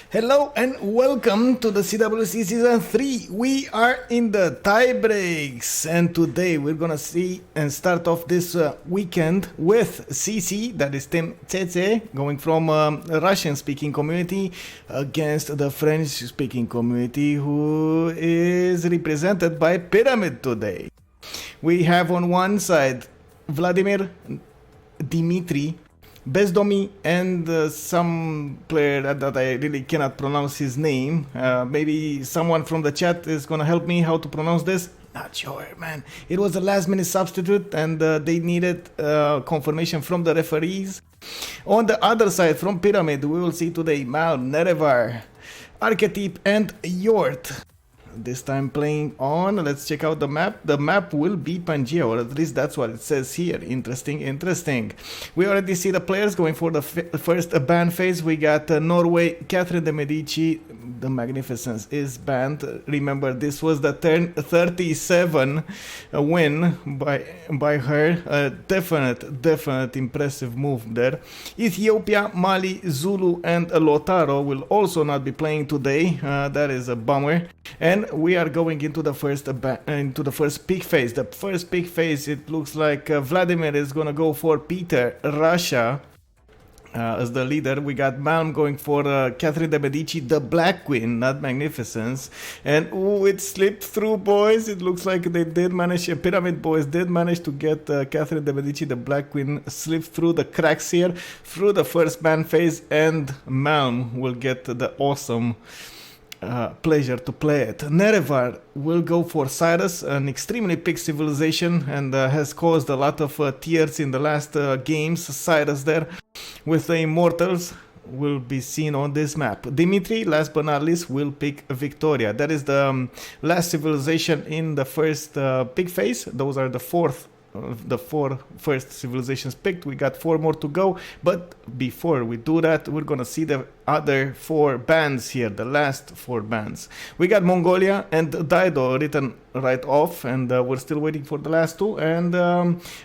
Hello and welcome to the CWC Season 3. We are in the tie breaks, and today we're gonna see and start off this weekend with CC, that is Team CC, going from a Russian-speaking community against the French-speaking community, who is represented by Pyramid today. We have on one side Vladimir, Dimitri, Bezdomi, and some player that I really cannot pronounce his name. Maybe someone from the chat is gonna help me how to pronounce this. Not sure, man. It was a last minute substitute and they needed confirmation from the referees. On the other side, from Pyramid, we will see today Malm, Nerevar, Archetype, and Yort. This time playing on, let's check out the map. The map will be Pangea, or at least that's what it says here. Interesting, interesting. We already see the players going for the first ban phase. We got Norway, Catherine de Medici. The Magnificence is banned. Remember, this was the turn 37 win by her. A definite impressive move there. Ethiopia, Mali, Zulu, and Lotaro will also not be playing today. That is a bummer. And we are going into the first pick phase. The first pick phase, it looks like Vladimir is gonna go for Peter, Russia, as the leader. We got Malm going for Catherine de Medici, the Black Queen, not Magnificence. And ooh, it slipped through, boys. It looks like they did manage, Pyramid boys did manage to get Catherine de Medici, the Black Queen, slipped through the cracks here, through the first ban phase, and Malm will get the awesome pleasure to play it. Nerevar will go for Cyrus, an extremely picked civilization, and has caused a lot of tears in the last games. Cyrus there with the Immortals will be seen on this map. Dimitri, last but not least, will pick Victoria. That is the last civilization in the first pick phase. Those are the four first civilizations picked. We got 4 more to go, but before we do that, we're gonna see the other 4 bands here, the last 4 bands. We got Mongolia and Dido written right off, and we're still waiting for the last 2. And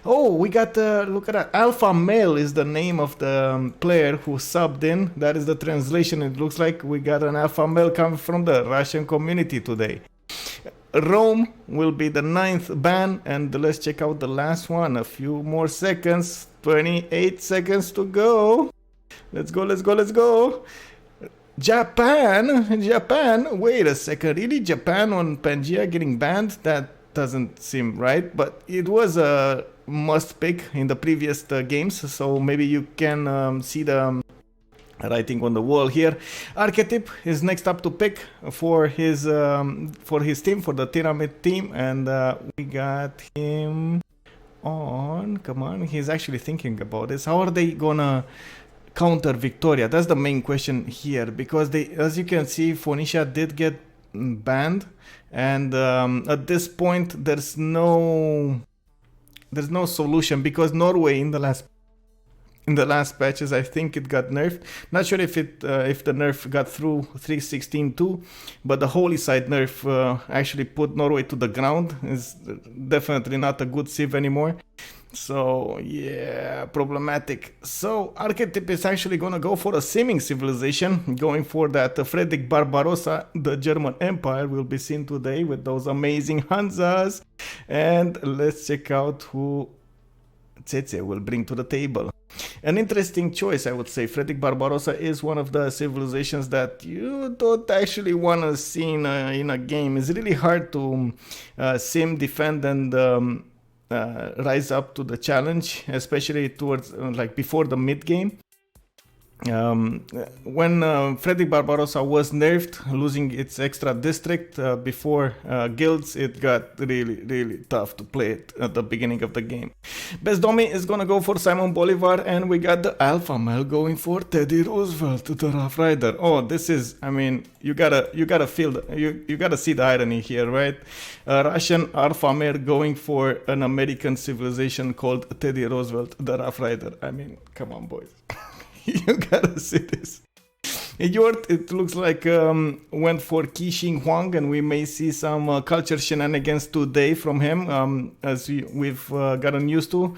oh, we got look at that, Alpha Male is the name of the player who subbed in. That is the translation. It looks like we got an Alpha Male coming from the Russian community today. Rome will be the 9th ban, and let's check out the last one. A few more seconds, 28 seconds to go. Let's go. Japan, wait a second, really? Japan on Pangea getting banned? That doesn't seem right, but it was a must pick in the previous games, so maybe you can see the writing on the wall here. Archetype is next up to pick for his team, for the Pyramid team, and we got him on. Come on, he's actually thinking about this. How are they gonna counter Victoria? That's the main question here, because they, as you can see, Phoenicia did get banned, and at this point there's no solution, because Norway in the last patches, I think it got nerfed. Not sure if the nerf got through 3.16 too, but the Holy Side nerf actually put Norway to the ground. It's definitely not a good civ anymore. So yeah, problematic. So Archetype is actually gonna go for a seeming civilization, going for that Frederick Barbarossa, the German Empire, will be seen today with those amazing Hansas. And let's check out who Tsetse will bring to the table. An interesting choice, I would say. Frederick Barbarossa is one of the civilizations that you don't actually want to see in a game. It's really hard to sim, defend, and rise up to the challenge, especially towards like before the mid game. When Frederick Barbarossa was nerfed, losing its extra district before guilds, it got really tough to play it at the beginning of the game. Bezdomi is gonna go for Simon Bolivar, and we got the Alpha Male going for Teddy Roosevelt, the Rough Rider. Oh, this is, I mean, you gotta feel you gotta see the irony here, right? Russian Alpha Male going for an American civilization called Teddy Roosevelt, the Rough Rider. I mean, come on, boys. You gotta see this. Yort, it looks like went for Qixing Huang, and we may see some culture shenanigans today from him, as we've gotten used to.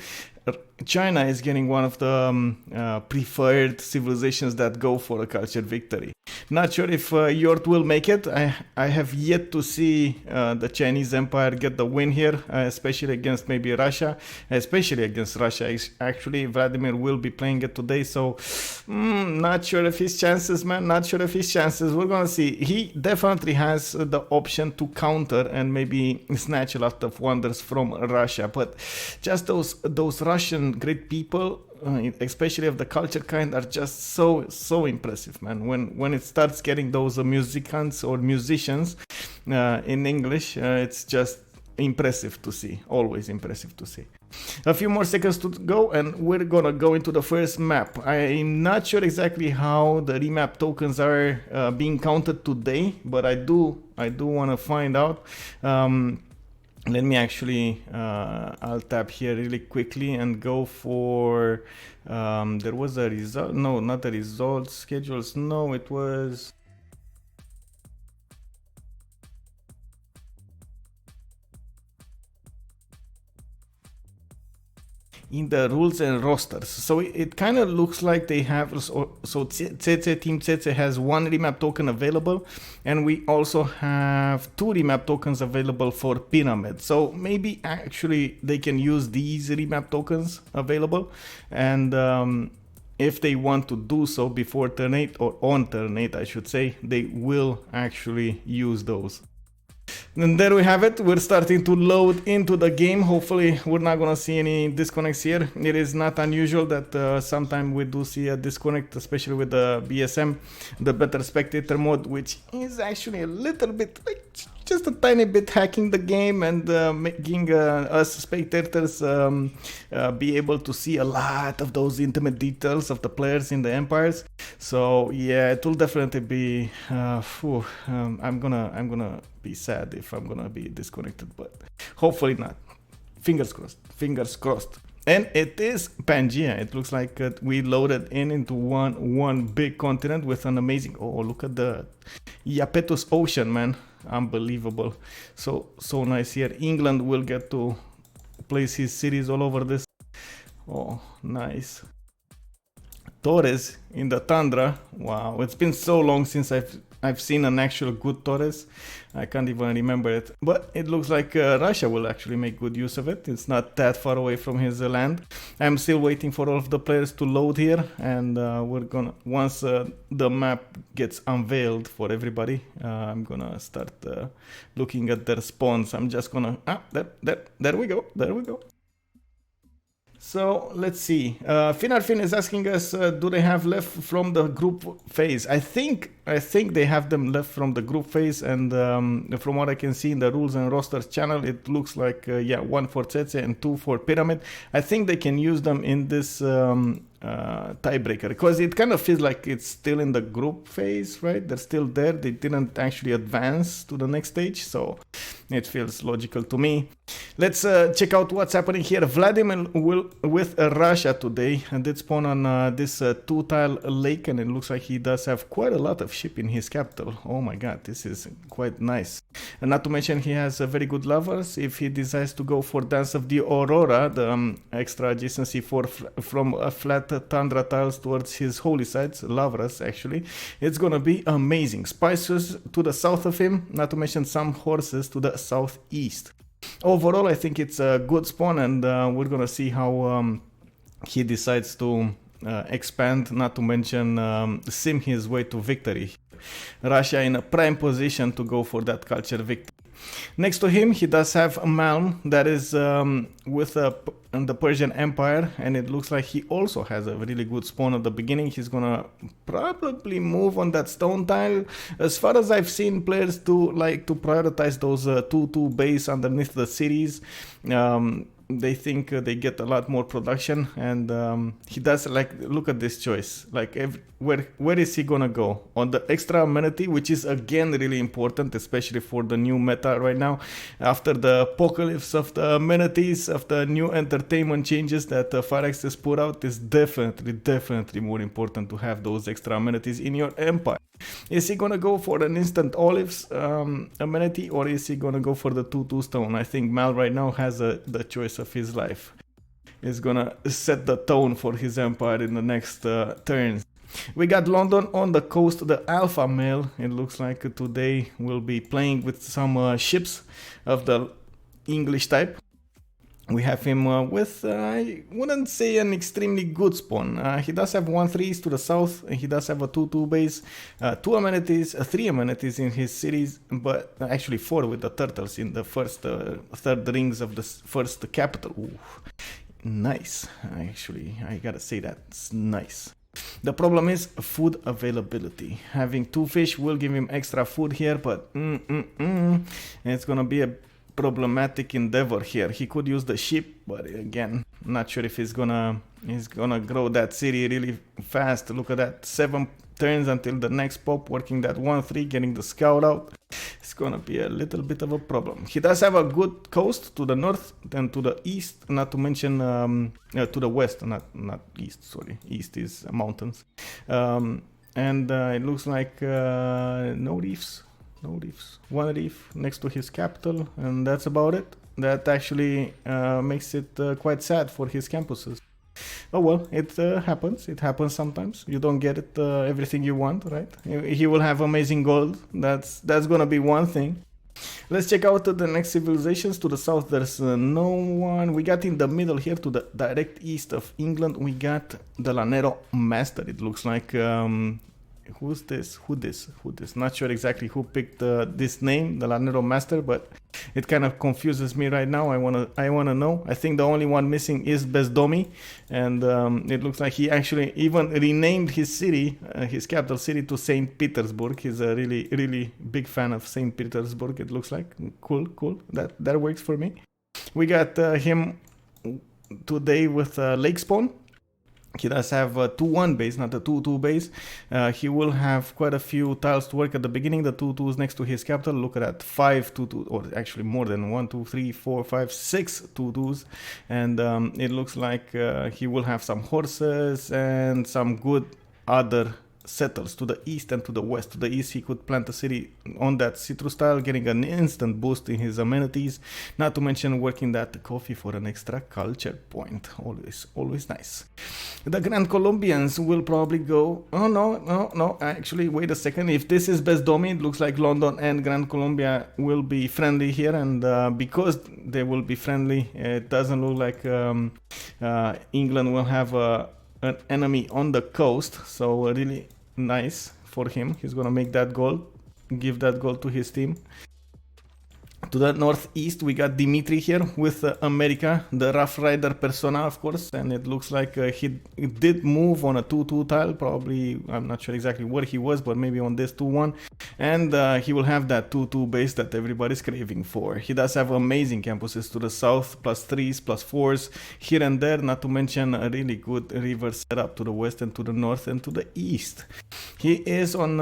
China is getting one of the preferred civilizations that go for a culture victory. Not sure if Yort will make it. I have yet to see the Chinese Empire get the win here, especially against maybe Russia, especially against Russia. Actually, Vladimir will be playing it today, so not sure of his chances, man. Not sure of his chances. We're gonna see. He definitely has the option to counter and maybe snatch a lot of wonders from Russia, but just those Russian great people, especially of the culture kind, are just so impressive, man. When it starts getting those musicians or musicians in English, it's just impressive to see. Always impressive to see. A few more seconds to go and we're gonna go into the first map. I'm not sure exactly how the remap tokens are being counted today, but I do want to find out. Let me actually, I'll tap here really quickly and go for, there was a result, no, not the result schedules, no, it was, in the rules and rosters. So it kind of looks like they have, so CC, Team CC has one remap token available, and we also have two remap tokens available for Pyramid. So maybe actually they can use these remap tokens available, and if they want to do so before turn 8, or on turn 8 I should say, they will actually use those. And there we have it. We're starting to load into the game. Hopefully we're not gonna see any disconnects here. It is not unusual that sometimes we do see a disconnect, especially with the BSM, the better spectator mode, which is actually a little bit, like just a tiny bit hacking the game and making us spectators be able to see a lot of those intimate details of the players in the empires. So yeah, it will definitely be I'm gonna be sad if I'm gonna be disconnected, but hopefully not. Fingers crossed, fingers crossed. And it is Pangea. It looks like we loaded into one big continent with an amazing, oh, look at the Iapetus Ocean, man. Unbelievable. So nice here. England will get to place his cities all over this. Oh, nice. Torres in the tundra. Wow, it's been so long since I've seen an actual good Torres. I can't even remember it, but it looks like Russia will actually make good use of it. It's not that far away from his land. I'm still waiting for all of the players to load here, and we're gonna, once the map gets unveiled for everybody, I'm gonna start looking at their spawns. I'm just gonna, there we go, there we go. So let's see. Finarfin is asking us, do they have left from the group phase? I think they have them left from the group phase, and from what I can see in the rules and rosters channel, it looks like yeah, 1 for Tsetse and 2 for Pyramid. I think they can use them in this tiebreaker, because it kind of feels like it's still in the group phase, right? They're still there. They didn't actually advance to the next stage, so it feels logical to me. Let's check out what's happening here. Vladimir will with Russia today, and did spawn on this 2-tile lake, and it looks like he does have quite a lot of ship in his capital. Oh my god, this is quite nice. And not to mention he has very good lovers. If he decides to go for Dance of the Aurora, the extra adjacency from a flat tundra tiles towards his holy sites, Lavras actually, it's gonna be amazing. Spices to the south of him, not to mention some horses to the southeast. Overall, I think it's a good spawn, and we're gonna see how he decides to expand, not to mention sim his way to victory. Russia in a prime position to go for that culture victory. Next to him, he does have Malm, that is with the Persian Empire, and it looks like he also has a really good spawn at the beginning. He's gonna probably move on that stone tile. As far as I've seen, players do like to prioritize those 2-2 base underneath the cities. They think they get a lot more production, and he does, like, look at this choice. Like, where is he gonna go? On the extra amenity, which is again really important, especially for the new meta right now. After the apocalypse of the amenities, of the new entertainment changes that Firex has put out, is definitely more important to have those extra amenities in your empire. Is he gonna go for an instant olives amenity, or is he gonna go for the 2-2 stone? I think Mal right now has the choice of his life. is gonna set the tone for his empire in the next turns. We got London on the coast, the alpha male. It looks like today we'll be playing with some ships of the English type. We have him with, I wouldn't say an extremely good spawn. He does have 1-3s to the south, he does have a 2-2 base, 2 amenities, 3 amenities in his cities, but actually 4 with the turtles in the first, third rings of the first capital. Ooh, nice. I gotta say that's nice. The problem is food availability. Having 2 fish will give him extra food here, but it's gonna be a problematic endeavor here. He could use the sheep, but again, not sure if he's gonna grow that city really fast. Look at that, 7 turns until the next pop, working that 1-3, getting the scout out. It's gonna be a little bit of a problem. He does have a good coast to the north and to the east, not to mention to the west, not east, sorry, east is mountains. And it looks like no reefs. No reefs. 1 reef next to his capital, and that's about it. That actually makes it quite sad for his campuses. Oh well, it happens. It happens sometimes. You don't get it everything you want, right? He will have amazing gold. That's gonna be one thing. Let's check out the next civilizations. To the south, there's no one. We got in the middle here, to the direct east of England, we got the Lanero Master. It looks like who's this? Who this? Not sure exactly who picked this name, the Lanero Master, but it kind of confuses me right now. I wanna know. I think the only one missing is Bezdomi, and it looks like he actually even renamed his city, his capital city, to Saint Petersburg. He's a really big fan of Saint Petersburg. It looks like cool. That works for me. We got him today with Lake Spawn. He does have a 2-1 base, not a 2-2 base. He will have quite a few tiles to work at the beginning. The 2-2s next to his capital. Look at that, 5 2-2, or actually more than 1, 2, 3, 4, 5, 6 2-2s. And it looks like he will have some horses and some good other settles to the east and to the west. To the east, he could plant a city on that CivRus tile, getting an instant boost in his amenities, not to mention working that coffee for an extra culture point. Always nice. The Grand Colombians will probably go, oh no, actually wait a second, if this is Bezdomi, it looks like London and Grand Colombia will be friendly here, and because they will be friendly, it doesn't look like England will have an enemy on the coast, so really nice for him. He's gonna make that goal, give that goal to his team. To the northeast, we got Dimitri here with America, the Rough Rider persona, of course, and it looks like he did move on a 2-2 tile, probably, I'm not sure exactly where he was, but maybe on this 2-1, and he will have that 2-2 base that everybody's craving for. He does have amazing campuses to the south, +3s, +4s, here and there, not to mention a really good river setup to the west and to the north and to the east. He is on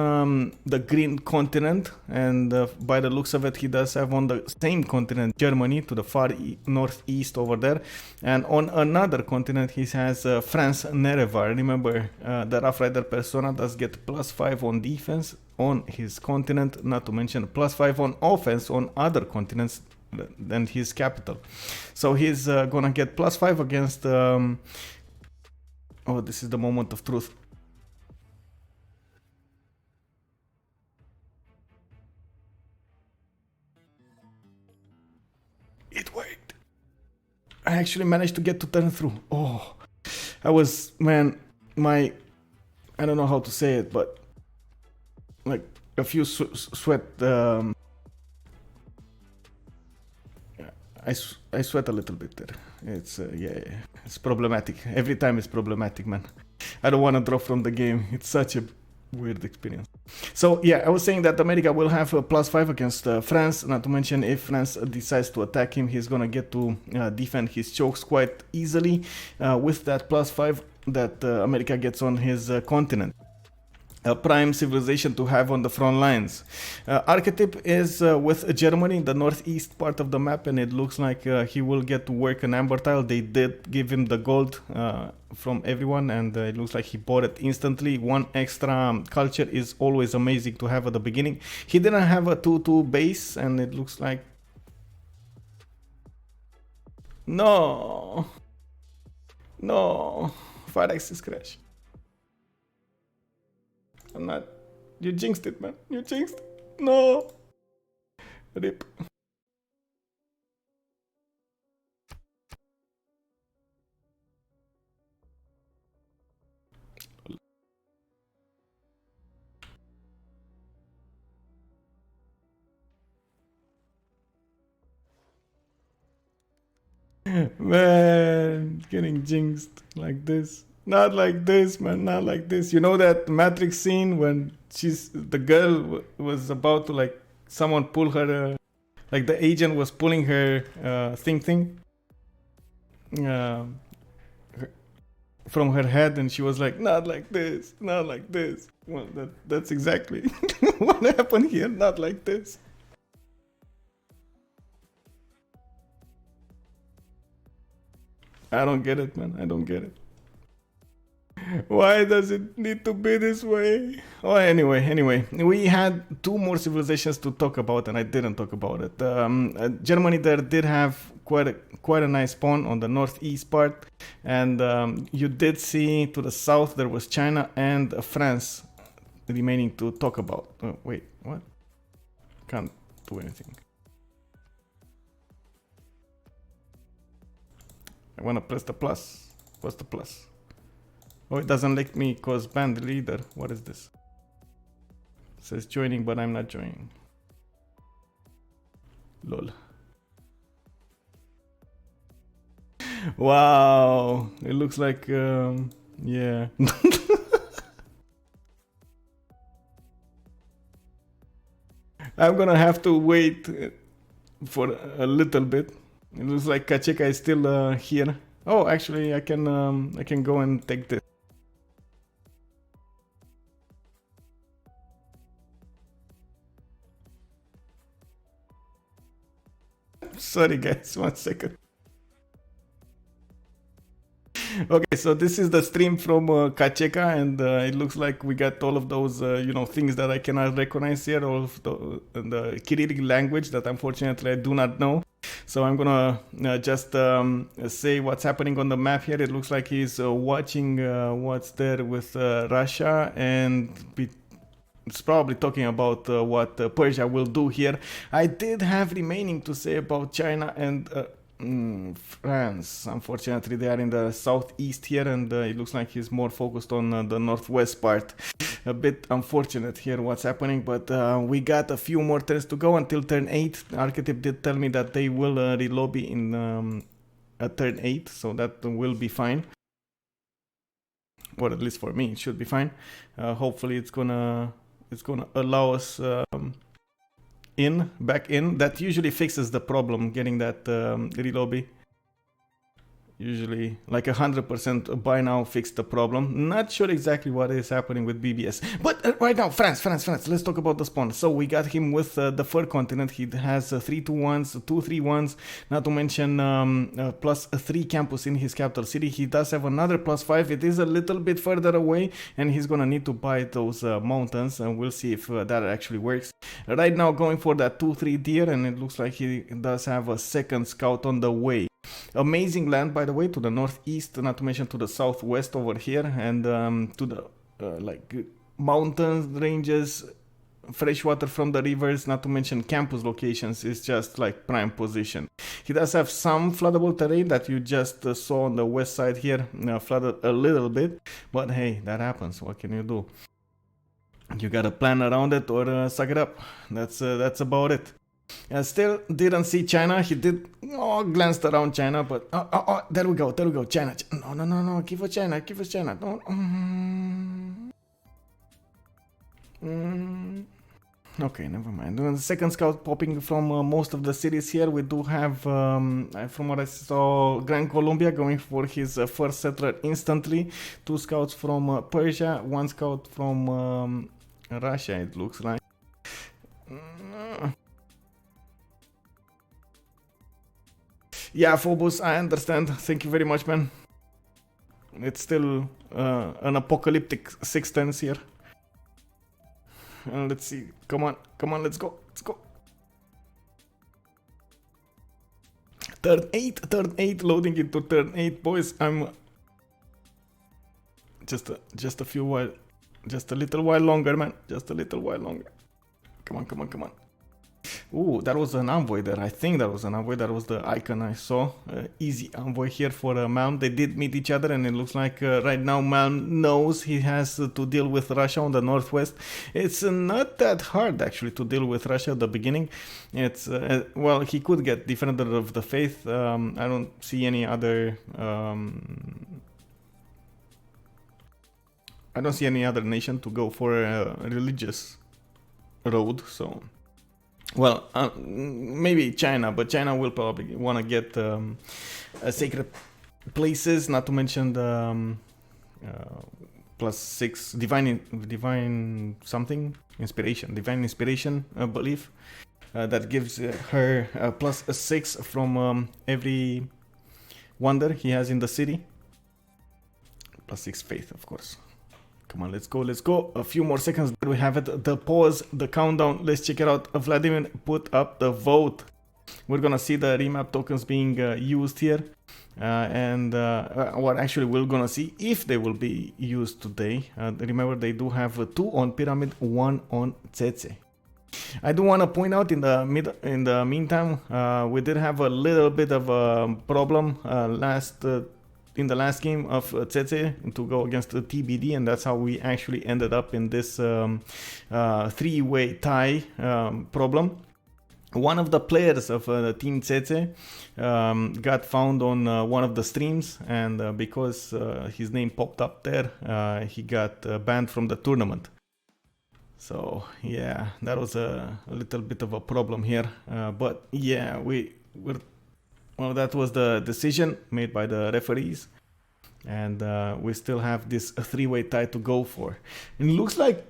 the green continent, and by the looks of it, he does have on the same continent Germany, to the far northeast over there, and on another continent he has France Nerevar. Remember, the Rough Rider persona does get +5 on defense on his continent, not to mention +5 on offense on other continents than his capital. So he's gonna get +5 against oh, this is the moment of truth. It worked. I actually managed to get to turn through. Oh, I was, man, I don't know how to say it, but like a few sweat. I sweat a little bit there. It's yeah, it's problematic. Every time it's problematic, man. I don't want to drop from the game. It's such a weird experience. So yeah, I was saying that America will have a +5 against France, not to mention if France decides to attack him, he's gonna get to defend his chokes quite easily with that +5 that America gets on his continent. A prime civilization to have on the front lines. Archetype is with Germany, the northeast part of the map, and it looks like he will get to work an amber tile. They did give him the gold from everyone, and it looks like he bought it instantly. One extra culture is always amazing to have at the beginning. He didn't have a 2-2 base, and it looks like... No! No. 5-axis crash. I'm not. You jinxed it, man. You jinxed it. No. Rip. Man, getting jinxed like this. Not like this, man. Not like this. You know that Matrix scene when the girl was about to like someone pull her, like the agent was pulling her thing uh, from her head, and she was like, not like this, not like this. Well, that's exactly what happened here. Not like this. I don't get it, man. I don't get it. Why does it need to be this way? Oh, anyway, we had two more civilizations to talk about, and I didn't talk about it. Germany there did have quite a nice spawn on the northeast part, and you did see to the south there was China and France remaining to talk about. Oh, wait, what? Can't do anything. I wanna press the plus. What's the plus? Oh, it doesn't let me cause band leader. What is this? It says joining, but I'm not joining. Lol. Wow, it looks like yeah. I'm gonna have to wait for a little bit. It looks like Kacheka is still here. Oh, actually, I can go and take this. Sorry, guys, 1 second. Okay, so this is the stream from Kacheka, and it looks like we got all of those, things that I cannot recognize here, all of the Cyrillic language that unfortunately I do not know. So I'm gonna just say what's happening on the map here. It looks like he's watching what's there with Russia, and it's probably talking about what Persia will do here. I did have remaining to say about China and France. Unfortunately, they are in the southeast here, and it looks like he's more focused on the northwest part. A bit unfortunate here what's happening, but we got a few more turns to go until turn 8. Archetype did tell me that they will relobby in at turn 8, so that will be fine. Or at least for me, it should be fine. Hopefully it's gonna allow us back in. That usually fixes the problem, getting that relobby. Usually like 100% by now fixed the problem. Not sure exactly what is happening with BBS. But right now, France, let's talk about the spawn. So we got him with the Fur Continent. He has 3-2-1s, 2-3-1s, not to mention +3 campus in his capital city. He does have another +5. It is a little bit further away, and he's gonna need to buy those mountains, and we'll see if that actually works. Right now going for that 2-3 deer, and it looks like he does have a second scout on the way. Amazing land, by the way, to the northeast, not to mention to the southwest over here, and to the mountain ranges, fresh water from the rivers, not to mention campus locations, is just like prime position. He does have some floodable terrain that you just saw on the west side here, flooded a little bit, but hey, that happens. What can you do? You gotta plan around it or suck it up. That's about it. Still didn't see China. He did glanced around China, but there we go, China. No, give us China. Okay, never mind. The second scout popping from most of the cities here. We do have, from what I saw, Grand Colombia going for his first settler instantly. 2 scouts from Persia, 1 scout from Russia, it looks like. Yeah, Phobos, I understand. Thank you very much, man. It's still an apocalyptic 6 turns here. Let's see. Come on, let's go. Turn 8, loading into turn 8, boys. I'm Just a few while, just a little while longer, man. Just a little while longer. Come on, come on, come on. Ooh, that was an envoy there. I think that was an envoy. That was the icon I saw. Easy envoy here for Malm. They did meet each other, and it looks like right now Malm knows he has to deal with Russia on the northwest. It's not that hard actually to deal with Russia at the beginning. It's well, he could get Defender of the Faith. I don't see any other. I don't see any other nation to go for a religious road. So. Well, maybe China, but China will probably want to get sacred places, not to mention the +6 divine something inspiration, divine inspiration belief that gives her +6 from every wonder he has in the city. +6 faith, of course. Come on, let's go, let's go. A few more seconds. There we have it. The pause, the countdown. Let's check it out. Vladimir put up the vote. We're gonna see the remap tokens being used here. What actually we're gonna see if they will be used today. Remember, they do have 2 on Pyramid, 1 on CWC. I do want to point out in the meantime, we did have a little bit of a problem in the last game of CWC to go against the TBD, and that's how we actually ended up in this 3-way tie problem. One of the players of the team CWC got found on one of the streams, and because his name popped up there, he got banned from the tournament. So yeah, that was a little bit of a problem here, but yeah, well, that was the decision made by the referees, and we still have this 3-way tie to go for. It looks like,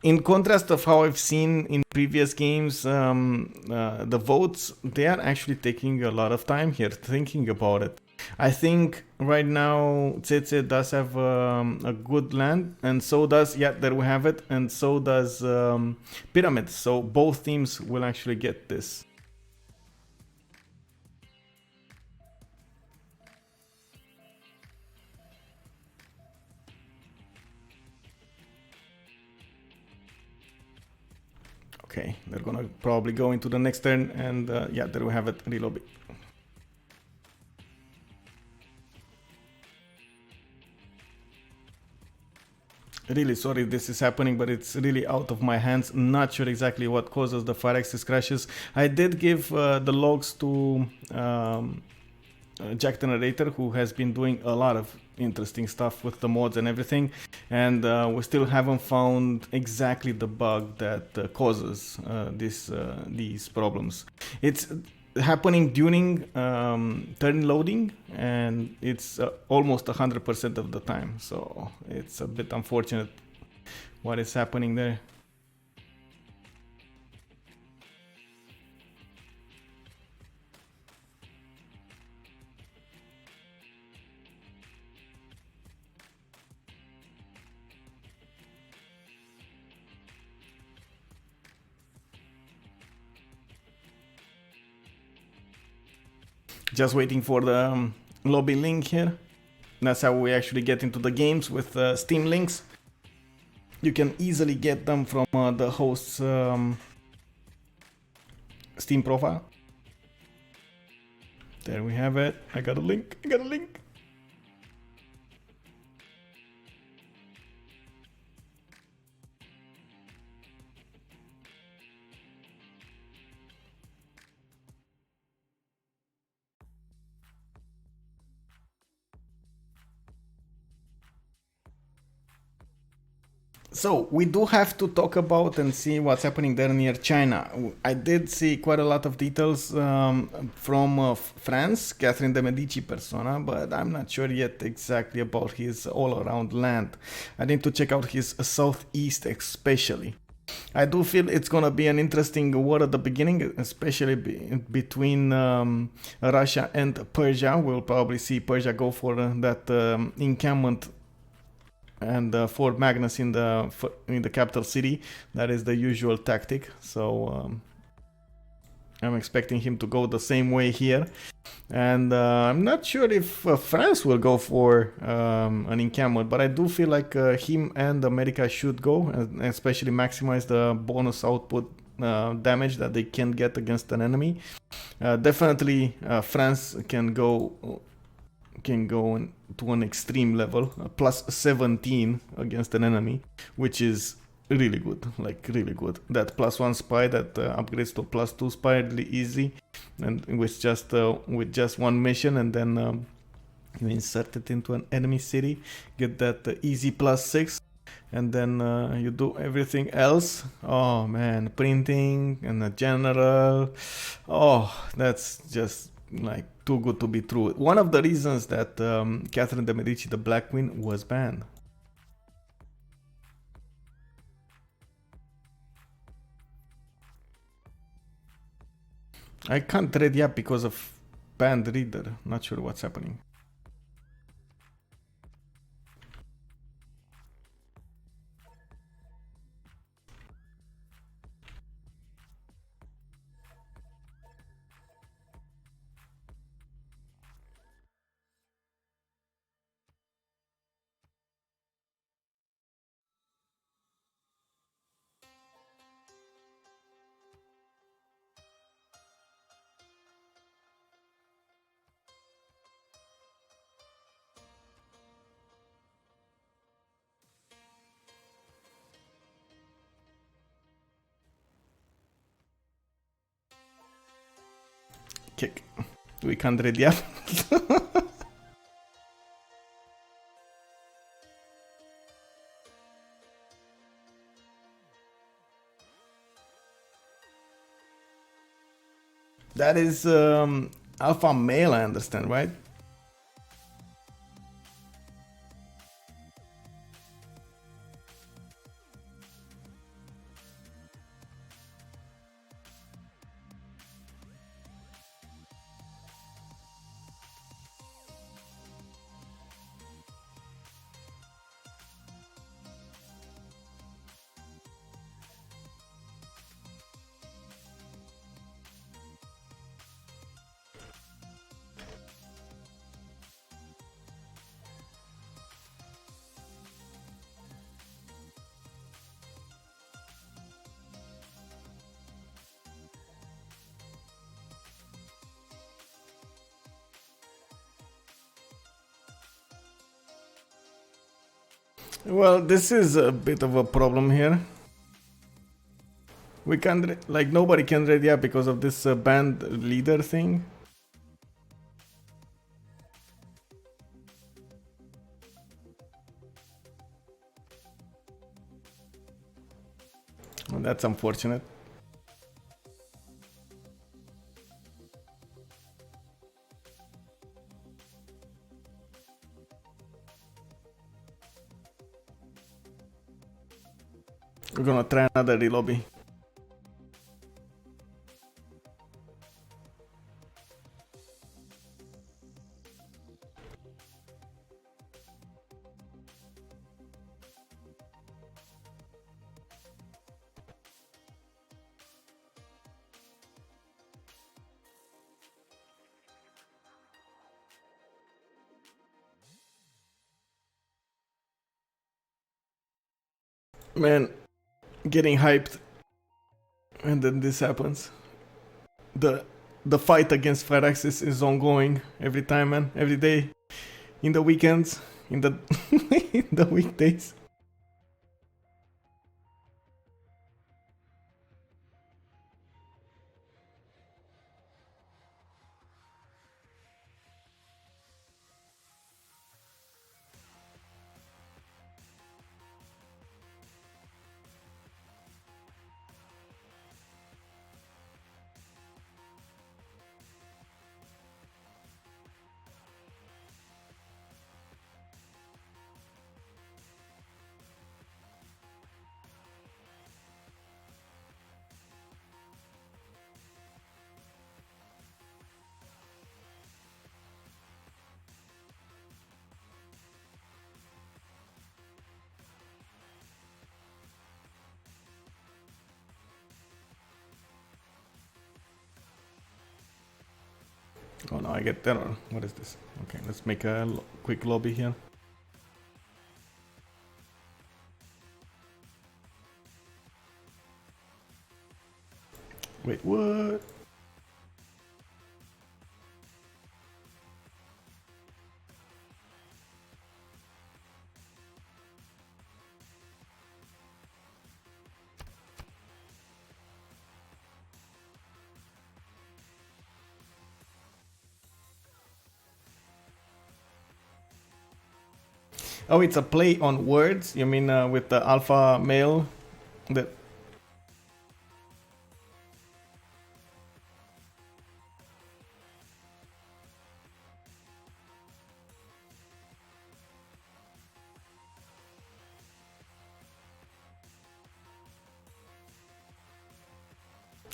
in contrast of how I've seen in previous games, the votes, they are actually taking a lot of time here thinking about it. I think right now CWC does have a good land, and so does, yeah, there we have it, and so does Pyramid. So both teams will actually get this. Okay, they're gonna probably go into the next turn, and yeah, there we have it, relobby. Really sorry this is happening, but it's really out of my hands. Not sure exactly what causes the fire axis crashes. I did give the logs to Jack the Narrator, who has been doing a lot of interesting stuff with the mods and everything, and we still haven't found exactly the bug that causes these problems. It's happening during turn loading, and it's almost 100% of the time, so it's a bit unfortunate what is happening there. Just waiting for the lobby link here. That's how we actually get into the games with Steam links. You can easily get them from the host's Steam profile. There we have it. I got a link. I got a link. So we do have to talk about and see what's happening there near China. I did see quite a lot of details from France, Catherine de Medici persona, but I'm not sure yet exactly about his all-around land. I need to check out his southeast especially. I do feel it's gonna be an interesting war at the beginning, especially between Russia and Persia. We'll probably see Persia go for that encampment and Fort Magnus in the capital city. That is the usual tactic. So I'm expecting him to go the same way here. And I'm not sure if France will go for an encampment, but I do feel like him and America should go, and especially maximize the bonus output damage that they can get against an enemy. Definitely France can go to an extreme level, plus 17 against an enemy, which is really good, like really good. That +1 spy that upgrades to +2 spy really easy, and with just one mission, and then you insert it into an enemy city, get that easy +6, and then you do everything else. Oh man, printing and a general. Oh, that's just like too good to be true. One of the reasons that Catherine de Medici, the Black Queen, was banned. I can't read yet because of banned reader. Not sure what's happening. Kick. We can't read yet. That is alpha male, I understand, right? Well, this is a bit of a problem here. We can't, like, nobody can read yet because of this band leader thing. Well, that's unfortunate. We're gonna try another relobby. Man, getting hyped, and then this happens. The fight against Firaxis is ongoing every time, man. Every day, in the weekends, in the in the weekdays. Oh no, I get error. What is this? Okay, let's make a quick lobby here. Wait, what? Oh, it's a play on words? You mean with the alpha male? The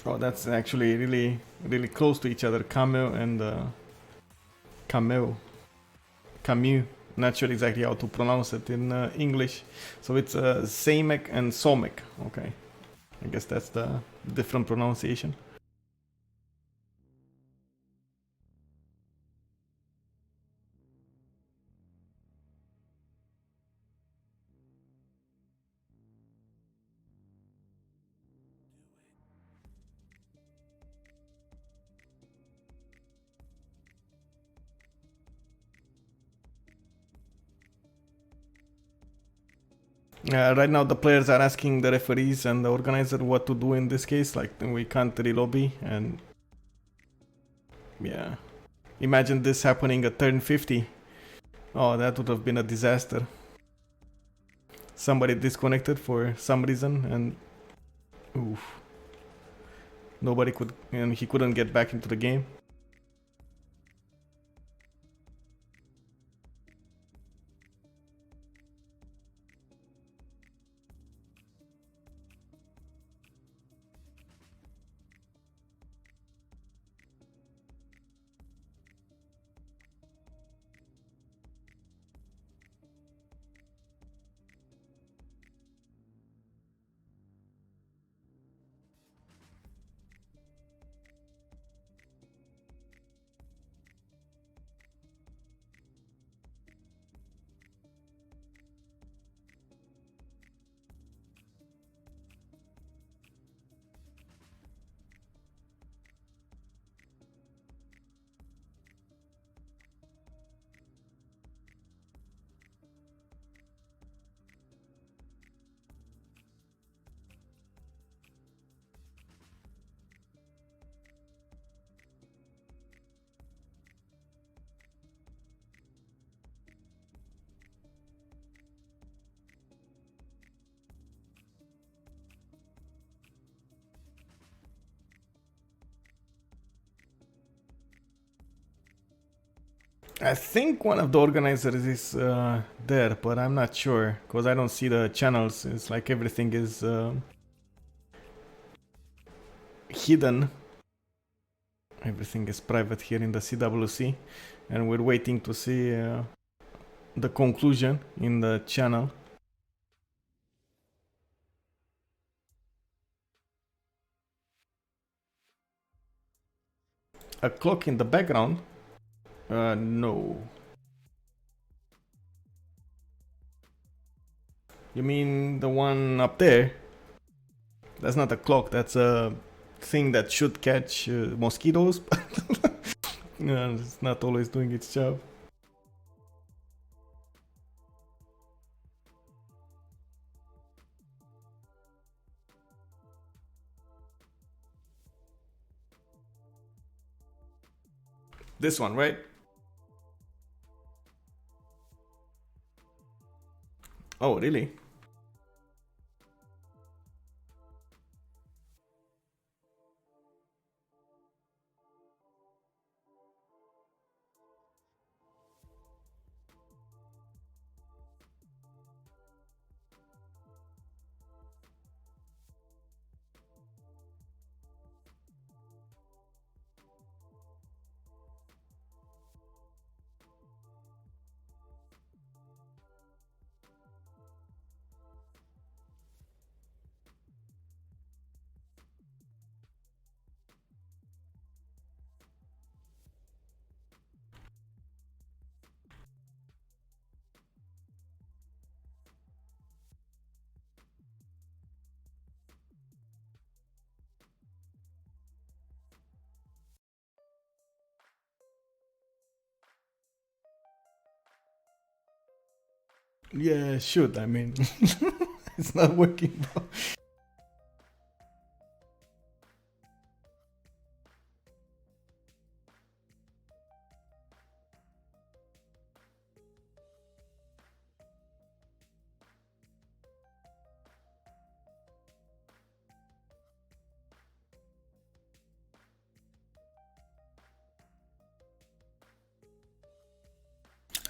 Oh, that's actually really close to each other. Camel and Camel. Camus. Not sure exactly how to pronounce it in English. So it's Samek and Somek. Okay. I guess that's the different pronunciation. Right now, the players are asking the referees and the organizer what to do in this case. Like, we can't re-lobby, and yeah. Imagine this happening at turn 50. Oh, that would have been a disaster. Somebody disconnected for some reason, and oof. Nobody could, and he couldn't get back into the game. I think one of the organizers is there, but I'm not sure because I don't see the channels. It's like everything is hidden. Everything is private here in the CWC, and we're waiting to see the conclusion in the channel. A clock in the background? No. You mean the one up there? That's not a clock, that's a thing that should catch mosquitoes, but it's not always doing its job. This one, right? Oh, really? Yeah, should. I mean, it's not working. Bro.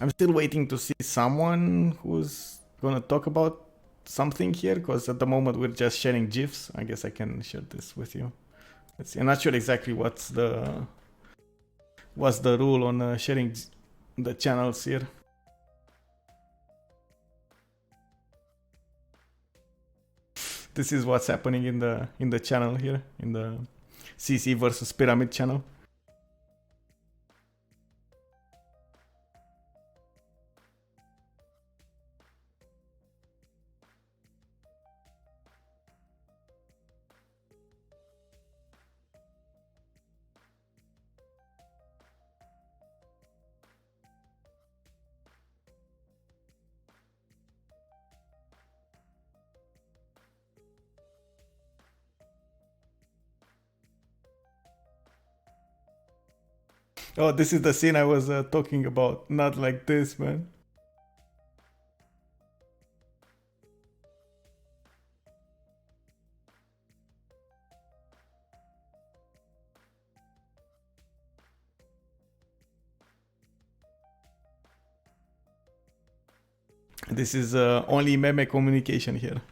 I'm still waiting to see someone who's gonna talk about something here, because at the moment we're just sharing GIFs. I guess I can share this with you. Let's see. I'm not sure exactly what's the rule on sharing the channels here. This is what's happening in the channel here, in the CC versus Pyramid channel. Oh, this is the scene I was talking about. Not like this, man. This is only meme communication here.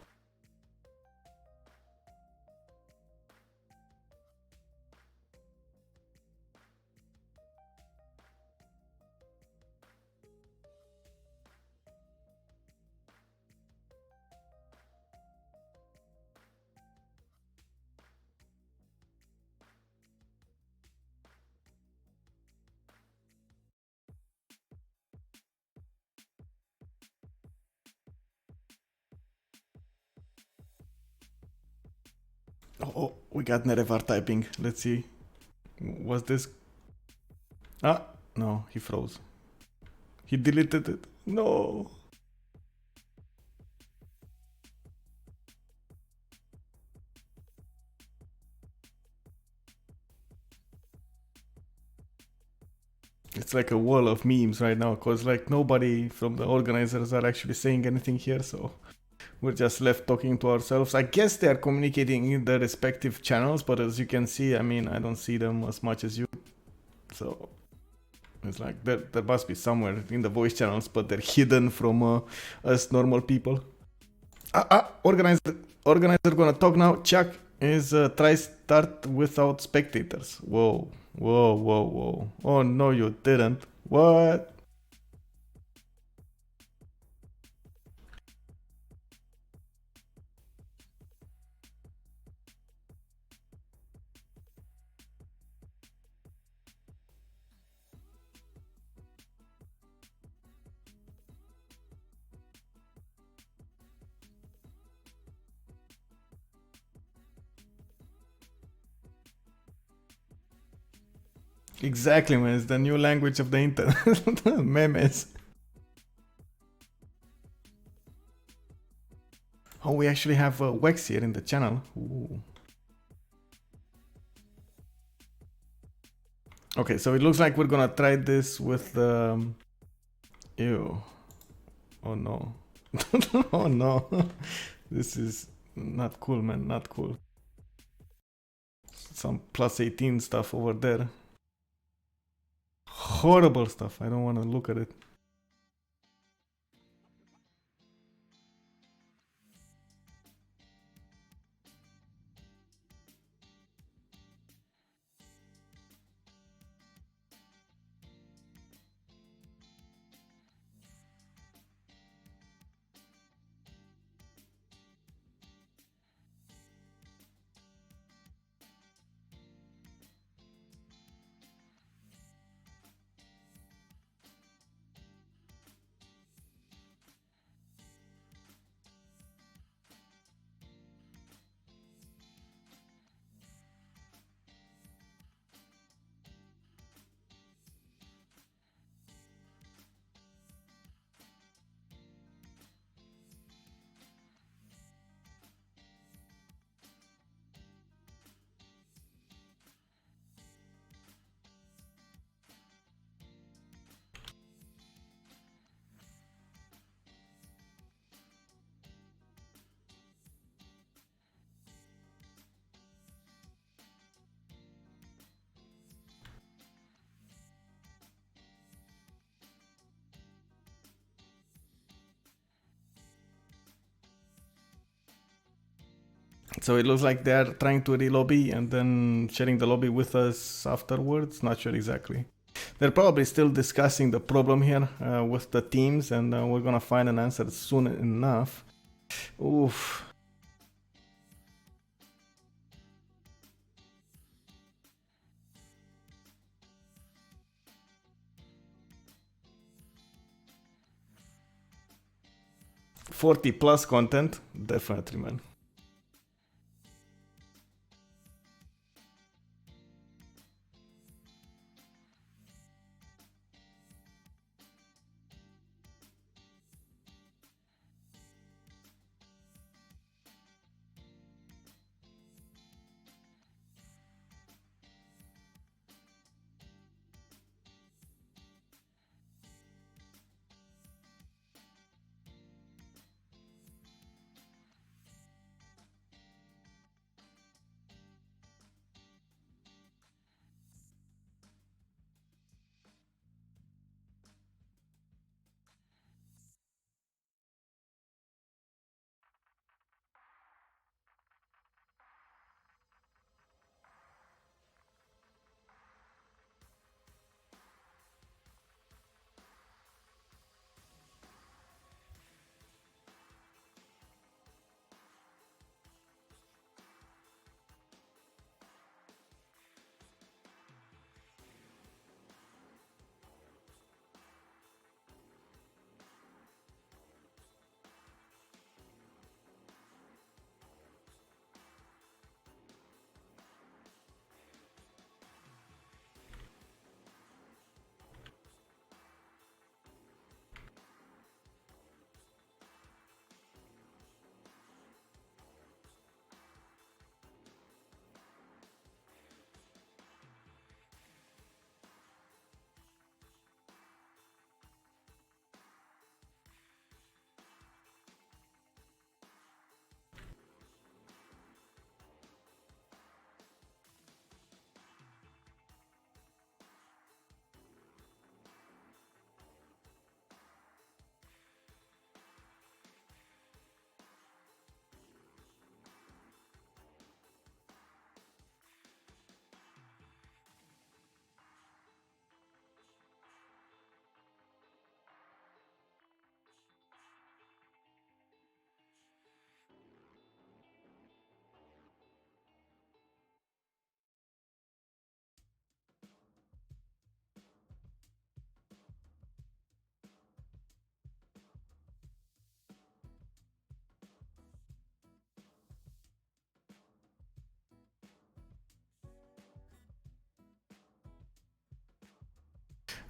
Oh, we got Nerevar typing. Let's see. Was this? Ah, no, he froze. He deleted it. No. It's like a wall of memes right now, because like nobody from the organizers are actually saying anything here, so we're just left talking to ourselves. I guess they are communicating in the respective channels, but as you can see, I mean, I don't see them as much as you. So it's like there must be somewhere in the voice channels, but they're hidden from us normal people. Organizer gonna talk now. Chuck is try start without spectators. Whoa, whoa, whoa, whoa. Oh no, you didn't. What? Exactly, man. It's the new language of the internet. Memes. Oh, we actually have Wex here in the channel. Ooh. Okay, so it looks like we're gonna try this with ew. Oh no. Oh no. This is not cool, man. Not cool. Some plus 18 stuff over there. Horrible stuff. I don't want to look at it. So it looks like they're trying to re-lobby and then sharing the lobby with us afterwards. Not sure exactly. They're probably still discussing the problem here with the teams, and we're gonna find an answer soon enough. Oof. +40 content, definitely, man.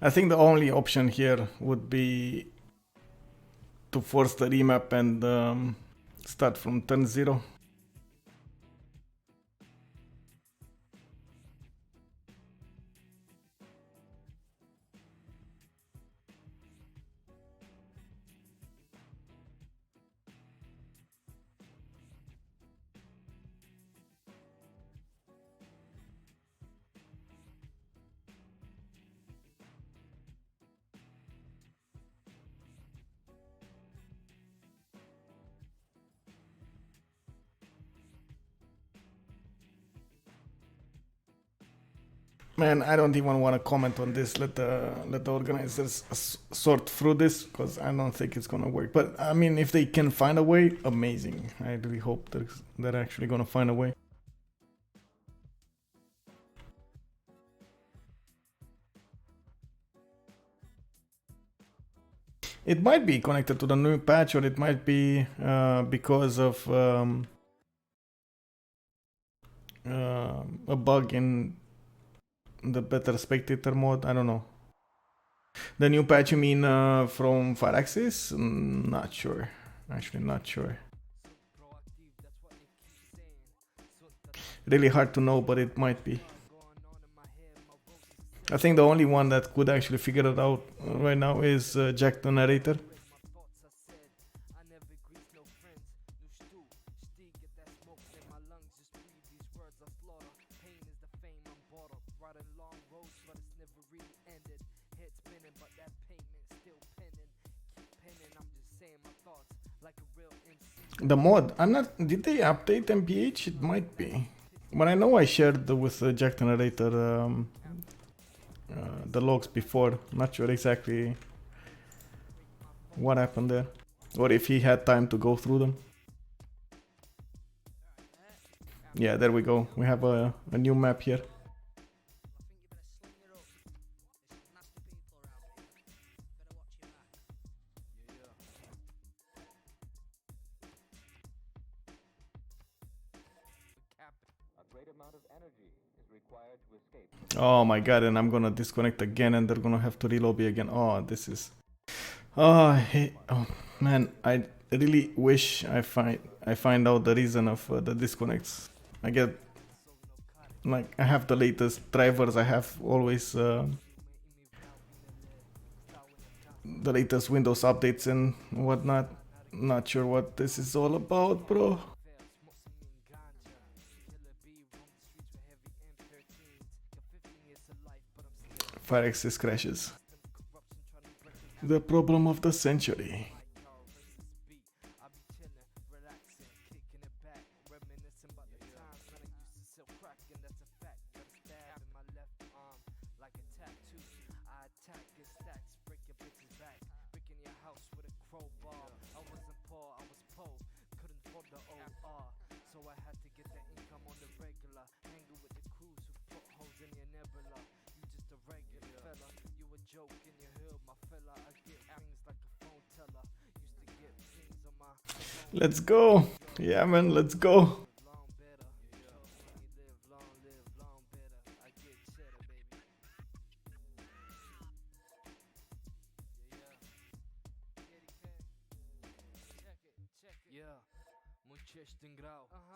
I think the only option here would be to force the remap and start from turn 0. Man, I don't even want to comment on this. Let the organizers sort through this, because I don't think it's gonna work. But I mean, if they can find a way, amazing. I really hope they're actually gonna find a way. It might be connected to the new patch, or it might be because of a bug in the better spectator mode. I don't know. The new patch, you mean from Firaxis? Not sure. Actually, not sure. Really hard to know, but it might be. I think the only one that could actually figure it out right now is Jack the Narrator. The mod, I'm not. Did they update MPH? It might be. But I know I shared with Jack Generator the logs before. Not sure exactly what happened there, or if he had time to go through them. Yeah, there we go. We have a new map here. Oh my god, and I'm gonna disconnect again and they're gonna have to relobby again. Oh, this is... Oh, I hate... Oh, man, I really wish I find out the reason of the disconnects. I get... Like, I have the latest drivers, I have always... the latest Windows updates and whatnot. Not sure what this is all about, bro. Fireaxis crashes. The problem of the century. Let's go. Yeah, man, let's go.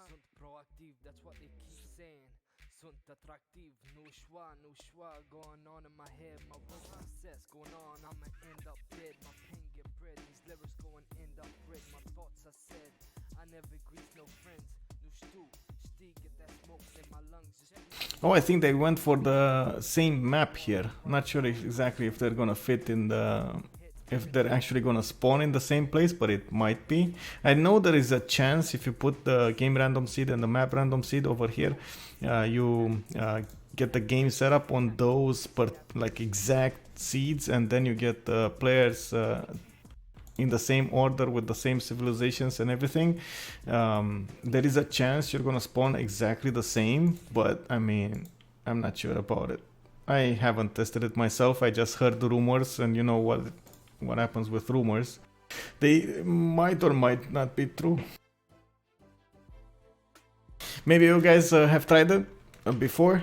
Sunt proactiv, that's what they keep saying. Sunt atractiv, nu șua, going on in my head, my work success going on, I'ma end up dead, my pen get bread, these lyrics going end up red, my thoughts are said, I never greet no friends, nu știu, știi, get that smoke in my lungs, just... Oh, I think they went for the same map here. Not sure exactly if they're gonna fit in the... if they're actually gonna spawn in the same place, but it might be. I know there is a chance if you put the game random seed and the map random seed over here, you get the game set up on those like exact seeds, and then you get the players in the same order with the same civilizations and everything. There is a chance you're gonna spawn exactly the same, but I mean, I'm not sure about it. I haven't tested it myself. I just heard the rumors, and you know what happens with rumors. They might or might not be true. Maybe you guys have tried it before.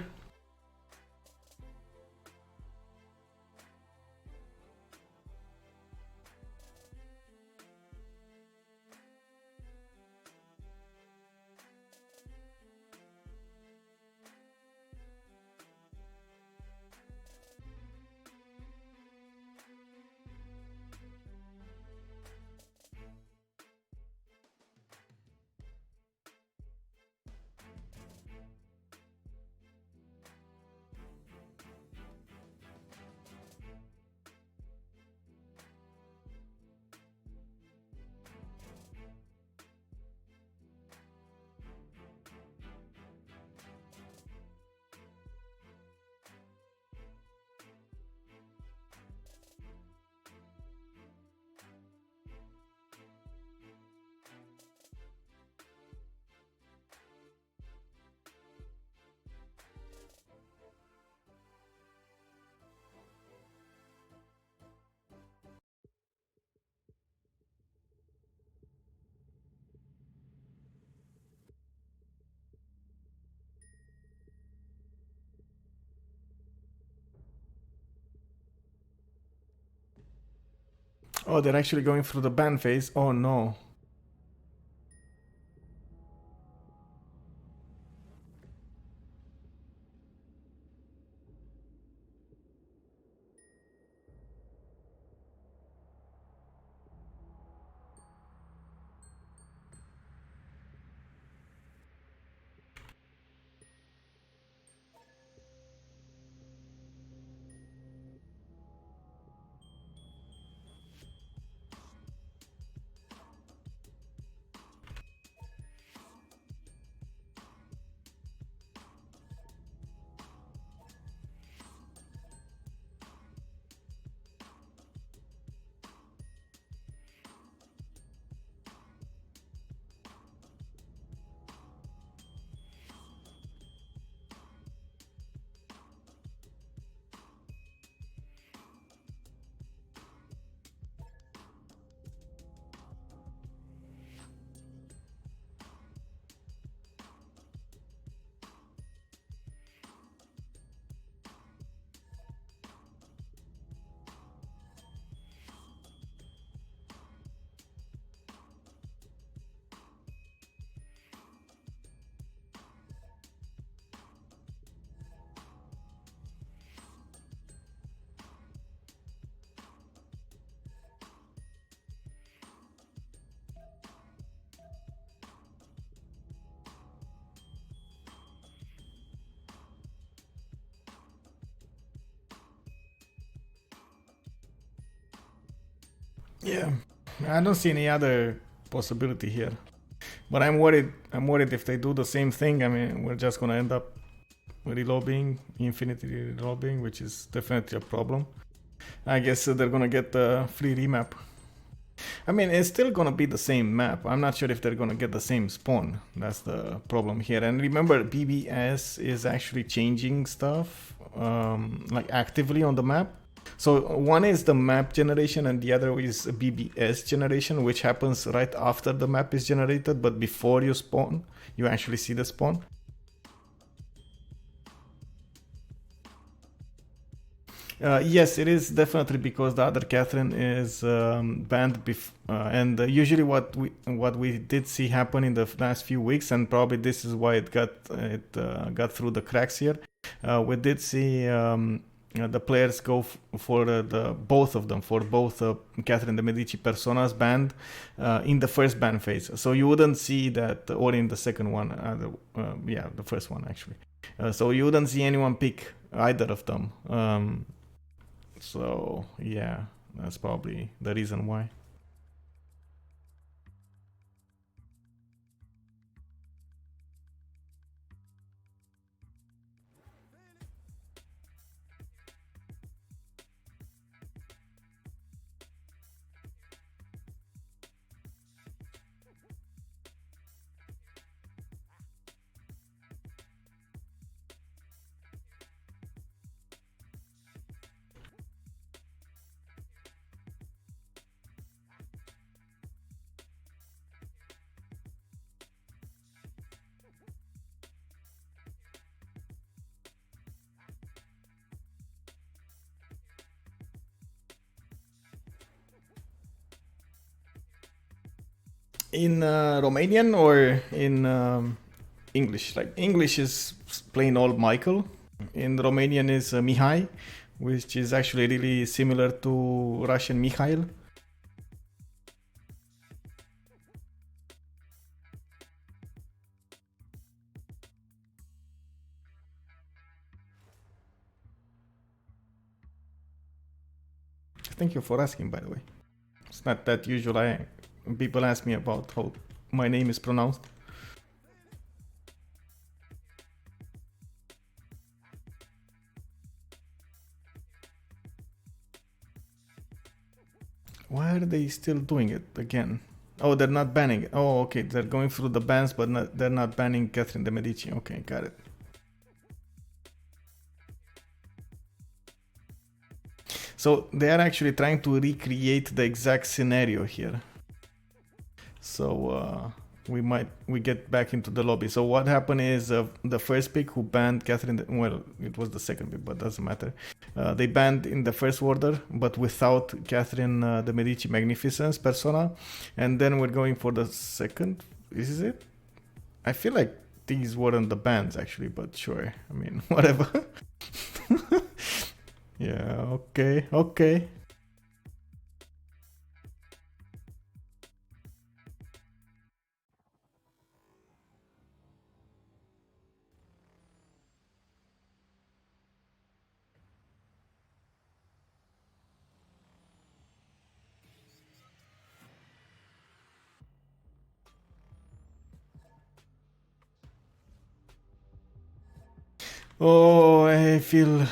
Oh, they're actually going through the ban phase. Oh no. Yeah, I don't see any other possibility here. But I'm worried. I'm worried if they do the same thing. I mean, we're just gonna end up relobbying, infinity relobbying, which is definitely a problem. I guess they're gonna get the free remap. I mean, it's still gonna be the same map. I'm not sure if they're gonna get the same spawn. That's the problem here. And remember, BBS is actually changing stuff like actively on the map. So one is the map generation and the other is BBS generation, which happens right after the map is generated, but before you spawn, you actually see the spawn. Yes, it is definitely because the other Catherine is banned, and usually what we did see happen in the last few weeks, and probably this is why it got through the cracks here. We did see the players go for the both of them, for both Catherine de Medici personas banned in the first ban phase. So you wouldn't see that, or in the second one, yeah, the first one actually. So you wouldn't see anyone pick either of them. So yeah, that's probably the reason why. In Romanian or in English? Like English is plain old Michael. In Romanian is Mihai, which is actually really similar to Russian Mikhail. Thank you for asking, by the way. It's not that usual. People ask me about how my name is pronounced. Why are they still doing it again? Oh, they're not banning it. Oh, okay. They're going through the bans, but they're not banning Catherine de Medici. Okay, got it. So they are actually trying to recreate the exact scenario here. So we get back into the lobby. So what happened is the first pick who banned Catherine, well, it was the second pick, but doesn't matter. They banned in the first order, but without Catherine de Medici Magnificence persona. And then we're going for the second. Is it? I feel like these weren't the bans actually, but sure. I mean, whatever. Yeah, okay, okay. Oh, I feel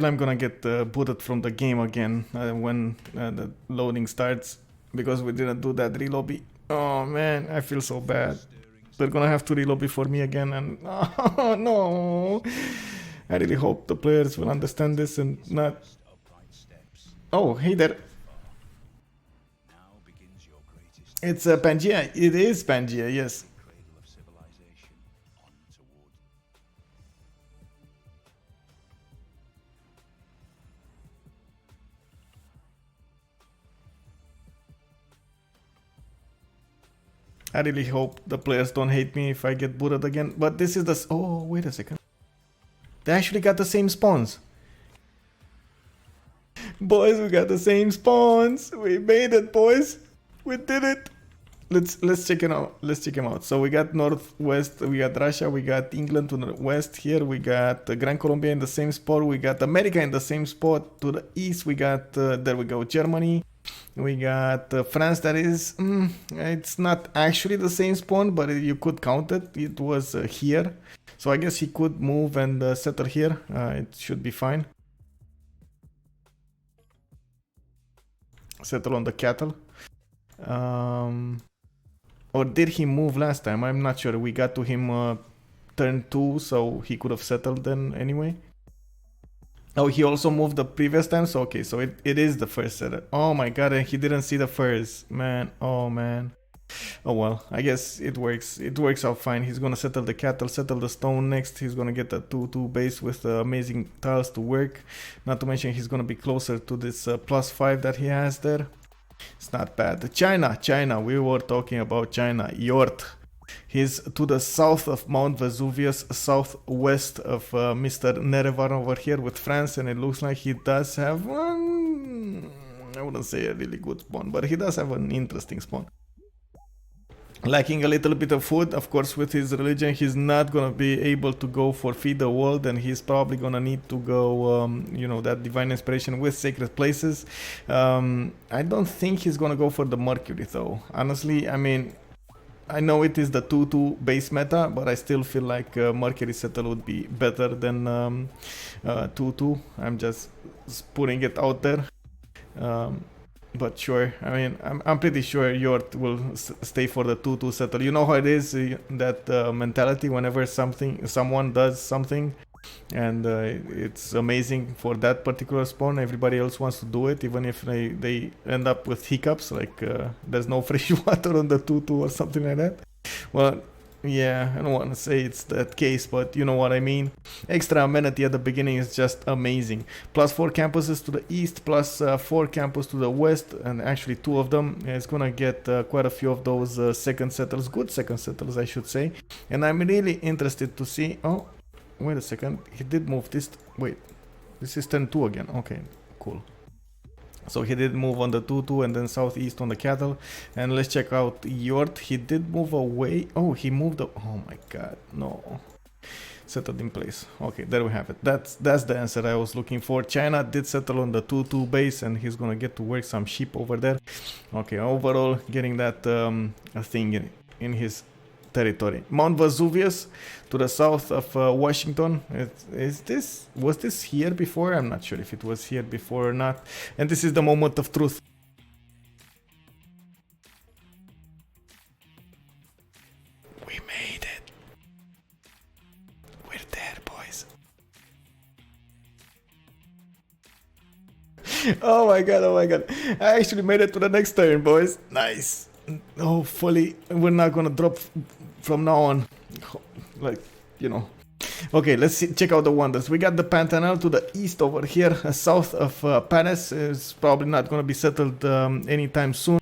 I'm gonna get booted from the game again when the loading starts because we didn't do that relobby. Oh man, I feel so bad. They're gonna have to relobby for me again, and oh no. I really hope the players will understand this and not. Oh, hey there. It's Pangea. It is Pangea, yes. I really hope the players don't hate me if I get booted again. But this is the... Oh, wait a second. They actually got the same spawns. Boys, we got the same spawns. We made it, boys. We did it. Let's check it out. Let's check them out. So we got Northwest, we got Russia, we got England to the west here, we got Gran Colombia in the same spot, we got America in the same spot. To the east we got, there we go, Germany. We got France that is, it's not actually the same spawn, but you could count it. It was here. So I guess he could move and settle here. It should be fine. Settle on the cattle. Or did he move last time? I'm not sure. We got to him turn 2, so he could have settled then anyway. Oh, he also moved the previous time, so okay, so it is the first setter. Oh my god, and he didn't see the first. Man, oh man. Oh well, I guess it works. It works out fine. He's gonna settle the cattle, settle the stone next. He's gonna get a 2-2 base with amazing tiles to work. Not to mention he's gonna be closer to this +5 that he has there. It's not bad. China, we were talking about China. Yort. He's to the south of Mount Vesuvius, southwest of Mr. Nerevar over here with France, and it looks like he does have one, I wouldn't say a really good spawn, but he does have an interesting spawn. Lacking a little bit of food, of course, with his religion, he's not gonna be able to go for feed the world, and he's probably gonna need to go, you know, that divine inspiration with sacred places. I don't think he's gonna go for the Mercury though. Honestly, I mean, I know it is the 2-2 base meta, but I still feel like Mercury settle would be better than 2-2. I'm just putting it out there. But sure, I mean, I'm pretty sure Yort will stay for the 2-2 settle. You know how it is, that mentality whenever someone does something and it's amazing for that particular spawn, everybody else wants to do it, even if they end up with hiccups, like there's no fresh water on the 2-2 or something like that. Well, yeah, I don't want to say it's that case, but you know what I mean. Extra amenity at the beginning is just amazing. +4 campuses to the east, +4 campus to the west, and actually 2 of them. It's gonna get quite a few of those second settlers, good second settlers I should say. And I'm really interested to see, oh, wait a second, he did move this, wait, this is turn 2 again, okay, cool. So he did move on the 2-2 and then southeast on the cattle. And let's check out Yort. He did move away. Oh, he moved up. Oh my god, no. Settled in place. Okay, there we have it. That's the answer I was looking for. China did settle on the 2-2 base, and he's gonna get to work some sheep over there. Okay, overall getting that thing in his territory. Mount Vesuvius to the south of Washington. Was this here before? I'm not sure if it was here before or not. And this is the moment of truth. We made it. We're there, boys. Oh my god, oh my god. I actually made it to the next turn, boys. Nice. Hopefully we're not gonna drop from now on, like, you know. Okay, let's check out the wonders. We got the Pantanal to the east over here, south of Panes. Is probably not gonna be settled anytime soon.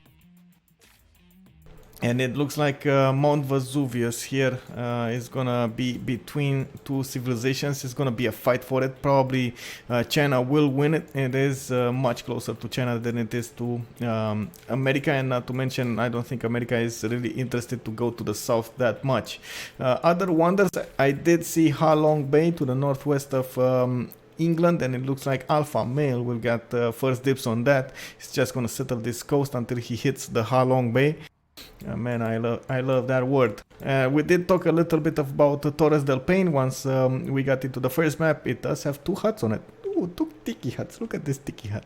And it looks like Mount Vesuvius here is gonna be between two civilizations. It's gonna be a fight for it. Probably China will win it. It is much closer to China than it is to America, and not to mention, I don't think America is really interested to go to the south that much. Other wonders, I did see Ha Long Bay to the northwest of England, and it looks like Alpha Male will get first dibs on that. He's just gonna settle this coast until he hits the Ha Long Bay. Man, I love that word. We did talk a little bit about Torres del Paine once we got into the first map. It does have 2 huts on it. Ooh, 2 tiki huts. Look at this tiki hut.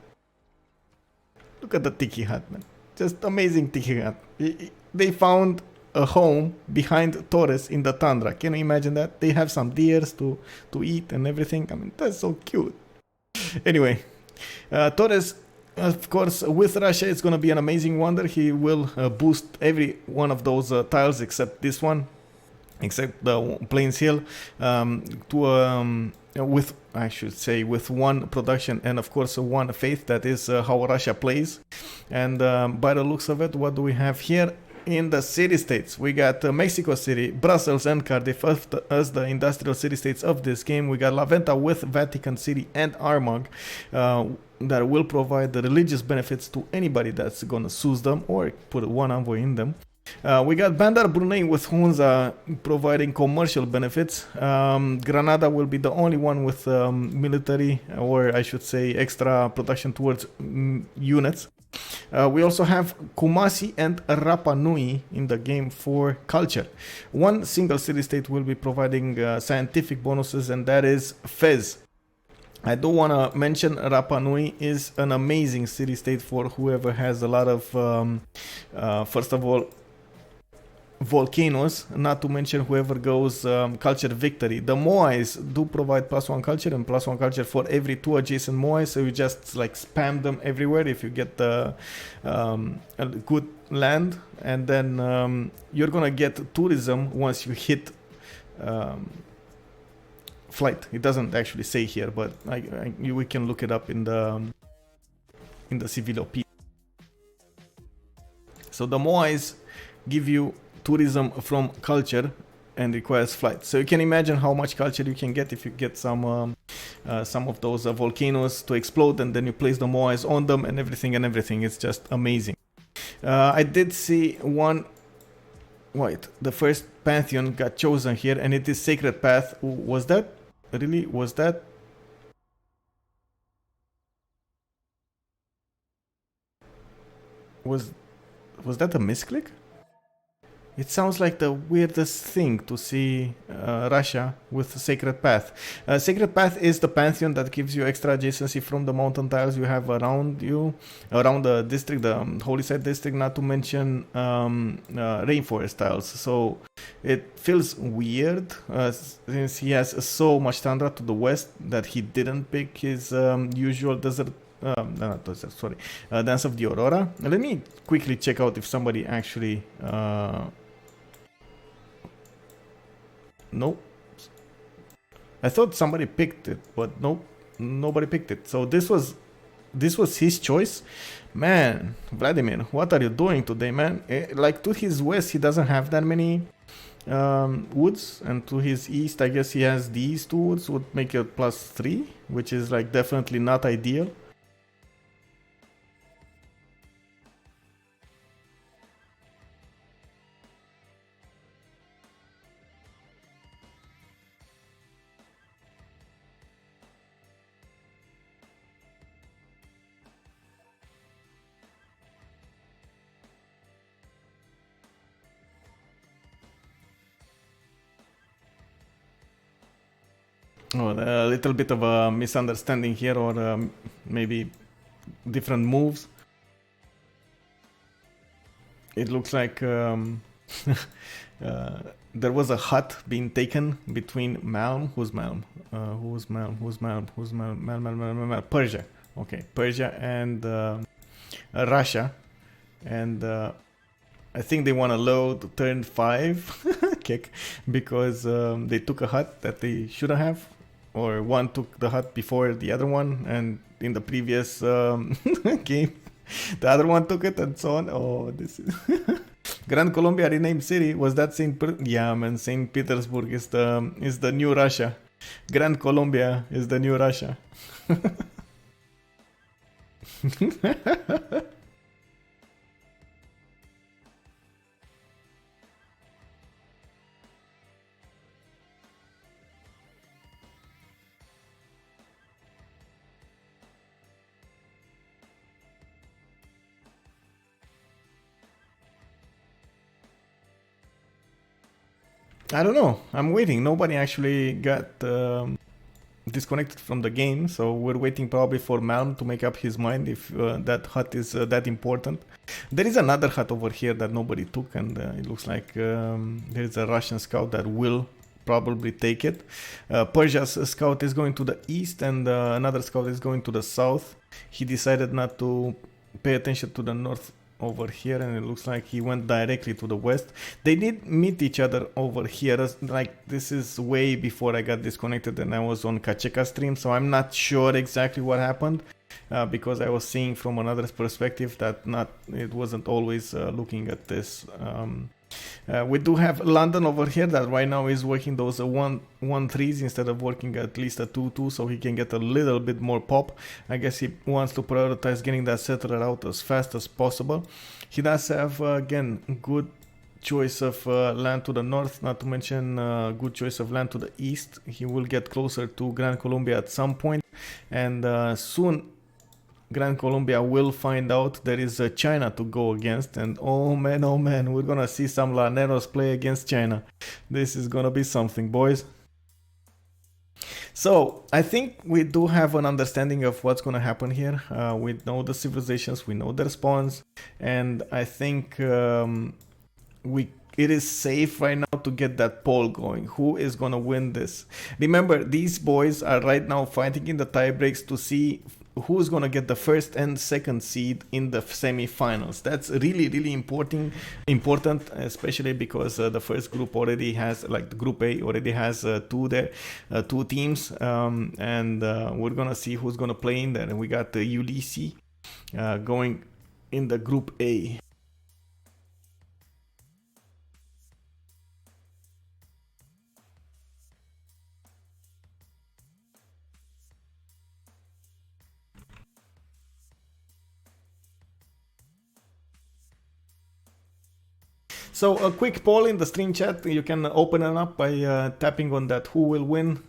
Look at the tiki hut, man. Just amazing tiki hut. They found a home behind Torres in the tundra. Can you imagine that? They have some deers to eat and everything. I mean, that's so cute. Anyway, Torres, of course, with Russia, it's going to be an amazing wonder. He will boost every one of those tiles except this one, except the Plains Hill, with, I should say, with 1 production and of course 1 faith. That is how Russia plays. And by the looks of it, what do we have here? In the city-states, we got Mexico City, Brussels, and Cardiff as the industrial city-states of this game. We got La Venta with Vatican City and Armagh that will provide the religious benefits to anybody that's gonna seize them or put 1 envoy in them. We got Bandar Brunei with Hunza providing commercial benefits. Granada will be the only one with military, or I should say extra production towards units. We also have Kumasi and Rapa Nui in the game for culture. One single city-state will be providing scientific bonuses, and that is Fez. I do want to mention Rapa Nui is an amazing city-state for whoever has a lot of, first of all, volcanoes, not to mention whoever goes culture victory. The moais do provide +1 culture and +1 culture for every 2 adjacent moais, so you just like spam them everywhere if you get the a good land, and then you're gonna get tourism once you hit flight. It doesn't actually say here, but we can look it up in the CivLOP. So the moais give you tourism from culture and requires flight. So you can imagine how much culture you can get if you get some of those volcanoes to explode, and then you place the moais on them and everything. It's just amazing. I did see one. Wait, the first pantheon got chosen here, and it is Sacred Path. Was that really? Was that? Was that a misclick? It sounds like the weirdest thing to see Russia with Sacred Path. Sacred Path is the pantheon that gives you extra adjacency from the mountain tiles you have around you, around the district, the Holy Site district, not to mention rainforest tiles. So it feels weird since he has so much tundra to the west that he didn't pick his usual desert. Dance of the Aurora. Let me quickly check out if somebody actually nope. I thought somebody picked it, but nope, nobody picked it. So this was his choice. Man, Vladimir, what are you doing today, man? Like to his west, he doesn't have that many woods, and to his east, I guess he has these 2 woods, would make it +3, which is like definitely not ideal. Oh, a little bit of a misunderstanding here, or maybe different moves. It looks like there was a hut being taken between Malm. Who's Malm? Malm? Persia. Okay, Persia and Russia, and I think they want to load turn 5 kick because they took a hut that they shouldn't have, or one took the hut before the other one, and in the previous game the other one took it, and so on. Oh, this is Grand Colombia renamed city. Was that yeah, man, St. Petersburg is the new Russia. Grand Colombia is the new Russia. I don't know. I'm waiting. Nobody actually got disconnected from the game, so we're waiting probably for Malm to make up his mind if that hut is that important. There is another hut over here that nobody took, and it looks like there is a Russian scout that will probably take it. Persia's scout is going to the east, and another scout is going to the south. He decided not to pay attention to the north over here, and it looks like he went directly to the west. They did meet each other over here, like this is way before I got disconnected and I was on Kacheka stream, so I'm not sure exactly what happened because I was seeing from another perspective that it wasn't always looking at this. We do have London over here that right now is working those 1-1-3s instead of working at least a 2-2, so he can get a little bit more pop. I guess he wants to prioritize getting that settler out as fast as possible. He does have again good choice of land to the north, not to mention good choice of land to the east. He will get closer to Gran Colombia at some point, and soon Gran Colombia will find out there is China to go against, and oh man, we're gonna see some Laneros play against China. This is gonna be something, boys. So I think we do have an understanding of what's going to happen here. We know the civilizations, we know their spawns, and I think it is safe right now to get that poll going. Who is going to win this? Remember, these boys are right now fighting in the tie breaks to see who's going to get the first and second seed in the semi-finals. That's really important, especially because the first group already has, like the group A already has two teams, and we're going to see who's going to play in there. And we got the Ulysses going in the group A. So a quick poll in the stream chat. You can open it up by tapping on that who will win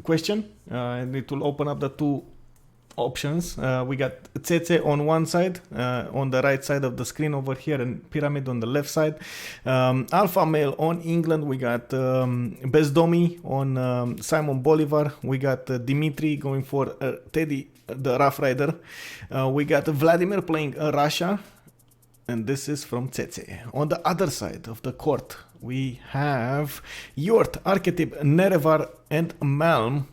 question, and it will open up the two options. We got CC on one side, on the right side of the screen over here, and Pyramid on the left side. Alpha Male on England. We got Bezdomi on Simon Bolivar. We got Dimitri going for Teddy the Rough Rider. We got Vladimir playing Russia. And this is from Tsetse. On the other side of the court, we have Yort, Archetype, Nerevar, and Malm.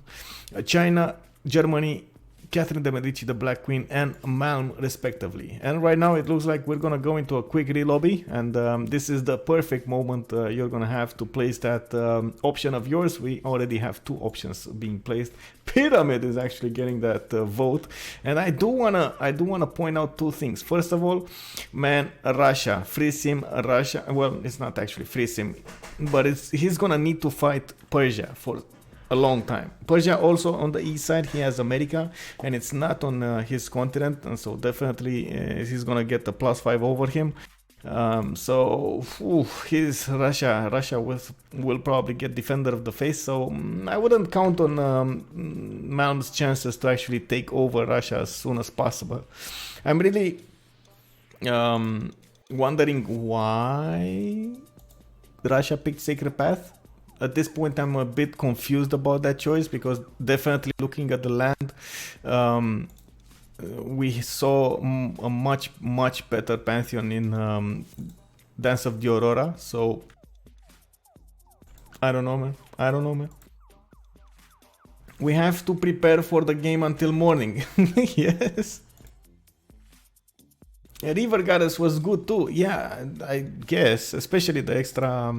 China, Germany, Catherine de Medici, the Black Queen, and Malm, respectively. And right now, it looks like we're going to go into a quick re-lobby. And this is the perfect moment you're going to have to place that option of yours. We already have two options being placed. Pyramid is actually getting that vote. And I do wanna point out two things. First of all, man, Russia, free sim, Russia. Well, it's not actually free sim, but he's going to need to fight Persia for a long time. Persia also on the east side, he has America, and it's not on his continent, and so definitely he's gonna get the +5 over him. His Russia will probably get Defender of the Faith, so I wouldn't count on Malm's chances to actually take over Russia as soon as possible. I'm really wondering why Russia picked Sacred Path. At this point, I'm a bit confused about that choice, because definitely looking at the land, we saw a much better Pantheon in Dance of the Aurora. So I don't know, man. We have to prepare for the game until morning. Yes. River Goddess was good too. Yeah, I guess, especially the extra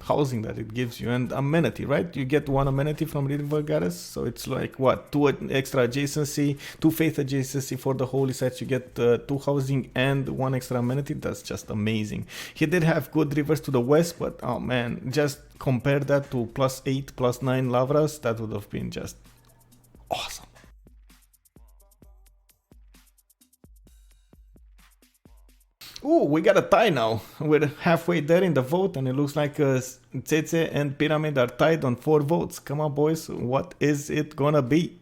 housing that it gives you and amenity, right? You get one amenity from River Goddess, so it's like what, two extra adjacency, two faith adjacency for the holy sites. You get two housing and one extra amenity. That's just amazing. He did have good rivers to the west, but oh man, just compare that to +8, +9 Lavras. That would have been just awesome. Ooh, we got a tie now. We're halfway there in the vote, and it looks like Tsetse and Pyramid are tied on 4 votes. Come on, boys. What is it gonna be?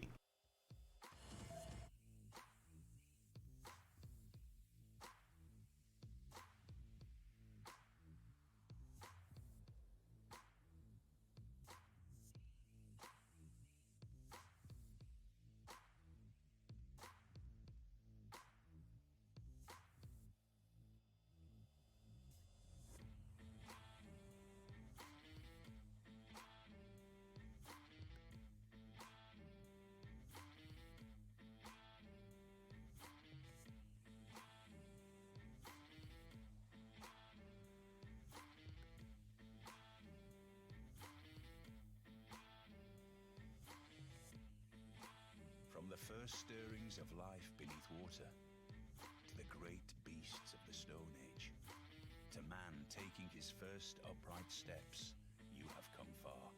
From the first stirrings of life beneath water, to the great beasts of the Stone Age, to man taking his first upright steps, you have come far.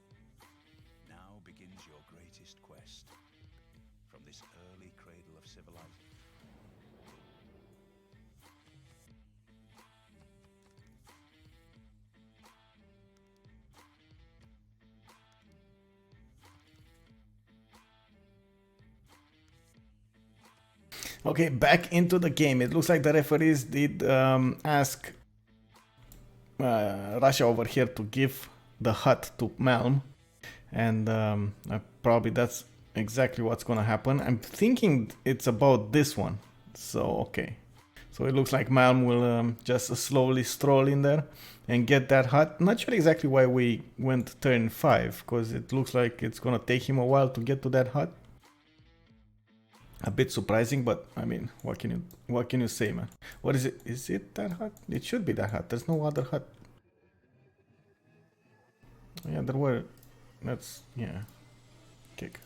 Now begins your greatest quest. From this early cradle of civilization. Okay, back into the game. It looks like the referees did ask Russia over here to give the hut to Malm, and probably that's exactly what's gonna happen. I'm thinking it's about this one. So okay, so it looks like Malm will just slowly stroll in there and get that hut. Not sure exactly why we went turn 5, because it looks like it's gonna take him a while to get to that hut. A bit surprising, but I mean, what can you say, man? What is it? Is it that hut? It should be that hut. There's no other hut. Yeah, there were. That's yeah. Kick.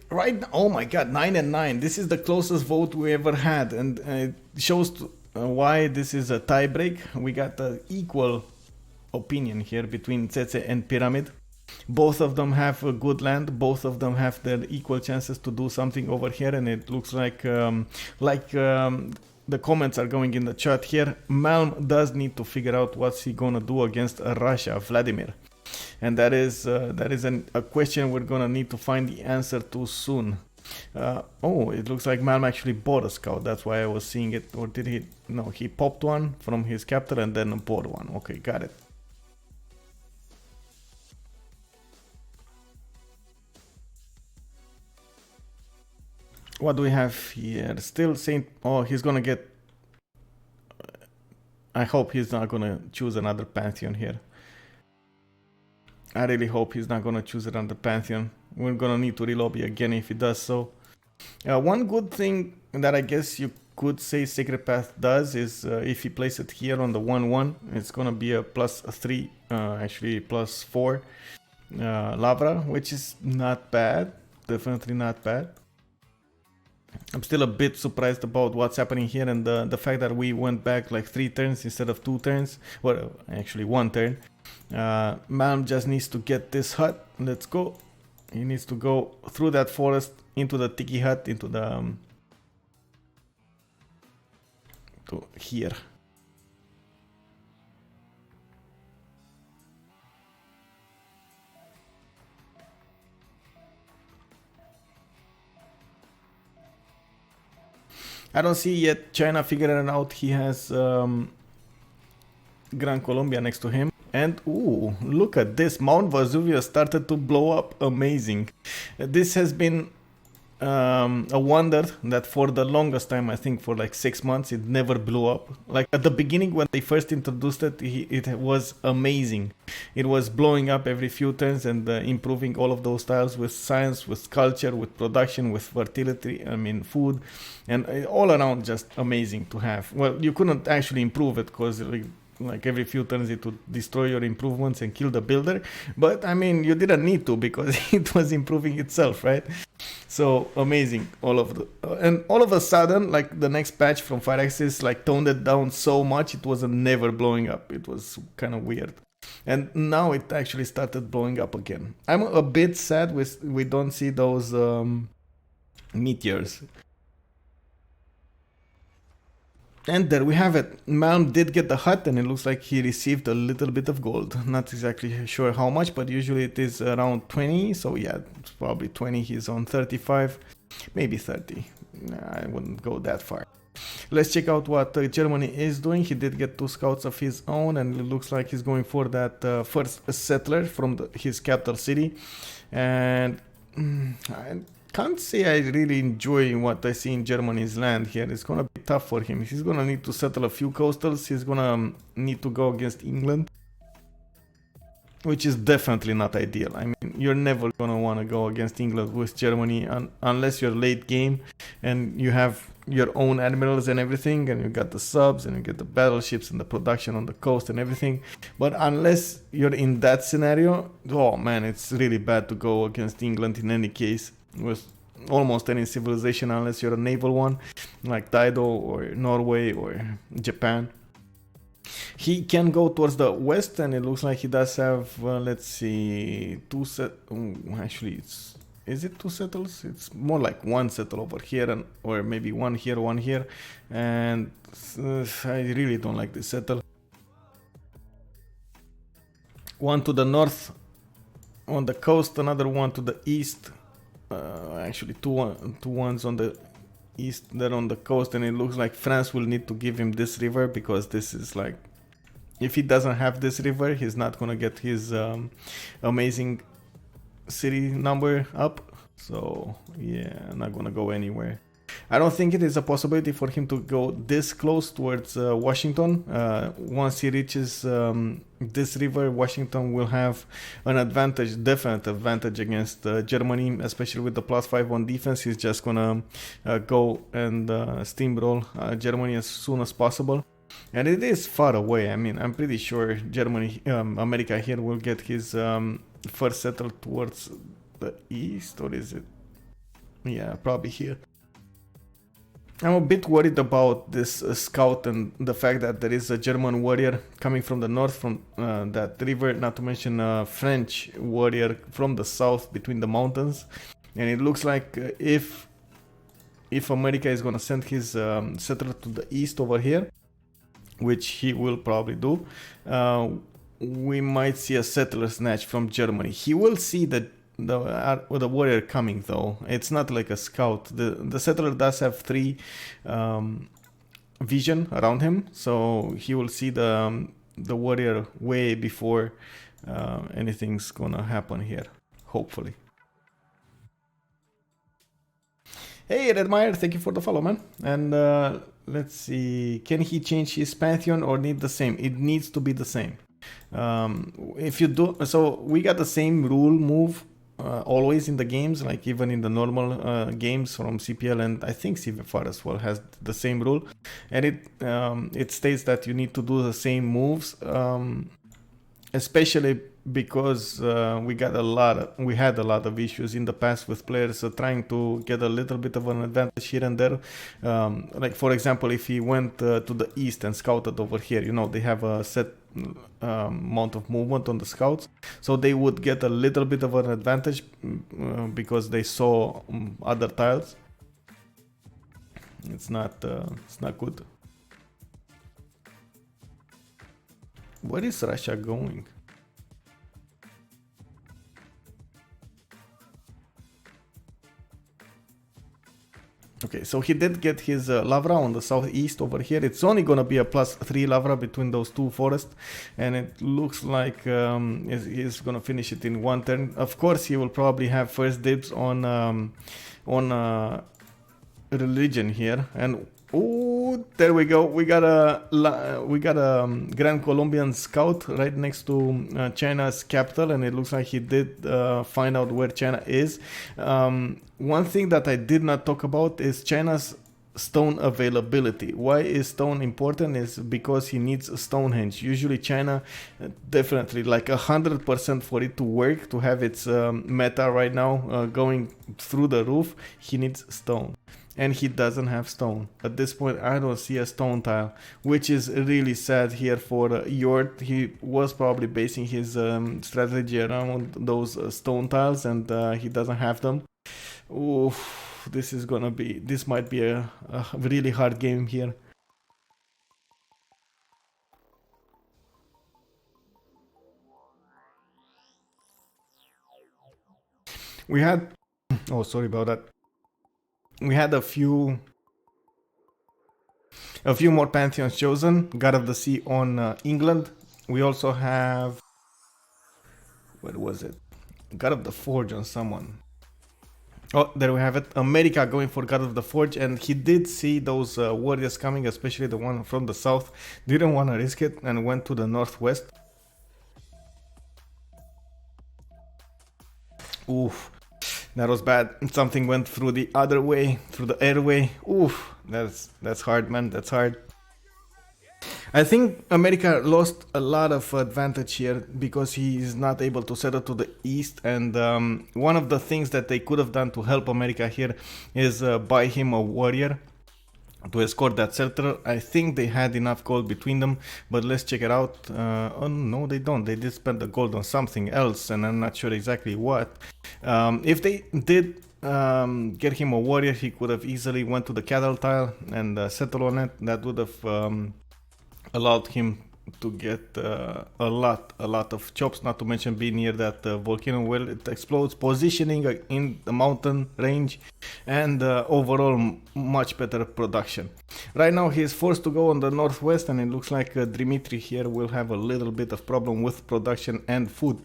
Right now, oh my god, 9 and 9. This is the closest vote we ever had, and it shows why this is a tiebreak. We got the equal opinion here between Tsetse and Pyramid. Both of them have a good land. Both of them have their equal chances to do something over here, and it looks like the comments are going in the chat here. Malm does need to figure out what's he gonna do against Russia, Vladimir. And that is a question we're gonna need to find the answer to soon. Oh, it looks like Malm actually bought a scout. That's why I was seeing it. Or did he? No, he popped one from his captor and then bought one. Okay, got it. What do we have here? Still Saint. Oh, he's gonna get. I hope he's not gonna choose another Pantheon here. I really hope he's not gonna choose another Pantheon. We're gonna need to relobby again if he does so. One good thing that I guess you could say Sacred Path does is if he places it here on the 1-1, it's gonna be a +3, actually +4 Lavra, which is not bad. Definitely not bad. I'm still a bit surprised about what's happening here, and the fact that we went back like 3 turns instead of 2 turns. Well, actually 1 turn. Malm just needs to get this hut. Let's go. He needs to go through that forest into the Tiki hut, into the to here. I don't see yet China figuring out he has Gran Colombia next to him. And ooh, look at this. Mount Vesuvius started to blow up. Amazing. This has been a wonder that for the longest time, I think for like 6 months, it never blew up. Like at the beginning when they first introduced it, it was amazing. It was blowing up every few turns and improving all of those tiles with science, with culture, with production, with fertility, I mean food, and all around just amazing to have. Well, you couldn't actually improve it because like every few turns it would destroy your improvements and kill the builder, but I mean you didn't need to because it was improving itself, right? So amazing. All of a sudden, like the next patch from Firaxis like toned it down so much it was never blowing up. It was kind of weird, and now it actually started blowing up again. I'm a bit sad we don't see those meteors. And there we have it. Malm did get the hut, and it looks like he received a little bit of gold. Not exactly sure how much, but usually it is around 20. So yeah, it's probably 20. He's on 35, maybe 30. I wouldn't go that far. Let's check out what Germany is doing. He did get 2 scouts of his own, and it looks like he's going for that first settler from his capital city. And I can't say I really enjoy what I see in Germany's land here. It's gonna be tough for him. He's gonna need to settle a few coastals. He's gonna need to go against England, which is definitely not ideal. I mean, you're never gonna want to go against England with Germany unless you're late game and you have your own admirals and everything, and you got the subs and you get the battleships and the production on the coast and everything. But unless you're in that scenario, oh man, it's really bad to go against England in any case with almost any civilization, unless you're a naval one like Taido or Norway or Japan. He can go towards the west, and it looks like he does have let's see, actually it's is it two settles? It's more like one settle over here, and or maybe one here, and I really don't like this settle. One to the north on the coast, another one to the east. Actually, two ones on the east there on the coast, and it looks like France will need to give him this river, because this is like, if he doesn't have this river, he's not gonna get his amazing city number up. So yeah, not gonna go anywhere. I don't think it is a possibility for him to go this close towards Washington. Once he reaches this river, Washington will have an advantage, definite advantage against Germany, especially with the +5 on defense. He's just gonna go and steamroll Germany as soon as possible. And it is far away. I mean, I'm pretty sure Germany, America here will get his first settle towards the east, or is it? Yeah, probably here. I'm a bit worried about this scout and the fact that there is a German warrior coming from the north from that river, not to mention a French warrior from the south between the mountains. And it looks like if America is going to send his settler to the east over here, which he will probably do, we might see a settler snatch from Germany. He will see the warrior coming, though. It's not like a scout. The settler does have 3 vision around him, so he will see the warrior way before anything's gonna happen here, hopefully. Hey Redmire, thank you for the follow, man. And let's see, can he change his pantheon or need the same? It needs to be the same. If you do, so we got the same rule move always in the games, like even in the normal games from CPL, and I think CivFR as well has the same rule, and it states that you need to do the same moves, especially because we had a lot of issues in the past with players trying to get a little bit of an advantage here and there. Like for example, if he went to the east and scouted over here, you know, they have a set amount of movement on the scouts, so they would get a little bit of an advantage because they saw other tiles. It's not good. Where is Russia going? Okay, so he did get his Lavra on the southeast over here. It's only gonna be a +3 Lavra between those two forests, and it looks like he's gonna finish it in one turn. Of course, he will probably have first dibs on religion here, and oh, there we go. We got a Grand Colombian scout right next to China's capital, and it looks like he did find out where China is. One thing that I did not talk about is China's stone availability. Why is stone important? Is because he needs Stonehenge. Usually China, definitely like 100% for it to work, to have its meta right now going through the roof, he needs stone. And he doesn't have stone. At this point, I don't see a stone tile, which is really sad here for Yort. He was probably basing his strategy around those stone tiles, and he doesn't have them. Oof, this might be a really hard game here. We had, oh, sorry about that. We had a few more pantheons chosen. God of the Sea on England. We also have, what was it? God of the Forge on someone. Oh, there we have it. America going for God of the Forge, and he did see those warriors coming, especially the one from the south. Didn't want to risk it and went to the northwest. Oof. That was bad. Something went through the other way, through the airway. Oof, that's hard, man. That's hard. I think America lost a lot of advantage here because he is not able to settle to the east. And one of the things that they could have done to help America here is buy him a warrior to escort that settler. I think they had enough gold between them, but let's check it out. Oh no, they don't. They did spend the gold on something else, and I'm not sure exactly what. If they did get him a warrior, he could have easily went to the cattle tile and settled on it. That would have allowed him to get a lot of chops, not to mention being near that volcano where it explodes, positioning in the mountain range, and overall much better production. Right now he is forced to go on the northwest, and it looks like Dimitri here will have a little bit of problem with production and food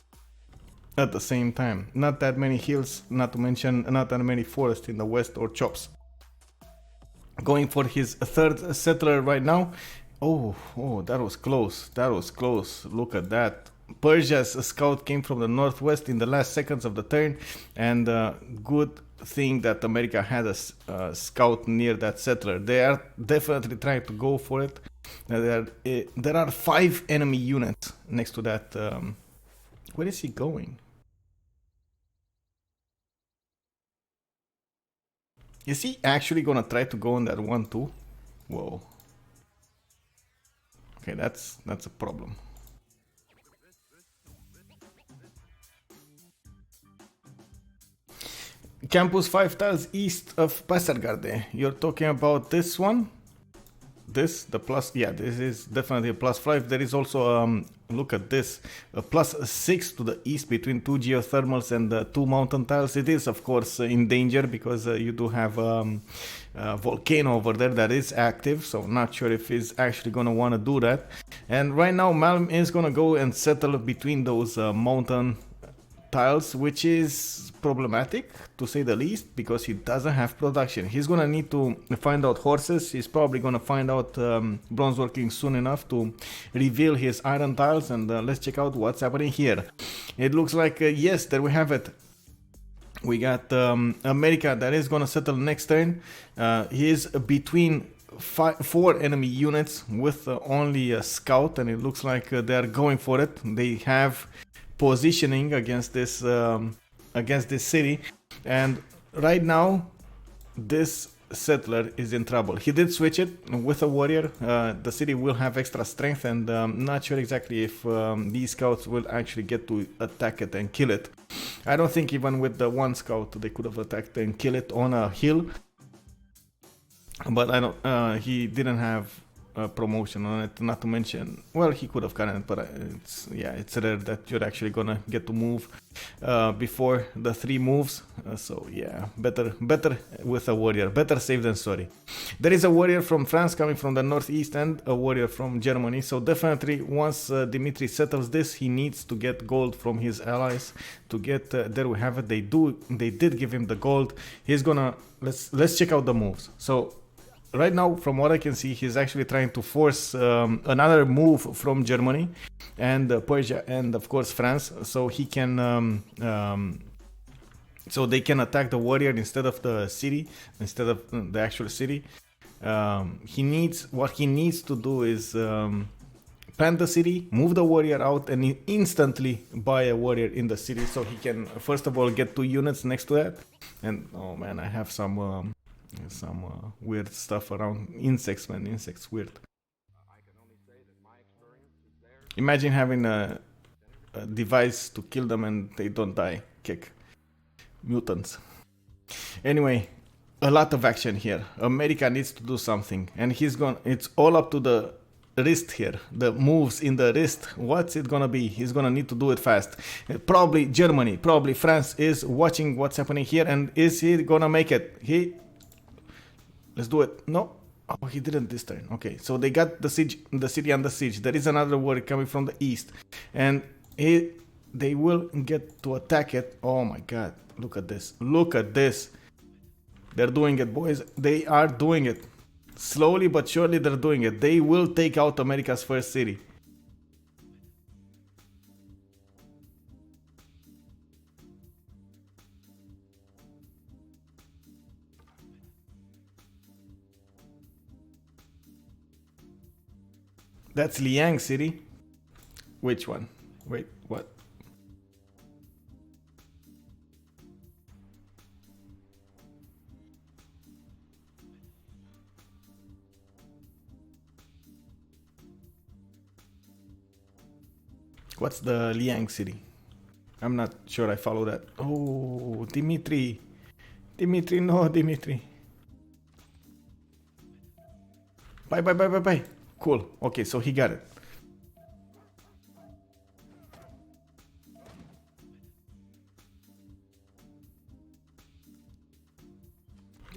at the same time. Not that many hills, not to mention not that many forests in the west or chops. Going for his third settler right now. Oh, that was close. That was close. Look at that. Persia's scout came from the northwest in the last seconds of the turn, and good thing that America had a scout near that settler. They are definitely trying to go for it. There are 5 enemy units next to that. Where is he going? Is he actually gonna try to go on that one too? Whoa. Okay, that's a problem. Campus 5 tiles east of Pasargade. You're talking about this one? This, the plus, yeah, this is definitely a +5. There is also, look at this, a +6 to the east between 2 geothermals and 2 mountain tiles. It is, of course, in danger because you do have a volcano over there that is active, so not sure if he's actually going to want to do that. And right now, Malm is going to go and settle between those mountain tiles, which is problematic to say the least because he doesn't have production. He's gonna need to find out horses. He's probably gonna find out bronze working soon enough to reveal his iron tiles, and let's check out what's happening here. It looks like yes, there we have it. We got America that is gonna settle next turn. He is between 4 enemy units with only a scout, and it looks like they're going for it. They have positioning against this city, and right now this settler is in trouble. He did switch it with a warrior. The city will have extra strength, and not sure exactly if these scouts will actually get to attack it and kill it. I don't think even with the one scout they could have attacked and kill it on a hill, but I don't. He didn't have promotion on it, not to mention, well, he could have gotten it, but it's rare that you're actually gonna get to move before the 3 moves, so yeah, better with a warrior, better safe than sorry. There is a warrior from France coming from the northeast and a warrior from Germany, so definitely once Dimitri settles this, he needs to get gold from his allies to get there we have it. They did give him the gold. He's gonna, let's check out the moves. So right now, from what I can see, he's actually trying to force another move from Germany and Persia and of course France, so he can so they can attack the warrior instead of the city, instead of the actual city. What he needs to do is plant the city, move the warrior out, and instantly buy a warrior in the city, so he can first of all get 2 units next to that. And oh man, I have some weird stuff around insects, man. Insects weird. Imagine having a device to kill them and they don't die. Kick. Mutants. Anyway, a lot of action here. America needs to do something, and it's all up to the wrist here. The moves in the wrist. What's it gonna be? He's gonna need to do it fast. Probably Germany, probably France is watching what's happening here, and is he gonna make it? Let's do it. No. Oh, he didn't this turn. Okay, so they got the city under siege. There is another warrior coming from the east, and they will get to attack it. Oh my god, look at this. Look at this. They're doing it, boys. They are doing it. Slowly but surely they're doing it. They will take out America's first city. That's Liang City. Which one? Wait, what? What's the Liang city? I'm not sure I follow that. Oh, Dimitri. Dimitri, no, Dimitri. Bye, bye, bye, bye, bye. Cool. Okay, so he got it.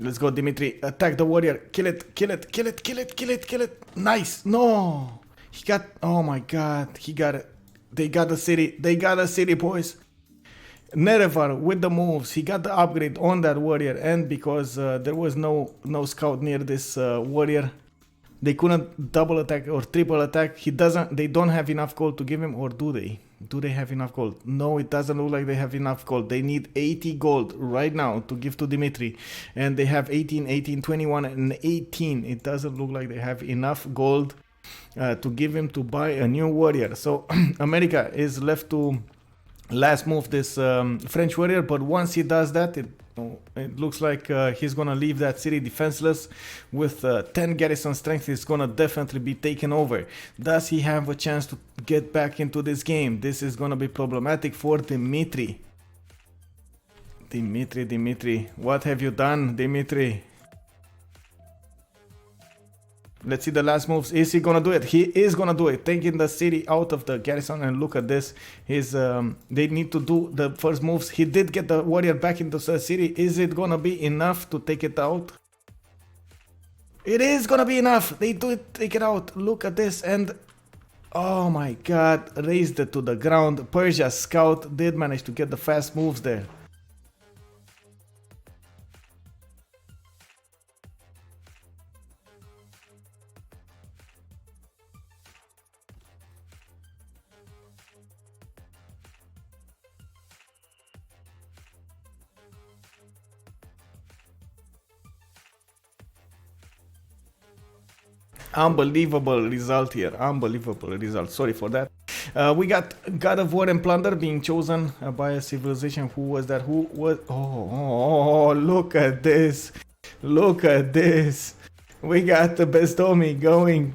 Let's go, Dimitri. Attack the warrior. Kill it, kill it, kill it, kill it, kill it, kill it. Nice. No. He got... Oh my god. He got it. They got the city. They got a city, boys. Nerevar with the moves. He got the upgrade on that warrior. And because there was no scout near this warrior, they couldn't double attack or triple attack. They don't have enough gold to give him, or do they? Do they have enough gold? No, it doesn't look like they have enough gold. They need 80 gold right now to give to Dimitri. And they have 18, 18, 21, and 18. It doesn't look like they have enough gold to give him to buy a new warrior. So America is left to last move this French warrior. But once he does that, it looks like he's gonna leave that city defenseless. With 10 garrison strength, he's gonna definitely be taken over. Does he have a chance to get back into this game? This is gonna be problematic for Dimitri. Dimitri, what have you done, Dimitri? Let's see the last moves. Is he gonna do it? He is gonna do it. Taking the city out of the garrison, and look at this. They need to do the first moves. He did get the warrior back into the city. Is it gonna be enough to take it out? It is gonna be enough. They do it, take it out. Look at this, and oh my god, raised it to the ground. Persia's scout did manage to get the fast moves there. Unbelievable result here. Unbelievable result. Sorry for that. We got God of War and Plunder being chosen by a civilization. Who was that? Who was... Oh, look at this. Look at this. We got the Bestomi going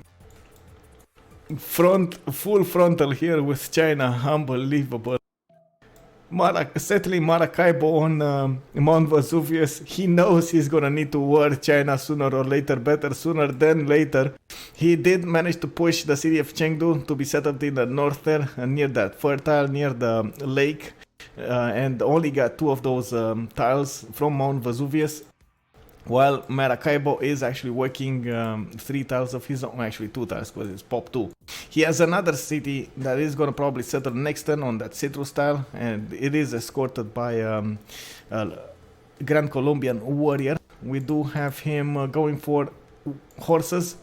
full frontal here with China. Unbelievable. Settling Maracaibo on Mount Vesuvius. He knows he's gonna need to war China sooner or later, better sooner than later. He did manage to push the city of Chengdu to be settled in the north there, near that fertile, near the lake, and only got 2 of those tiles from Mount Vesuvius. While Maracaibo is actually working 3 tiles of his own, actually 2 tiles because it's pop 2. He has another city that is going to probably settle next turn on that CivRus tile, and it is escorted by a Grand Colombian warrior. We do have him going for horses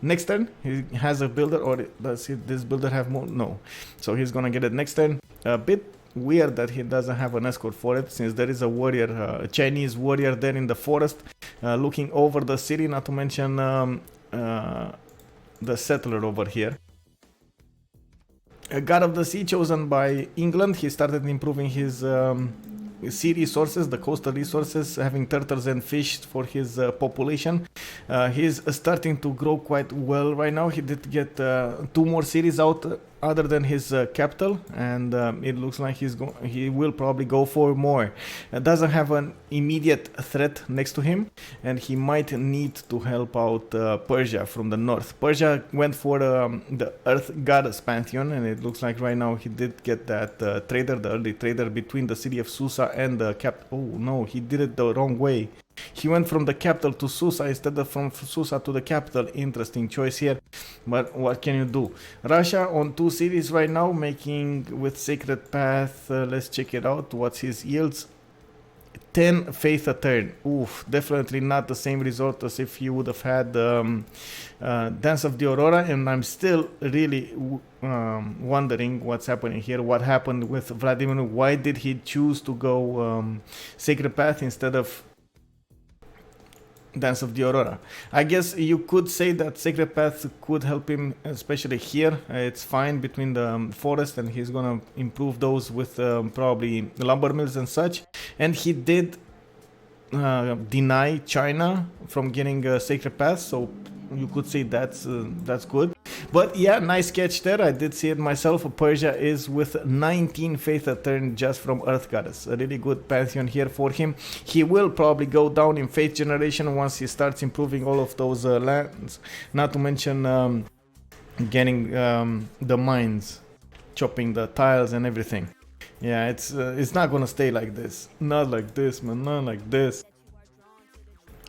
next turn. He has a builder, or does this builder have more? No. So he's going to get it next turn. A bit weird that he doesn't have an escort for it, since there is a warrior, a Chinese warrior there in the forest looking over the city, not to mention the settler over here. A God of the Sea chosen by England. He started improving his sea resources, the coastal resources, having turtles and fish for his population. He's starting to grow quite well right now. He did get 2 more cities out other than his capital, and it looks like he will probably go for more. Doesn't have an immediate threat next to him, and he might need to help out Persia from the north. Persia went for the Earth Goddess Pantheon, and it looks like right now he did get that trader, the early trader between the city of Susa and the capital. Oh no, he did it the wrong way. He went from the capital to Susa instead of from Susa to the capital. Interesting choice here, but what can you do? Russia on 2 cities right now, making with Sacred Path. Let's check it out. What's his yields? 10 faith a turn. Oof, definitely not the same result as if he would have had Dance of the Aurora, and I'm still really wondering what's happening here. What happened with Vladimir? Why did he choose to go Sacred Path instead of Dance of the Aurora? I guess you could say that Sacred Path could help him, especially here. It's fine between the forest, and he's gonna improve those with probably lumber mills and such. And he did deny China from getting Sacred Path, so you could say that's good. But yeah, nice catch there. I did see it myself. Persia is with 19 faith a turn just from Earth Goddess. A really good pantheon here for him. He will probably go down in faith generation once he starts improving all of those lands. Not to mention getting the mines, chopping the tiles and everything. Yeah, it's not gonna stay like this. Not like this, man. Not like this.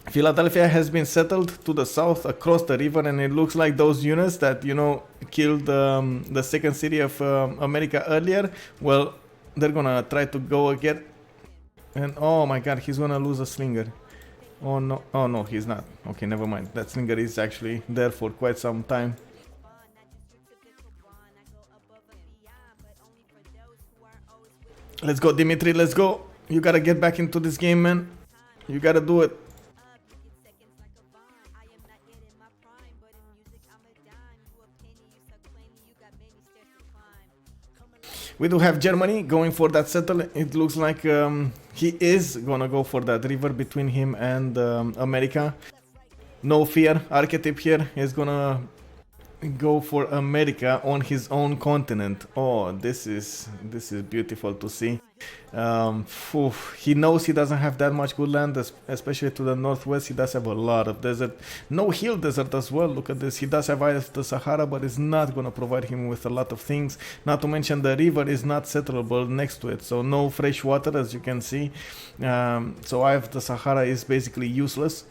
Philadelphia has been settled to the south across the river, and it looks like those units that, you know, killed the second city of America earlier. Well, they're gonna try to go again. And oh my god, he's gonna lose a slinger. Oh no, he's not. Okay, never mind. That slinger is actually there for quite some time. Let's go, Dimitri, let's go. You gotta get back into this game, man. You gotta do it. We do have Germany going for that settle. It looks like he is gonna go for that river between him and America. No fear, archetype here is gonna go for America on his own continent. Oh, this is beautiful to see. He knows he doesn't have that much good land, especially to the northwest. He does have a lot of desert. No hill desert as well. Look at this. He does have Eye of the Sahara, but it's not going to provide him with a lot of things. Not to mention the river is not settleable next to it, so no fresh water, as you can see. So Eye of the Sahara is basically useless.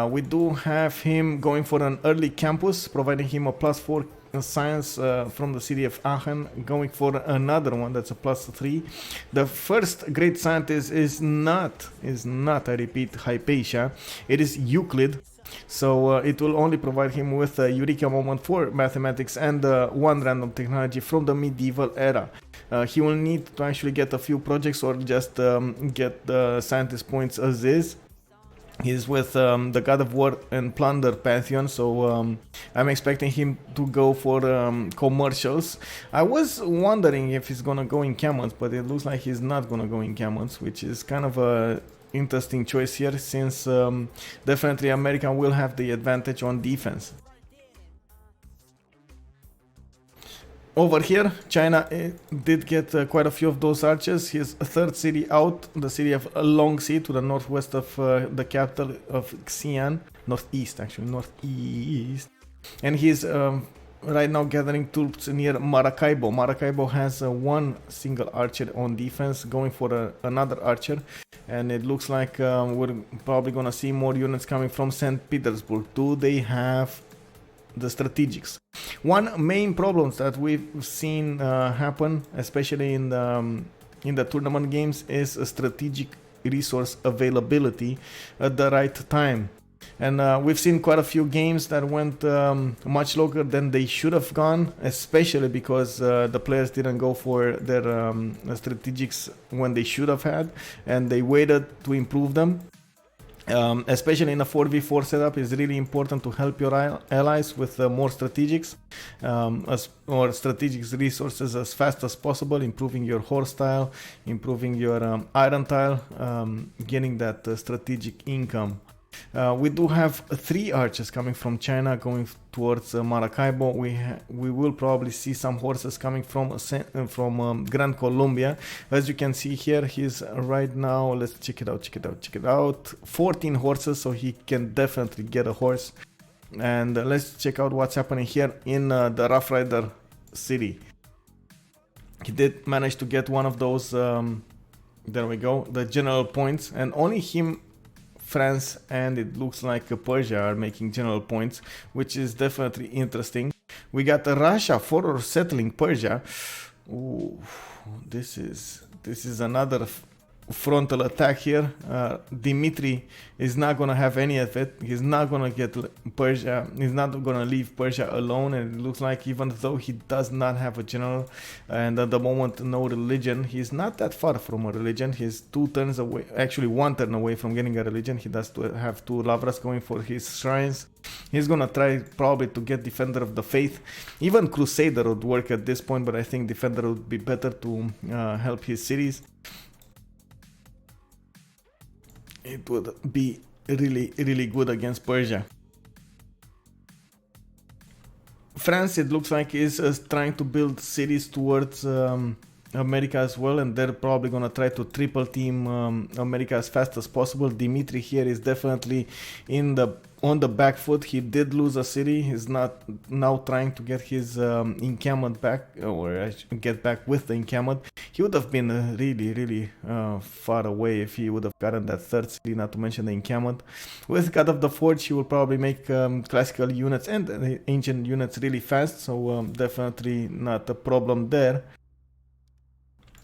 We do have him going for an early campus, providing him a +4 science from the city of Aachen, going for another one that's a +3. The first great scientist is not, I repeat, Hypatia. It is Euclid. So it will only provide him with a Eureka moment for mathematics and one random technology from the medieval era. He will need to actually get a few projects or just get the scientist points as is. He's with the God of War and Plunder Pantheon, so I'm expecting him to go for commercials. I was wondering if he's gonna go in Camels, but it looks like he's not gonna go in Camels, which is kind of a interesting choice here, since definitely America will have the advantage on defense. Over here, China did get quite a few of those archers. His third city out, the city of Longxi, to the northwest of the capital of Xi'an, northeast actually, northeast. And he's right now gathering troops near Maracaibo. Maracaibo has one single archer on defense, going for another archer. And it looks like we're probably gonna see more units coming from St. Petersburg. Do they have the strategics? One main problem that we've seen happen, especially in the tournament games, is a strategic resource availability at the right time. And we've seen quite a few games that went much longer than they should have gone, especially because the players didn't go for their strategics when they should have had, and they waited to improve them. Especially in a 4v4 setup, is really important to help your allies with more strategics or strategic resources as fast as possible, improving your horse tile, improving your iron tile, getting that strategic income. We do have 3 archers coming from China going towards Maracaibo. We will probably see some horses coming from Grand Colombia. As you can see here, he's right now, let's check it out, 14 horses, so he can definitely get a horse. And let's check out what's happening here in the Rough Rider city. He did manage to get one of those, there we go, the general points, and only him, France, and it looks like Persia are making general points, which is definitely interesting. We got Russia for settling Persia. Ooh, this is another frontal attack here. Dimitri is not gonna have any of it. He's not gonna get Persia. He's not gonna leave Persia alone. And it looks like, even though he does not have a general and at the moment no religion, he's not that far from a religion. He's 2 turns away, actually 1 turn away from getting a religion. He does have 2 Lavras going for his shrines. He's gonna try probably to get Defender of the Faith. Even Crusader would work at this point, but I think Defender would be better to help his cities. It would be really, really good against Persia. France, it looks like, is trying to build cities towards America as well, and they're probably gonna try to triple team America as fast as possible. Dimitri here is definitely on the back foot. He did lose a city. He's not now trying to get his encampment back, or get back with the encampment. He would have been really far away if he would have gotten that third city, not to mention the encampment. With God of the Forge, he will probably make classical units and ancient units really fast, so definitely not a problem there.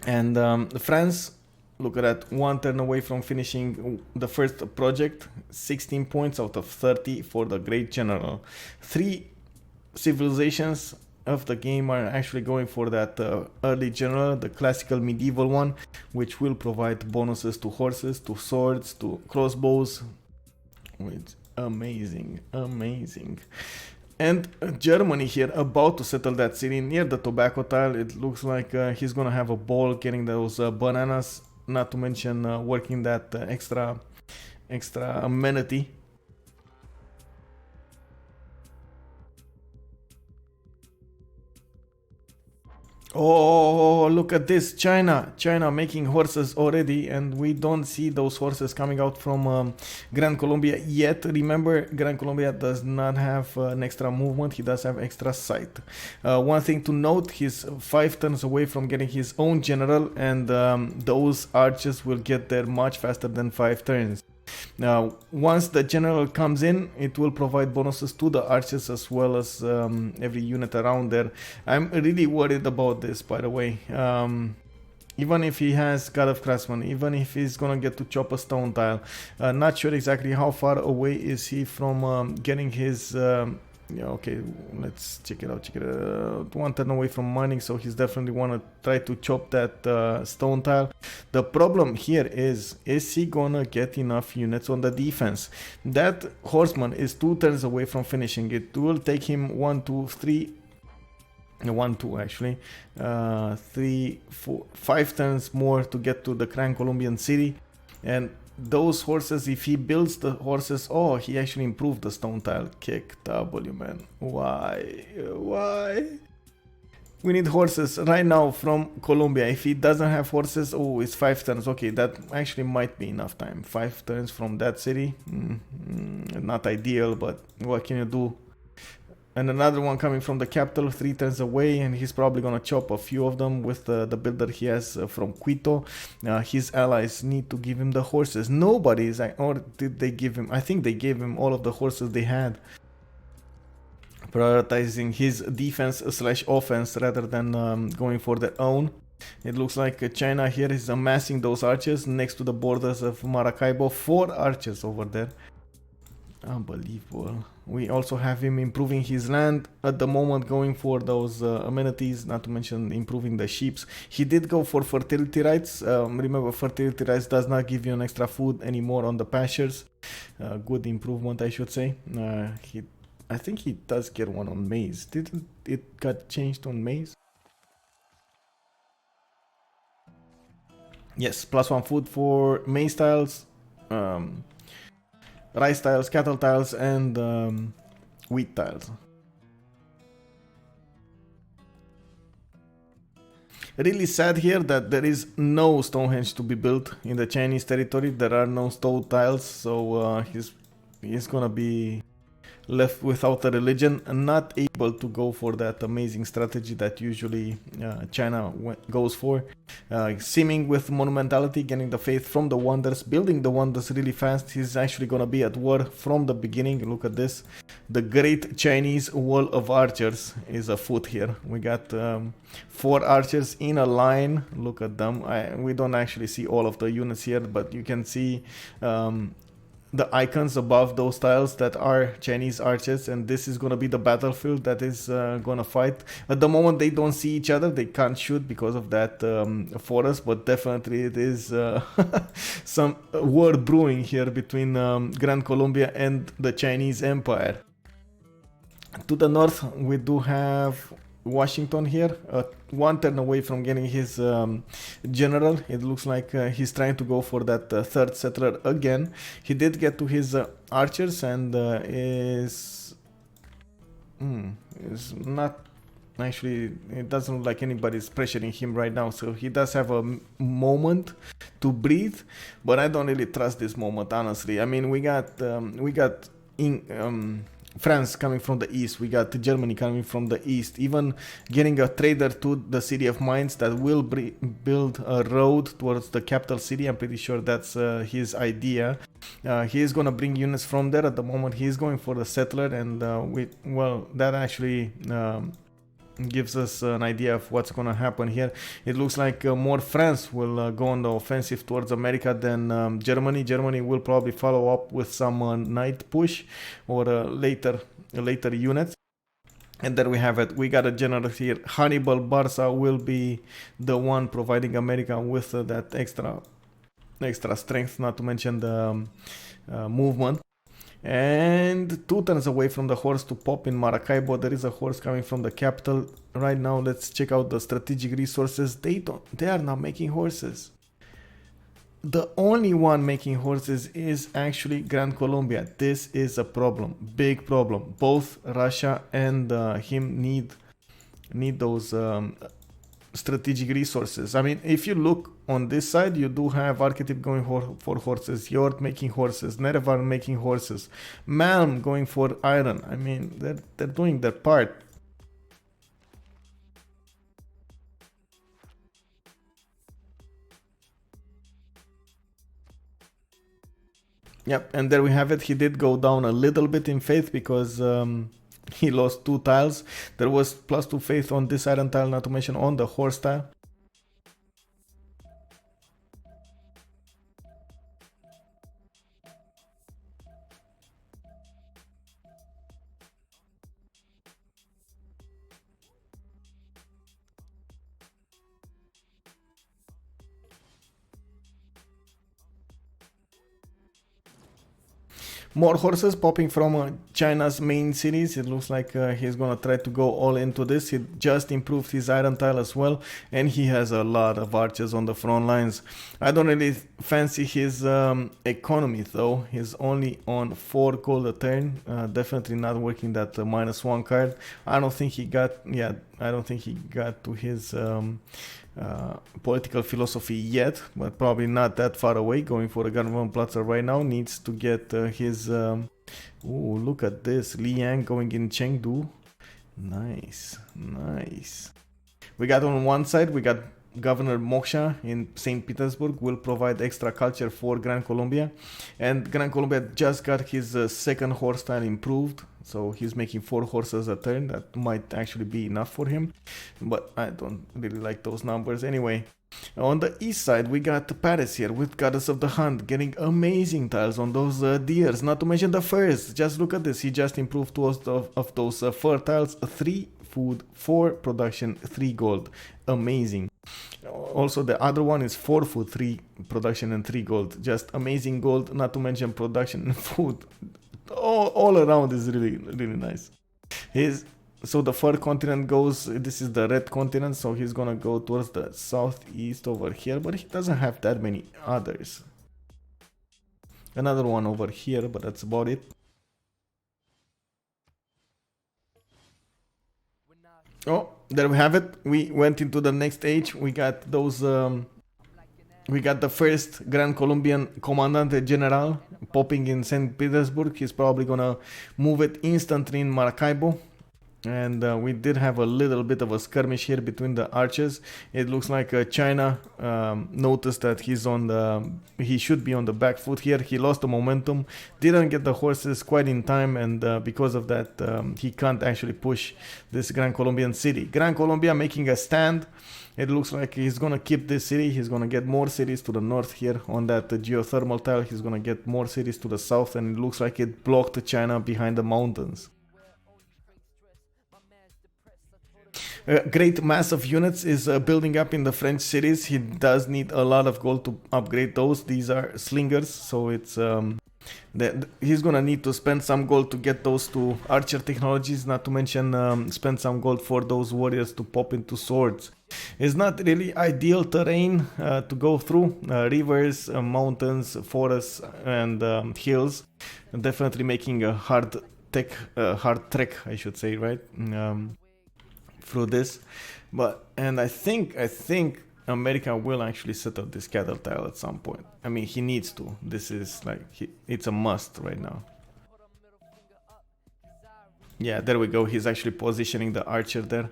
And France, look at that, one turn away from finishing the first project. 16 points out of 30 for the Great General. 3 civilizations of the game are actually going for that early general, the classical medieval one, which will provide bonuses to horses, to swords, to crossbows. It's amazing. And Germany here, about to settle that city near the tobacco tile. It looks like he's gonna have a ball getting those bananas, not to mention working that extra amenity. Oh, look at this, China making horses already, and we don't see those horses coming out from Gran Colombia yet. Remember, Gran Colombia does not have an extra movement, he does have extra sight. One thing to note, he's 5 turns away from getting his own general, and those archers will get there much faster than 5 turns. Now, once the general comes in, it will provide bonuses to the archers as well as every unit around there. I'm really worried about this, by the way. Even if he has God of Craftsman, even if he's gonna get to chop a stone tile, not sure exactly how far away is he from getting his... yeah, okay, let's check it out. 1 turn away from mining, so he's definitely want to try to chop that stone tile. The problem here is he gonna get enough units on the defense? That horseman is 2 turns away from finishing. It will take him 1, 2, 3... 1, 2 actually, 3, 4, 5 turns more to get to the Gran Colombian city. And those horses, if he builds the horses, oh, he actually improved the stone tile. Kick W, man. Why? We need horses right now from Colombia. If he doesn't have horses, oh, it's 5 turns. Okay, that actually might be enough time. 5 turns from that city. Not ideal, but what can you do? And another one coming from the capital, 3 turns away, and he's probably gonna chop a few of them with the builder he has from Quito. His allies need to give him the horses. Nobody is, or did they give him? I think they gave him all of the horses they had, prioritizing his defense / offense rather than going for their own. It looks like China here is amassing those archers next to the borders of Maracaibo. 4 archers over there. Unbelievable. We also have him improving his land at the moment, going for those amenities, not to mention improving the sheeps. He did go for fertility rights. Remember, fertility rights does not give you an extra food anymore on the pastures. Good improvement, I should say. I think he does get one on maize. Didn't it got changed on maize? Yes, +1 food for maize tiles, rice tiles, cattle tiles, and wheat tiles. Really sad here that there is no Stonehenge to be built in the Chinese territory. There are no stone tiles, so he's gonna be left without a religion and not able to go for that amazing strategy that usually China goes for. Seeming with monumentality, getting the faith from the wonders, building the wonders really fast. He's actually gonna be at war from the beginning. Look at this. The great Chinese wall of archers is afoot here. We got 4 archers in a line. Look at them. We don't actually see all of the units here, but you can see the icons above those tiles that are Chinese archers, and this is gonna be the battlefield that is gonna fight. At the moment they don't see each other, they can't shoot because of that forest, but definitely it is some war brewing here between Gran Colombia and the Chinese Empire. To the north we do have Washington here, 1 turn away from getting his general. It looks like he's trying to go for that 3rd settler again. He did get to his archers and is is not actually, it doesn't look like anybody's pressuring him right now, so he does have a moment to breathe, but I don't really trust this moment, honestly. I mean, we got France coming from the east, we got Germany coming from the east, even getting a trader to the city of Mainz that will build a road towards the capital city. I'm pretty sure that's his idea. He is gonna bring units from there. At the moment he is going for the settler, and that actually gives us an idea of what's gonna happen here. It looks like more France will go on the offensive towards America than Germany. Germany will probably follow up with some night push or later units. And there we have it. We got a general here. Hannibal Barca will be the one providing America with that extra strength, not to mention the movement. And 2 turns away from the horse to pop in Maracaibo. There is a horse coming from the capital right now. Let's check out the strategic resources. They are not making horses. The only one making horses is actually Gran Colombia. This is a problem, big problem. Both Russia and him need those strategic resources. I mean, if you look on this side, you do have Archetype going for horses, Yort making horses, Nerevar making horses, Malm going for iron. I mean, they're doing their part. Yep, and there we have it. He did go down a little bit in faith because he lost 2 tiles. There was +2 faith on this iron tile, not to mention on the horse tile. More horses popping from China's main cities. It looks like he's gonna try to go all into this. He just improved his iron tile as well, and he has a lot of archers on the front lines. I don't really fancy his economy though. He's only on 4 gold a turn. Definitely not working that -1 card. I don't think he got to his political philosophy yet, but probably not that far away. Going for a government platzer right now. Needs to get his ooh, look at this, Liang going in Chengdu. Nice. We got on one side, we got Governor Moksha in St. Petersburg will provide extra culture for Gran Colombia, and Gran Colombia just got his second horse tile improved, so he's making 4 horses a turn. That might actually be enough for him, but I don't really like those numbers anyway. On the east side, we got Paris here with Goddess of the Hunt getting amazing tiles on those deers, not to mention the furs. Just look at this, he just improved 2 of those fur tiles, 3 food, 4 production, 3 gold. Amazing. Also the other one is 4 food, 3 production and 3 gold. Just amazing gold, not to mention production and food. All around is really nice. So the fur continent goes, this is the red continent, so he's gonna go towards the southeast over here, but he doesn't have that many others. Another one over here, but that's about it. Oh, there we have it. We went into the next stage. We got those we got the first Grand Colombian Comandante General popping in St. Petersburg. He's probably gonna move it instantly in Maracaibo. And we did have a little bit of a skirmish here between the archers. It looks like China noticed that he should be on the back foot here. He lost the momentum, didn't get the horses quite in time, and because of that he can't actually push this Gran Colombian city. Gran Colombia making a stand. It looks like he's gonna keep this city. He's gonna get more cities to the north here on that geothermal tile. He's gonna get more cities to the south, and it looks like it blocked China behind the mountains. Great mass of units is building up in the French cities. He does need a lot of gold to upgrade those. These are slingers, so it's he's gonna need to spend some gold to get those to archer technologies, not to mention spend some gold for those warriors to pop into swords. It's not really ideal terrain to go through. Rivers, mountains, forests, and hills, definitely making a hard hard trek, I should say, right? Through this, and I think America will actually settle this cattle tile at some point. I mean, he needs to. This is like it's a must right now. Yeah, there we go. He's actually positioning the archer there.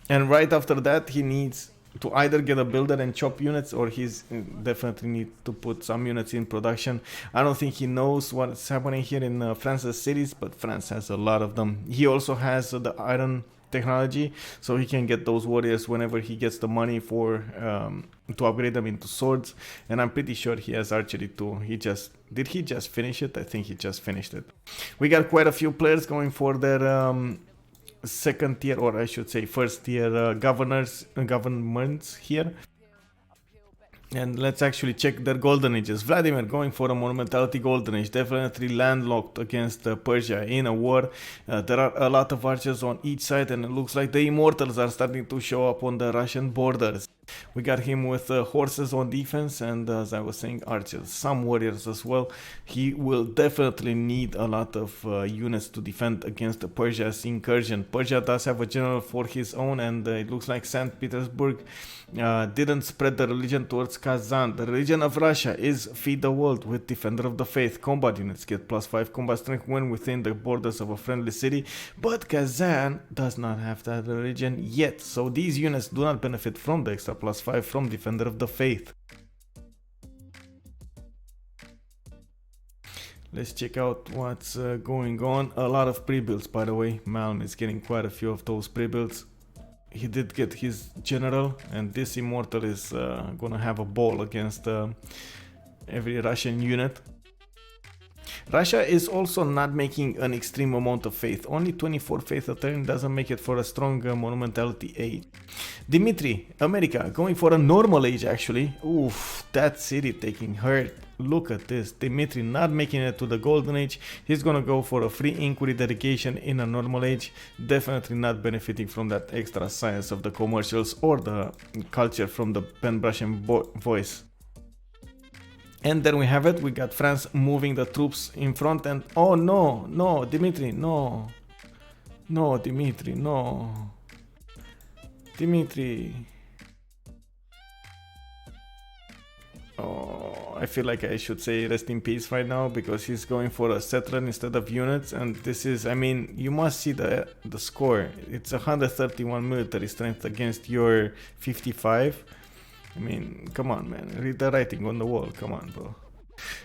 And right after that, he needs to either get a builder and chop units, or he's definitely need to put some units in production. I don't think he knows what's happening here in France's cities, but France has a lot of them. He also has the iron technology, so he can get those warriors whenever he gets the money for to upgrade them into swords. And I'm pretty sure he has archery too. Did he just finish it? I think he just finished it. We got quite a few players going for their second tier, or I should say first tier governments here. And let's actually check their golden ages. Vladimir going for a monumentality golden age, definitely landlocked against Persia in a war. There are a lot of archers on each side, and it looks like the immortals are starting to show up on the Russian borders. We got him with horses on defense, and as I was saying, archers, some warriors as well. He will definitely need a lot of units to defend against Persia's incursion. Persia does have a general for his own, and it looks like St. Petersburg didn't spread the religion towards Kazan. The religion of Russia is feed the world with Defender of the Faith. Combat units get +5 combat strength when within the borders of a friendly city, but Kazan does not have that religion yet, so these units do not benefit from the extra +5 from Defender of the Faith. Let's check out what's going on. A lot of pre-builds, by the way. Malm is getting quite a few of those pre-builds. He did get his general, and this immortal is gonna have a ball against every Russian unit. Russia is also not making an extreme amount of faith. Only 24 faith a turn doesn't make it for a strong monumentality age. Dimitri, America, going for a normal age actually. Oof, that city taking hurt. Look at this. Dimitri not making it to the golden age. He's gonna go for a free inquiry dedication in a normal age. Definitely not benefiting from that extra science of the commercials or the culture from the pen, brush and voice. And there we have it. We got France moving the troops in front, and oh no, Dimitri, no, Dimitri, no, Dimitri. Oh, I feel like I should say rest in peace right now, because he's going for a settler instead of units, and this is, I mean, you must see the score. It's 131 military strength against your 55. I mean, come on, man. Read the writing on the wall. Come on, bro.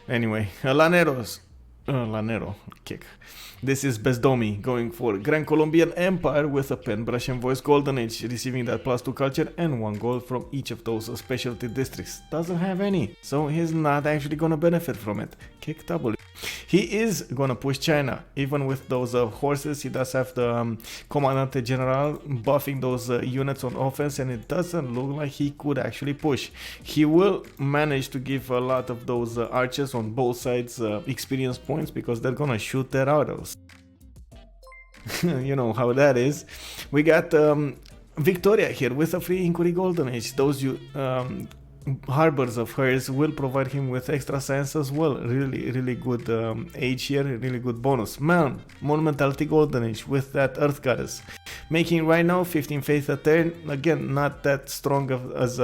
Anyway, Lanero kick. This is Bezdomi going for Grand Colombian Empire with a pen, brush and voice golden age, receiving that +2 culture and 1 gold from each of those specialty districts. Doesn't have any, so he's not actually gonna benefit from it. Kick double. He is gonna push China, even with those horses. He does have the Commandante General buffing those units on offense, and it doesn't look like he could actually push. He will manage to give a lot of those archers on both sides experience points, because they're gonna shoot their arrows. You know how that is. We got Victoria here with a free inquiry golden age. Those harbors of hers will provide him with extra science as well. Really good age here, really good bonus. Man, monumentality golden age with that earth goddess, making right now 15 faith a turn. Again, not that strong as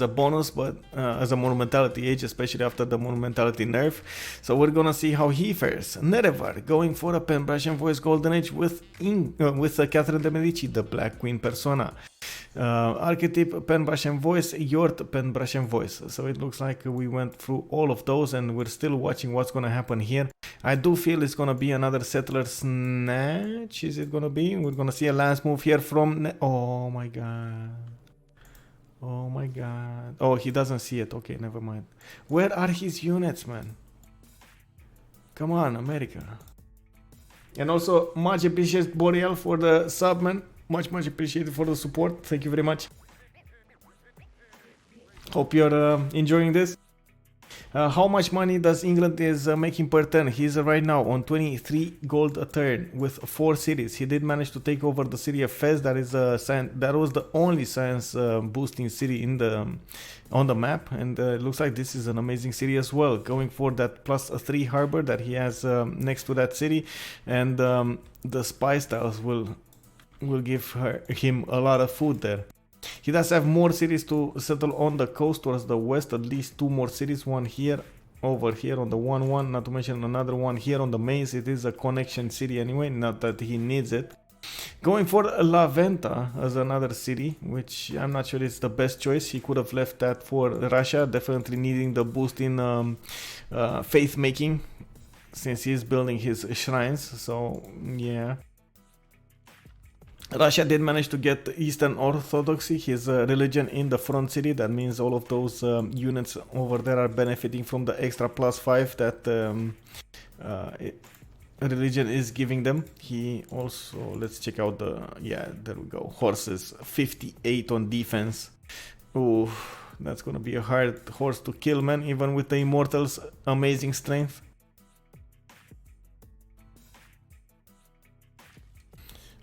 a bonus, but as a monumentality age, especially after the monumentality nerf. So we're gonna see how he fares. Nerevar going for a pen, brush and voice golden age with Catherine de Medici, the Black Queen persona. Archetype, pen, brush and voice, Yort, pen, brush and voice. So it looks like we went through all of those, and we're still watching what's gonna happen here. I do feel it's gonna be another settler snatch. Is it gonna be? We're gonna see a last move here from oh my god. Oh my god. Oh, he doesn't see it. Okay, never mind. Where are his units, man? Come on, America. And also, much appreciated, Boreal, for the sub, man. Much appreciated for the support. Thank you very much. Hope you're enjoying this. How much money does England is making per turn? He's right now on 23 gold a turn with 4 cities. He did manage to take over the city of Fez. That is that was the only science boosting city in the on the map, and it looks like this is an amazing city as well. Going for that +3 harbor that he has next to that city, and the spy styles will give him a lot of food there. He does have more cities to settle on the coast towards the west, at least 2 more cities, one here, over here on the 1-1, not to mention another one here on the mains. It is a connection city anyway, not that he needs it. Going for La Venta as another city, which I'm not sure it's the best choice. He could have left that for Russia, definitely needing the boost in faith making, since he's building his shrines, so yeah. Russia did manage to get Eastern Orthodoxy, his religion, in the front city. That means all of those units over there are benefiting from the extra +5 that religion is giving them. He also, let's check out the, yeah, there we go, horses, 58 on defense. Ooh, that's gonna be a hard horse to kill, man, even with the Immortals' amazing strength.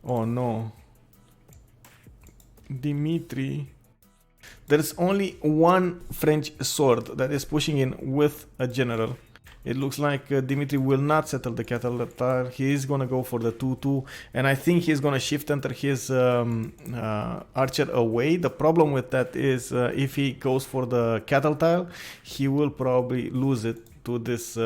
Oh no. Dimitri. There's only one French sword that is pushing in with a general. It looks like Dimitri will not settle the cattle. He is gonna go for the 2-2, and I think he's gonna shift enter his archer away. The problem with that is if he goes for the cattle tile, he will probably lose it to this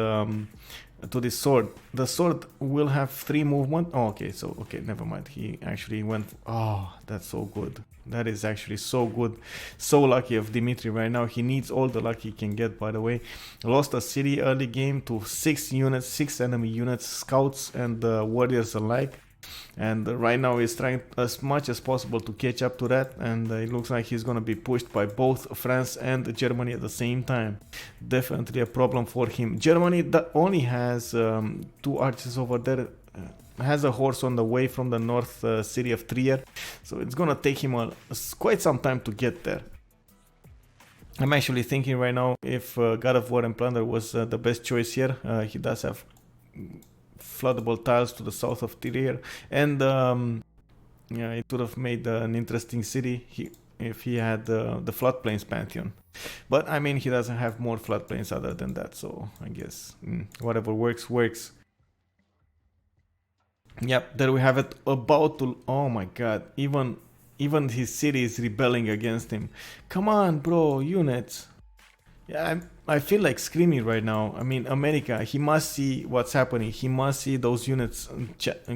sword. The sword will have 3 movement. Oh, okay, so okay, never mind. He actually went. Oh, that's so good. That is actually so good. So lucky of Dimitri right now. He needs all the luck he can get, by the way. Lost a city early game to 6 units, 6 enemy units, scouts and warriors alike. And right now he's trying as much as possible to catch up to that, and it looks like he's going to be pushed by both France and Germany at the same time. Definitely a problem for him. Germany that only has 2 archers over there, has a horse on the way from the north city of Trier, so it's going to take him quite some time to get there. I'm actually thinking right now if God of War and Plunder was the best choice here. He does have floodable tiles to the south of Trier, and yeah, it would have made an interesting city if he had the floodplains pantheon. But I mean, he doesn't have more floodplains other than that, so I guess whatever works. Yep, there we have it. About to, oh my god, even his city is rebelling against him. Come on, bro, units. Yeah, I feel like screaming right now. I mean, America, he must see what's happening. He must see those units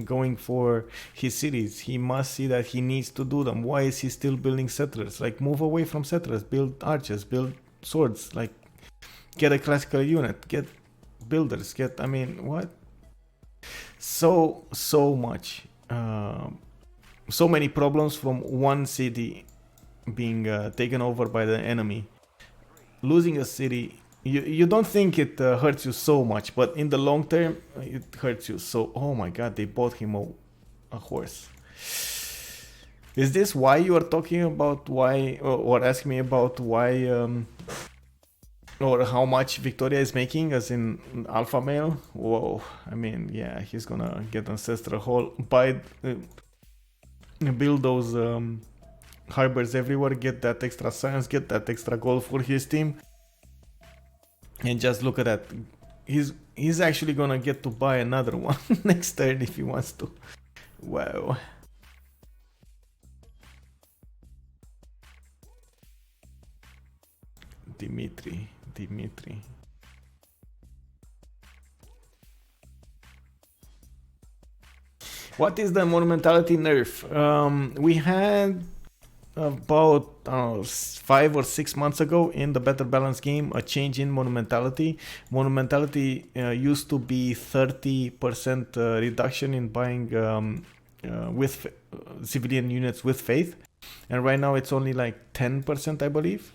going for his cities. He must see that he needs to do them. Why is he still building settlers? Like, move away from settlers. Build archers. Build swords. Like, get a classical unit. Get builders. I mean, what? So much. So many problems from one city being taken over by the enemy. Losing a city, you don't think it hurts you so much, but in the long term, it hurts you. So, oh my god, they bought him a horse. Is this why you are talking about why, or asking me about why, or how much Victoria is making, as in alpha male? Whoa, I mean, yeah, he's gonna get Ancestral Hall, build those harbors everywhere, get that extra science, get that extra gold for his team, and just look at that. He's actually gonna get to buy another one next turn if he wants to. Wow. Dimitri. What is the monumentality nerf? We had about 5 or 6 months ago in the Better Balance game a change in monumentality. Monumentality used to be 30% reduction in buying with civilian units with faith, and right now it's only like 10%, I believe.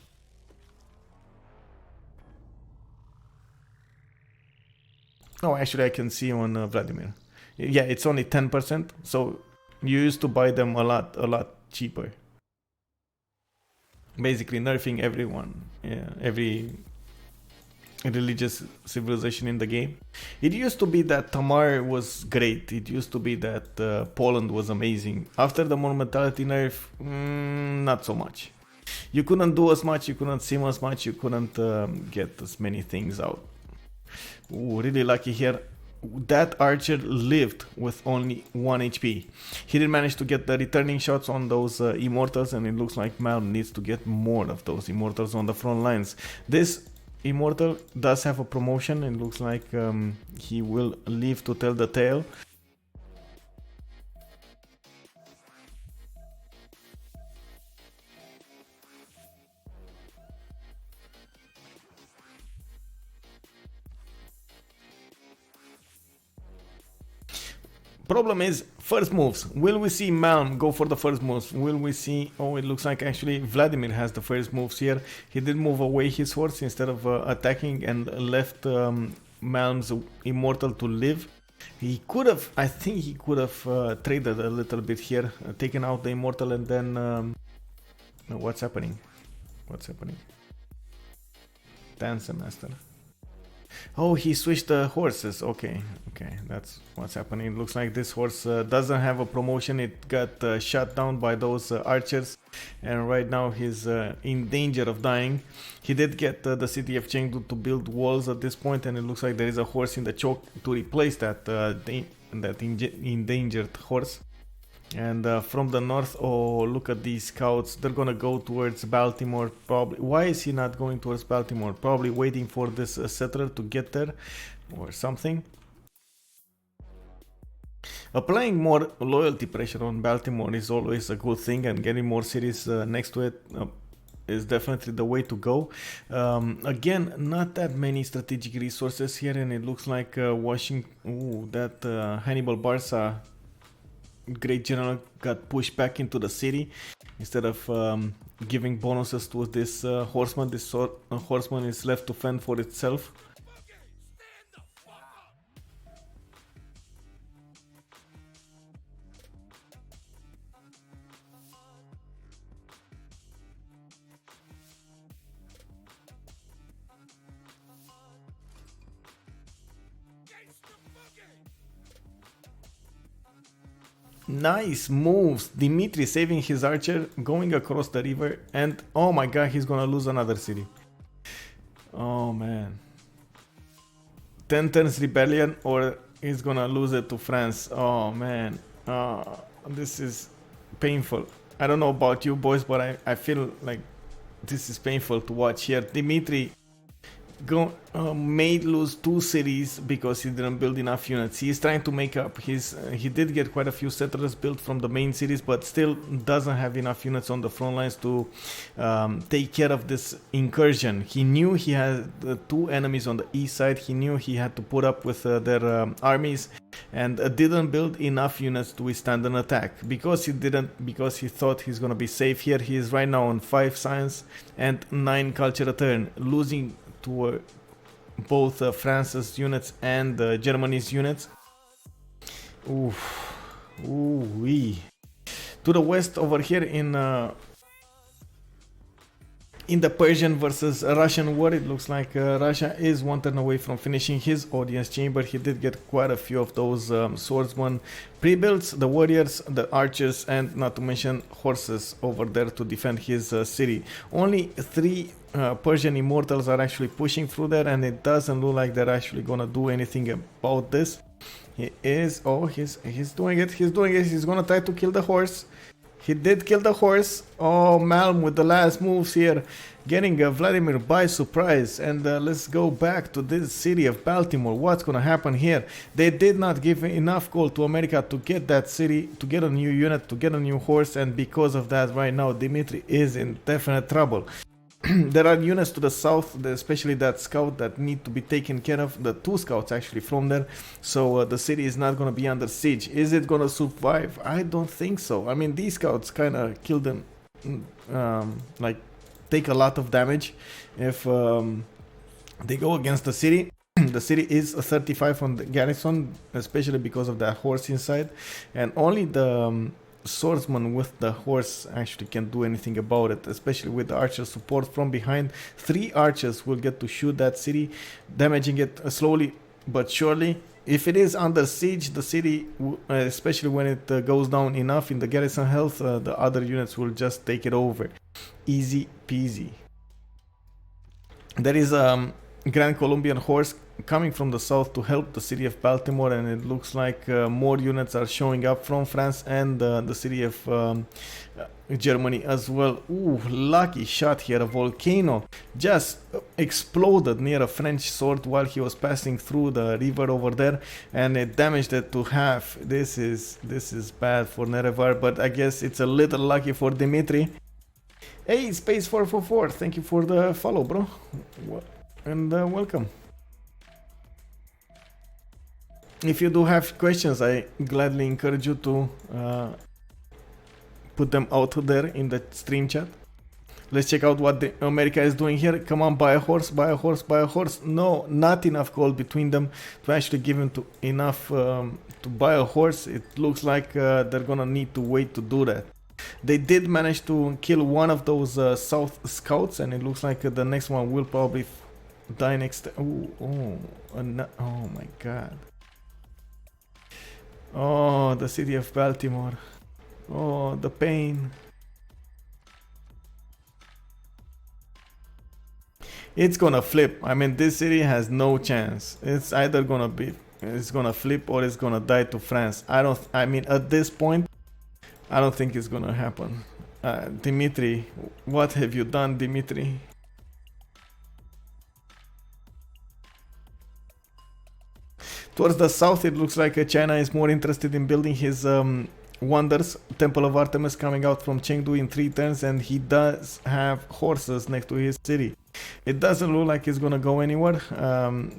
Oh, actually I can see on Vladimir. Yeah, it's only 10%, so you used to buy them a lot cheaper. Basically nerfing everyone, yeah, religious civilization in the game. It used to be that Tamar was great. It used to be that Poland was amazing. After the monumentality nerf, not so much. You couldn't do as much, you couldn't sim as much, you couldn't get as many things out. Ooh, really lucky here. That archer lived with only 1 HP. He didn't manage to get the returning shots on those immortals, and it looks like Malm needs to get more of those immortals on the front lines. This immortal does have a promotion. It looks like he will live to tell the tale. Problem is, first moves. Will we see Malm go for the first moves? Will we see... Oh, it looks like actually Vladimir has the first moves here. He did move away his horse instead of attacking and left Malm's immortal to live. He could have... I think he could have traded a little bit here. Taken out the immortal and then... no, what's happening? What's happening? Dance Master. Oh, he switched the horses. Okay, that's what's happening. It looks like this horse doesn't have a promotion. It got shot down by those archers, and right now he's in danger of dying. He did get the city of Chengdu to build walls at this point, and it looks like there is a horse in the choke to replace that endangered horse. And from the north, oh, look at these scouts. They're gonna go towards Baltimore probably. Why is he not going towards Baltimore? Probably waiting for this settler to get there or something. Applying more loyalty pressure on Baltimore is always a good thing, and getting more cities next to it is definitely the way to go. Again, not that many strategic resources here, and it looks like Washington... Ooh, that Hannibal Barca great general got pushed back into the city instead of giving bonuses to this horseman. This horseman is left to fend for itself. Nice moves. Dimitri saving his archer, going across the river, and oh my god, he's gonna lose another city. Oh man. 10 turns rebellion, or he's gonna lose it to France. Oh man. This is painful. I don't know about you boys, but I feel like this is painful to watch here. Dimitri made lose 2 cities because he didn't build enough units. He is trying to make up. He did get quite a few settlers built from the main cities, but still doesn't have enough units on the front lines to take care of this incursion. He knew he had 2 enemies on the east side. He knew he had to put up with their armies, and didn't build enough units to withstand an attack. Because he thought he's gonna be safe here. He is right now on 5 science and 9 culture a turn, losing to both France's units and Germany's units. Ooh-wee. To the west over here in the Persian versus Russian war, it looks like Russia is 1 turn away from finishing his audience chamber. He did get quite a few of those swordsmen pre-builds, the warriors, the archers, and not to mention horses over there to defend his city. Only 3 Persian immortals are actually pushing through there, and it doesn't look like they're actually gonna do anything about this. He is... oh, he's doing it. He's doing it. He's gonna try to kill the horse. He did kill the horse. Oh, Malm with the last moves here, getting Vladimir by surprise. And let's go back to this city of Baltimore. What's gonna happen here? They did not give enough gold to America to get that city, to get a new unit, to get a new horse, and because of that, right now Dimitri is in definite trouble. There are units to the south, especially that scout, that need to be taken care of. The 2 scouts actually from there, so the city is not going to be under siege. Is it going to survive? I don't think so. I mean, these scouts kind of kill them, like take a lot of damage if they go against the city. The city is a 35 on the garrison, especially because of that horse inside, and only the swordsman with the horse actually can't do anything about it, especially with the archer support from behind. 3 archers will get to shoot that city, damaging it slowly but surely. If it is under siege, the city, especially when it goes down enough in the garrison health, the other units will just take it over. Easy peasy. There is a Grand Colombian horse coming from the south to help the city of Baltimore, and it looks like more units are showing up from France and the city of Germany as well. Ooh, lucky shot here. A volcano just exploded near a French sword while he was passing through the river over there, and it damaged it to half. This is bad for Nerevar, but I guess it's a little lucky for Dimitri. Hey, Space 444, thank you for the follow, bro, and welcome. If you do have questions, I gladly encourage you to put them out there in the stream chat. Let's check out what America is doing here. Come on, buy a horse, buy a horse, buy a horse. No, not enough gold between them to actually give him enough to buy a horse. It looks like they're gonna need to wait to do that. They did manage to kill one of those south scouts, and it looks like the next one will probably die next. Oh my god. Oh, the city of Baltimore. Oh, the pain. It's gonna flip. I mean, this city has no chance. It's either it's gonna flip or it's gonna die to France. I mean, at this point, I don't think it's gonna happen. Dimitri, what have you done, Dimitri? Towards the south, it looks like China is more interested in building his wonders. Temple of Artemis coming out from Chengdu in 3 turns, and he does have horses next to his city. It doesn't look like it's gonna go anywhere.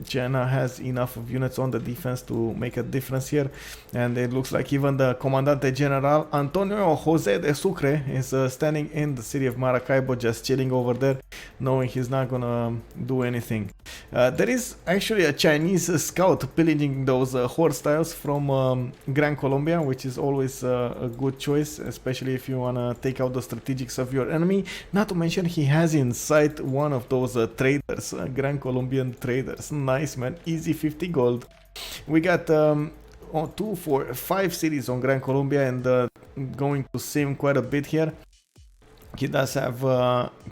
China has enough of units on the defense to make a difference here, and it looks like even the Comandante General Antonio Jose de Sucre is standing in the city of Maracaibo, just chilling over there, knowing he's not gonna do anything. There is actually a Chinese scout pillaging those horse tiles from Gran Colombia, which is always a good choice, especially if you wanna take out the strategics of your enemy. Not to mention, he has in sight one of those traders, Grand Colombian traders. Nice, man. Easy 50 gold. We got 2, 4, 5 cities on Gran Colombia, and going to sim quite a bit here. He does have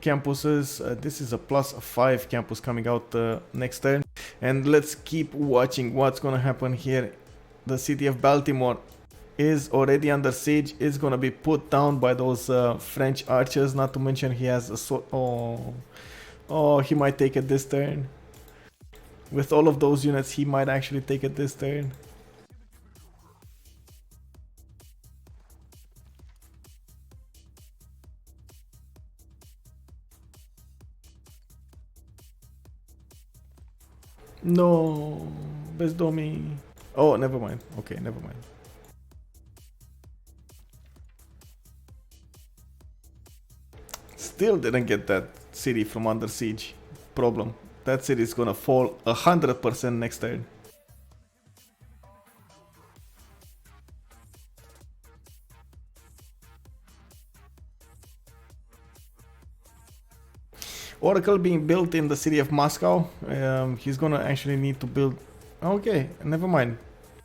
campuses. This is a +5 campus coming out next turn. And let's keep watching what's gonna happen here. The city of Baltimore is already under siege. It's gonna be put down by those French archers. Not to mention, he has a sword. Oh, he might take it this turn. With all of those units, he might actually take it this turn. No, Bezdomi. Oh, never mind. Okay, never mind. Still didn't get that city from under siege. Problem. That city is gonna fall 100% next turn. Oracle being built in the city of Moscow. He's gonna actually need to build. Okay, never mind.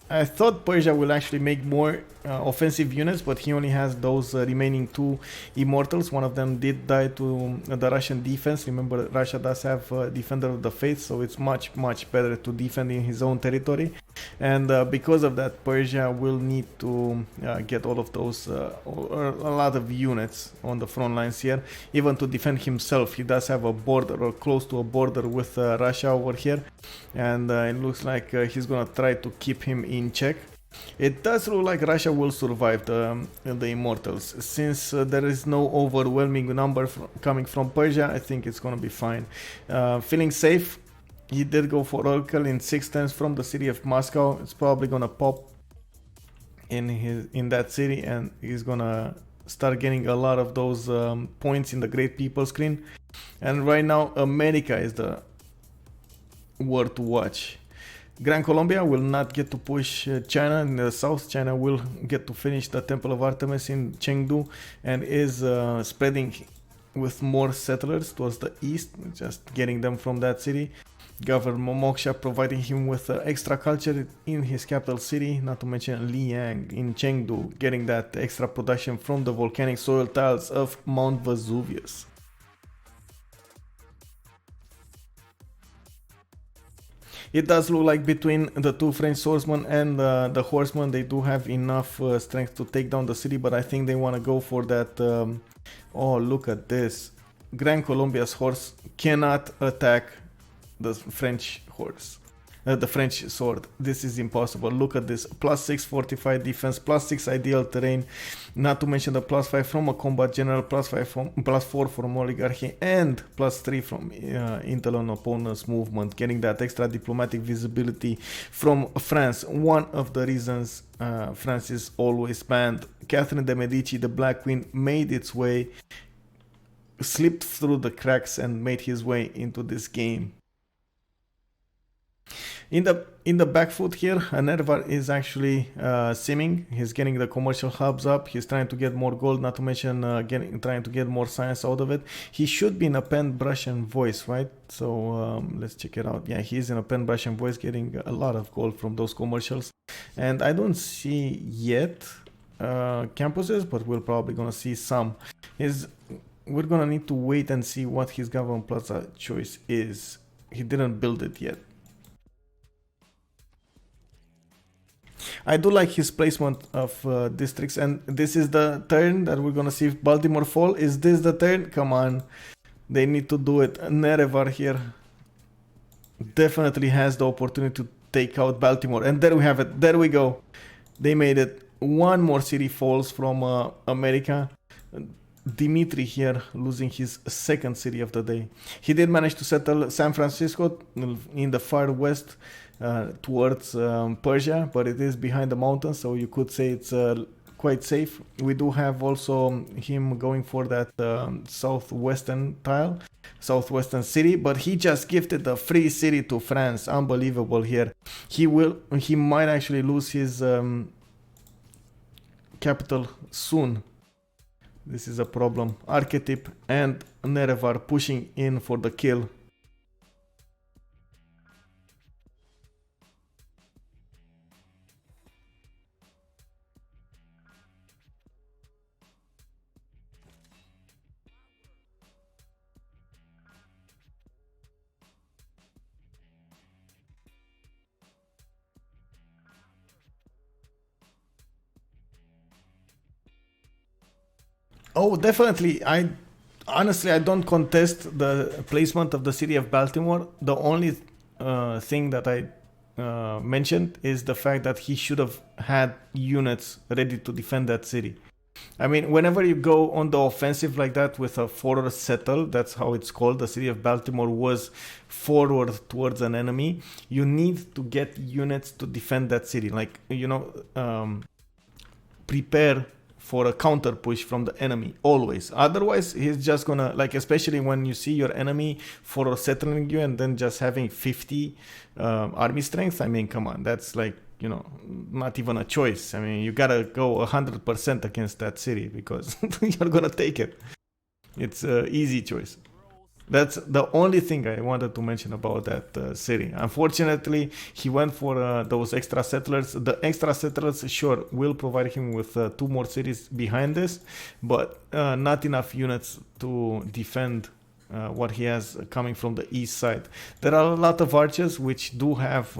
I thought Persia will actually make more offensive units, but he only has those remaining 2 immortals. One of them did die to the Russian defense. Remember, Russia does have Defender of the Faith, so it's much better to defend in his own territory. And because of that, Persia will need to get all of those, a lot of units on the front lines here, even to defend himself. He does have a border, or close to a border, with Russia over here, and it looks like he's gonna try to keep him in check. It does look like Russia will survive the Immortals. Since there is no overwhelming number coming from Persia, I think it's gonna be fine. Feeling safe. He did go for Oracle in 6 turns from the city of Moscow. It's probably gonna pop in that city, and he's gonna start getting a lot of those points in the Great People screen. And right now, America is the word to watch. Gran Colombia will not get to push China in the south. China will get to finish the Temple of Artemis in Chengdu and is spreading with more settlers towards the east, just getting them from that city. Governor Moksha providing him with extra culture in his capital city, not to mention Liang in Chengdu, getting that extra production from the volcanic soil tiles of Mount Vesuvius. It does look like between the two French swordsmen and the horsemen, they do have enough strength to take down the city, but I think they want to go for that. Oh, look at this. Gran Colombia's horse cannot attack the French horse. The French sword. This is impossible. Look at this. +6 fortified defense, +6 ideal terrain, not to mention the +5 from a combat general, +4 from oligarchy, and +3 from intel on opponent's movement, getting that extra diplomatic visibility from France. One of the reasons France is always banned. Catherine de' Medici, the Black Queen, made its way, slipped through the cracks and made his way into this game. In the back foot here, Nervar is actually simming. He's getting the commercial hubs up. He's trying to get more gold, not to mention trying to get more science out of it. He should be in a pen, brush, and voice, right? So let's check it out. Yeah, he's in a pen, brush, and voice, getting a lot of gold from those commercials. And I don't see yet campuses, but we're probably gonna see some. We're gonna need to wait and see what his government plaza choice is. He didn't build it yet. I do like his placement of districts, and this is the turn that we're gonna see if Baltimore fall. Is this the turn? Come on, they need to do it. Nerevar here definitely has the opportunity to take out Baltimore, and there we have it. There we go. They made it. One more city falls from America. Dimitri here losing his second city of the day. He did manage to settle San Francisco in the far west towards Persia, but it is behind the mountains, so you could say it's quite safe. We do have also him going for that southwestern city, but he just gifted a free city to France. Unbelievable here. He might actually lose his capital soon. This is a problem. Archetype and Nerevar pushing in for the kill. Oh, definitely. Honestly, I don't contest the placement of the city of Baltimore. The only thing that I mentioned is the fact that he should have had units ready to defend that city. I mean, whenever you go on the offensive like that with a forward settle, that's how it's called. The city of Baltimore was forward towards an enemy. You need to get units to defend that city. Like, prepare for a counter push from the enemy always. Otherwise, he's just gonna, like, especially when you see your enemy for settling you and then just having 50 army strength. I mean, come on, that's like, not even a choice. I mean, you gotta go 100% against that city because you're gonna take it. It's an easy choice. That's the only thing I wanted to mention about that city. Unfortunately, he went for those extra settlers. The extra settlers, sure, will provide him with 2 more cities behind this, but not enough units to defend what he has coming from the east side. There are a lot of archers which do have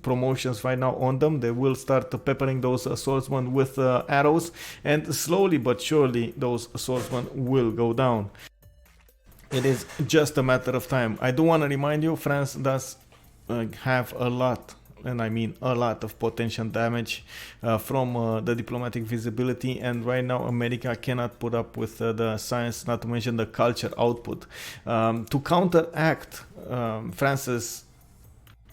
promotions right now on them. They will start peppering those swordsmen with arrows, and slowly but surely those swordsmen will go down. It is just a matter of time. I do want to remind you, France does have a lot, and I mean a lot of potential damage from the diplomatic visibility, and right now America cannot put up with the science, not to mention the culture output. To counteract France's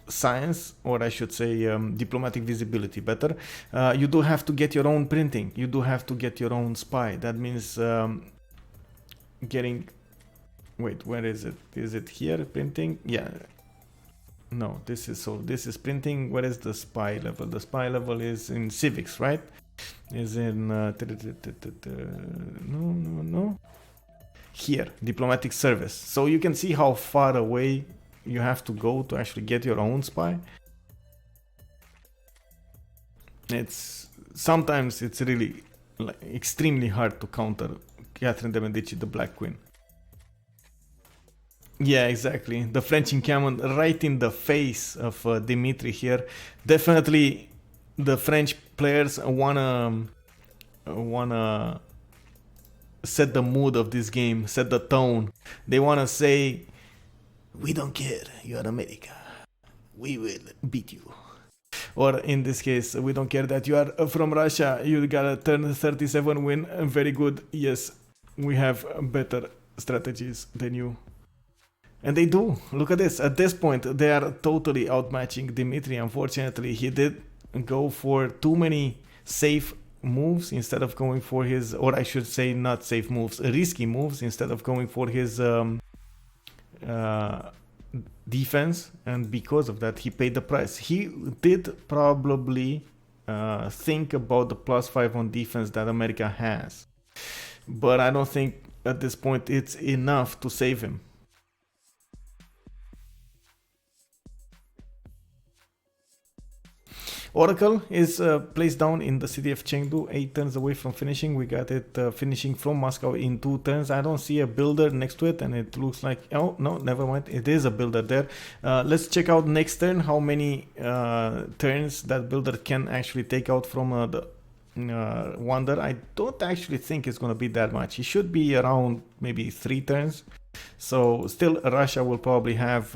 science, or I should say diplomatic visibility better, you do have to get your own printing. You do have to get your own spy. That means getting... Wait, where is it? Is it here? Printing? Yeah. No, this is printing. Where is the spy level? The spy level is in civics, right? Is in no. Here, diplomatic service. So you can see how far away you have to go to actually get your own spy. Sometimes it's really extremely hard to counter Catherine de Medici, the Black Queen. Yeah, exactly. The French encampment right in the face of Dimitri here. Definitely, the French players wanna set the mood of this game, set the tone. They wanna say, "We don't care. You're America. We will beat you." Or in this case, "We don't care that you are from Russia. You gotta turn 37 win. Very good. Yes, we have better strategies than you." And they do. Look at this. At this point, they are totally outmatching Dimitri. Unfortunately, he did go for too many safe moves instead of going for his, or I should say not safe moves, risky moves instead of going for his defense. And because of that, he paid the price. He did probably think about the +5 on defense that America has. But I don't think at this point it's enough to save him. Oracle is placed down in the city of Chengdu, 8 turns away from finishing. We got it finishing from Moscow in 2 turns. I don't see a builder next to it, and it looks like, oh no, never mind, it is a builder there. Let's check out next turn how many turns that builder can actually take out from the Wonder. I don't actually think it's going to be that much. He should be around maybe 3 turns. So still Russia will probably have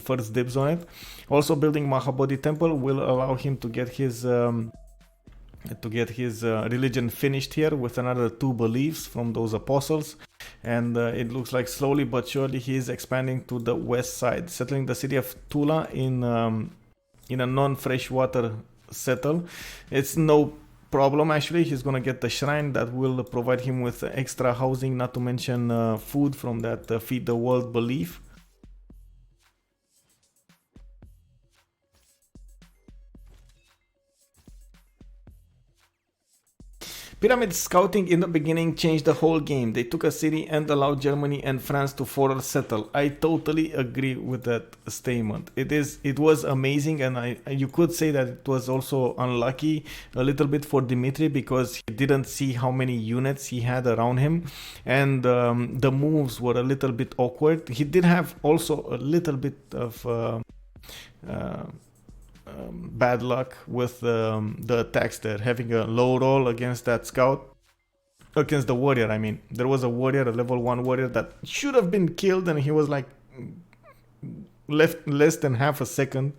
first dibs on it. Also building Mahabodhi temple will allow him to get his religion finished here with another 2 beliefs from those apostles. And it looks like slowly but surely he is expanding to the west side, settling the city of Tula in a non-freshwater settle. It's no problem actually. He's gonna get the shrine that will provide him with extra housing, not to mention food from that feed the world belief. Pyramid scouting in the beginning changed the whole game. They took a city and allowed Germany and France to further settle. I totally agree with that statement. It was amazing, and you could say that it was also unlucky a little bit for Dimitri because he didn't see how many units he had around him, and the moves were a little bit awkward. He did have also a little bit of bad luck with the attacks there, having a low roll against that scout, against the warrior. I mean, there was a warrior, a level 1 warrior that should have been killed, and he was like left less than half a second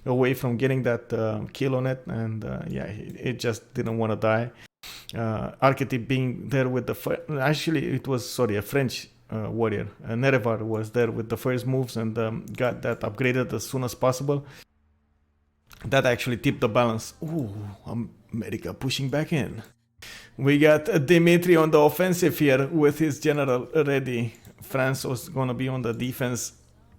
away from getting that kill on it, and yeah, it just didn't want to die. Archetype being there with the actually it was a French warrior. Nerevar was there with the first moves and got that upgraded as soon as possible. That actually tipped the balance. Ooh, America pushing back in. We got Dimitri on the offensive here with his general ready. France was gonna be on the defense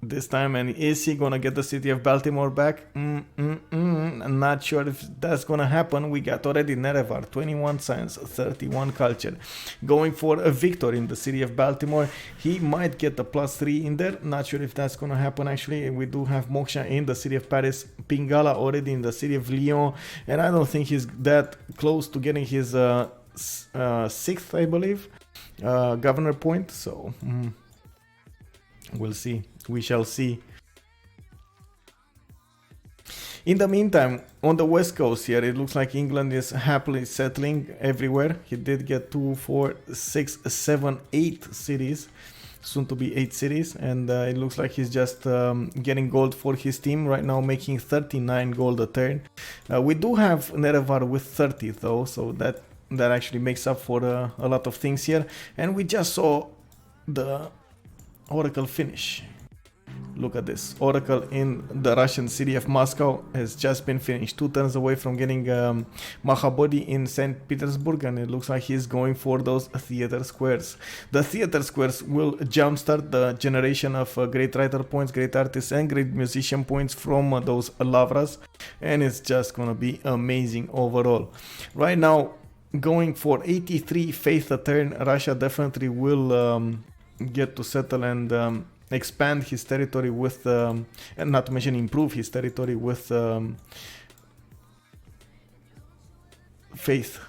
this time, and is he gonna get the city of Baltimore back? I'm not sure if that's gonna happen. We got already Nerevar, 21 science, 31 culture, going for a victory in the city of Baltimore. He might get the +3 in there. Not sure if that's gonna happen actually. We do have Moksha in the city of Paris, Pingala already in the city of Lyon, and I don't think he's that close to getting his 6th, I believe, governor point. So we'll see. We shall see. In the meantime, on the west coast here, it looks like England is happily settling everywhere. He did get 2, 4, 6, 7, 8 cities, soon to be 8 cities, and it looks like he's just getting gold for his team right now, making 39 gold a turn. We do have Nerevar with 30 though, so that actually makes up for a lot of things here. And we just saw the Oracle finish. Look at this. Oracle in the Russian city of Moscow has just been finished. 2 turns away from getting Mahabodhi in St. Petersburg, and it looks like he's going for those theater squares. The theater squares will jumpstart the generation of great writer points, great artists, and great musician points from those lavras, and it's just gonna be amazing overall. Right now, going for 83 faith a turn, Russia definitely will get to settle and expand his territory with, and not to mention improve his territory with faith.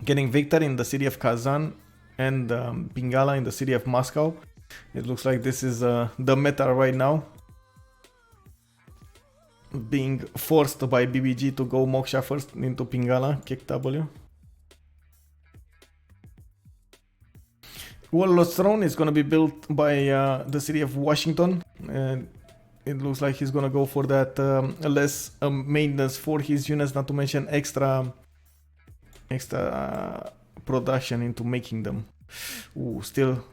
Getting victory in the city of Kazan and Bengala in the city of Moscow. It looks like this is the meta right now. Being forced by BBG to go Moksha first into Pingala, kick W. Warlord's Throne is going to be built by the city of Washington, and it looks like he's going to go for that less maintenance for his units, not to mention extra production into making them. Ooh, still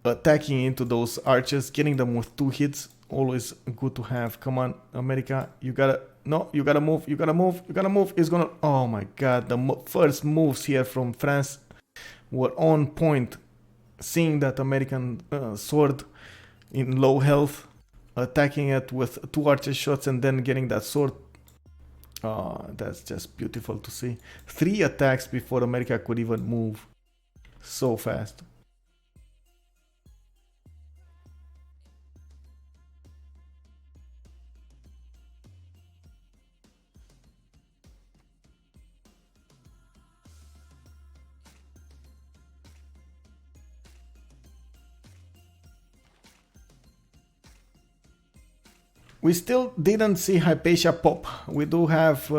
attacking into those archers, getting them with 2 hits. Always good to have. Come on, America, you gotta move. It's gonna, oh my god, the first moves here from France were on point. Seeing that American sword in low health, attacking it with 2 archer shots and then getting that sword. That's just beautiful to see. 3 attacks before America could even move. So fast. We still didn't see Hypatia pop. We do have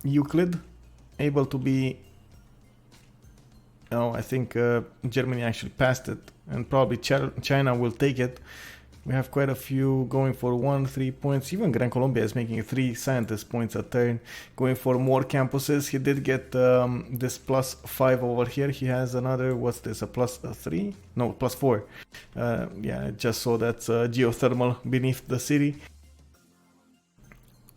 Euclid able to be... Oh, I think Germany actually passed it, and probably China will take it. We have quite a few going for 1-3 points. Even Gran Colombia is making 3 scientist points a turn, going for more campuses. He did get this +5 over here. He has another, what's this, a +3? No, +4. Yeah, I just saw that's geothermal beneath the city.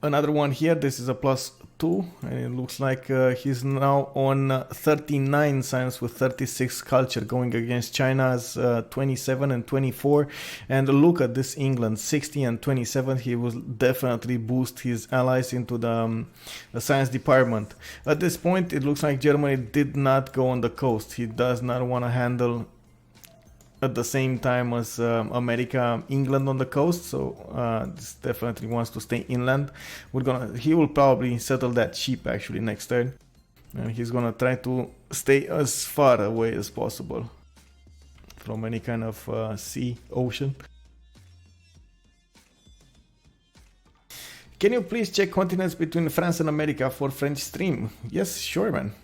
Another one here, this is a +2, and it looks like he's now on 39 science with 36 culture, going against China's 27 and 24. And look at this England, 60 and 27. He will definitely boost his allies into the science department. At this point, it looks like Germany did not go on the coast. He does not want to handle at the same time as America, England on the coast, so this definitely wants to stay inland. He will probably settle that ship actually next turn, and he's gonna try to stay as far away as possible from any kind of sea, ocean. Can you please check continents between France and America for French stream? Yes, sure, man.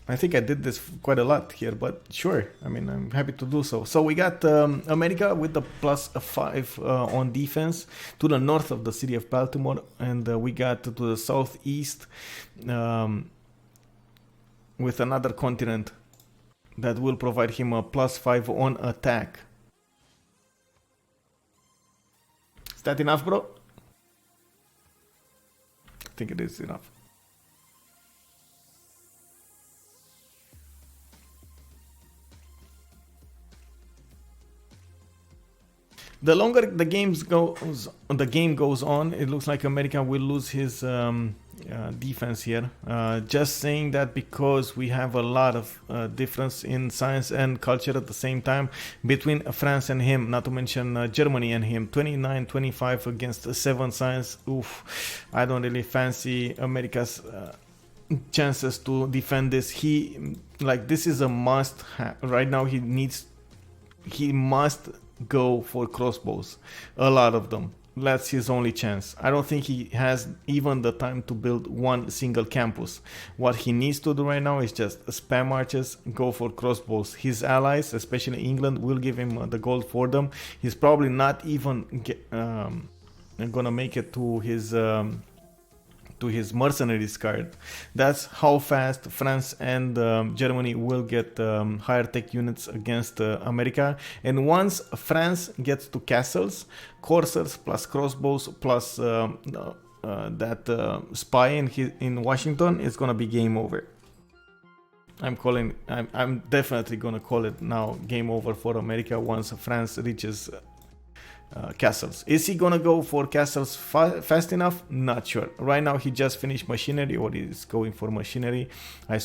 I think I did this quite a lot here, but sure. I mean, I'm happy to do so. So we got America with the +5 on defense to the north of the city of Baltimore, and we got to the southeast with another continent that will provide him a +5 on attack. Is that enough, bro? I think it is enough. The longer the game goes on, it looks like America will lose his defense here. Just saying that because we have a lot of difference in science and culture at the same time between France and him, not to mention Germany and him. 29-25 against 7 science. Oof, I don't really fancy America's chances to defend this. This is a must right now. He must go for crossbows, a lot of them. That's his only chance. I don't think he has even the time to build one single campus. What he needs to do right now is just spam archers, go for crossbows. His allies, especially England, will give him the gold for them. He's probably not even gonna make it to his to his mercenaries card. That's how fast France and Germany will get higher tech units against America. And once France gets to castles, coursers plus crossbows plus that spy in Washington is gonna be game over. I'm definitely gonna call it now game over for America once France reaches castles. Is he gonna go for castles fast enough? Not sure. Right now he just finished machinery, or he's going for machinery. I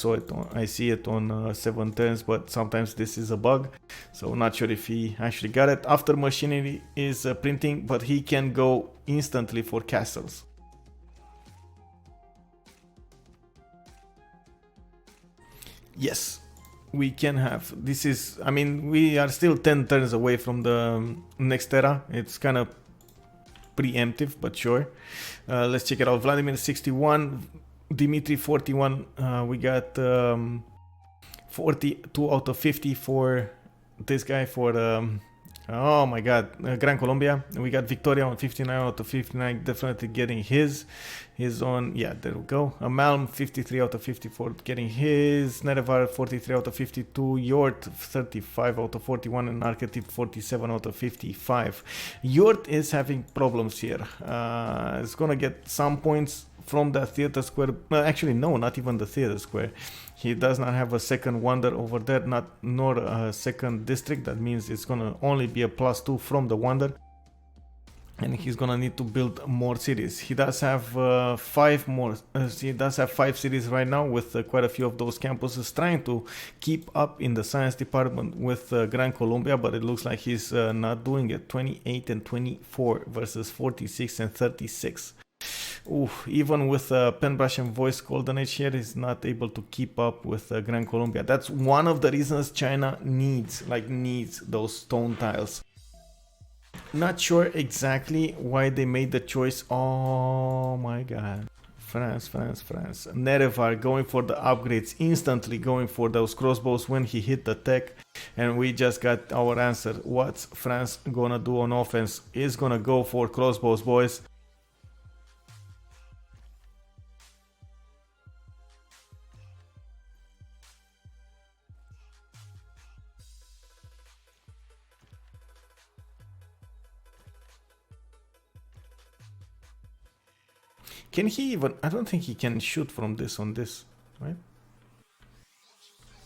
see it on 7 turns, but sometimes this is a bug, so not sure if he actually got it. After machinery is printing, but he can go instantly for castles. Yes, we can have. This is, I mean, we are still 10 turns away from the next era. It's kind of preemptive, but sure. Let's check it out. Vladimir 61, Dimitri 41. We got 42 out of 50 for this guy for oh my god, Gran Colombia. We got Victoria on 59 out of 59, definitely getting his on, yeah, there we go. Malm 53 out of 54 getting his, Nerevar 43 out of 52, Yort 35 out of 41, and Archetype 47 out of 55. Yort is having problems here. It's gonna get some points from the theater square. Actually, no, not even the theater square. He does not have a second wonder over there, nor a second district. That means it's gonna only be a +2 from the wonder, and he's gonna need to build more cities. He does have 5 more. He does have 5 cities right now, with quite a few of those campuses trying to keep up in the science department with Gran Colombia, but it looks like he's not doing it. 28 and 24 versus 46 and 36. Ooh, even with Penbrush and Voice Golden Age here, is not able to keep up with Gran Colombia. That's one of the reasons China needs those stone tiles. Not sure exactly why they made the choice. Oh my god. France. Nerevar going for the upgrades, instantly going for those crossbows when he hit the tech. And we just got our answer. What's France gonna do on offense? Is gonna go for crossbows, boys. Can he even? I don't think he can shoot from this on this, right?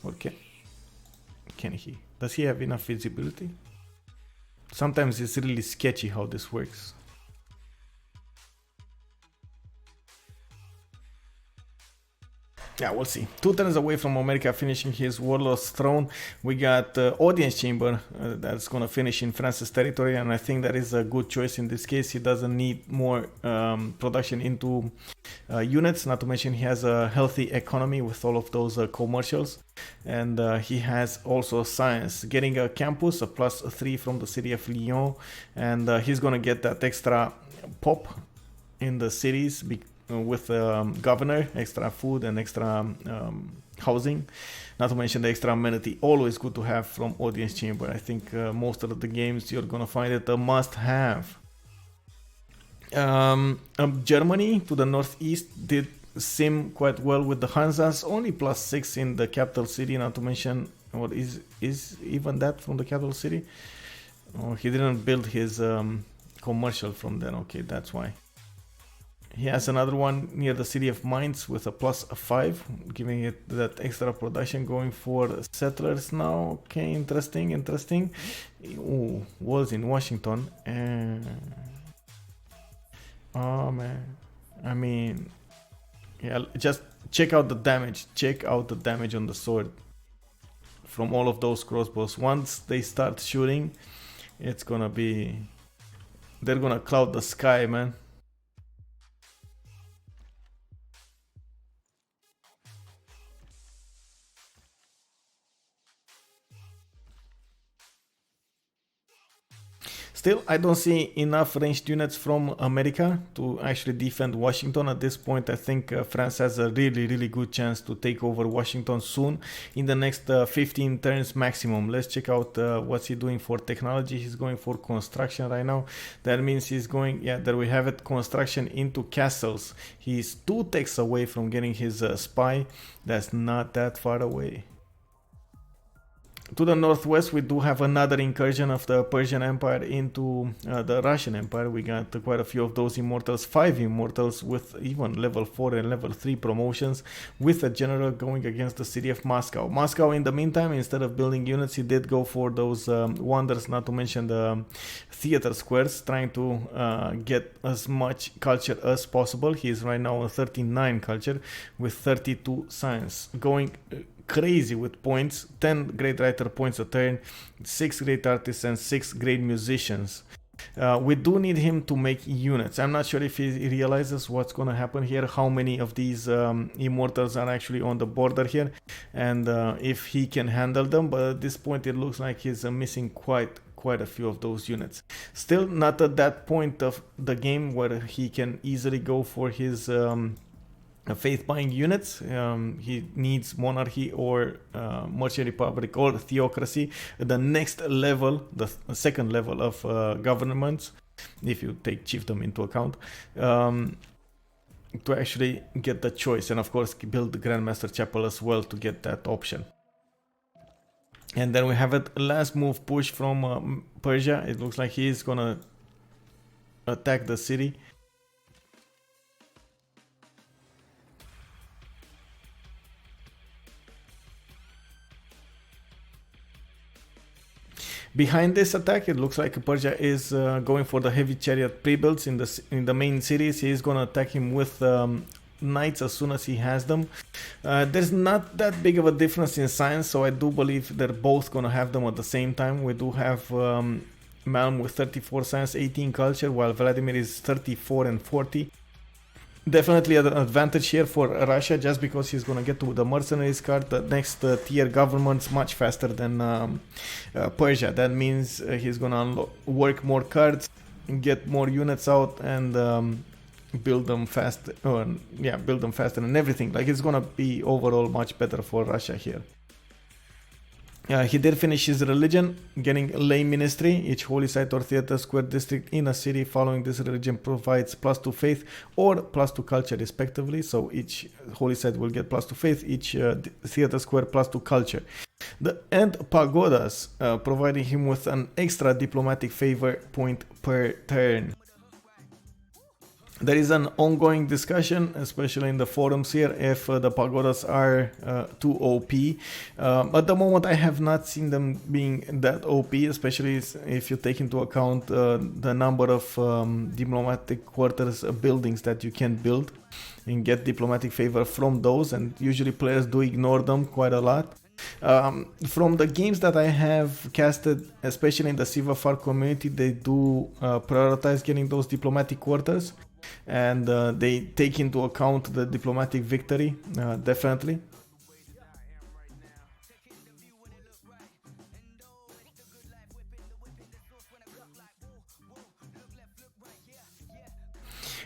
Okay. Can he? Does he have enough visibility? Sometimes it's really sketchy how this works. Yeah, we'll see. 2 turns away from America finishing his Warlord's Throne. We got Audience Chamber that's going to finish in France's territory, and I think that is a good choice in this case. He doesn't need more production into units, not to mention he has a healthy economy with all of those commercials, and he has also science, getting a campus, a +3 from the city of Lyon, and he's going to get that extra pop in the cities with governor, extra food and extra housing, not to mention the extra amenity. Always good to have from Audience Chamber. I think most of the games you're gonna find it a must have. Germany to the northeast did seem quite well with the Hansas, only +6 in the capital city, not to mention what is even that from the capital city. Oh, he didn't build his commercial from there. Okay, that's why. He has another one near the city of Mainz with a +5, giving it that extra production, going for settlers now. Okay, interesting. Ooh, walls in Washington. Oh man, I mean, yeah, just check out the damage. Check out the damage on the sword from all of those crossbows. Once they start shooting, it's gonna be, they're gonna cloud the sky, man. Still, I don't see enough ranged units from America to actually defend Washington. At this point, I think France has a really good chance to take over Washington soon, in the next 15 turns maximum. Let's check out what's he doing for technology. He's going for construction right now. That means he's going, yeah, there we have it, construction into castles. He's 2 techs away from getting his spy. That's not that far away. To the northwest, we do have another incursion of the Persian Empire into the Russian Empire. We got quite a few of those immortals, 5 immortals with even level 4 and level 3 promotions, with a general going against the city of Moscow. Moscow, in the meantime, instead of building units, he did go for those wonders, not to mention the theater squares, trying to get as much culture as possible. He is right now on 39 culture with 32 science, going crazy with points. 10 great writer points a turn, 6 great artists and 6 great musicians. We do need him to make units. I'm not sure if he realizes what's going to happen here, how many of these immortals are actually on the border here, and if he can handle them. But at this point it looks like he's missing quite a few of those units. Still not at that point of the game where he can easily go for his faith buying units. He needs monarchy or merchant republic or theocracy, the next level, the second level of governments, if you take chiefdom into account, to actually get the choice, and of course build the Grandmaster Chapel as well to get that option. And then we have a last move push from Persia. It looks like he's gonna attack the city. Behind this attack, it looks like Persia is going for the heavy chariot pre-builds in the main cities. He is going to attack him with knights as soon as he has them. There's not that big of a difference in science, so I do believe they're both going to have them at the same time. We do have Malm with 34 science, 18 culture, while Vladimir is 34 and 40. Definitely an advantage here for Russia, just because he's going to get to the mercenaries card, the next tier governments, much faster than Persia. That means he's going to work more cards, get more units out, and build them fast. Build them faster and everything. Like, it's going to be overall much better for Russia here. He did finish his religion, getting lay ministry. Each holy site or theater square district in a city following this religion provides +2 faith or +2 culture respectively. So each holy site will get +2 faith, each theater square +2 culture. And pagodas, providing him with an extra diplomatic favor point per turn. There is an ongoing discussion, especially in the forums here, if the pagodas are too OP. At the moment, I have not seen them being that OP, especially if you take into account the number of diplomatic quarters buildings that you can build and get diplomatic favor from those, and usually players do ignore them quite a lot. From the games that I have casted, especially in the CivFR community, they do prioritize getting those diplomatic quarters, and they take into account the diplomatic victory, definitely.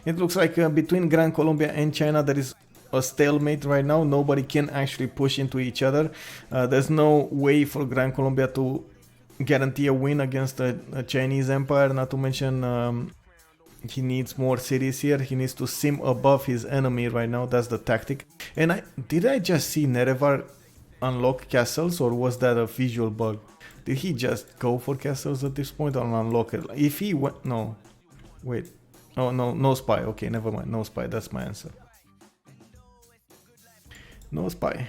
It looks like between Gran Colombia and China there is a stalemate right now. Nobody can actually push into each other. There's no way for Gran Colombia to guarantee a win against the Chinese Empire, not to mention he needs more cities here. He needs to sim above his enemy right now. That's the tactic. And did I just see Nerevar unlock castles, or was that a visual bug? Did he just go for castles at this point or unlock it? If he went... No. Wait. Oh, no. No spy. Okay, never mind. No spy. That's my answer. No spy.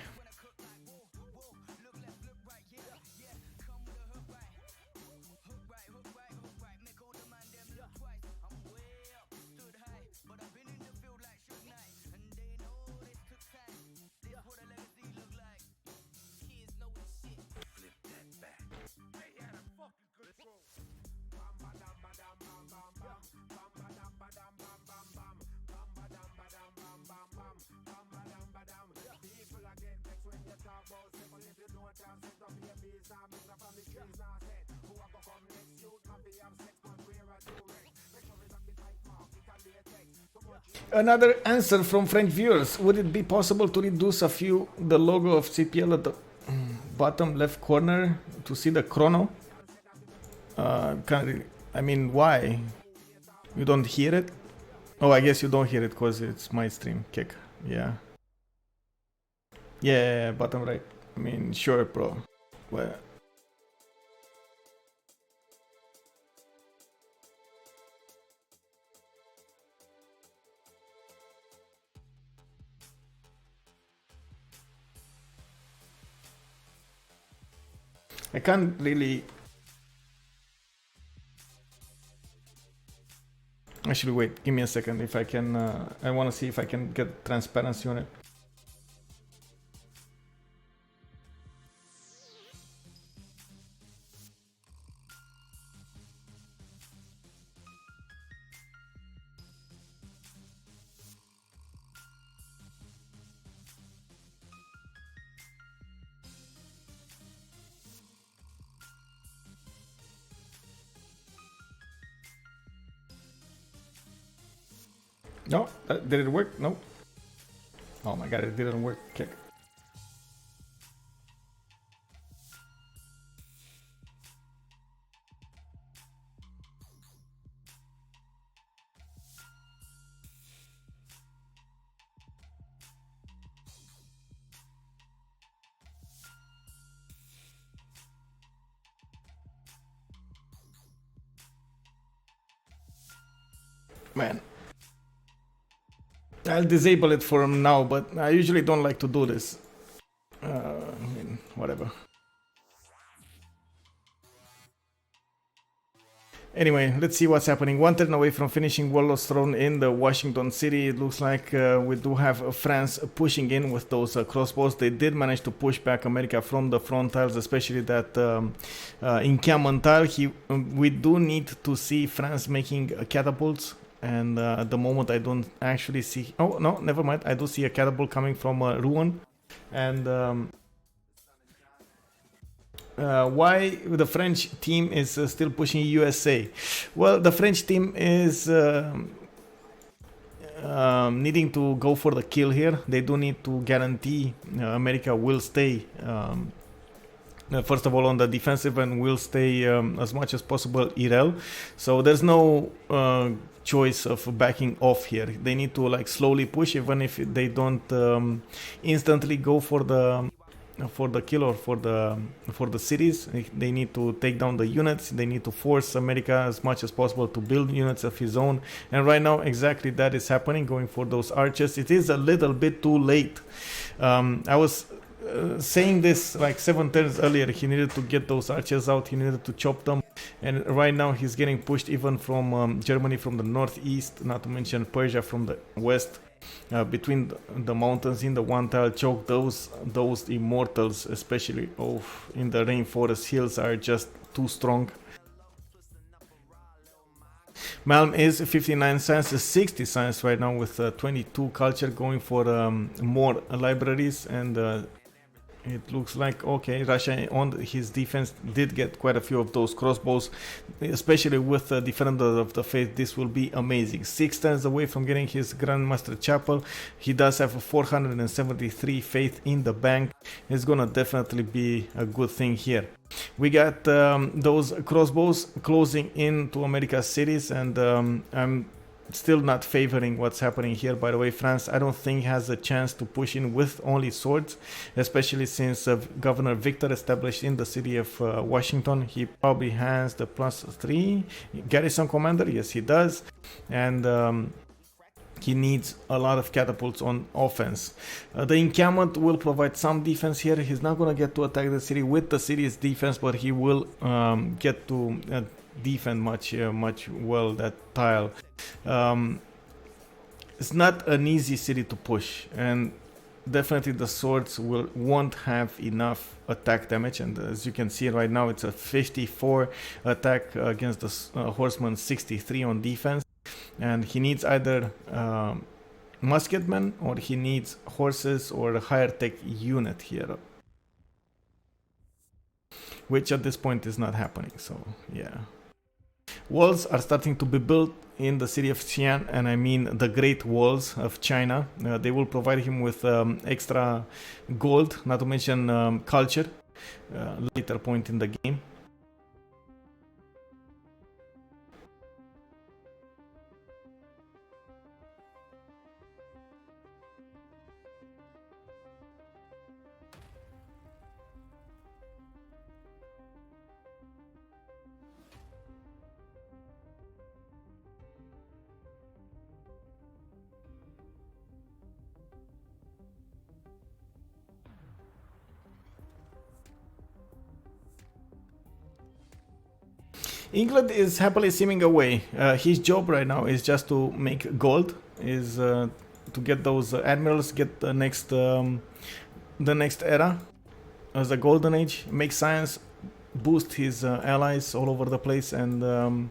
People are getting Another answer from French viewers. Would it be possible to reduce the logo of CPL at the bottom left corner to see the chrono? I mean, why? You don't hear it? Oh, I guess you don't hear it because it's my stream. Kick. Yeah. Yeah, bottom right. I mean, sure, bro. Well, I can't really. Actually, wait. Give me a second. If I can, I want to see if I can get transparency on it. No, did it work? No. Oh my god, it didn't work. Kick. Man. I'll disable it for now, but I usually don't like to do this. I mean, whatever. Anyway, let's see what's happening. 1 turn away from finishing Warlord's Throne in the Washington City. It looks like we do have France pushing in with those crossbows. They did manage to push back America from the front tiles, especially that encampment tile. We do need to see France making catapults. And at the moment I don't actually see... Oh, no, never mind. I do see a catapult coming from Rouen. And why the French team is still pushing USA? Well, the French team is needing to go for the kill here. They do need to guarantee America will stay... first of all on the defensive and will stay as much as possible IRL. So there's no choice of backing off here. They need to like slowly push, even if they don't instantly go for the kill or for the cities. They need to take down the units. They need to force America as much as possible to build units of his own. And right now exactly that is happening, going for those archers. It is a little bit too late. I was saying this like 7 turns earlier. He needed to get those archers out, he needed to chop them, and right now he's getting pushed even from Germany from the northeast, not to mention Persia from the west, between the mountains in the one tile. Choke those immortals, especially in the rainforest hills, are just too strong. Malm is 59 science, 60 science right now with 22 culture, going for more libraries. And it looks like, okay, Russia on his defense did get quite a few of those crossbows, especially with the Defender of the Faith. This will be amazing. 6 turns away from getting his Grandmaster Chapel. He does have 473 faith in the bank. It's gonna definitely be a good thing here. We got those crossbows closing into America's cities, and I'm still not favoring what's happening here. By the way, France, I don't think has a chance to push in with only swords, especially since Governor Victor established in the city of Washington. He probably has the +3 garrison commander. Yes, he does. And he needs a lot of catapults on offense. The encampment will provide some defense here. He's not going to get to attack the city with the city's defense, but he will get to defend much well that tile. It's not an easy city to push, and definitely the swords won't have enough attack damage. And as you can see right now, it's a 54 attack against the horseman, 63 on defense. And he needs either musketmen, or he needs horses or a higher tech unit here, which at this point is not happening. So yeah. Walls are starting to be built in the city of Xi'an, and I mean the Great Walls of China. They will provide him with extra gold, not to mention culture, later point in the game. England is happily simming away. His job right now is just to make gold, is to get those admirals, get the next era as a golden age, make science, boost his allies all over the place, and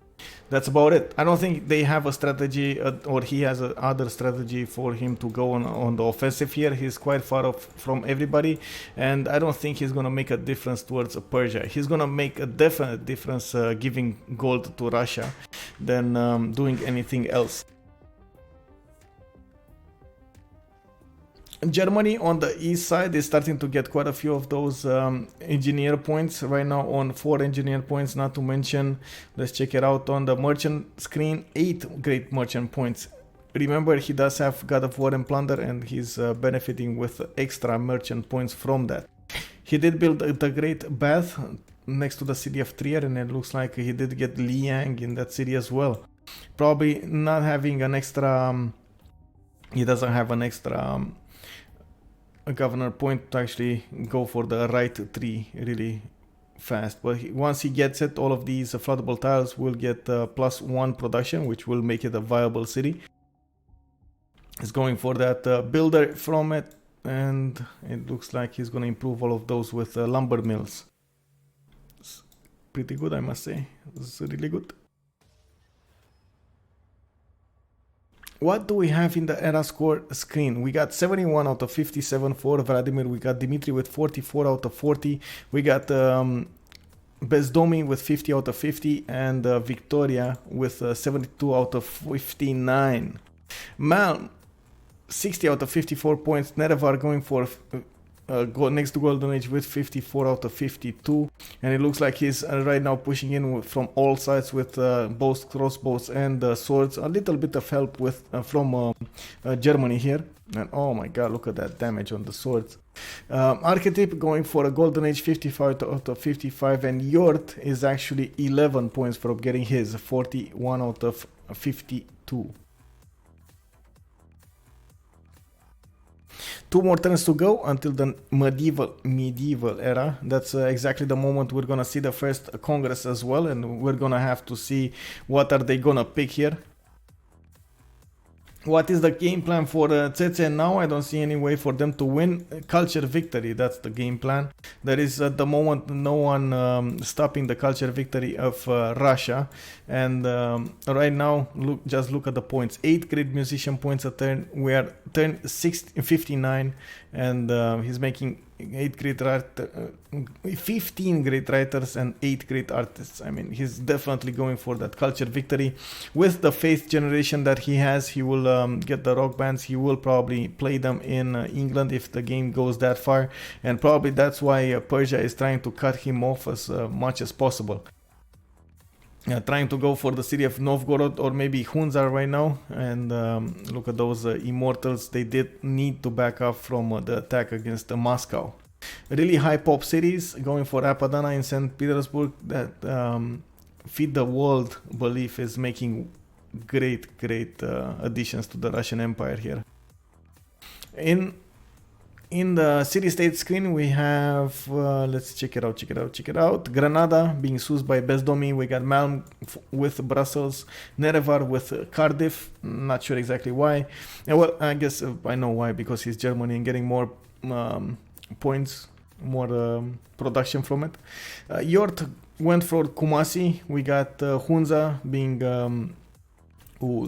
that's about it. I don't think they have a strategy, or he has other strategy for him to go on the offensive here. He's quite far off from everybody, and I don't think he's gonna make a difference towards Persia. He's gonna make a definite difference giving gold to Russia than doing anything else. Germany on the east side is starting to get quite a few of those engineer points right now, on 4 engineer points, not to mention, let's check it out on the merchant screen, 8 great merchant points. Remember, he does have God of War and Plunder, and he's benefiting with extra merchant points from that. He did build the Great Bath next to the city of Trier, and it looks like he did get Liang in that city as well. Probably not having an extra, he doesn't have an extra a governor point to actually go for the right tree really fast, but once he gets it, all of these floodable tiles will get +1 production, which will make it a viable city. He's going for that builder from it, and it looks like he's going to improve all of those with lumber mills. It's pretty good, I must say. It's really good. What do we have in the era score screen? We got 71 out of 57 for Vladimir. We got Dmitry with 44 out of 40. We got Bezdomi with 50 out of 50. And Victoria with 72 out of 59. Malm, 60 out of 54 points. Nerevar going for next to Golden Age with 54 out of 52, and it looks like he's right now pushing in from all sides with bows, crossbows, and swords. A little bit of help with from Germany here, and oh my god, look at that damage on the swords. Archetype going for a Golden Age 55 out of 55, and Yort is actually 11 points from getting his 41 out of 52. 2 more turns to go until the medieval era. That's exactly the moment we're gonna see the first Congress as well, and we're gonna have to see what are they gonna pick here. What is the game plan for CC now? I don't see any way for them to win. Culture victory, that's the game plan. There is at the moment no one stopping the culture victory of Russia. And right now, just look at the points. 8 great musician points a turn. We are turn 59, and he's making 15 great writers and 8 great artists. I mean, he's definitely going for that culture victory. With the faith generation that he has, he will get the rock bands. He will probably play them in England if the game goes that far, and probably that's why Persia is trying to cut him off as much as possible. Trying to go for the city of Novgorod or maybe Hunza right now, and look at those immortals. They did need to back up from the attack against Moscow. Really high pop cities, going for Apadana in St. Petersburg. That Feed the World belief is making great additions to the Russian Empire here. In the city-state screen, we have, let's check it out. Granada being soothed by Bezdomi. We got Malm with Brussels, Nerevar with Cardiff. Not sure exactly why. And well, I guess I know why, because he's Germany and getting more points, more production from it. Yort went for Kumasi. We got Hunza being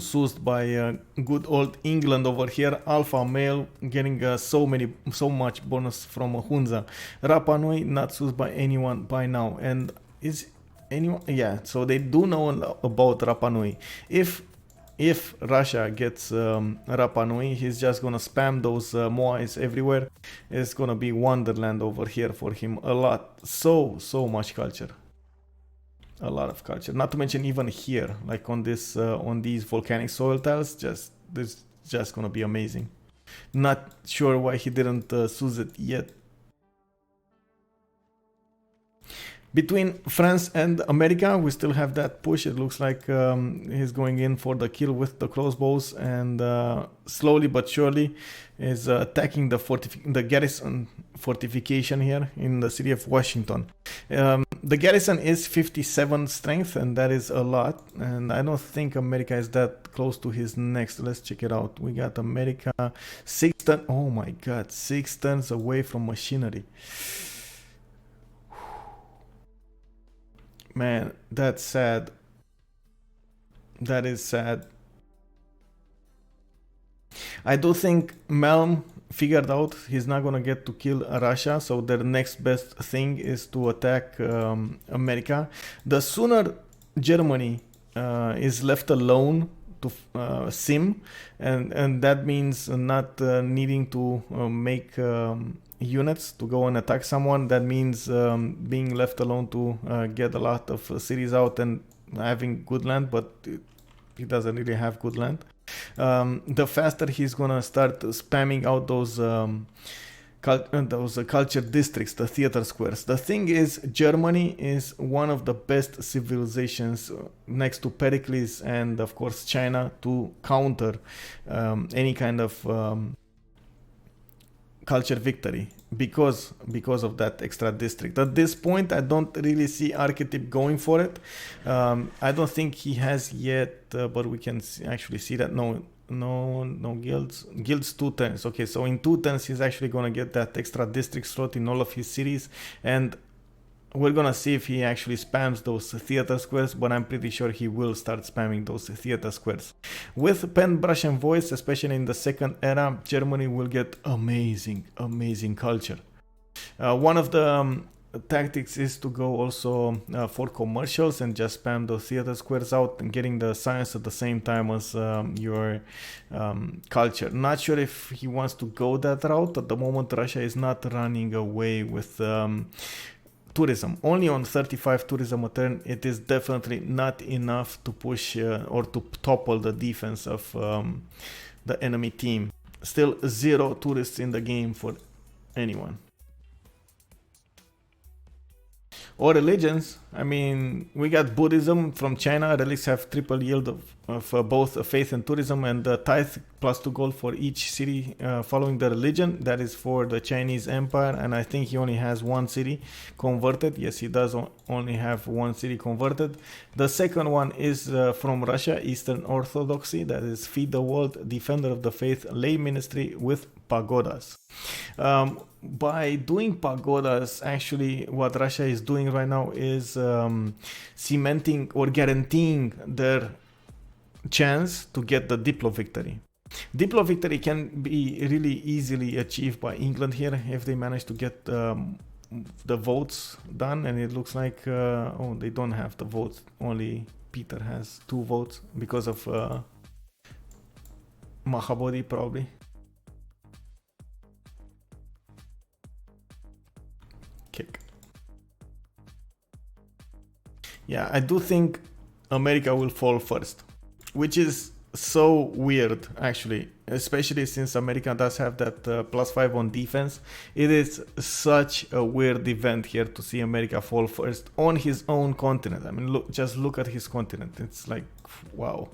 soothed by good old England over here. Alpha male getting so much bonus from Hunza. Rapa Nui not soothed by anyone by now, and is anyone? Yeah, so they do know about Rapa Nui. If Russia gets Rapa Nui, he's just gonna spam those moais everywhere. It's gonna be wonderland over here for him. A lot, so much culture, a lot of culture. Not to mention even here, like on this on these volcanic soil tiles, just this just gonna be amazing. Not sure why he didn't choose it yet. Between France and America, we still have that push. It looks like he's going in for the kill with the crossbows, and slowly but surely is attacking the garrison fortification here in the city of Washington. The garrison is 57 strength, and that is a lot. And I don't think America is that close to his next. Let's check it out. We got America 6 tons. Oh my God, 6 tons away from machinery. Man, that's sad. That is sad. I do think Melm figured out he's not gonna get to kill Russia, so their next best thing is to attack America. The sooner Germany is left alone to sim, and that means not needing to make units to go and attack someone. That means being left alone to get a lot of cities out and having good land, but he doesn't really have good land. The faster he's gonna start spamming out those culture districts, the theater squares. The thing is, Germany is one of the best civilizations next to Pericles and of course China to counter any kind of culture victory because of that extra district. At this point, I don't really see Archetype going for it. I don't think he has yet, but we can actually see that no guilds 2 turns. Okay, so in 2 turns he's actually gonna get that extra district slot in all of his cities, and we're gonna see if he actually spams those theater squares, but I'm pretty sure he will start spamming those theater squares. With pen, brush, and voice, especially in the second era, Germany will get amazing culture. One of the tactics is to go also for commercials and just spam those theater squares out and getting the science at the same time as your culture. Not sure if he wants to go that route. At the moment, Russia is not running away with tourism. Only on 35 tourism a turn. It is definitely not enough to push or to topple the defense of the enemy team. Still 0 tourists in the game for anyone. Or religions. I mean, we got Buddhism from China. Relics have triple yield of both faith and tourism, and tithe plus 2 gold for each city following the religion. That is for the Chinese Empire, and I think he only has 1 city converted. Yes, he does only have 1 city converted. The second one is from Russia, Eastern Orthodoxy. That is Feed the World, Defender of the Faith, Lay Ministry with pagodas. By doing pagodas, actually what Russia is doing right now is cementing or guaranteeing their chance to get the Diplo victory. Diplo victory can be really easily achieved by England here if they manage to get the votes done, and it looks like oh, they don't have the votes. Only Peter has 2 votes because of Mahabodhi probably. Kick. Yeah, I do think America will fall first, which is so weird actually, especially since America does have that +5 on defense. It is such a weird event here to see America fall first on his own continent. I mean, just look at his continent. It's like, wow.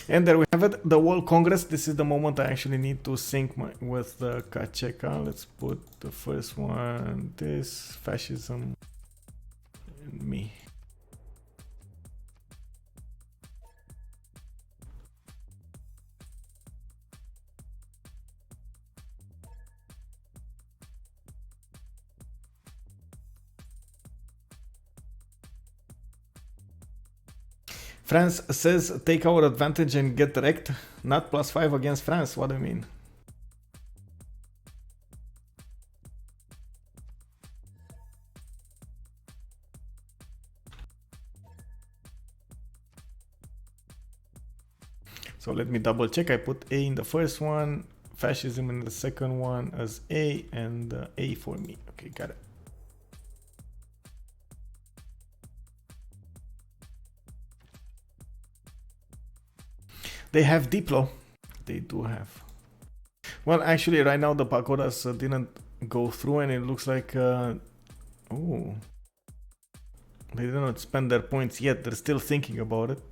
And there we have it, the World Congress. This is the moment I actually need to sync with the Kacheka. Let's put the first one, this, fascism, and me. France says take our advantage and get wrecked. Not +5 against France. What do you mean? So let me double check. I put A in the first one, fascism in the second one as A, and A for me. Okay, got it. They have Diplo. They do have. Well, actually, right now the pagodas didn't go through, and it looks like... oh. They didn't spend their points yet. They're still thinking about it.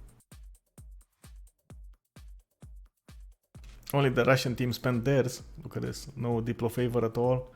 Only the Russian team spent theirs. Look at this. No Diplo favor at all.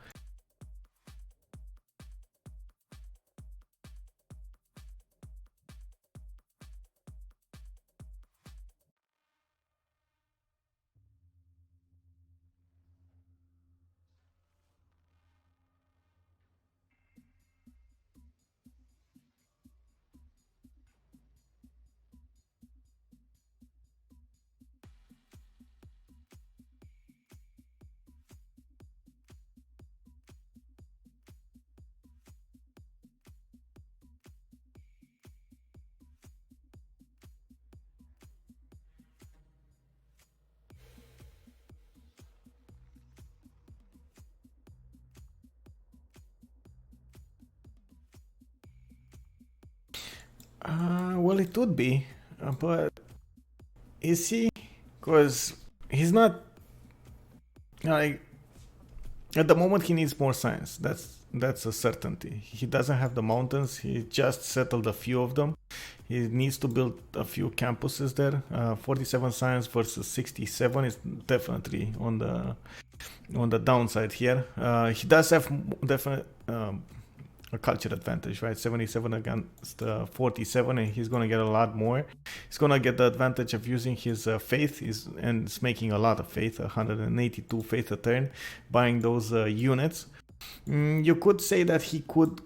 Well, it would be, but is he? Because he's not like at the moment. He needs more science. That's a certainty. He doesn't have the mountains. He just settled a few of them. He needs to build a few campuses there. 47 science versus 67 is definitely on the downside here. He does have definite a culture advantage, right? 77 against 47, and he's gonna get a lot more. He's gonna get the advantage of using his faith, and it's making a lot of faith, 182 faith a turn, buying those units. You could say that he could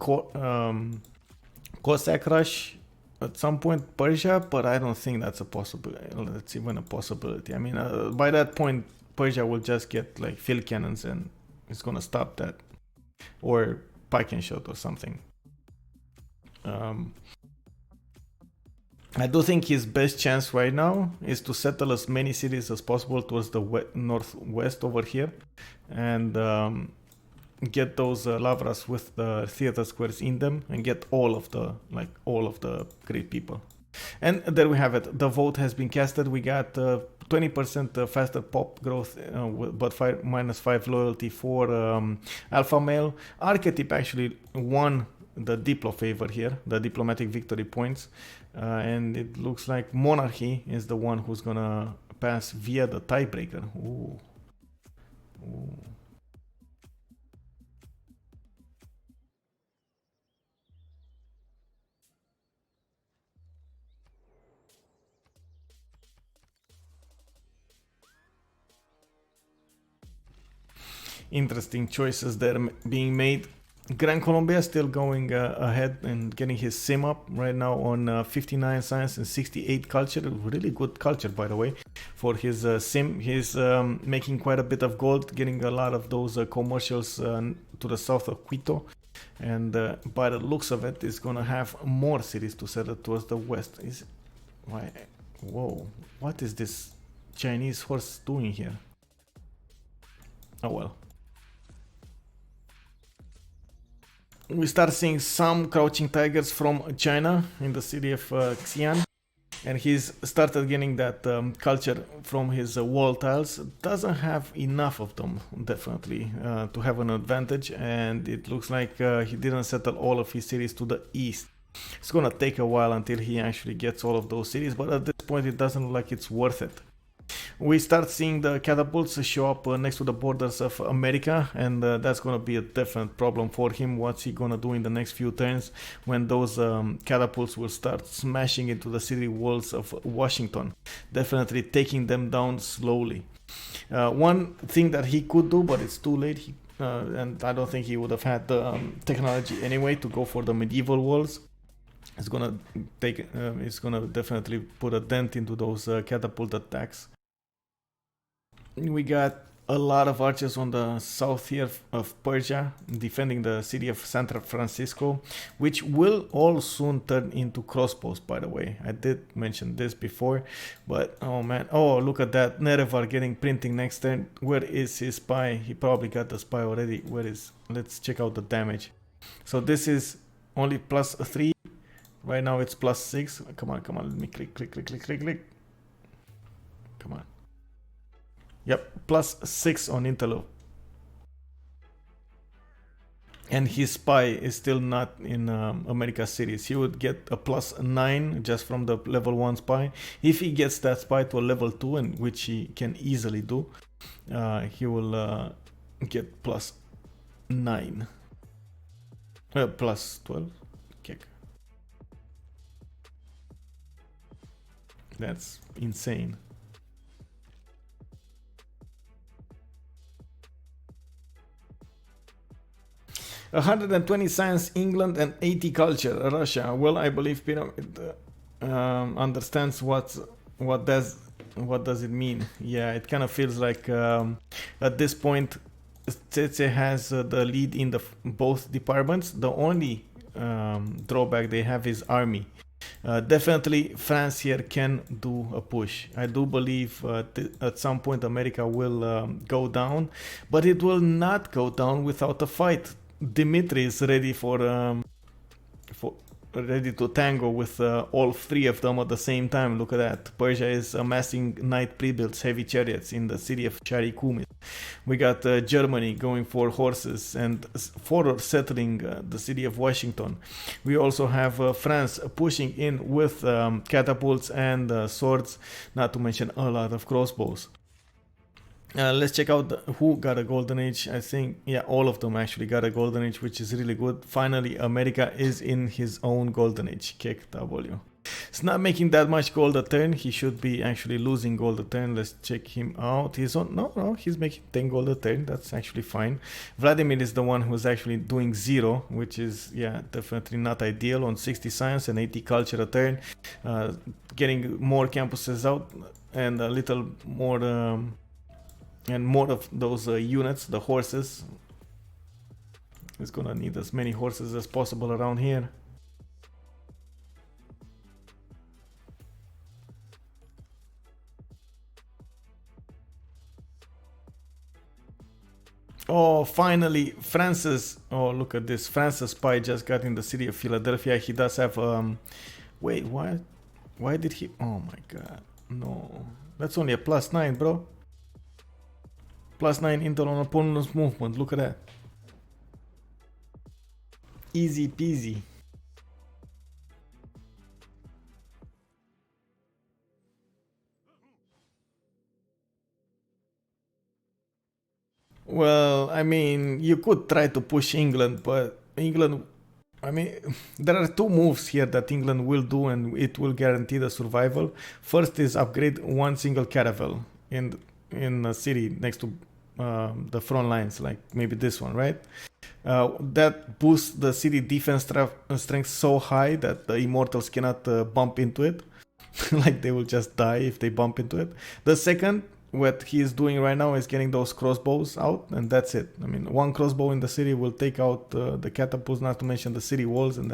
Cossack rush at some point Persia, but I don't think that's a possibility. That's even a possibility. I mean, by that point, Persia will just get like field cannons, and it's gonna stop that, or pike and shot or something. I do think his best chance right now is to settle as many cities as possible towards the northwest over here, and get those lavras with the theater squares in them, and get all of the great people. And there we have it. The vote has been casted. We got 20% faster pop growth, but -5 loyalty for alpha male. Archetype actually won the Diplo favor here, the diplomatic victory points, and it looks like monarchy is the one who's gonna pass via the tiebreaker. Ooh. Ooh. Interesting choices there being made. Gran Colombia still going ahead and getting his sim up right now on 59 science and 68 culture. Really good culture, by the way, for his sim. He's making quite a bit of gold, getting a lot of those commercials to the south of Quito, and by the looks of it, is gonna have more cities to settle towards the west. Whoa, what is this Chinese horse doing here? Oh well. We start seeing some crouching tigers from China in the city of Xi'an, and he's started getting that culture from his wall tiles. Doesn't have enough of them, definitely, to have an advantage, and it looks like he didn't settle all of his cities to the east. It's gonna take a while until he actually gets all of those cities, but at this point it doesn't look like it's worth it. We start seeing the catapults show up next to the borders of America, and that's going to be a definite problem for him. What's he going to do in the next few turns when those catapults will start smashing into the city walls of Washington, definitely taking them down slowly. One thing that he could do, but it's too late, and I don't think he would have had the technology anyway to go for the medieval walls, It's gonna take. It's gonna definitely put a dent into those catapult attacks. We got a lot of archers on the south here of Persia defending the city of San Francisco, which will all soon turn into crossbows, by the way. I did mention this before, but oh man, oh look at that, Nerevar getting printing next turn. Where is his spy? He probably got the spy already. Where is, let's check out the damage. So this is only +3. Right now it's +6. Come on, let me click. Come on. Yep, +6 on Intel. And his spy is still not in America cities. He would get a +9 just from the level 1 spy. If he gets that spy to a level 2, and which he can easily do, he will get +9. +12. Kick. That's insane. 120 science England and 80 culture Russia. Well, I believe Pyramid understands what does it mean. Yeah, it kind of feels like at this point CWC has the lead in the both departments. The only drawback they have is army. Definitely France here can do a push. I do believe at some point America will go down, but it will not go down without a fight. Dimitri is ready ready to tango with all three of them at the same time. Look at that. Persia is amassing knight pre-builds, heavy chariots in the city of Charikumis. We got Germany going for horses and forward settling the city of Washington. We also have France pushing in with catapults and swords, not to mention a lot of crossbows. Let's check out who got a golden age. I think, yeah, all of them actually got a golden age, which is really good. Finally, America is in his own golden age. Kick W. It's not making that much gold a turn. He should be actually losing gold a turn. Let's check him out. He's on, no, he's making 10 gold a turn. That's actually fine. Vladimir is the one who's actually doing 0, which is, yeah, definitely not ideal on 60 science and 80 culture a turn. Getting more campuses out and a little more and more of those units, the horses. He's gonna need as many horses as possible around here. Oh, finally, Francis. Oh, look at this. Francis spy just got in the city of Philadelphia. He does have wait, what? Why did he? Oh my god, no, that's only a +9, bro. +9 intel on opponent's movement. Look at that. Easy peasy. Well, I mean, you could try to push England, but England, I mean, there are two moves here that England will do and it will guarantee the survival. First is upgrade one single caravel in a city next to the front lines, like maybe this one, right? That boosts the city defense strength so high that the immortals cannot bump into it. Like they will just die if they bump into it. The second, what he is doing right now is getting those crossbows out, and that's it. I mean, one crossbow in the city will take out the catapults, not to mention the city walls, and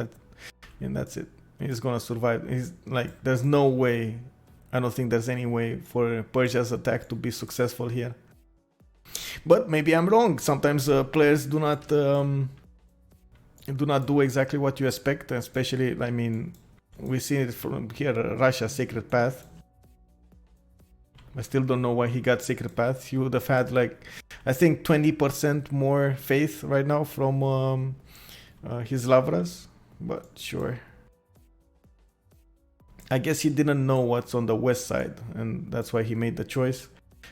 that's it. He's gonna survive. He's like, there's no way. I don't think there's any way for Persia's attack to be successful here. But maybe I'm wrong. Sometimes players do not do exactly what you expect, especially, I mean, we see it from here, Russia, Sacred Path. I still don't know why he got Sacred Path. He would have had, like, I think 20% more faith right now from his Lavras, but sure. I guess he didn't know what's on the west side, and that's why he made the choice.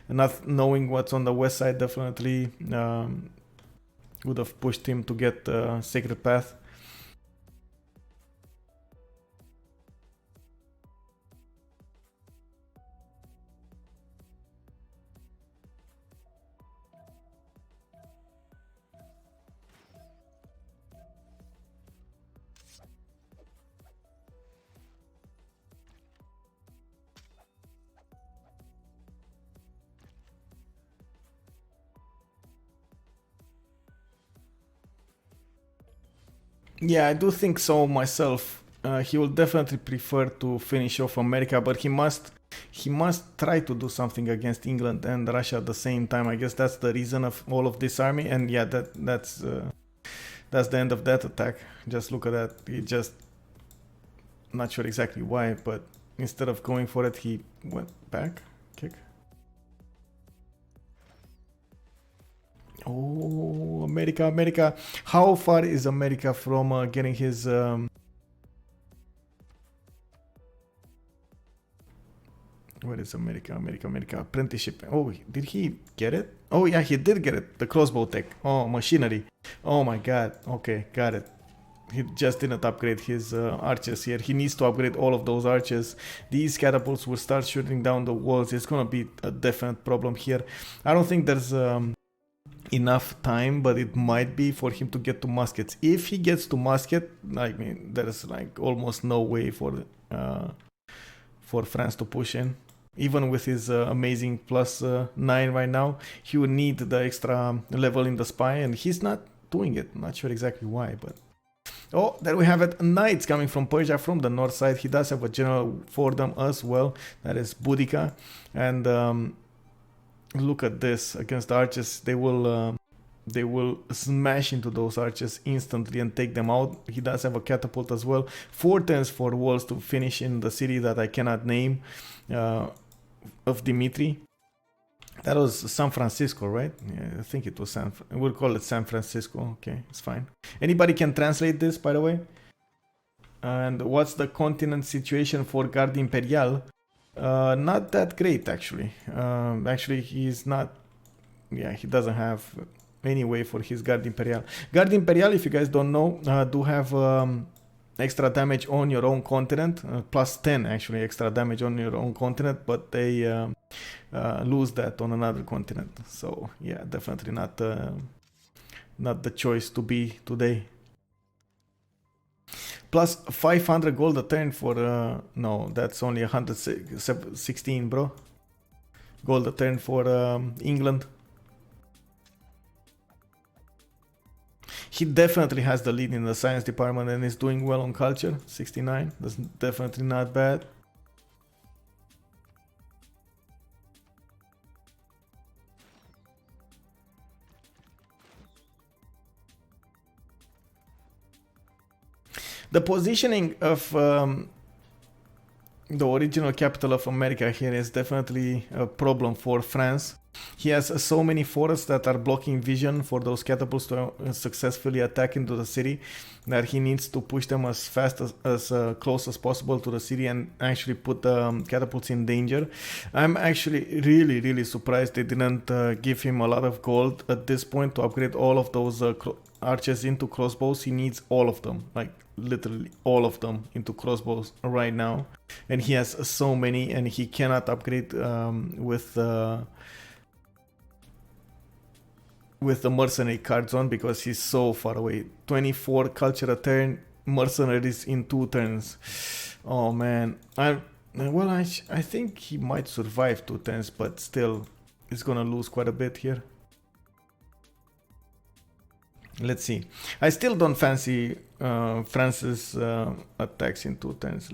And not knowing what's on the west side definitely would have pushed him to get Sacred Path. Yeah, I do think so myself. He will definitely prefer to finish off America, but he must try to do something against England and Russia at the same time. I guess that's the reason of all of this army, and yeah, that's the end of that attack. Just look at that. He just not sure exactly why, but instead of going for it, he went back. Kick. Oh, America, America. How far is America from getting his... Where is America, America, America? Apprenticeship. Oh, did he get it? Oh, yeah, he did get it. The crossbow tech. Oh, machinery. Oh my god. Okay, got it. He just didn't upgrade his archers here. He needs to upgrade all of those archers. These catapults will start shooting down the walls. It's gonna be a definite problem here. I don't think there's enough time, but it might be for him to get to muskets. If he gets to musket, I mean, there's like almost no way for France to push in. Even with his amazing +9 right now, he would need the extra level in the spy, and he's not doing it. Not sure exactly why, but... Oh, there we have it. Knights coming from Persia from the north side. He does have a general for them as well. That is Boudica. And look at this. Against the archers, they will smash into those archers instantly and take them out. He does have a catapult as well. 4 turns for walls to finish in the city that I cannot name of Dimitri. That was San Francisco, right? Yeah, I think it was we'll call it San Francisco. Okay, it's fine. Anybody can translate this, by the way? And what's the continent situation for Guard Imperial? Not that great, actually. Actually, he's not... Yeah, he doesn't have any way for his Guard Imperial. Guard Imperial, if you guys don't know, do have extra damage on your own continent. +10, actually, extra damage on your own continent, but they... lose that on another continent. So yeah, definitely not the choice to be today. Plus 500 gold a turn for no, that's only 116, bro. Gold a turn for England. He definitely has the lead in the science department and is doing well on culture. 69, that's definitely not bad. The positioning of the original capital of America here is definitely a problem for France. He has so many forests that are blocking vision for those catapults to successfully attack into the city that he needs to push them as fast as close as possible to the city and actually put the catapults in danger. I'm actually really surprised they didn't give him a lot of gold at this point to upgrade all of those archers into crossbows. He needs all of them, like literally all of them into crossbows right now, and he has so many, and he cannot upgrade with the mercenary cards on because he's so far away. 24 culture a turn, mercenaries in 2 turns. Oh man, I think he might survive 2 turns, but still he's gonna lose quite a bit here. Let's see. I still don't fancy France's attacks in 2 turns.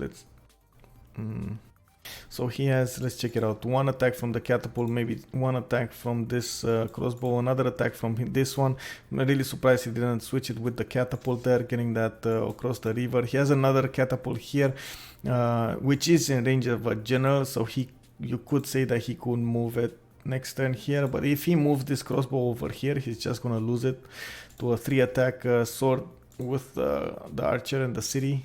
So he has, let's check it out, 1 attack from the catapult, maybe 1 attack from this crossbow, another attack from this one. I'm really surprised he didn't switch it with the catapult there, getting that across the river. He has another catapult here, which is in range of a general, so you could say that he could move it next turn here, but if he moves this crossbow over here, he's just gonna lose it to a 3 attack sword with the archer and the city.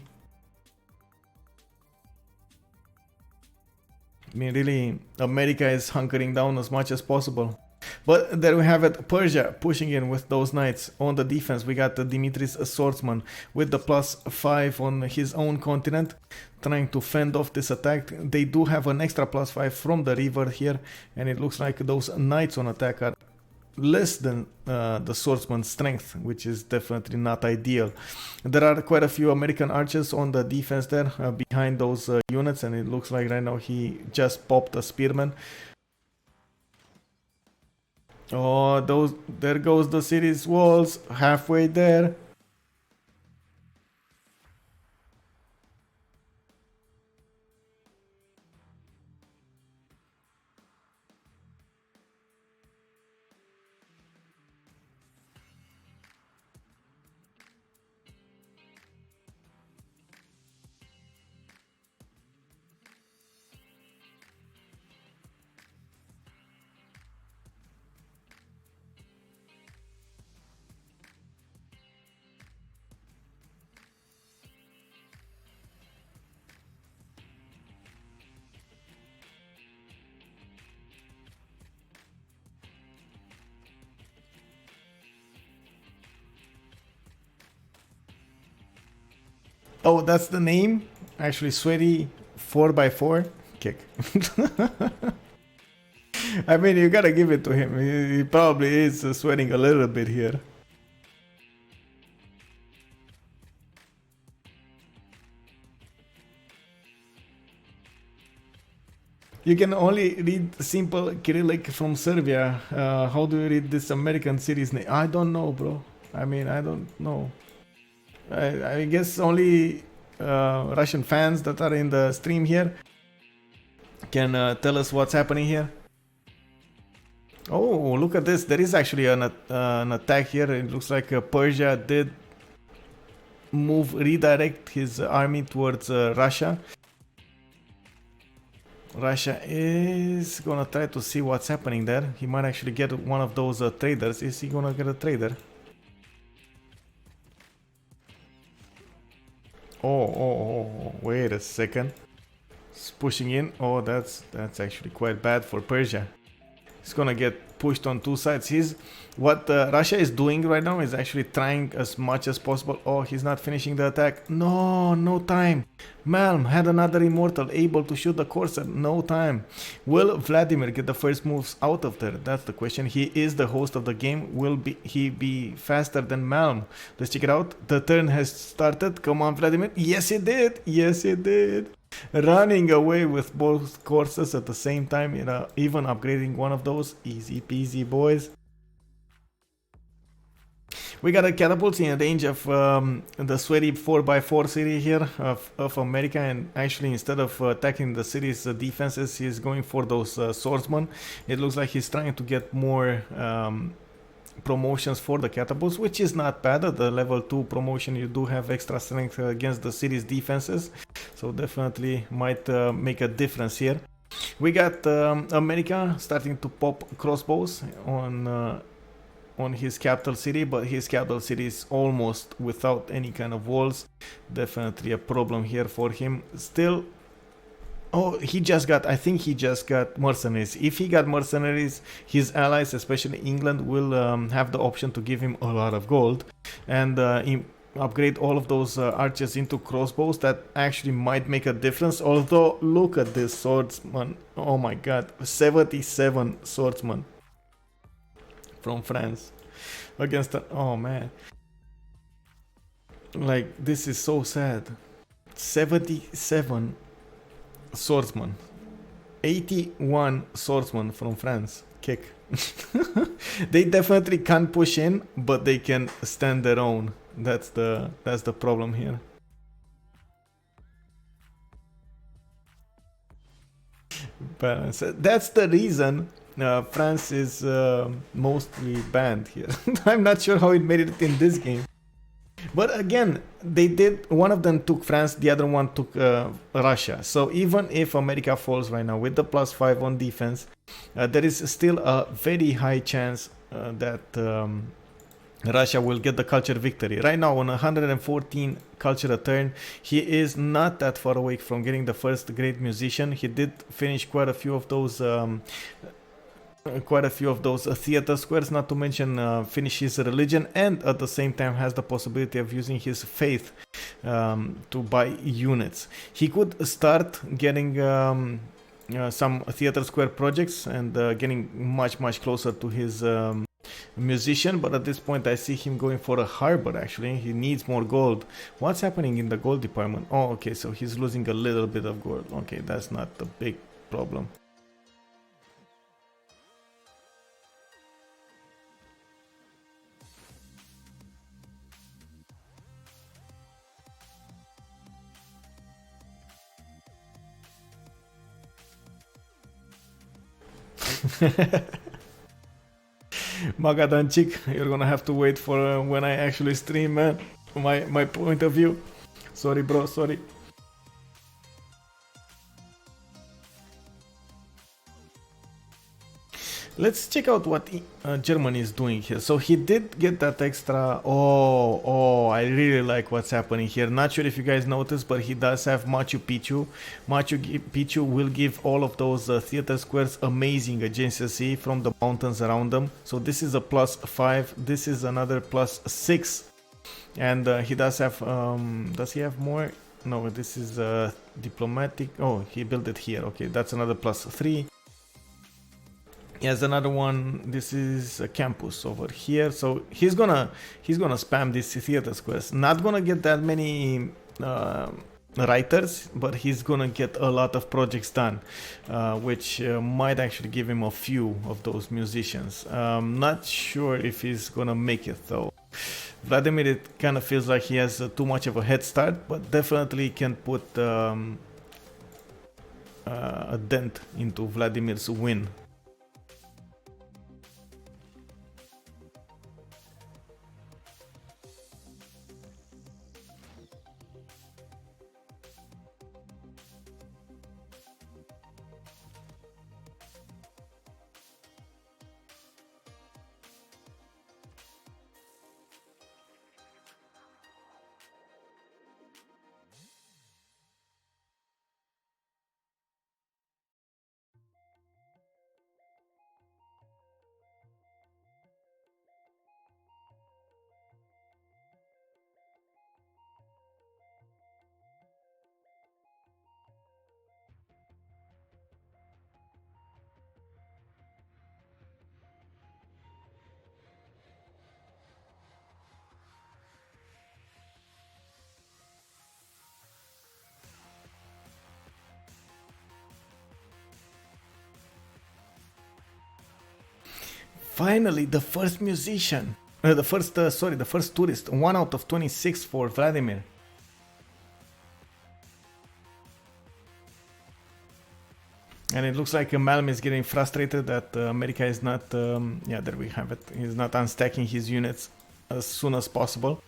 I mean, really, America is hunkering down as much as possible. But there we have it, Persia pushing in with those knights. On the defense, we got Dimitri's swordsman with the +5 on his own continent, trying to fend off this attack. They do have an extra +5 from the river here, and it looks like those knights on attack are less than the swordsman's strength, which is definitely not ideal. There are quite a few American archers on the defense there behind those units, and it looks like right now he just popped a spearman. Oh, there goes the city's walls, halfway there. Oh, that's the name? Actually, sweaty 4x4 kick. I mean, you gotta give it to him. He probably is sweating a little bit here. You can only read simple Cyrillic from Serbia. How do you read this American series name? I don't know, bro. I mean, I don't know. I guess only Russian fans that are in the stream here can tell us what's happening here. Oh, look at this. There is actually an attack here. It looks like Persia did redirect his army towards Russia. Russia is gonna try to see what's happening there. He might actually get one of those traders. Is he gonna get a trader? Oh, wait a second. It's pushing in. Oh, that's actually quite bad for Persia. It's gonna get pushed on two sides. What Russia is doing right now is actually trying as much as possible. Oh, he's not finishing the attack. No time. Malm had another immortal able to shoot the Corsair. No time. Will Vladimir get the first moves out of there? That's the question. He is the host of the game. Will he be faster than Malm? Let's check it out. The turn has started. Come on, Vladimir. Yes, it did. Yes, it did. Running away with both courses at the same time, even upgrading one of those. Easy peasy, boys. We got a catapult in range of the sweaty 4x4 city here of America, and actually instead of attacking the city's defenses, he's going for those swordsmen. It looks like he's trying to get more promotions for the catapults, which is not bad. At the level 2 promotion you do have extra strength against the city's defenses, so definitely might make a difference here. We got America starting to pop crossbows on his capital city, but his capital city is almost without any kind of walls. Definitely a problem here for him. Still, oh, I think he just got mercenaries. If he got mercenaries, his allies, especially England, will have the option to give him a lot of gold and upgrade all of those archers into crossbows. That actually might make a difference. Although, look at this swordsman. Oh my god, 77 swordsman from France against oh man, like this is so sad. 77 swordsman, 81 swordsman from France. Kick. They definitely can't push in, but they can stand their own. That's the problem here. Balance. That's the reason France is mostly banned here. I'm not sure how it made it in this game. But again, they did. One of them took France, the other one took Russia. So even if America falls right now with the +5 on defense, there is still a very high chance that Russia will get the culture victory. Right now on 114 culture a turn, he is not that far away from getting the first great musician. He did finish quite a few of those theater squares, not to mention finish his religion, and at the same time has the possibility of using his faith to buy units. He could start getting some theater square projects and getting much closer to his musician, but at this point I see him going for a harbor. Actually, he needs more gold. What's happening in the gold department? Oh, okay, so he's losing a little bit of gold. Okay, that's not a big problem. Magadanchik, you're gonna have to wait for when I actually stream, man. My point of view. Sorry, bro, sorry. Let's check out what Germany is doing here. So he did get that extra. Oh, I really like what's happening here. Not sure if you guys noticed, but he does have Machu Picchu. Machu Picchu will give all of those theater squares amazing adjacency from the mountains around them. So this is a +5. This is another +6 And he does have, does he have more? No, this is diplomatic. Oh, he built it here. Okay, that's another +3. He has another one. This is a campus over here. So he's gonna spam these theater squares. Not gonna get that many writers, but he's gonna get a lot of projects done, which might actually give him a few of those musicians. Not sure if he's gonna make it though. Vladimir, it kind of feels like he has too much of a head start, but definitely can put a dent into Vladimir's win. Finally, the first musician, the first tourist, 1 out of 26 for Vladimir. And it looks like Malm is getting frustrated that America is not, yeah, there we have it, he's not unstacking his units as soon as possible.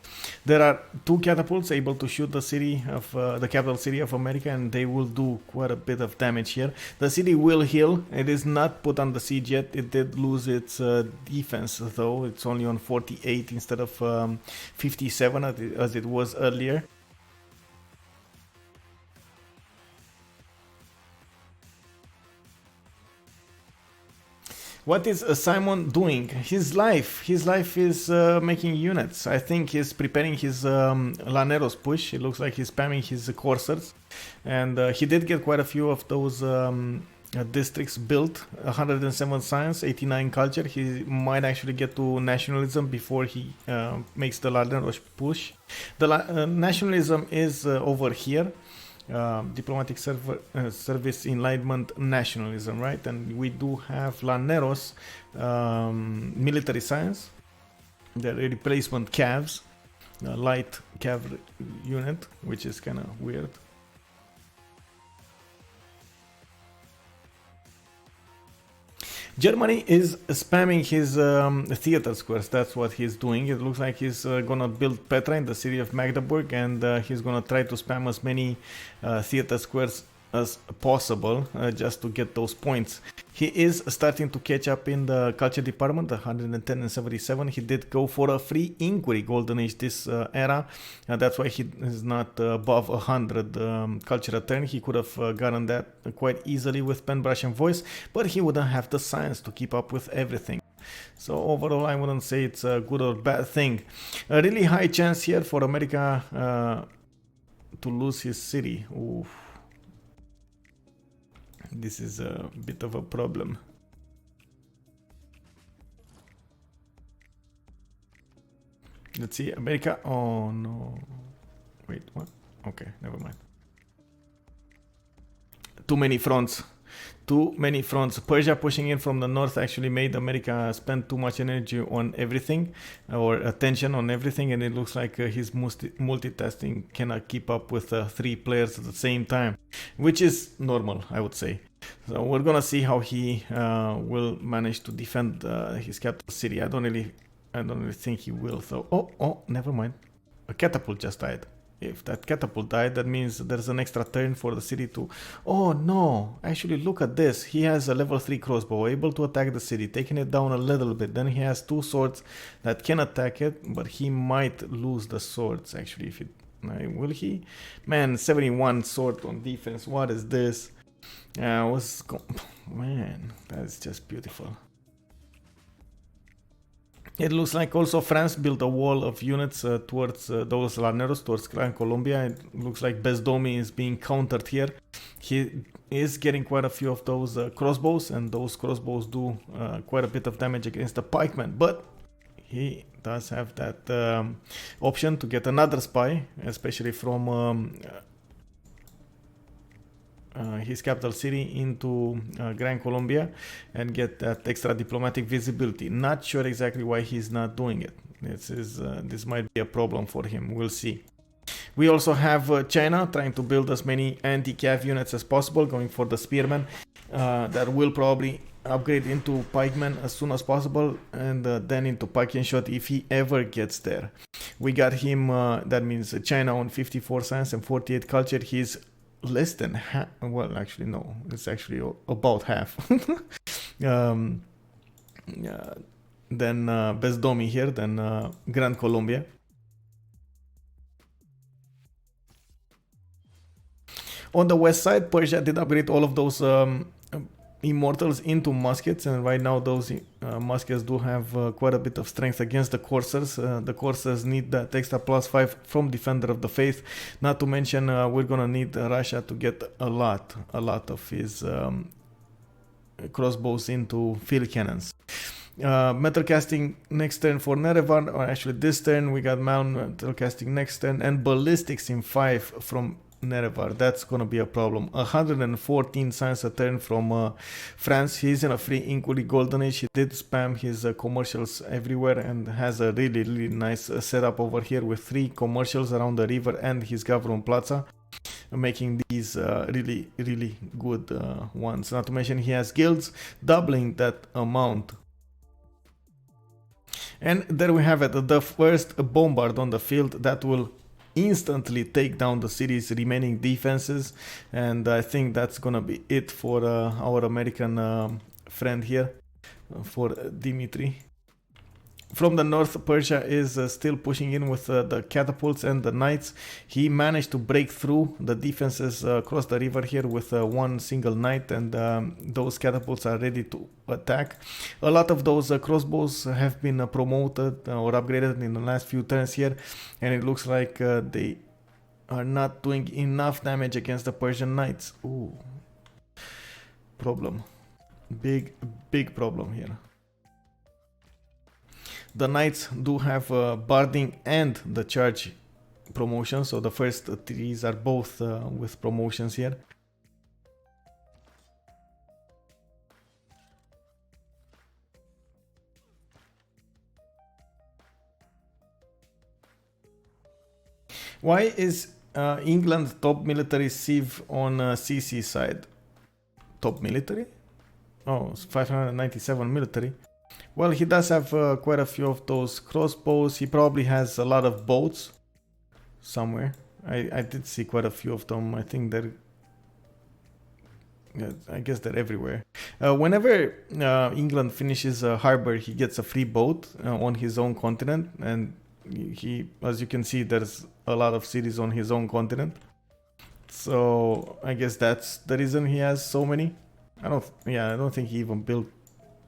There are 2 catapults able to shoot the city of the capital city of America, and they will do quite a bit of damage here. The city will heal. It is not put on the siege yet. It did lose its defense though. It's only on 48 instead of 57 as it was earlier. What is Simon doing? His life is making units. I think he's preparing his Laneros push. It looks like he's spamming his coursers, and he did get quite a few of those districts built. 107 science, 89 culture. He might actually get to nationalism before he makes the Laneros push. The nationalism is over here. Diplomatic service, enlightenment, nationalism, right? And we do have Laneros, military science, the replacement cavs, light cav unit, which is kind of weird. Germany is spamming his theater squares. That's what he's doing. It looks like he's gonna build Petra in the city of Magdeburg, and he's gonna try to spam as many theater squares as possible just to get those points. He is starting to catch up in the culture department, 110 and 77. He did go for a free inquiry golden age this era. That's why he is not above 100 culture turn. He could have gotten that quite easily with pen, brush and voice, but he wouldn't have the science to keep up with everything. So overall, I wouldn't say it's a good or bad thing. A really high chance here for America to lose his city. Oof. This is a bit of a problem. Let's see, America. Oh no. Wait, what? Okay, never mind. Too many fronts. Too many fronts. Persia pushing in from the north actually made America spend too much energy on everything, or attention on everything, and it looks like his multitasking cannot keep up with 3 players at the same time, which is normal, I would say. So we're gonna see how he will manage to defend his capital city. I don't really think he will. So oh, never mind. A catapult just died. If that catapult died, that means there's an extra turn for the city to... Oh no, actually look at this. He has a level 3 crossbow, able to attack the city, taking it down a little bit. Then he has 2 swords that can attack it, but he might lose the swords actually. If it... will he? Man, 71 sword on defense. What is this? Man, that is just beautiful. It looks like also France built a wall of units towards those Laneros, towards Gran Colombia. It looks like Bezdomi is being countered here. He is getting quite a few of those crossbows, and those crossbows do quite a bit of damage against the pikemen. But he does have that option to get another spy, especially from his capital city into Gran Colombia, and get that extra diplomatic visibility. Not sure exactly why he's not doing it. This might be a problem for him. We'll see. We also have China trying to build as many anti-cav units as possible, going for the spearmen that will probably upgrade into pikemen as soon as possible, and then into pike and shot if he ever gets there. We got him, that means China on 54 science and 48 culture. He's less than half. Well, actually no, it's actually about half. Then Bezdomi here, then Gran Colombia. On the west side, Persia did upgrade all of those immortals into muskets, and right now those muskets do have quite a bit of strength against the coursers. The coursers need that extra +5 from Defender of the Faith. Not to mention we're gonna need Russia to get a lot of his crossbows into field cannons. Metal casting next turn for Nerevar, or actually this turn we got metal casting next turn, and ballistics in 5 from Nerevar. That's gonna be a problem. 114 science a turn from France. He's in a free Inkuli Golden Age. He did spam his commercials everywhere and has a really nice setup over here with 3 commercials around the river and his government plaza, making these really good ones. Not to mention he has guilds doubling that amount. And there we have it, the first bombard on the field that will instantly take down the city's remaining defenses, and I think that's gonna be it for our American friend here, for Dimitri. From the north, Persia is still pushing in with the catapults and the knights. He managed to break through the defenses across the river here with one single knight, and those catapults are ready to attack. A lot of those crossbows have been promoted or upgraded in the last few turns here, and it looks like they are not doing enough damage against the Persian knights. Ooh, problem. Big problem here. The knights do have barding and the charge promotion, so the first 3s are both with promotions here. Why is England top military Civ on CC side? Top military? Oh, it's 597 military. Well, he does have quite a few of those crossbows. He probably has a lot of boats somewhere. I did see quite a few of them. I think they're... Yeah, I guess they're everywhere. Whenever England finishes a harbor, he gets a free boat on his own continent. And he, as you can see, there's a lot of cities on his own continent. So I guess that's the reason he has so many. I don't think he even built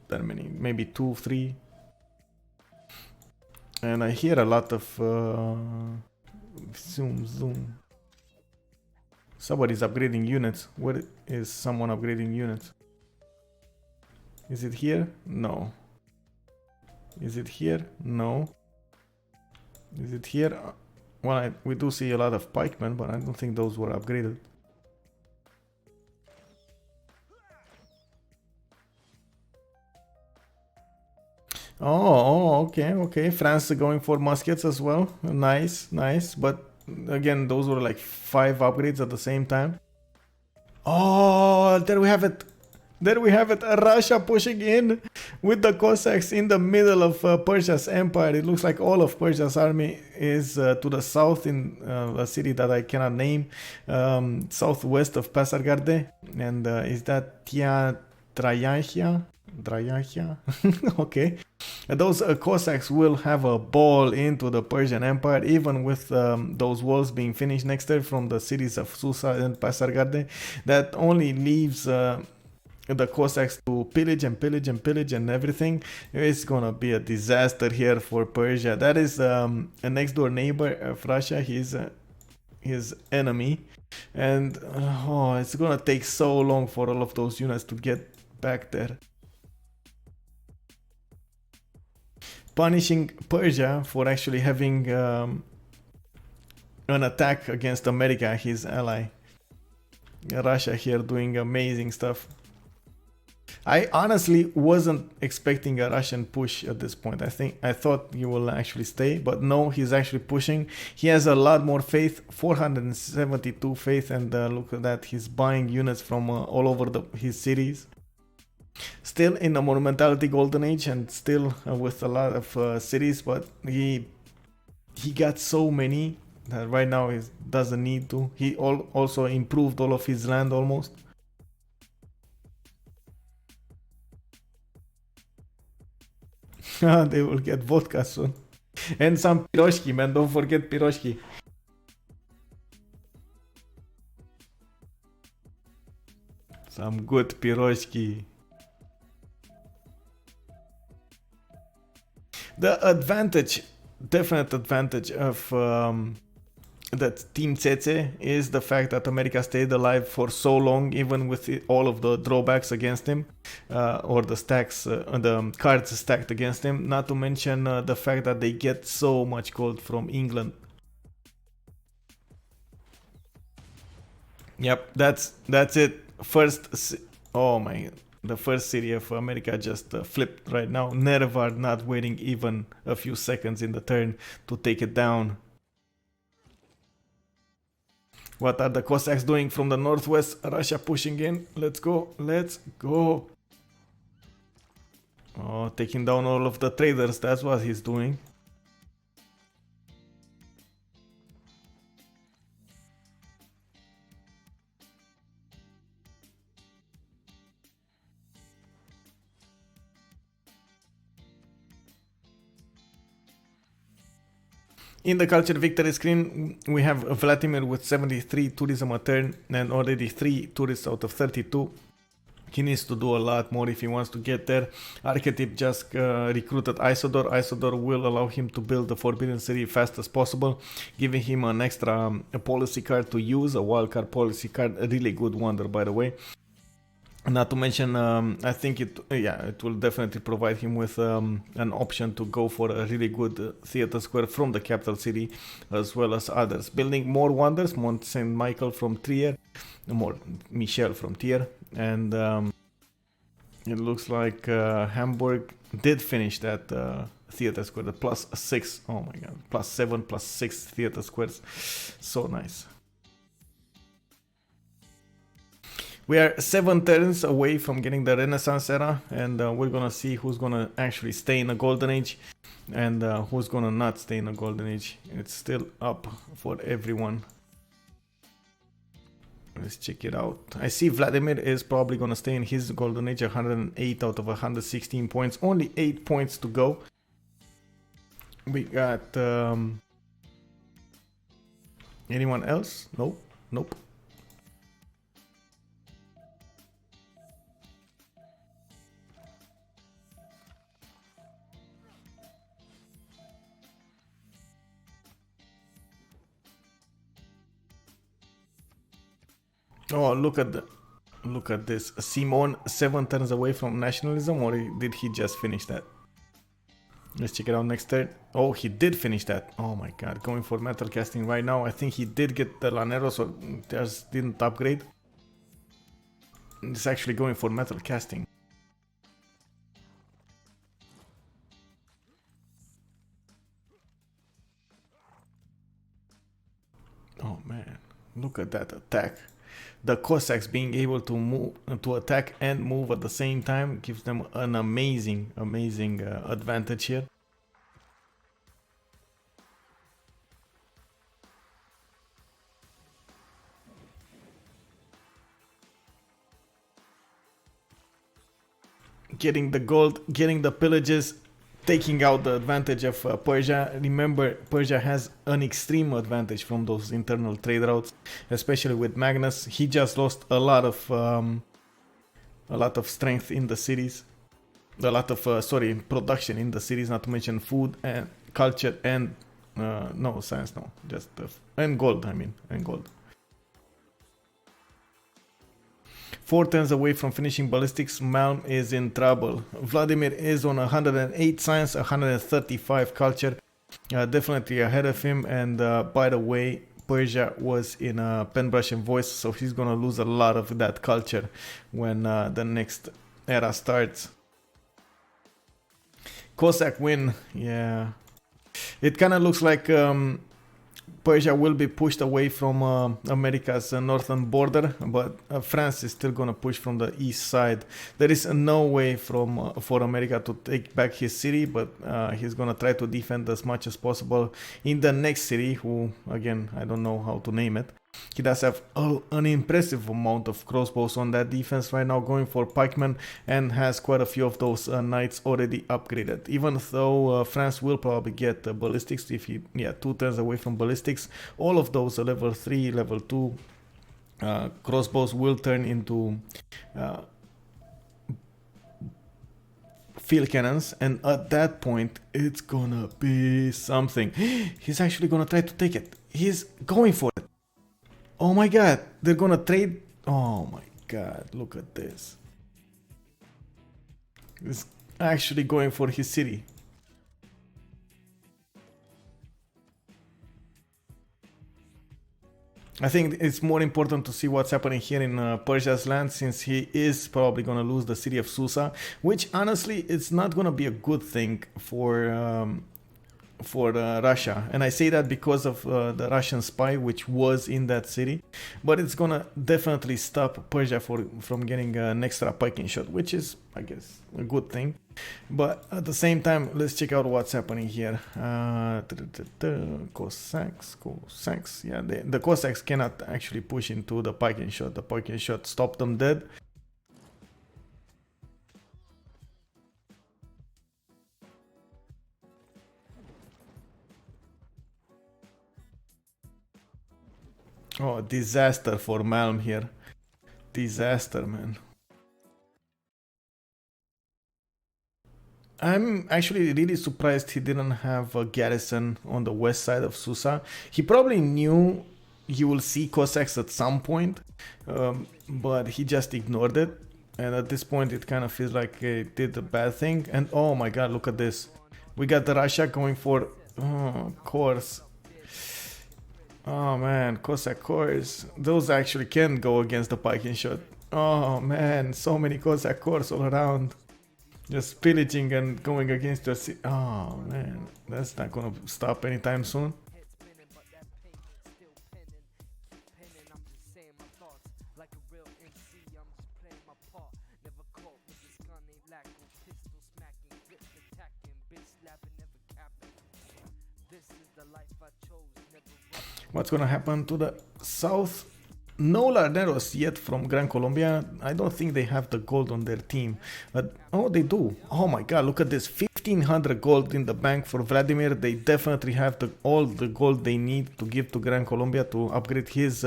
that many, maybe 2, 3. And I hear a lot of zoom. Somebody's upgrading units. Where is someone upgrading units? Is it here? No. Is it here? No. Is it here? Well, we do see a lot of pikemen, but I don't think those were upgraded. Oh, okay. France going for muskets as well. Nice. But again, those were like 5 upgrades at the same time. Oh, there we have it. Russia pushing in with the Cossacks in the middle of Persia's empire. It looks like all of Persia's army is to the south in a city that I cannot name, southwest of Pasargade. And is that Traianhia? Okay. Those Cossacks will have a ball into the Persian Empire, even with those walls being finished next year from the cities of Susa and Pasargade. That only leaves the Cossacks to pillage and pillage and pillage and everything. It's gonna be a disaster here for Persia. That is a next door neighbor of Russia. He's his enemy, and oh, it's gonna take so long for all of those units to get back there. Punishing Persia for actually having an attack against America, his ally. Russia here doing amazing stuff. I honestly wasn't expecting a Russian push at this point. I thought he will actually stay, but no, he's actually pushing. He has a lot more faith, 472 faith, and look at that, he's buying units from all over his cities. Still in the monumentality golden age, and still with a lot of cities, but he got so many that right now he doesn't need to. He also improved all of his land almost. They will get vodka soon. And some piroshki, man, don't forget piroshki. Some good piroshki. The advantage, definite advantage of that Team Tsetse is the fact that America stayed alive for so long, even with all of the drawbacks against him, or the stacks, the cards stacked against him. Not to mention the fact that they get so much gold from England. Yep, that's it. Oh my, the first city of America just flipped right now. Nervar not waiting even a few seconds in the turn to take it down. What are the Cossacks doing from the northwest? Russia pushing in. Let's go. Let's go. Oh, taking down all of the traders. That's what he's doing. In the culture victory screen, we have Vladimir with 73 tourism a turn and already 3 tourists out of 32. He needs to do a lot more if he wants to get there. Archetype just recruited Isodor. Isodor will allow him to build the Forbidden City fast as possible, giving him an extra policy card to use, a wildcard policy card, a really good wonder by the way. Not to mention, I think it will definitely provide him with an option to go for a really good theater square from the capital city, as well as others. Building more wonders, Mont Saint Michael from Trier, more Michel from Trier, and it looks like Hamburg did finish that theater square, the +6. Oh my god, +7, +6 theater squares, so nice. We are 7 turns away from getting the Renaissance era, and we're gonna see who's gonna actually stay in the Golden Age and who's gonna not stay in the Golden Age. It's still up for everyone. Let's check it out. I see Vladimir is probably gonna stay in his Golden Age, 108 out of 116 points. Only 8 points to go. We got anyone else? Nope. Nope. Oh, look at this. Simon 7 turns away from nationalism, or did he just finish that? Let's check it out next turn. Oh, he did finish that. Oh my god, going for metal casting right now. I think he did get the Lanero, so just didn't upgrade. It's actually going for metal casting. Oh man, look at that attack. The Cossacks being able to move, to attack and move at the same time gives them an amazing advantage here. Getting the gold, getting the pillages, taking out the advantage of Persia. Remember, Persia has an extreme advantage from those internal trade routes, especially with Magnus. He just lost a lot of a lot of strength in the cities, a lot of production in the cities, not to mention food and culture and no science, no, just and gold. I mean, and gold. 4 turns away from finishing ballistics, Malm is in trouble. Vladimir is on 108 science, 135 culture, definitely ahead of him. And by the way, Persia was in Penbrush and Voice, so he's gonna lose a lot of that culture when the next era starts. Cossack win, yeah. It kind of looks like Persia will be pushed away from America's northern border, but France is still gonna push from the east side. There is no way for America to take back his city, but he's gonna try to defend as much as possible in the next city, who, again, I don't know how to name it. He does have an impressive amount of crossbows on that defense right now, going for pikemen, and has quite a few of those knights already upgraded. Even though France will probably get ballistics if he, 2 turns away from ballistics, all of those level 3, level 2 crossbows will turn into field cannons, and at that point it's gonna be something. He's actually gonna try to take it. He's going for it. Oh my god, they're gonna trade. Oh my god, look at this. He's actually going for his city. I think it's more important to see what's happening here in Persia's land, since he is probably gonna lose the city of Susa, which honestly it's not gonna be a good thing for Russia. And I say that because of the Russian spy which was in that city, but it's gonna definitely stop Persia from getting an extra piking shot, which is, I guess, a good thing. But at the same time, let's check out what's happening here. Cossacks, yeah, the Cossacks cannot actually push into the piking shot. The piking shot stopped them dead. Oh, disaster for Malm here. Disaster, man. I'm actually really surprised he didn't have a garrison on the west side of Susa. He probably knew he will see Cossacks at some point, but he just ignored it. And at this point, it kind of feels like he did a bad thing. And oh my god, look at this. We got the Russia going for... Oh, of course. Oh man, Cossack cores. Those actually can go against the piking shot. Oh man, so many Cossack cores all around. Just pillaging and going against your city. Oh man, that's not gonna stop anytime soon. What's gonna happen to the south? No Larneros yet from Gran Colombia. I don't think they have the gold on their team. But oh, they do. Oh my god, look at this. 1500 gold in the bank for Vladimir. They definitely have all the gold they need to give to Gran Colombia to upgrade his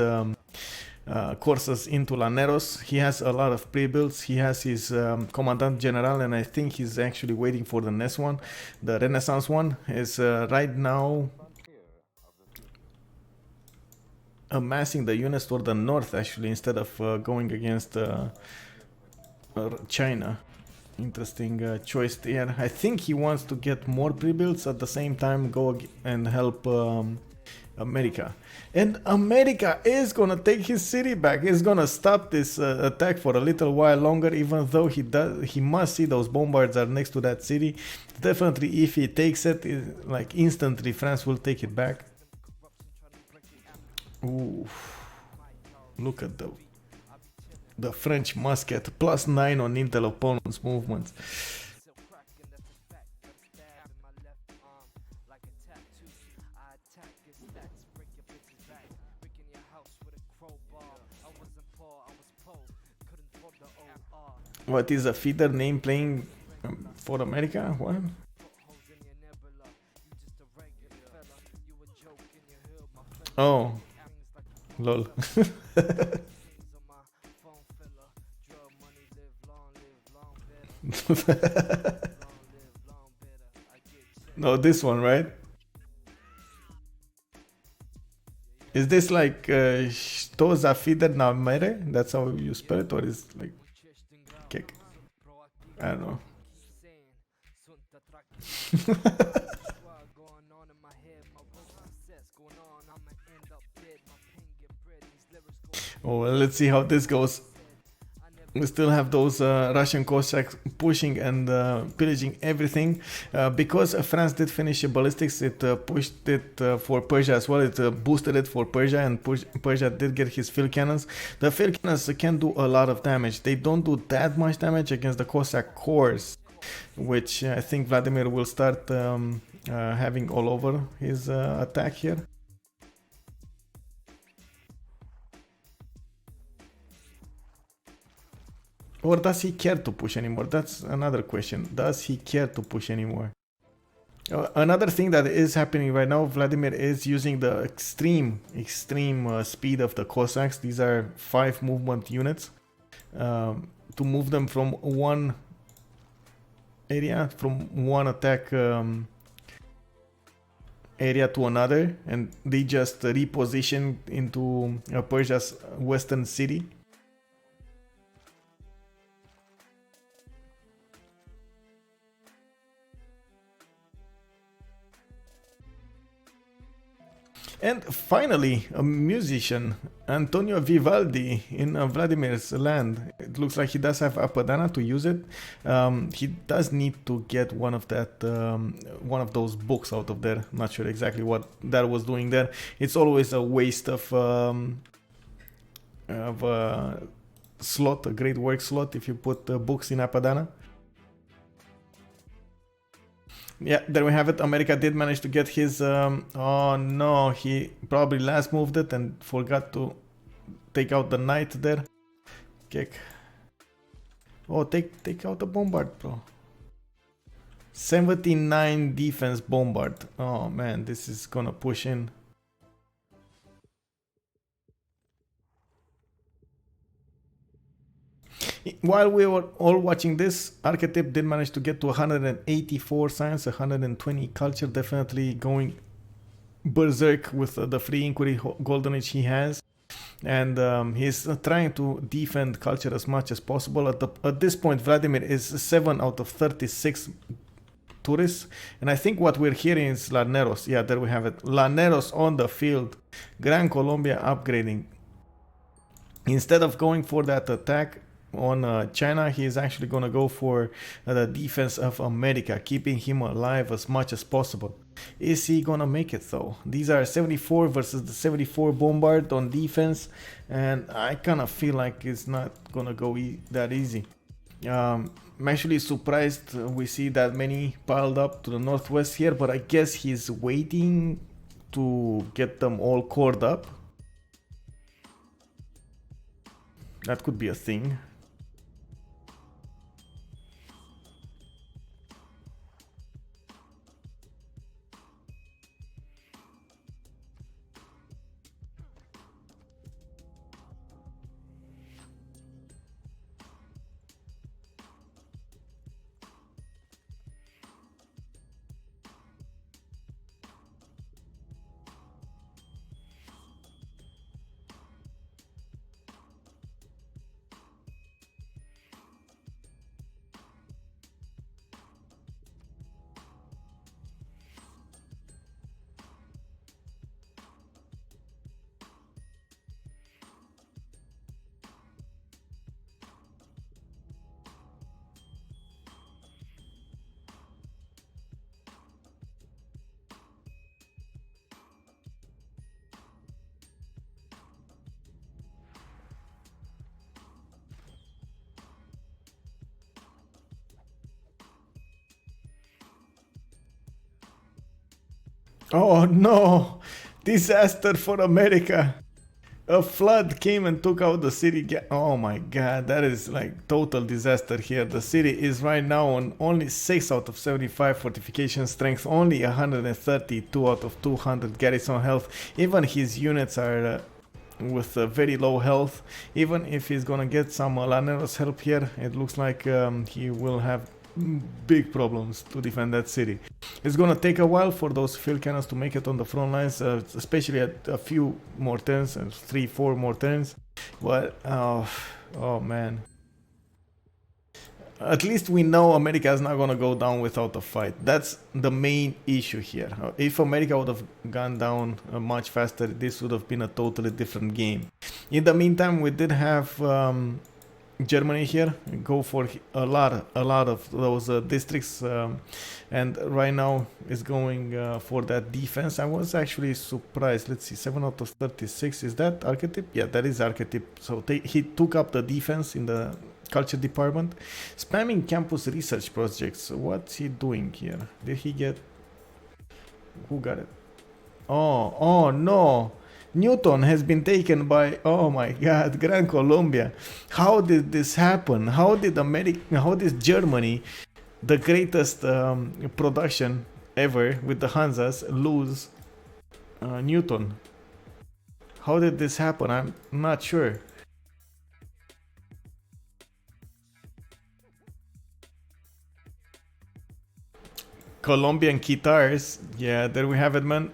courses into Laneros. He has a lot of pre-builds. He has his Commandant General, and I think he's actually waiting for the next one. The Renaissance one is right now amassing the units toward the north, actually, instead of going against China. Interesting choice there. I think he wants to get more pre-builds, at the same time go and help America. And America is gonna take his city back. He's gonna stop this attack for a little while longer, even though he must see those bombards are next to that city. Definitely, if he takes it, like instantly France will take it back. Ooh, look at the French musket, +9 on intel opponent's movements. What is a feeder name playing for America? What? Oh. Lol. No, this one, right? Is this like što za fider na mere? That's how you spell it, or is like kick? I don't know. Oh, well, let's see how this goes. We still have those Russian Cossacks pushing and pillaging everything. Because France did finish ballistics, it pushed it for Persia as well. It boosted it for Persia, and Persia did get his field cannons. The field cannons can do a lot of damage. They don't do that much damage against the Cossack corps, which I think Vladimir will start having all over his attack here. Or does he care to push anymore? That's another question. Does he care to push anymore? Another thing that is happening right now, Vladimir is using the extreme speed of the Cossacks. These are 5 movement units to move them from one area, from one attack area to another, and they just reposition into Persia's western city. And finally, a musician, Antonio Vivaldi, in Vladimir's land. It looks like he does have Apadana to use it. He does need to get one of those books out of there. Not sure exactly what that was doing there. It's always a waste of a slot, a great work slot, if you put books in Apadana. Yeah, there we have it. America did manage to get his... oh no, he probably last moved it and forgot to take out the knight there. Kick. Oh, take out the bombard, bro. 79 defense bombard. Oh man, this is gonna push in. While we were all watching this, Archetype did manage to get to 184 science, 120 culture, definitely going berserk with the free inquiry golden age he has. And he's trying to defend culture as much as possible. At this point, Vladimir is 7 out of 36 tourists. And I think what we're hearing is Laneros. Yeah, there we have it. Laneros on the field. Gran Colombia upgrading. Instead of going for that attack on China, he is actually going to go for the defense of America, keeping him alive as much as possible. Is he going to make it though? These are 74 versus the 74 bombard on defense, and I kind of feel like it's not going to go that easy. I'm actually surprised we see that many piled up to the northwest here, but I guess he's waiting to get them all cored up. That could be a thing. Oh no! Disaster for America! A flood came and took out the city. Oh my god, that is like total disaster here. The city is right now on only 6 out of 75 fortification strength, only 132 out of 200 garrison health. Even his units are with very low health. Even if he's gonna get some Laneros help here, it looks like he will have big problems to defend that city. It's gonna take a while for those field cannons to make it on the front lines, especially at a few more turns, 3-4 more turns. But oh man. At least we know America is not gonna go down without a fight. That's the main issue here. If America would have gone down much faster, this would have been a totally different game. In the meantime, we did have Germany here go for a lot of those districts, and right now is going for that defense. I was actually surprised. Let's see, 7 out of 36. Is that archetype? Yeah, that is archetype. So he took up the defense in the culture department. Spamming campus research projects. What's he doing here? Did he get... Who got it? Oh no! Newton has been taken by, oh my god, Gran Colombia. How did this happen? How did Germany, the greatest production ever with the Hansas, lose Newton? How did this happen? I'm not sure. Colombian guitars. Yeah, there we have it, man.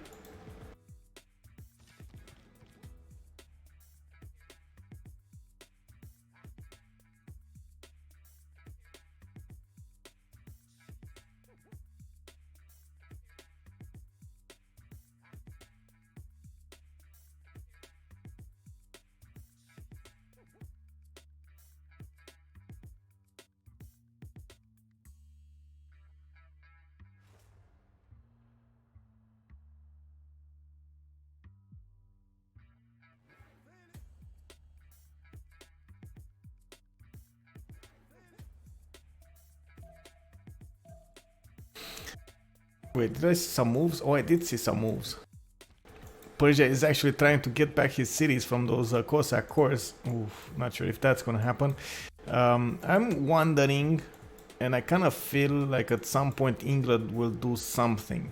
Wait, did I see some moves? Oh, I did see some moves. Persia is actually trying to get back his cities from those Cossack corps. Oof, not sure if that's gonna happen. I'm wondering, and I kind of feel like at some point England will do something.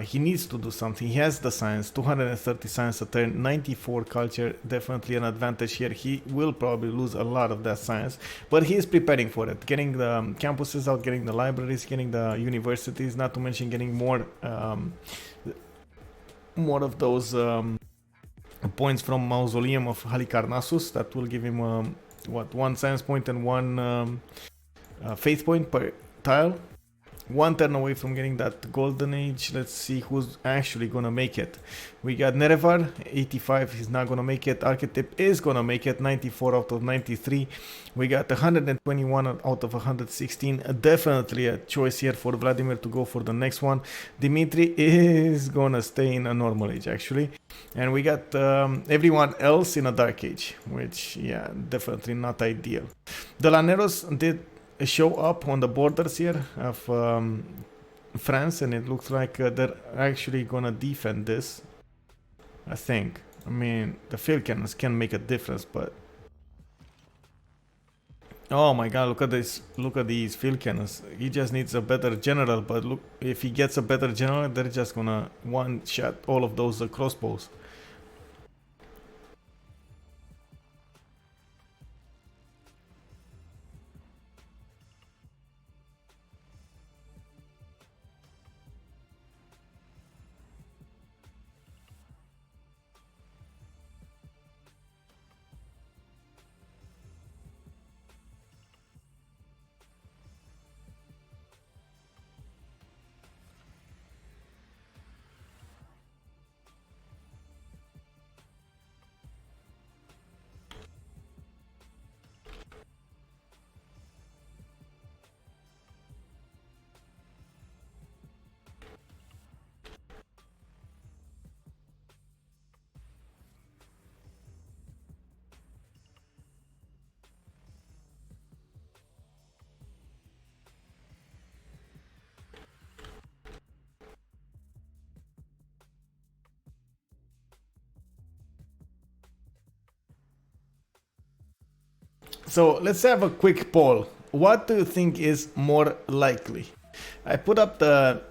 He needs to do something. He has the science, 230 science a turn, 94 culture, definitely an advantage here. He will probably lose a lot of that science, but he is preparing for it. Getting the campuses out, getting the libraries, getting the universities, not to mention getting more of those points from Mausoleum of Halicarnassus. That will give him, one science point and one faith point per tile. One turn away from getting that golden age. Let's see who's actually gonna make it. We got Nerevar, 85, he's not gonna make it. Archetype is gonna make it, 94 out of 93. We got 121 out of 116. Definitely a choice here for Vladimir to go for the next one. Dimitri is gonna stay in a normal age actually. And we got everyone else in a dark age, which, yeah, definitely not ideal. The Laneros did show up on the borders here of France, and it looks like they're actually gonna defend this, I think. I mean, the field cannons can make a difference, but oh my god, look at this, look at these field cannons. He just needs a better general, but look, if he gets a better general, they're just gonna one shot all of those crossbows. So let's have a quick poll. What do you think is more likely? I put up the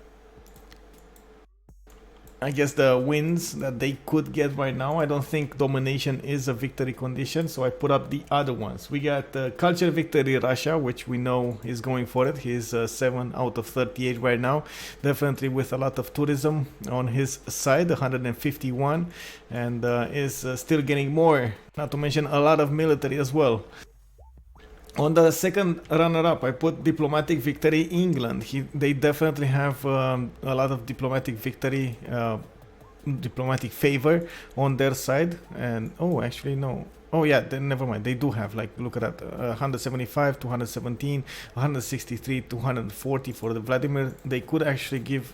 I guess the wins that they could get right now. I don't think domination is a victory condition, so I put up the other ones. We got culture victory Russia, which we know is going for it. He's 7 out of 38 right now, definitely with a lot of tourism on his side, 151, and is still getting more, not to mention a lot of military as well. On the second runner-up, I put diplomatic victory England. They definitely have a lot of diplomatic victory, diplomatic favor on their side. And oh, actually no. Oh yeah, then never mind. They do have, like, look at that, 175, 217, 163, 240 for the Vladimir. They could actually give.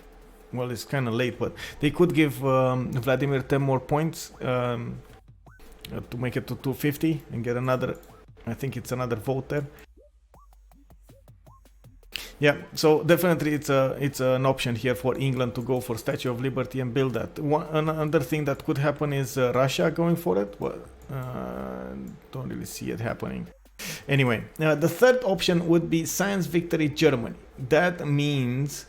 Well, it's kind of late, but they could give Vladimir 10 more points to make it to 250 and get another. I think it's another vote there. Yeah, so definitely it's an option here for England to go for Statue of Liberty and build that. Another thing that could happen is Russia going for it. Well, don't really see it happening. Anyway, the third option would be Science Victory Germany. That means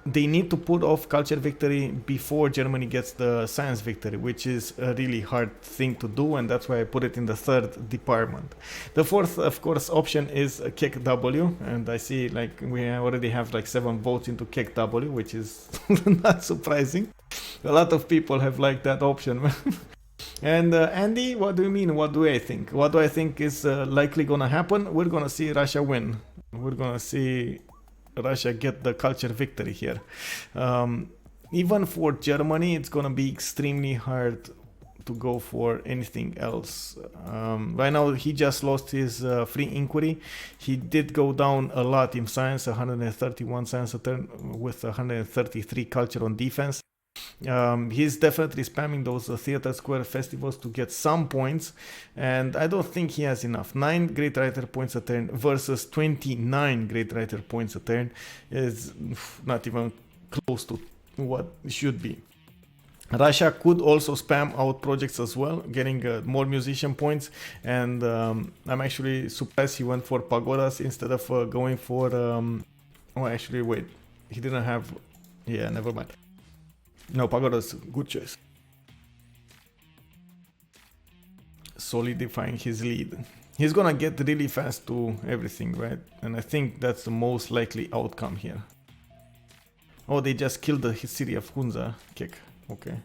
they need to put off culture victory before Germany gets the science victory, which is a really hard thing to do, and that's why I put it in the third department. The fourth, of course, option is KEKW, and I see, like, we already have like 7 votes into KEKW, which is not surprising. A lot of people have liked that option. And Andy, what do you mean? What do I think? What do I think is likely gonna happen? We're gonna see Russia win. We're gonna see Russia get the culture victory here. Even for Germany, it's gonna be extremely hard to go for anything else. Right now, he just lost his free inquiry. He did go down a lot in science, 131 science a turn with 133 culture on defense. He's definitely spamming those theater square festivals to get some points, and I don't think he has enough. 9 great writer points a turn versus 29 great writer points a turn is not even close to what it should be. Russia could also spam out projects as well, getting more musician points, and I'm actually surprised he went for pagodas instead of going for oh, actually wait, he didn't have, yeah, never mind. No, pagodas, good choice. Solidifying his lead. He's gonna get really fast to everything, right? And I think that's the most likely outcome here. Oh, they just killed the city of Hunza. Kick. Okay.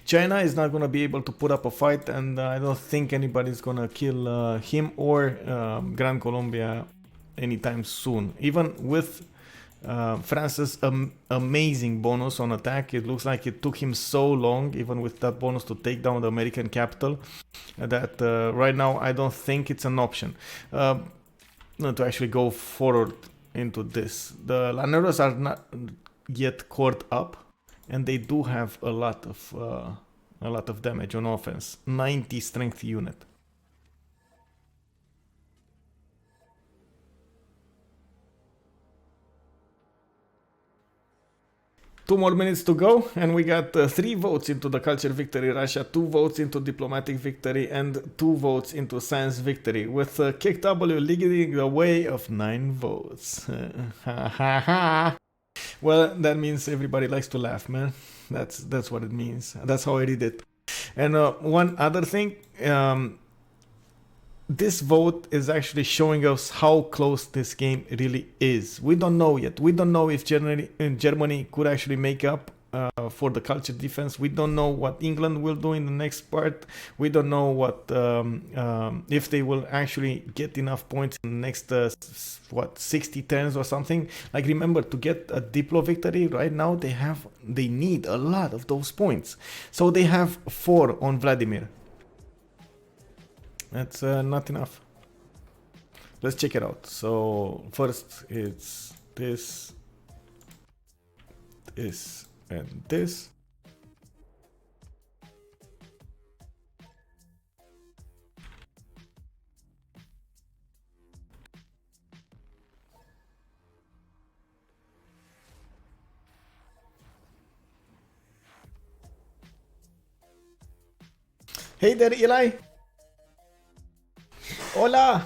China is not gonna be able to put up a fight, and I don't think anybody's gonna kill him or Gran Colombia anytime soon. Even with France's amazing bonus on attack, it looks like it took him so long, even with that bonus, to take down the American capital, that right now I don't think it's an option to actually go forward into this. The Laneros are not yet caught up, and they do have a lot of damage on offense. 90 strength unit. Two more minutes to go, and we got 3 votes into the culture victory Russia, 2 votes into diplomatic victory, and 2 votes into science victory, with KEKW leading the way of 9 votes. Well, that means everybody likes to laugh, man. That's what it means. That's how I read it. And one other thing, this vote is actually showing us how close this game really is. We don't know yet. We don't know if Germany could actually make up for the culture defense. We don't know what England will do in the next part. We don't know what if they will actually get enough points in the next 60 turns or something. Like, remember, to get a Diplo victory right now, they need a lot of those points. So they have 4 on Vladimir. That's not enough. Let's check it out. So first it's this, and this. Hey there, Eli. Hola.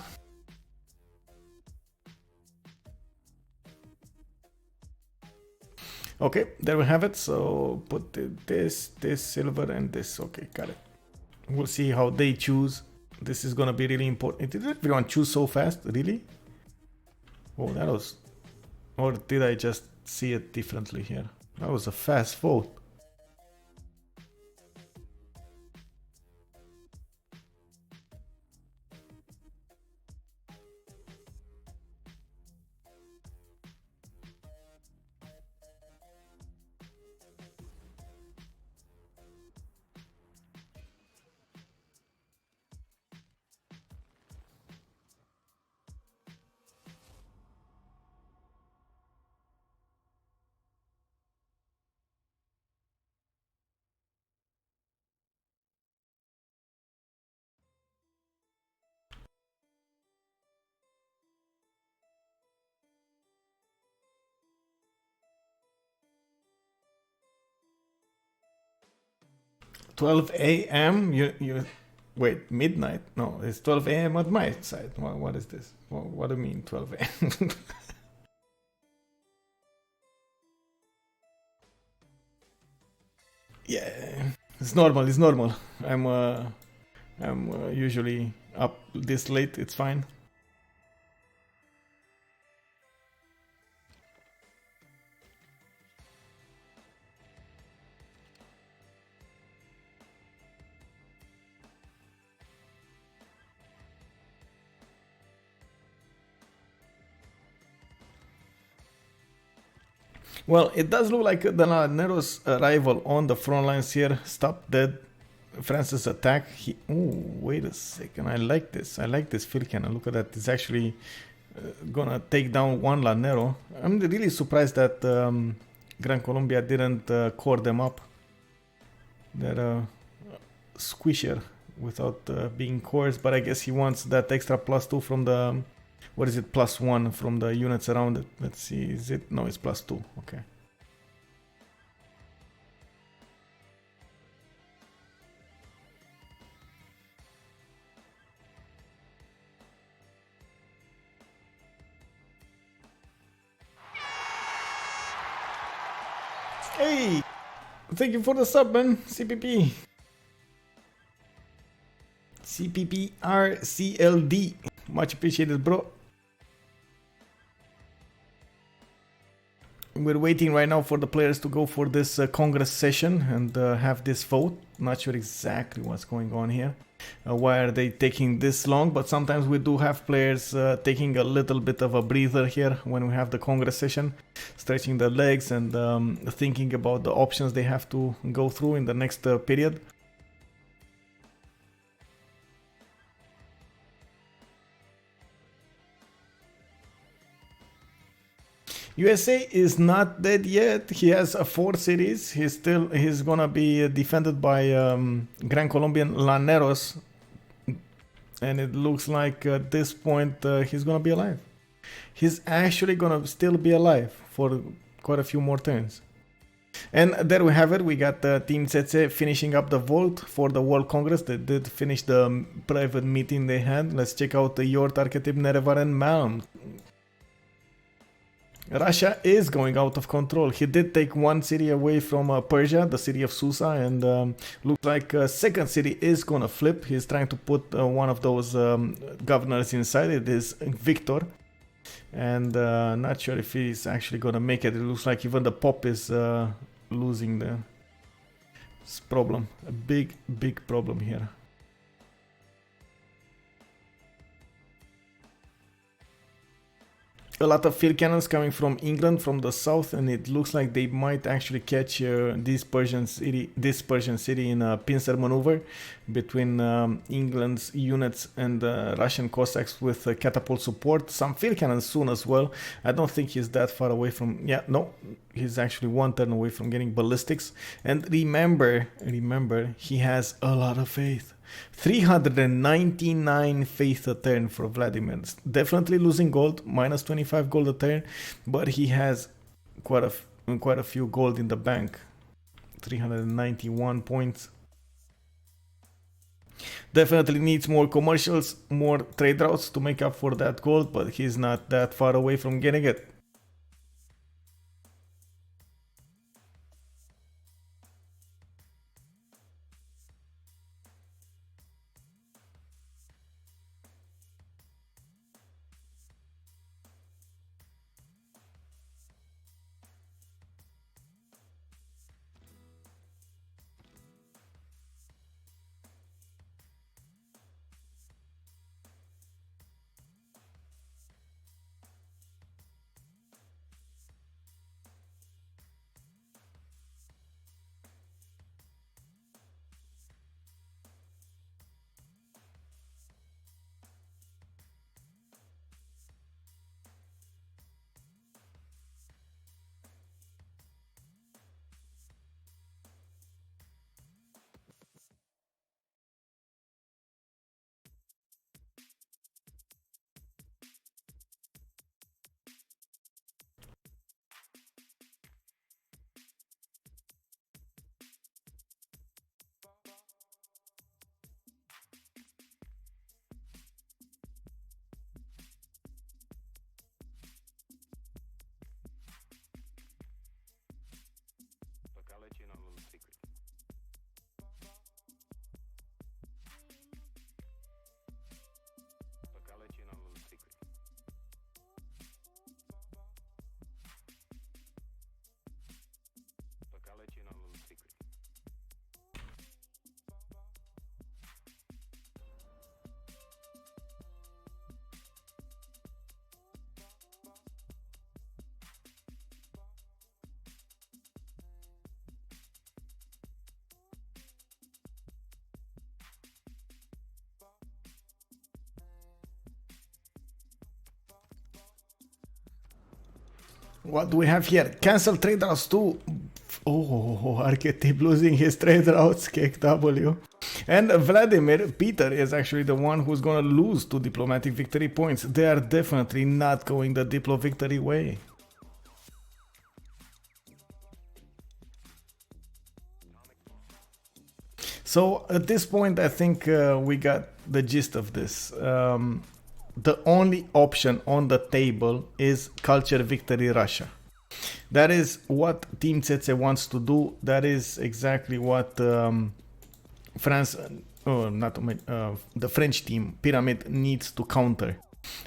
Okay, there we have it. So put this silver and this. Okay, got it. We'll see how they choose. This is gonna be really important. Did everyone choose so fast? Really? Oh, that was... Or did I just see it differently here? That was a fast vote. $12 a.m. You wait, midnight? No, it's 12 a.m. at my side. What is this? What do you mean 12 a.m.? Yeah, it's normal. It's normal. I'm usually up this late. It's fine. Well, it does look like the Lanero's arrival on the front lines here stopped dead France's attack. Oh, wait a second. I like this. I like this field cannon. Look at that. It's actually gonna take down one Lanero. I'm really surprised that Gran Colombia didn't core them up. They're squishier without being cores, but I guess he wants that extra +2 from the... What is it? +1 from the units around it. Let's see. Is it? No, it's +2. Okay. Hey! Thank you for the sub, man. CPP. CPPRCLD. Much appreciated, bro. We're waiting right now for the players to go for this Congress session and have this vote. Not sure exactly what's going on here. Why are they taking this long? But sometimes we do have players taking a little bit of a breather here when we have the Congress session, stretching their legs and thinking about the options they have to go through in the next period. USA is not dead yet. He has 4 cities. He's gonna be defended by Gran Colombian Laneros, and it looks like at this point he's gonna be alive. He's actually gonna still be alive for quite a few more turns. And there we have it. We got Team CWC finishing up the vote for the World Congress. They did finish the private meeting they had. Let's check out the Yort, Archetype, Nerevar, and Malm. Russia is going out of control. He did take one city away from Persia, the city of Susa, and looks like a second city is gonna flip. He's trying to put one of those governors inside. It is Victor, and not sure if he's actually gonna make it. It looks like even the Pope is losing the problem. A big problem here. A lot of field cannons coming from England, from the south, and it looks like they might actually catch this Persian city in a pincer maneuver between England's units and Russian Cossacks with catapult support. Some field cannons soon as well. I don't think he's that far away from... Yeah, no, he's actually one turn away from getting ballistics. And remember, he has a lot of faith. 399 faith a turn for Vladimir. Definitely losing gold, minus 25 gold a turn, but he has quite a few gold in the bank. 391 points. Definitely needs more commercials, more trade routes to make up for that gold, but he's not that far away from getting it. What do we have here? Cancel trade routes too. Oh, Archetype losing his trade routes, KW. And Vladimir, Peter, is actually the one who's gonna lose 2 diplomatic victory points. They are definitely not going the Diplo victory way. So at this point, I think we got the gist of this. The only option on the table is Culture Victory Russia. That is what Team Tsetse wants to do. That is exactly what France, the French team, Pyramid, needs to counter.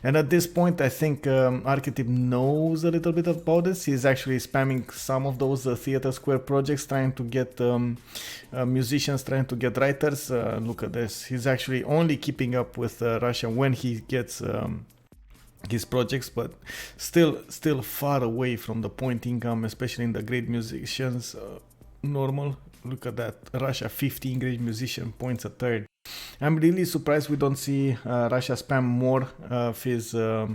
And at this point, I think Archetype knows a little bit about this. He's actually spamming some of those Theater Square projects, trying to get musicians, trying to get writers. Look at this. He's actually only keeping up with Russia when he gets his projects, but still far away from the point income, especially in the great musicians. Normal. Look at that. Russia 15 great musician points a third. I'm really surprised we don't see Russia spam more of his or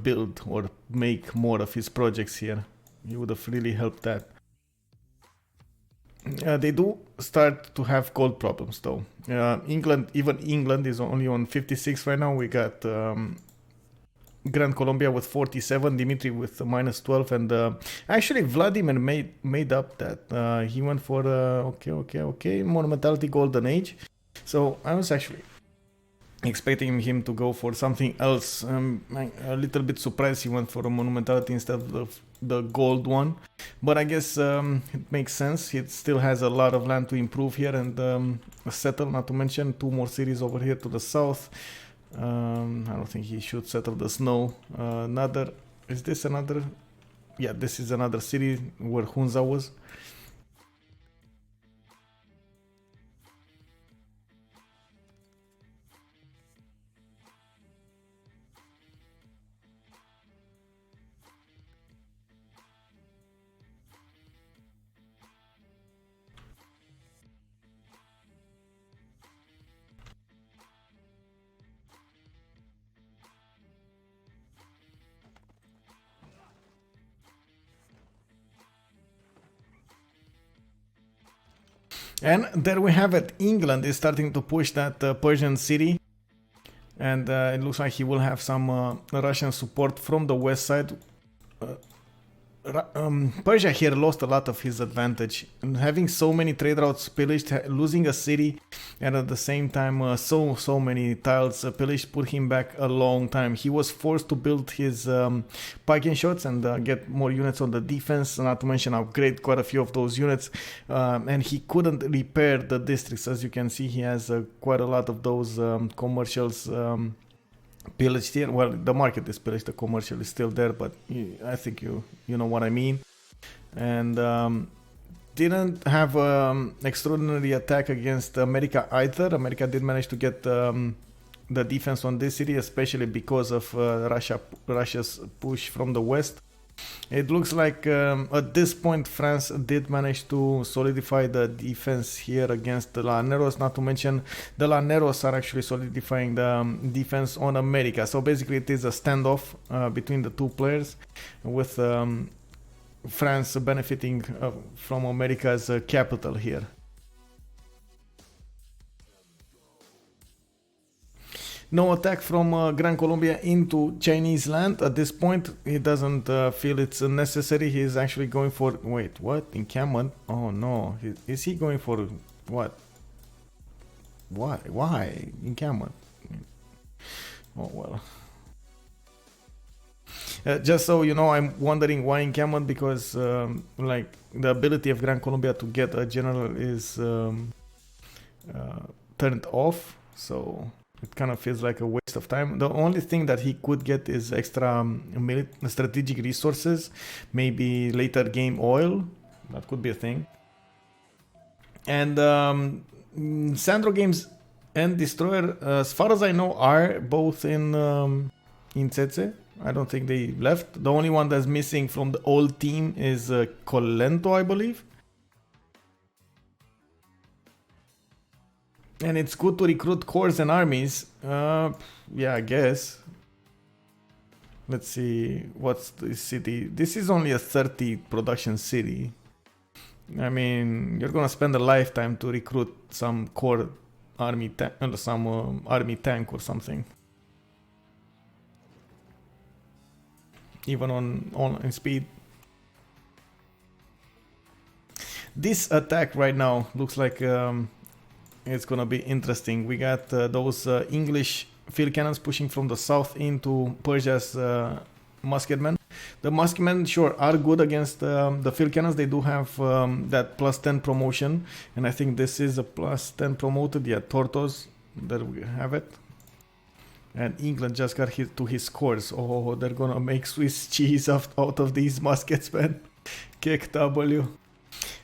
build or make more of his projects here. It would have really helped that. They do start to have gold problems though. Even England is only on 56 right now. We got Grand Colombia with 47, Dimitri with minus 12, and actually Vladimir made up that. He went for okay, Monumentality Golden Age. So I was actually expecting him to go for something else. I'm a little bit surprised he went for a Monumentality instead of the gold one, but I guess it makes sense. He still has a lot of land to improve here and settle, not to mention 2 more cities over here to the south. I don't think he should settle the snow. Is this another? Yeah, this is another city where Hunza was. And there we have it. England is starting to push that Persian city. And it looks like he will have some Russian support from the west side. Persia here lost a lot of his advantage. And having so many trade routes pillaged, losing a city, and at the same time so many tiles pillaged put him back a long time. He was forced to build his pike shots and get more units on the defense, not to mention upgrade quite a few of those units. And he couldn't repair the districts. As you can see, he has quite a lot of those commercials pillaged here. Well, the market is pillaged, the commercial is still there, but I think you know what I mean. And didn't have extraordinary attack against America either. America did manage to get the defense on this city, especially because of Russia's push from the west. It looks like at this point France did manage to solidify the defense here against the Llaneros, not to mention the Llaneros are actually solidifying the defense on America. So basically it is a standoff between the two players, with France benefiting from America's capital here. No attack from Gran Colombia into Chinese land. At this point, he doesn't feel it's necessary. He's actually going for... Wait, what? Encampment? Oh no. Is he going for... What? Why? Encampment? Oh well. Just so you know, I'm wondering why encampment, because like the ability of Gran Colombia to get a general is turned off. So... it kind of feels like a waste of time. The only thing that he could get is extra strategic resources, maybe later game oil. That could be a thing. And Sandro Games and Destroyer, as far as I know, are both in Tsetse. I don't think they left. The only one that's missing from the old team is Colento, I believe. And it's good to recruit corps and armies. Yeah, I guess. Let's see, what's the city? This is only a 30 production city. I mean, you're gonna spend a lifetime to recruit some core army army tank or something. Even on speed. This attack right now looks like it's gonna be interesting. We got those English field cannons pushing from the south into Persia's musketmen. The musketmen, sure, are good against the field cannons. They do have that plus 10 promotion, and I think this is a plus 10 promoted. Yeah, Tortoise, there we have it. And England just got hit to his scores. Oh, they're gonna make Swiss cheese out of these muskets, man. Kick W.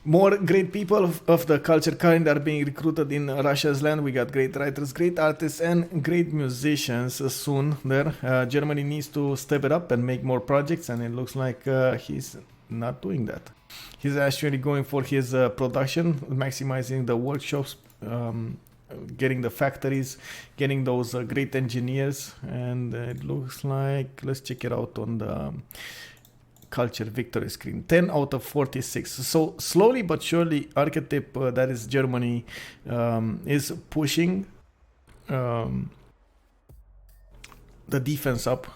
More great people of the culture kind are being recruited in Russia's land. We got great writers, great artists, and great musicians soon there. Germany needs to step it up and make more projects, and it looks like he's not doing that. He's actually going for his production, maximizing the workshops, getting the factories, getting those great engineers, and it looks like, let's check it out on the culture victory screen. 10 out of 46. So slowly but surely archetype, that is Germany, is pushing the defense up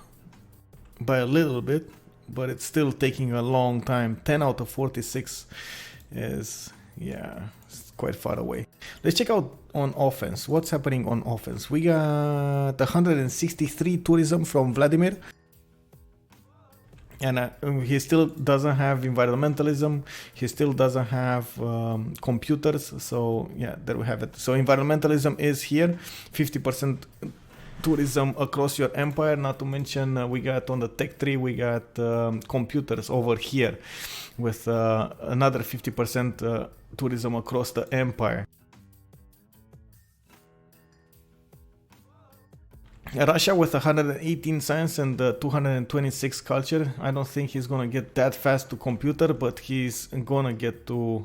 by a little bit, but it's still taking a long time. 10 out of 46 is, yeah, it's quite far away. Let's check out on offense. What's happening on offense? We got 163 tourism from Vladimir. And he still doesn't have environmentalism. He still doesn't have computers. So yeah, there we have it. So environmentalism is here. 50% tourism across your empire. Not to mention we got on the tech tree, we got computers over here with another 50% tourism across the empire. Russia with 118 science and 226 culture. I don't think he's gonna get that fast to computer, but he's gonna get to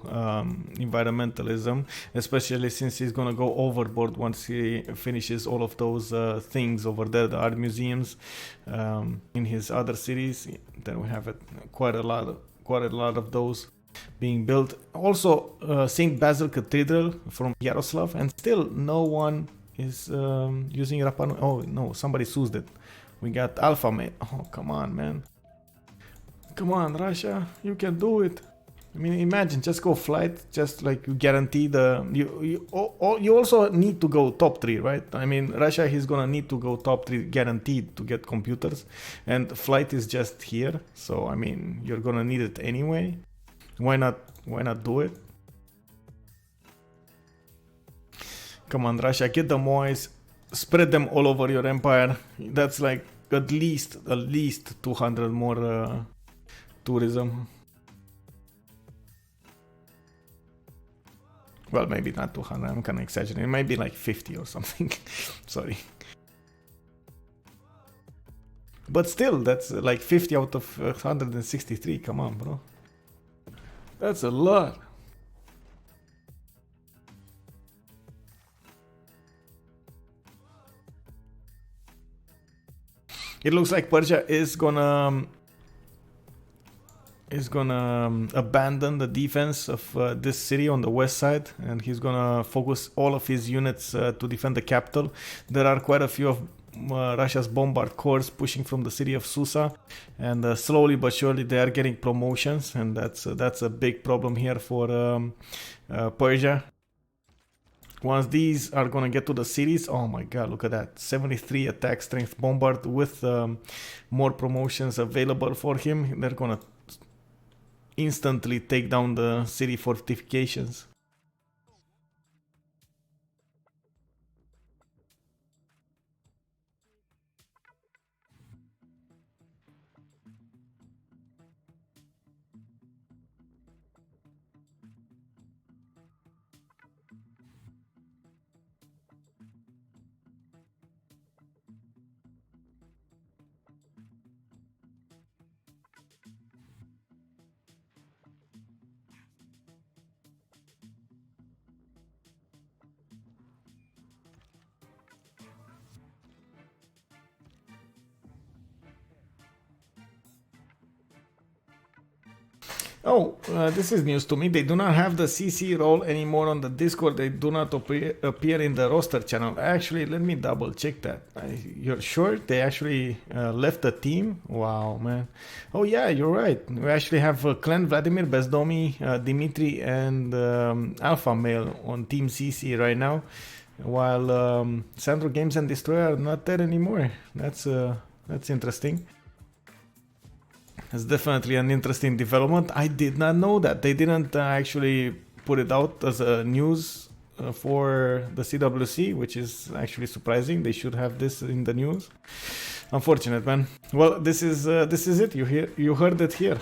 environmentalism, especially since he's gonna go overboard once he finishes all of those things over there, the art museums in his other cities. Then we have it, quite a lot of those being built. Also, Saint Basil Cathedral from Yaroslav, and still no one is using Rapa Nui. Oh no, somebody used it. We got Alpha Mate. Oh, come on, man. Come on, Russia, you can do it. I mean, imagine, just go flight, just like you guarantee the... You also need to go top 3, right? I mean, Russia is gonna need to go top 3 guaranteed to get computers. And flight is just here. So, I mean, you're gonna need it anyway. Why not do it? Come on, Russia, get the mois, spread them all over your empire. That's like at least 200 more tourism. Well, maybe not 200, I'm kind of exaggerating. It might be like 50 or something. Sorry. But still, that's like 50 out of 163. Come on, bro. That's a lot. It looks like Persia is gonna abandon the defense of this city on the west side, and he's gonna focus all of his units to defend the capital. There are quite a few of Russia's bombard corps pushing from the city of Susa, and slowly but surely they are getting promotions, and that's a big problem here for Persia. Once these are gonna get to the cities, oh my god, look at that. 73 attack strength bombard with more promotions available for him. They're gonna instantly take down the city fortifications. Oh, this is news to me. They do not have the CC role anymore on the Discord. They do not appear in the roster channel. Actually, let me double check that. You're sure they actually left the team? Wow, man. Oh yeah, you're right. We actually have Clan Vladimir, Bezdomi, Dimitri, and Alpha Male on Team CC right now, while Sandro Games and Destroyer are not there anymore. That's interesting. It's definitely an interesting development. I did not know that. They didn't actually put it out as a news for the CWC, which is actually surprising. They should have this in the news. Unfortunate, man. Well, this is it. You heard it here.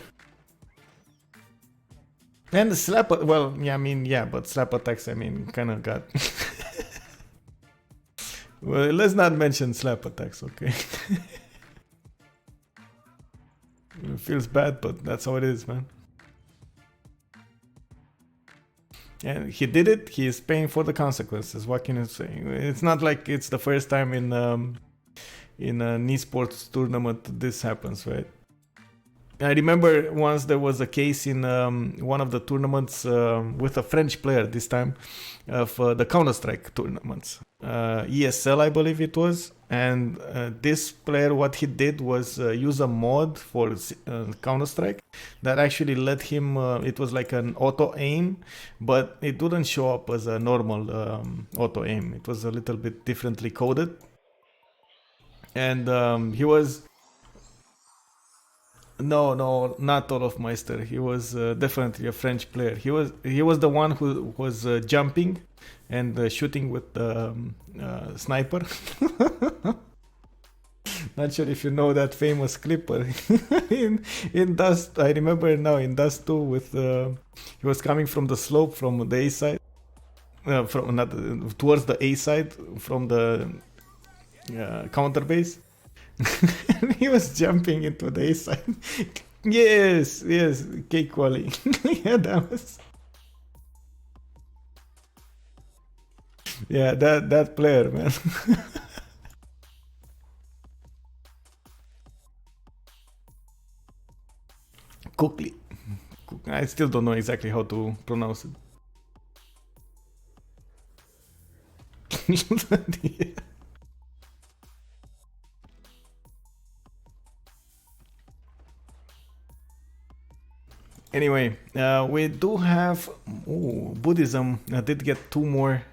And slap, well, yeah, I mean, yeah, but slap attacks, I mean, kind of got. Well, let's not mention slap attacks, okay? It feels bad, but that's how it is, man. And he did it. He is paying for the consequences. What can you say? It's not like it's the first time in an esports tournament this happens, right? I remember once there was a case in one of the tournaments with a French player this time of the Counter-Strike tournaments. ESL, I believe it was. And this player, what he did was use a mod for Counter-Strike that actually let him, it was like an auto-aim, but it didn't show up as a normal auto-aim. It was a little bit differently coded. And he was... No, not Olaf Meister. He was definitely a French player. He was the one who was jumping and shooting with the sniper. Not sure if you know that famous clipper in Dust. I remember now in Dust 2 with he was coming from the slope from the A side, from not towards the A side from the counter base. He was jumping into the A side. Yes, cake quality. Yeah, that was. Yeah, that player, man. Kukli. I still don't know exactly how to pronounce it. Yeah. Anyway, we do have Buddhism did get two more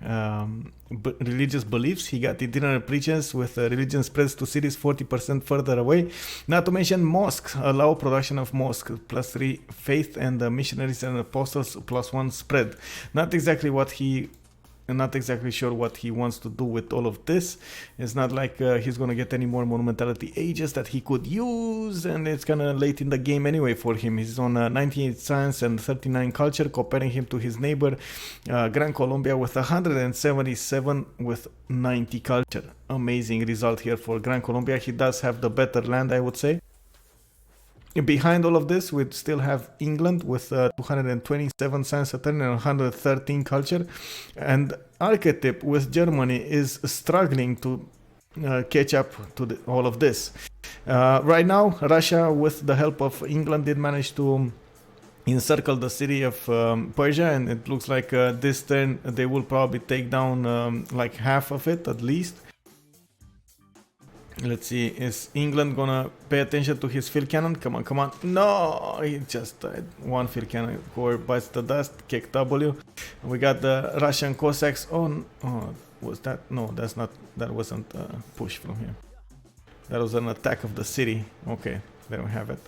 religious beliefs. He got itinerant allegiance with religion spreads to cities 40% further away. Not to mention mosques allow production of mosque +3 faith and missionaries and apostles +1 spread. Not exactly sure what he wants to do with all of this. It's not like he's gonna get any more monumentality ages that he could use, and it's kind of late in the game anyway for him. He's on 98 science and 39 culture, comparing him to his neighbor Gran Colombia with 177 with 90 culture. Amazing result here for Gran Colombia. He does have the better land, I would say. Behind all of this, we still have England with 227 science Saturn and 113 culture, and Archetype with Germany is struggling to catch up to all of this. Right now, Russia, with the help of England, did manage to encircle the city of Persia, and it looks like this turn they will probably take down like half of it at least. Let's see, is England gonna pay attention to his field cannon? Come on. No, he just died. One field cannon core bites the dust, kick W. We got the Russian Cossacks on. Oh, was that? No, that wasn't a push from him. That was an attack of the city. Okay, there we have it.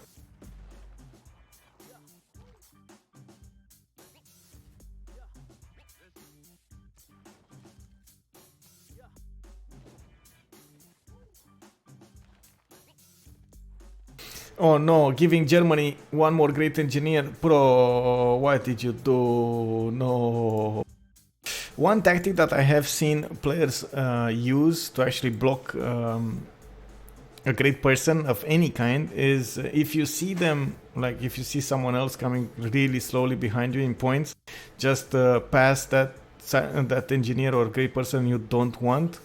Oh no, giving Germany one more great engineer. Bro, what did you do? No. One tactic that I have seen players use to actually block a great person of any kind is if you see them, like if you see someone else coming really slowly behind you in points, just pass that engineer or great person you don't want,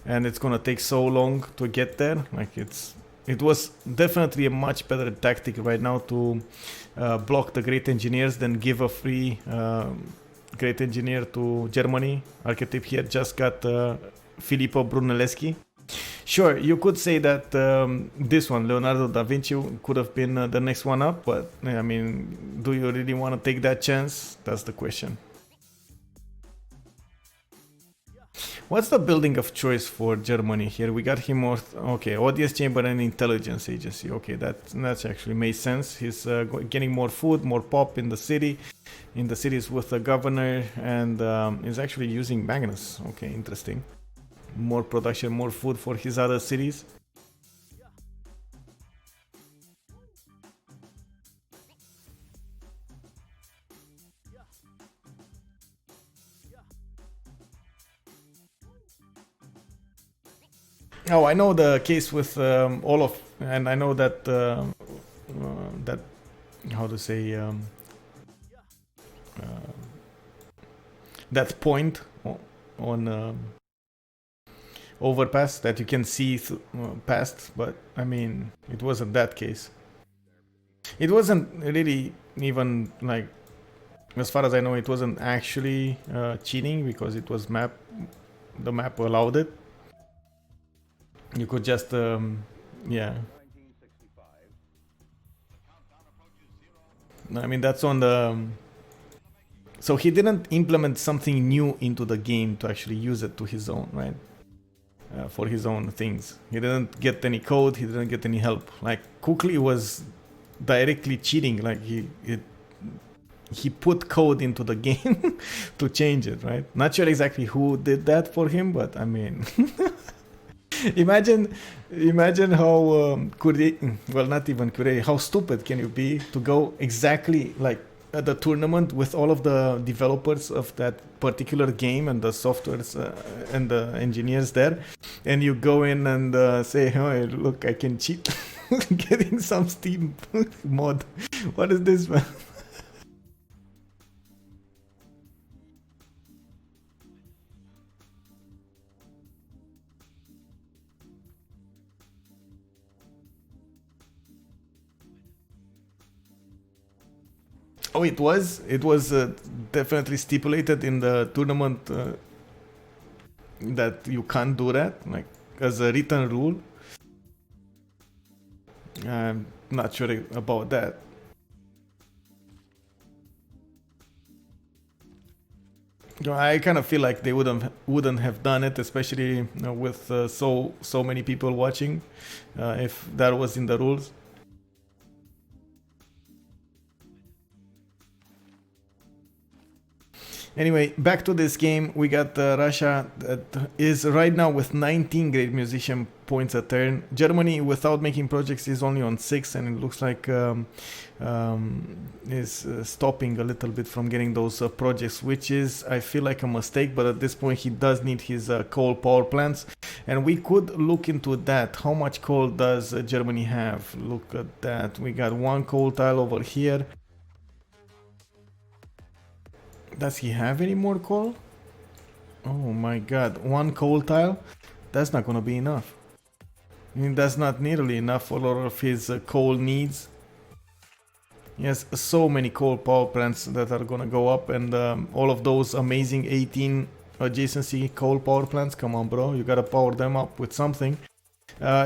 and it's gonna take so long to get there. Like it's it was definitely a much better tactic right now to block the great engineers than give a free great engineer to Germany. Archetype here just got Filippo Brunelleschi. Sure, you could say that this one, Leonardo da Vinci, could have been the next one up, but I mean, do you really want to take that chance? That's the question. What's the building of choice for Germany here? We got him more, okay, audience chamber and intelligence agency. Okay, that's actually makes sense. He's getting more food, more pop in the city, in the cities with the governor, and is actually using Magnus. Okay, interesting. More production, more food for his other cities. Oh, I know the case with all of, and I know that that how to say that point on overpass that you can see past, but I mean, it wasn't that case. It wasn't really even like, as far as I know, it wasn't actually cheating because it was the map allowed it. You could just, yeah. I mean, that's on the. So he didn't implement something new into the game to actually use it to his own, right? For his own things. He didn't get any code, he didn't get any help. Like, Kukli was directly cheating, like he put code into the game to change it, right? Not sure exactly who did that for him, but I mean, imagine how well, not even how stupid can you be to go exactly like at the tournament with all of the developers of that particular game and the softwares and the engineers there, and you go in and say, "Oh, look, I can cheat." Getting some Steam mod. What is this, man? Oh, it was definitely stipulated in the tournament that you can't do that, like as a written rule. I'm not sure about that. I kind of feel like they wouldn't have done it, especially with so many people watching, if that was in the rules. Anyway, back to this game. We got Russia that is right now with 19 great musician points a turn. Germany, without making projects, is only on 6, and it looks like is stopping a little bit from getting those projects, which is, I feel like, a mistake. But at this point, he does need his coal power plants, and we could look into that. How much coal does Germany have? Look at that. We got one coal tile over here. Does he have any more coal? Oh my god, one coal tile? That's not gonna be enough. I mean, that's not nearly enough for all of his coal needs. He has so many coal power plants that are gonna go up, and all of those amazing 18 adjacency coal power plants. Come on, bro, you gotta power them up with something.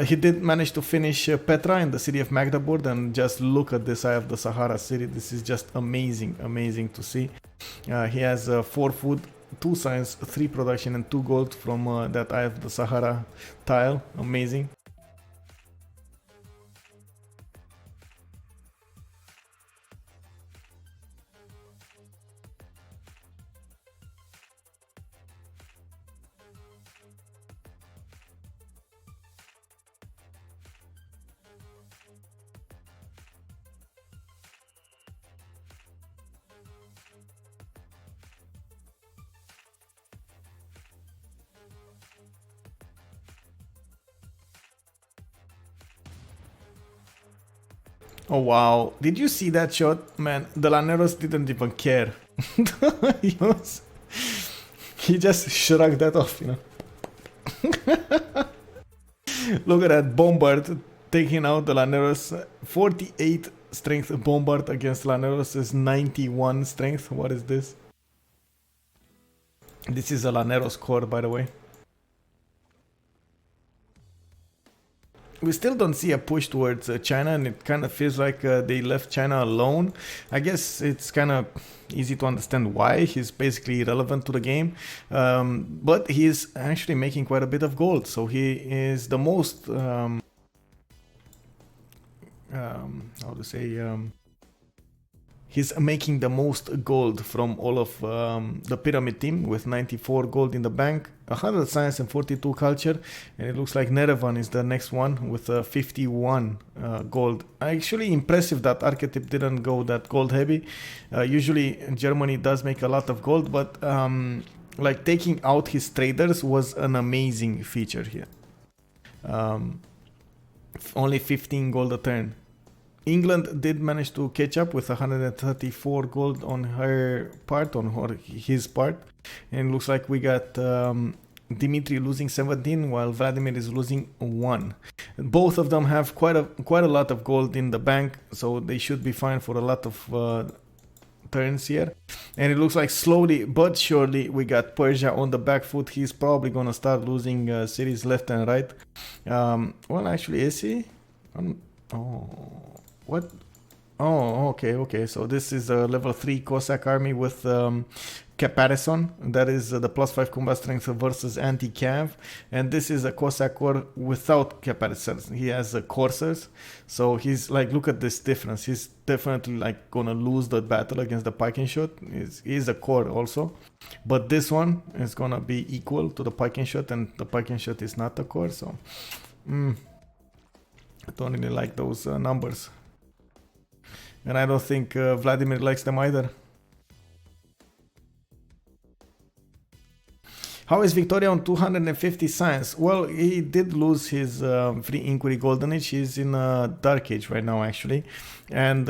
He did manage to finish Petra in the city of Magdeburg, and just look at this Eye of the Sahara city. This is just amazing, amazing to see. He has 4 food, 2 science, 3 production, and 2 gold from that Eye of the Sahara tile. Amazing. Oh wow, did you see that shot? Man, the Laneros didn't even care. He just shrugged that off, you know. Look at that bombard taking out the Laneros. 48 strength bombard against Laneros is 91 strength. What is this? This is a Laneros core, by the way. We still don't see a push towards China, and it kind of feels like they left China alone. I guess it's kind of easy to understand why. He's basically irrelevant to the game, but he's actually making quite a bit of gold. So he is the most, how to say, he's making the most gold from all of the pyramid team with 94 gold in the bank, 100 science and 42 culture, and it looks like Nerevan is the next one with 51 gold. Actually impressive that Archetype didn't go that gold heavy. Usually Germany does make a lot of gold, but like taking out his traders was an amazing feature here. Only 15 gold a turn. England did manage to catch up with 134 gold on her part, his part, and looks like we got Dimitri losing 17 while Vladimir is losing 1. Both of them have quite a lot of gold in the bank, so they should be fine for a lot of turns here. And it looks like slowly but surely we got Persia on the back foot. He's probably gonna start losing cities left and right. Well, actually, is he? What? Oh, okay. So this is a level 3 Cossack army with Caparison. That is the +5 combat strength versus anti-cav. And this is a Cossack corps without Caparison. He has coursers. So he's like, look at this difference. He's definitely like gonna lose the battle against the pike and shot. He's a core also. But this one is gonna be equal to the pike and shot, and the pike and shot is not a core. So I don't really like those numbers. And I don't think Vladimir likes them either. How is Victoria on 250 science? Well, he did lose his free inquiry golden age. He's in a dark age right now, actually. And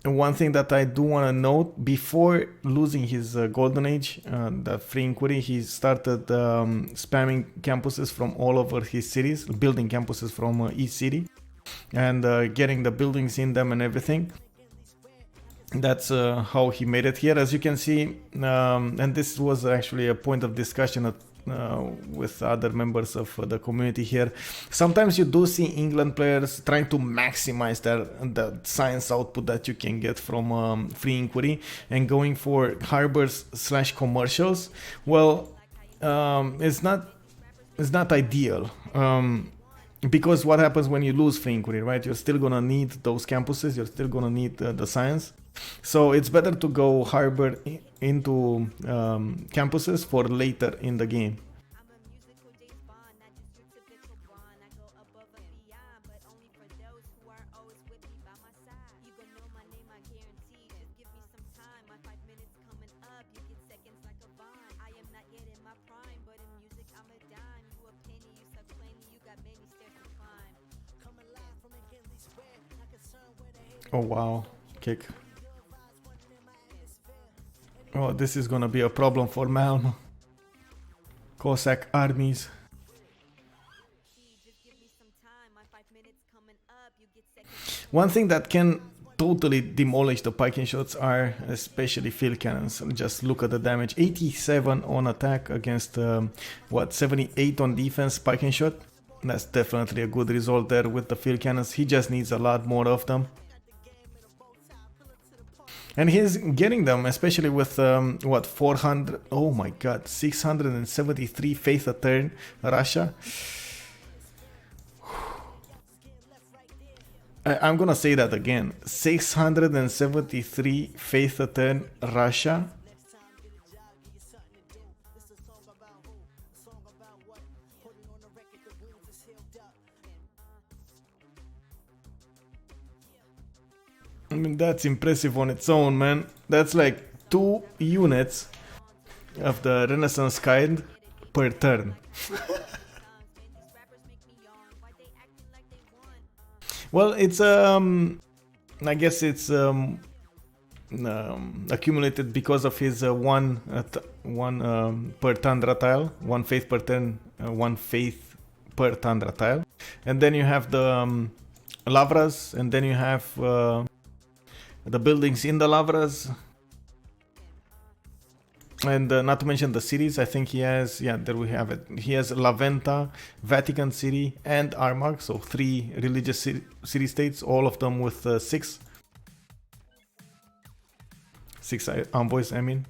one thing that I do want to note, before losing his golden age, the free inquiry, he started spamming campuses from all over his cities, building campuses from each city, and getting the buildings in them and everything. That's how he made it here, as you can see. And this was actually a point of discussion with other members of the community here. Sometimes you do see England players trying to maximize the science output that you can get from free inquiry and going for harbors / commercials. Well, it's not ideal. Because what happens when you lose free inquiry, right? You're still gonna need those campuses, you're still gonna need the science. So it's better to go harbor into campuses for later in the game. Oh wow, kick. Oh, this is gonna be a problem for Malm. Cossack armies. One thing that can totally demolish the pike and shots are especially field cannons. Just look at the damage. 87 on attack against 78 on defense pike and shot. That's definitely a good result there with the field cannons. He just needs a lot more of them. And he's getting them, especially with 400, oh my god, 673 faith a turn, Russia. I'm gonna say that again, 673 faith a turn, Russia. I mean, that's impressive on its own, man. That's like 2 units of the Renaissance kind per turn. Well, it's I guess it's accumulated because of his one per Tundra tile, 1 faith per turn, 1 faith per Tundra tile. and then you have the lavras, and then you have the buildings in the lavras, and not to mention the cities. I think he has, yeah, there we have it. He has La Venta, Vatican City, and Armagh, so 3 religious city-states, all of them with 6 envoys, I mean.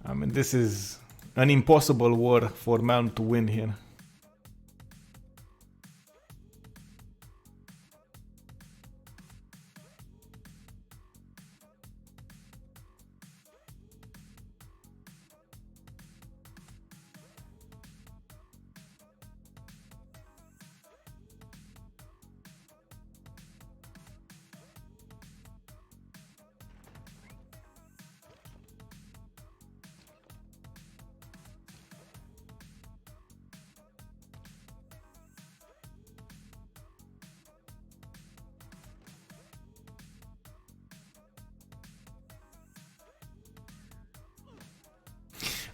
I mean, this is an impossible war for Malm to win here.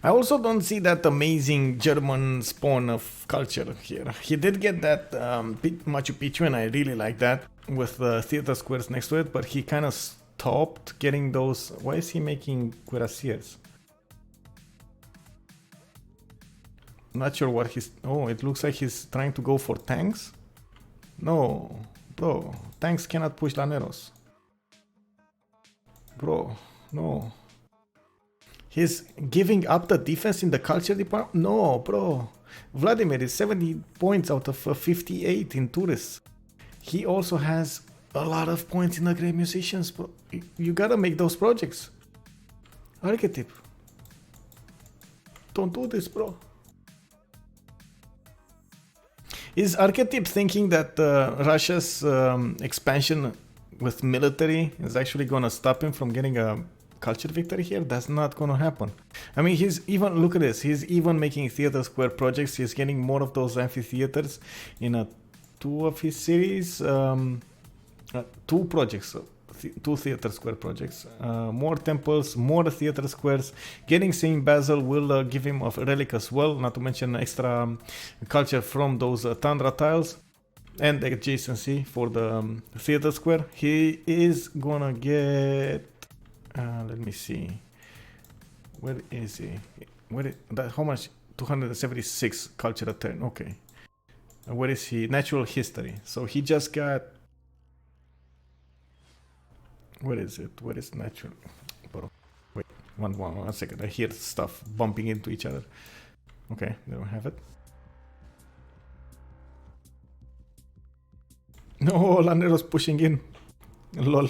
I also don't see that amazing German spawn of culture here. He did get that Machu Picchu, and I really like that, with the theater squares next to it, but he kind of stopped getting those. Why is he making cuirassiers? Not sure what he's... Oh, it looks like he's trying to go for tanks? No, bro, tanks cannot push laneros. Bro, no. He's giving up the defense in the culture department? No, bro. Vladimir is 70 points out of 58 in tourists. He also has a lot of points in the great musicians, bro. You gotta make those projects. Archetype. Don't do this, bro. Is Archetype thinking that Russia's expansion with military is actually gonna stop him from getting a culture victory here? That's not gonna happen. I mean, he's even, look at this, he's even making theater square projects. He's getting more of those amphitheaters in 2 of his cities, 2 projects, 2 theater square projects, more temples, more theater squares. Getting Saint Basil will give him a relic as well, not to mention extra culture from those Tundra tiles and adjacency for the theater square. He is gonna get... let me see. Where is he? How much? 276 culture a turn. Okay. Where is he? Natural history. So he just got... Where is it? Where is natural? Wait, one second. I hear stuff bumping into each other. Okay, there we have it. No, Lanero's pushing in. Lol.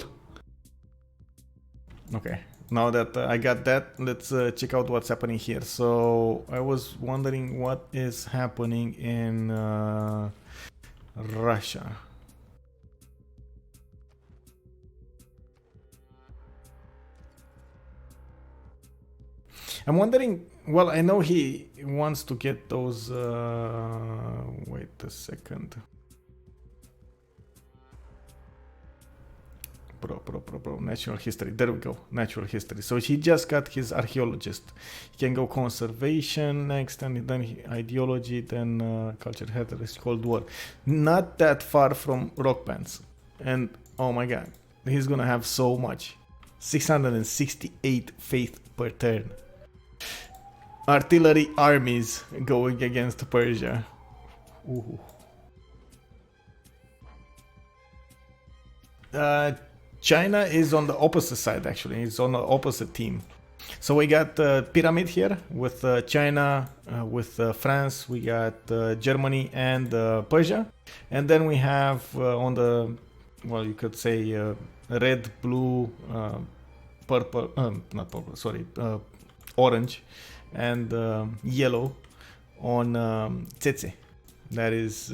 Okay, now that I got that, let's check out what's happening here. So I was wondering what is happening in Russia. I'm wondering, well, I know he wants to get those, wait a second. Bro, natural history. There we go, natural history. So he just got his archaeologist. He can go conservation next, and then ideology, then culture heritage, Cold War. Not that far from rock bands. And oh my god, he's gonna have so much. 668 faith per turn. Artillery armies going against Persia. Ooh. China is on the opposite side, actually. It's on the opposite team. So we got Pyramid here with China, with France, we got Germany and Persia. And then we have on the, well, you could say red, blue, purple, not purple, sorry, orange and yellow on Tsetse. That is...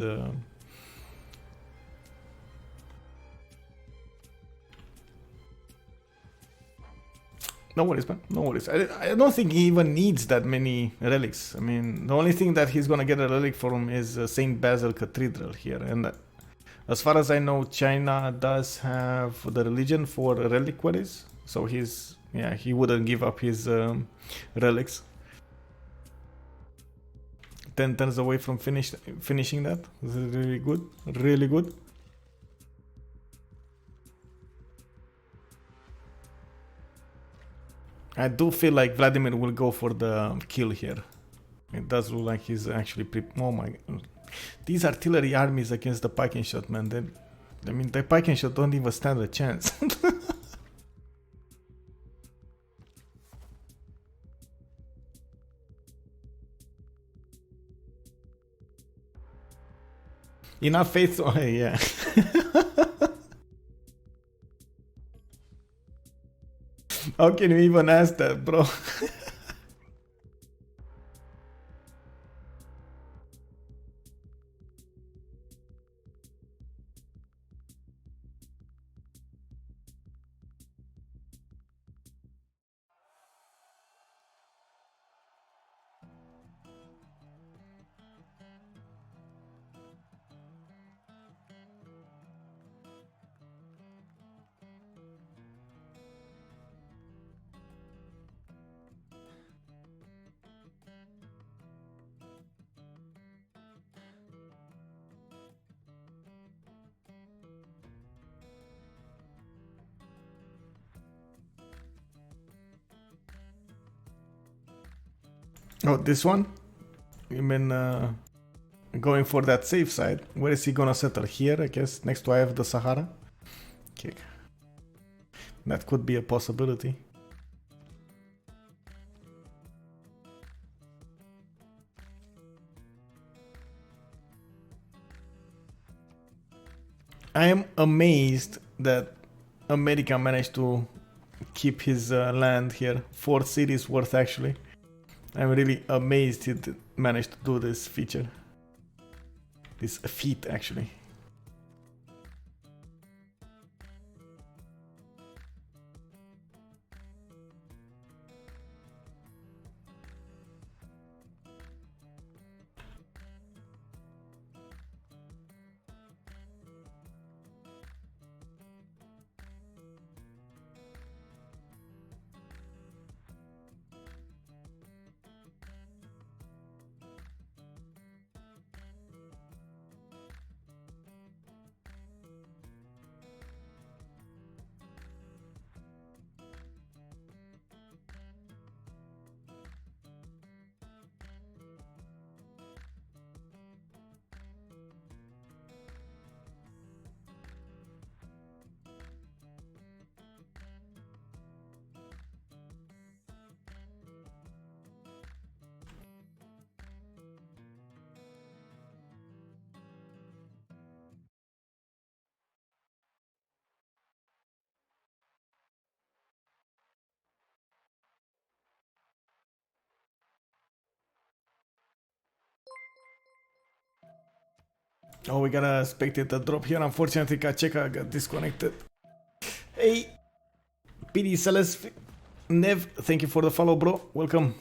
No worries, man. No worries. I don't think he even needs that many relics. I mean, the only thing that he's gonna get a relic from is Saint Basil Cathedral here. And as far as I know, China does have the religion for reliquaries. So he's Yeah, he wouldn't give up his relics. 10 turns away from finishing that. This is really good. Really good. I do feel like Vladimir will go for the kill here. It does look like he's actually oh my god. These artillery armies against the pike and shot, man. I mean, the pike and shot don't even stand a chance. Enough faith. Oh, yeah. How can you even ask that, bro? Oh, this one? You mean going for that safe side? Where is he gonna settle? Here, I guess, next to Eye of the Sahara? Okay. That could be a possibility. I am amazed that America managed to keep his land here. 4 cities worth, actually. I'm really amazed it managed to do this feature. This feat, actually. Oh, we got a spectator drop here. Unfortunately, Kacheka got disconnected. Hey, PD Celeste Nev, thank you for the follow, bro. Welcome.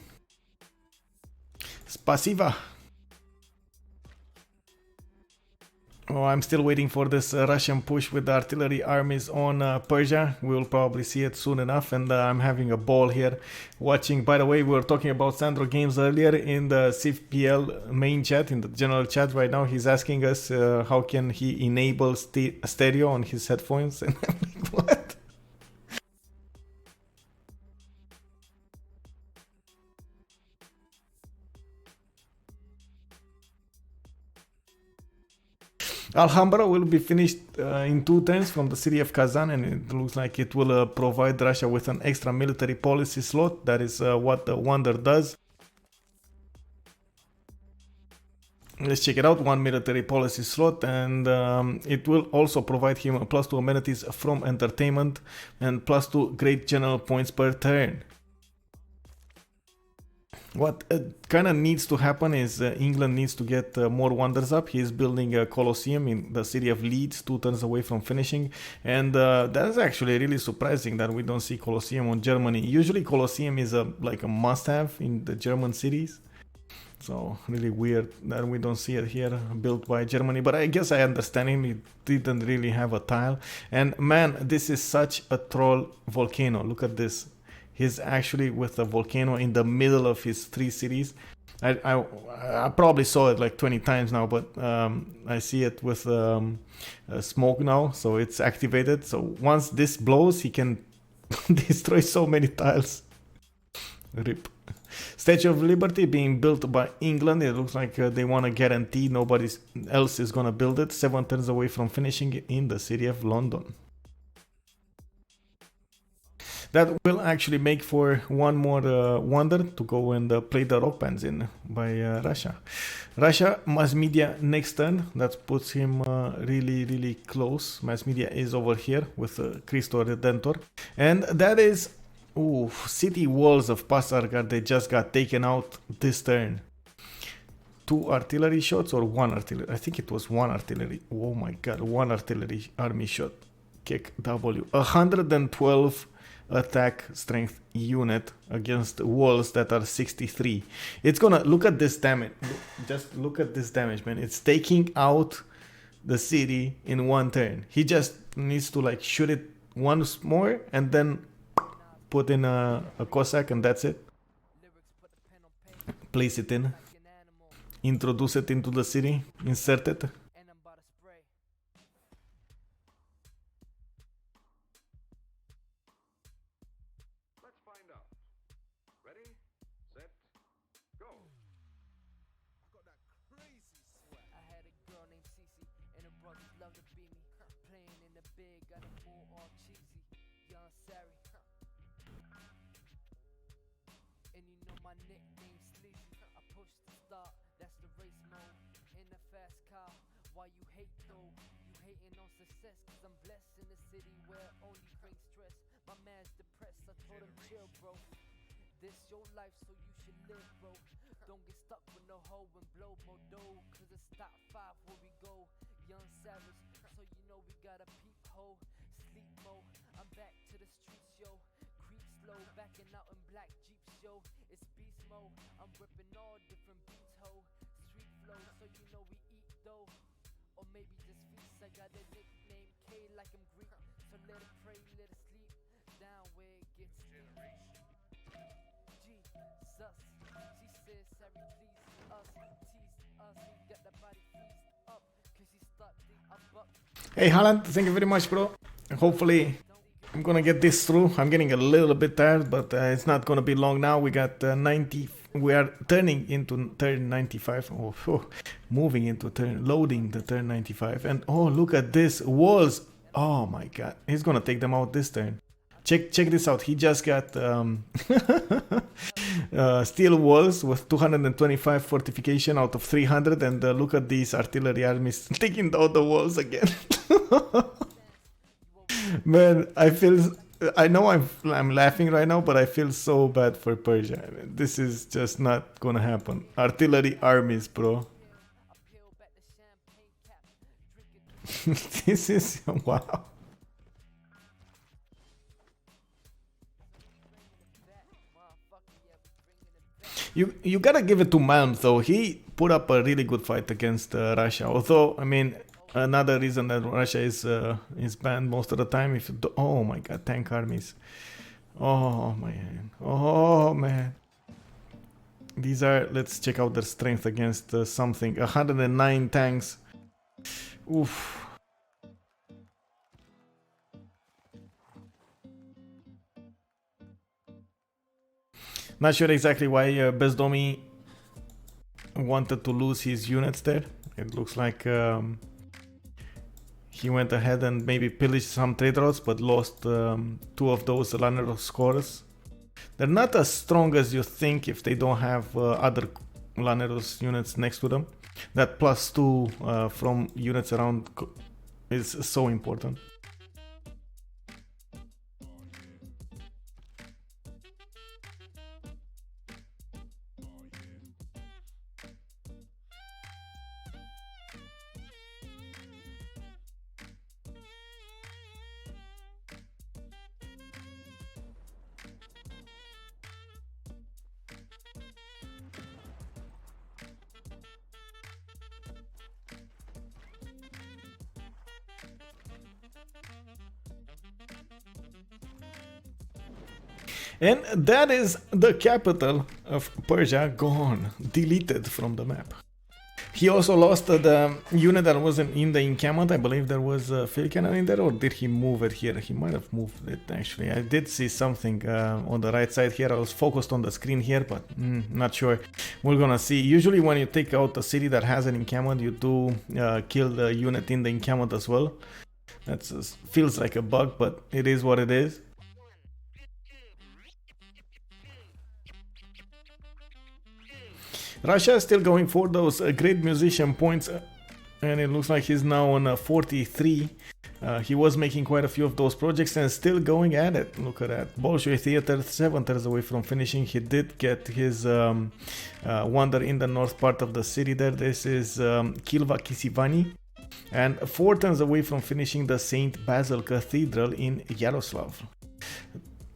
Spasiva. Oh, I'm still waiting for this Russian push with the artillery armies on Persia. We'll probably see it soon enough, and I'm having a ball here watching. By the way, we were talking about Sandro Games earlier in the CivPL main chat, in the general chat right now. He's asking us how can he enable stereo on his headphones, and I'm like, what? Alhambra will be finished in 2 turns from the city of Kazan, and it looks like it will provide Russia with an extra military policy slot. That is what the Wonder does. Let's check it out. 1 military policy slot, and it will also provide him a +2 amenities from entertainment and +2 great general points per turn. What kind of needs to happen is England needs to get more wonders up. He's building a Colosseum in the city of Leeds, 2 turns away from finishing. And that is actually really surprising that we don't see Colosseum on Germany. Usually Colosseum is like a must-have in the German cities. So really weird that we don't see it here built by Germany. But I guess I understand him. He didn't really have a tile. And man, this is such a troll volcano. Look at this. He's actually with a volcano in the middle of his 3 cities. I probably saw it like 20 times now, but I see it with smoke now, so it's activated. So once this blows, he can destroy so many tiles. Rip. Statue of Liberty being built by England. It looks like they want to guarantee nobody else is going to build it. 7 turns away from finishing it in the city of London. That will actually make for one more wonder to go and play the rock bands in by Russia. Russia, mass media next turn. That puts him really close. Mass media is over here with Cristo Redentor. And that is, city walls of Pasargad. They just got taken out this turn. 2 artillery shots or 1 artillery? I think it was 1 artillery. Oh my god, 1 artillery army shot. Kick W. 112 attack strength unit against walls that are 63. It's gonna look at this damage. Just look at this damage, man. It's taking out the city in 1 turn. He just needs to like shoot it once more and then put in a Cossack and that's it. Place it in. Introduce it into the city. Insert it. Why you hate though? You hating on success, cause I'm blessed in the city where only brings stress. My man's depressed, I told him chill bro. This your life so you should live bro. Don't get stuck with no hoe and blow more dough, cause it's top 5 where we go. Young savage, so you know we got a peep hole. Sleep mode, I'm back to the streets yo. Creep slow, backing out in black jeeps yo. It's beast mode, I'm ripping all different beats ho. Street flow, so you know we eat though. Or maybe just feast, I got a nickname K like I'm Greek. So let it pray, let it sleep, down where it gets deep. Jesus, she says Harry please us, tease us, we got the body fleeced up, cause he started a buck. Hey Haaland, thank you very much bro. Hopefully I'm gonna get this through. I'm getting a little bit tired, but it's not gonna be long now. We got 90. We are turning into turn 95. Moving into turn, loading the turn 95. And oh, look at this walls. Oh my god, he's gonna take them out this turn. Check this out. He just got steel walls with 225 fortification out of 300, and look at these artillery armies taking down the walls again. Man, I know I'm laughing right now, but I feel so bad for Persia. I mean, this is just not gonna happen. Artillery armies, bro. This is wow. You gotta give it to Malm though. He put up a really good fight against Russia. Although, I mean, another reason that Russia is banned most of the time. If you do, oh my god, tank armies. Oh man. Oh man. These are. Let's check out their strength against something. 109 tanks. Oof. Not sure exactly why Bezdomi wanted to lose his units there. It looks like he went ahead and maybe pillaged some trade routes, but lost 2 of those Lanero scores. They're not as strong as you think if they don't have other Laneros units next to them. That +2 from units around is so important. And that is the capital of Persia gone, deleted from the map. He also lost the unit that wasn't in the encampment. I believe there was a field cannon in there, or did he move it here? He might have moved it actually. I did see something on the right side here. I was focused on the screen here, but not sure. We're gonna see. Usually when you take out a city that has an encampment, you do kill the unit in the encampment as well. That feels like a bug, but it is what it is. Russia is still going for those great musician points, and it looks like he's now on 43. He was making quite a few of those projects and still going at it. Look at that. Bolshoi Theater, 7 turns away from finishing. He did get his wonder in the north part of the city there. This is Kilva Kisivani. And 4 turns away from finishing the St. Basil Cathedral in Yaroslav.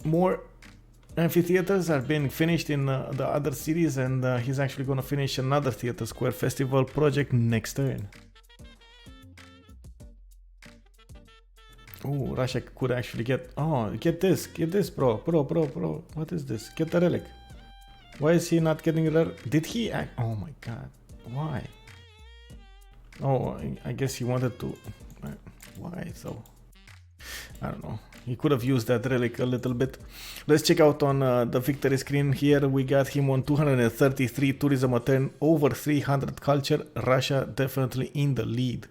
More amphitheaters are being finished in the other cities, and he's actually going to finish another Theater Square Festival project next turn. Oh, Russia could actually get... Oh, get this, bro. What is this? Get the relic. Why is he not getting it? Did he... Oh my god. Why? Oh, I guess he wanted to... Why so? I don't know. He could have used that relic a little bit. Let's check out on the victory screen here. We got him on 233 tourism a turn, over 300 culture. Russia definitely in the lead.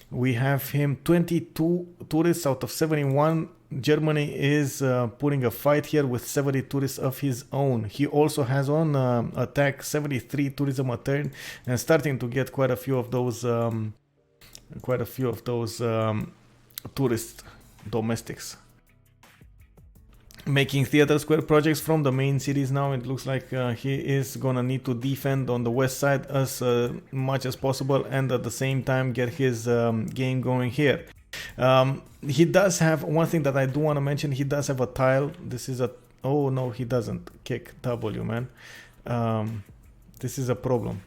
We have him 22 tourists out of 71. Germany is putting a fight here with 70 tourists of his own. He also has on attack 73 tourism a turn, and starting to get quite a few of those tourist domestics. Making Theater Square projects from the main cities now. It looks like he is gonna need to defend on the west side as much as possible, and at the same time get his game going here. He does have one thing that I do want to mention. He does have a tile. This is a... Oh no, he doesn't. Kick W, man. This is a problem.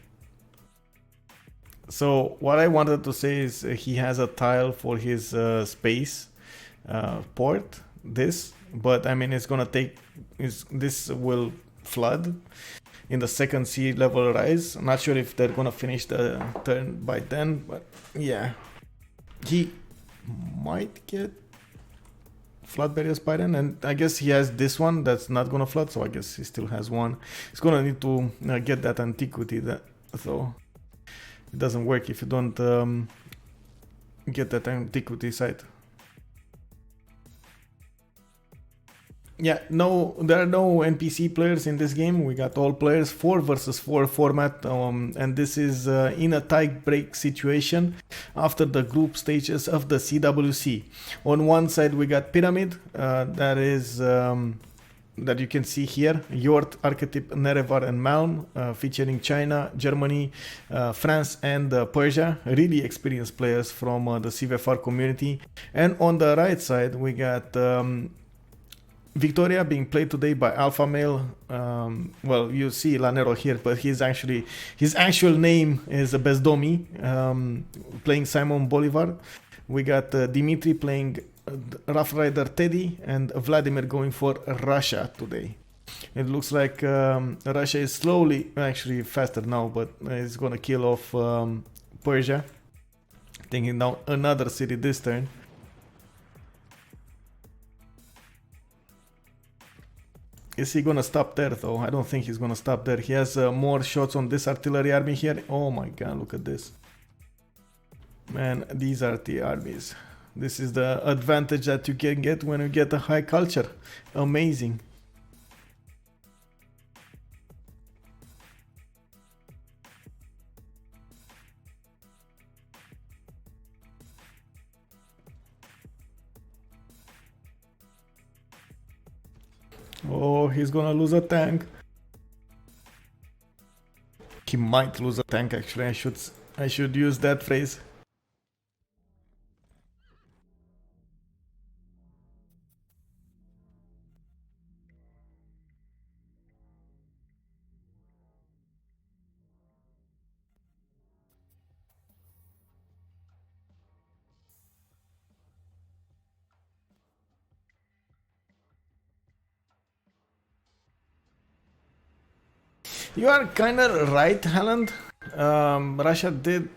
So what I wanted to say is he has a tile for his space port. This, but I mean it's gonna take... This will flood in the second sea level rise. I'm not sure if they're gonna finish the turn by then, but yeah, he might get flood barriers by then, and I guess he has this one that's not gonna flood, so I guess he still has one. He's gonna need to get that antiquity, so it doesn't work if you don't get that antiquity site. Yeah, no, there are no NPC players in this game. We got all players, 4 versus 4 format, and this is in a tie break situation after the group stages of the CWC. On one side we got Pyramid, that is that you can see here, Yort, Archetype, Nerevar and Malm, featuring China, Germany, France and Persia, really experienced players from the CivFR community. And on the right side we got Victoria being played today by Alpha Male. Well, you see Lanero here, but his actual name is Bezdomi, playing Simon Bolivar. We got Dimitri playing Rough Rider Teddy, and Vladimir going for Russia today. It looks like Russia is slowly, actually faster now, but it's gonna kill off Persia, taking down another city this turn. Is he gonna stop there though? I don't think he's gonna stop there. He has more shots on this artillery army here. Oh my god, look at this. Man, these are the armies. This is the advantage that you can get when you get a high culture. Amazing. Oh, he's gonna lose a tank. He might lose a tank actually. I should use that phrase. You are kind of right, Haaland. Russia did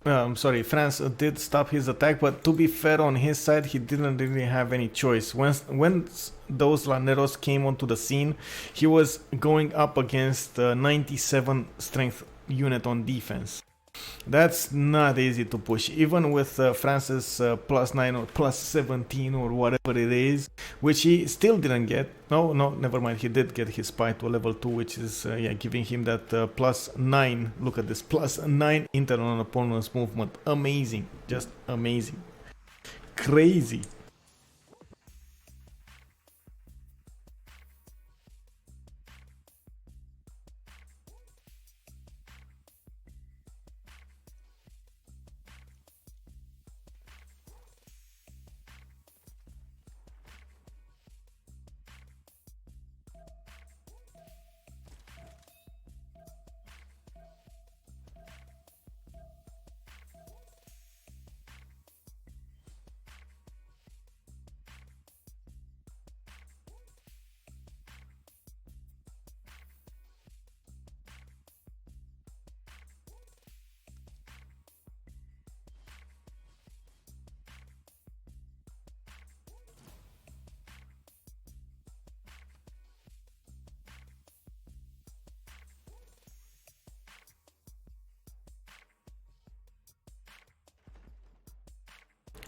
sorry, France did stop his attack, but to be fair on his side, he didn't really have any choice. When those Laneros came onto the scene, he was going up against a 97 strength unit on defense. That's not easy to push, even with France's +9 or +17 or whatever it is, which he still didn't get. No, never mind. He did get his spy to level 2, which is giving him that +9. Look at this, +9 internal on opponent's movement. Amazing, just amazing, crazy.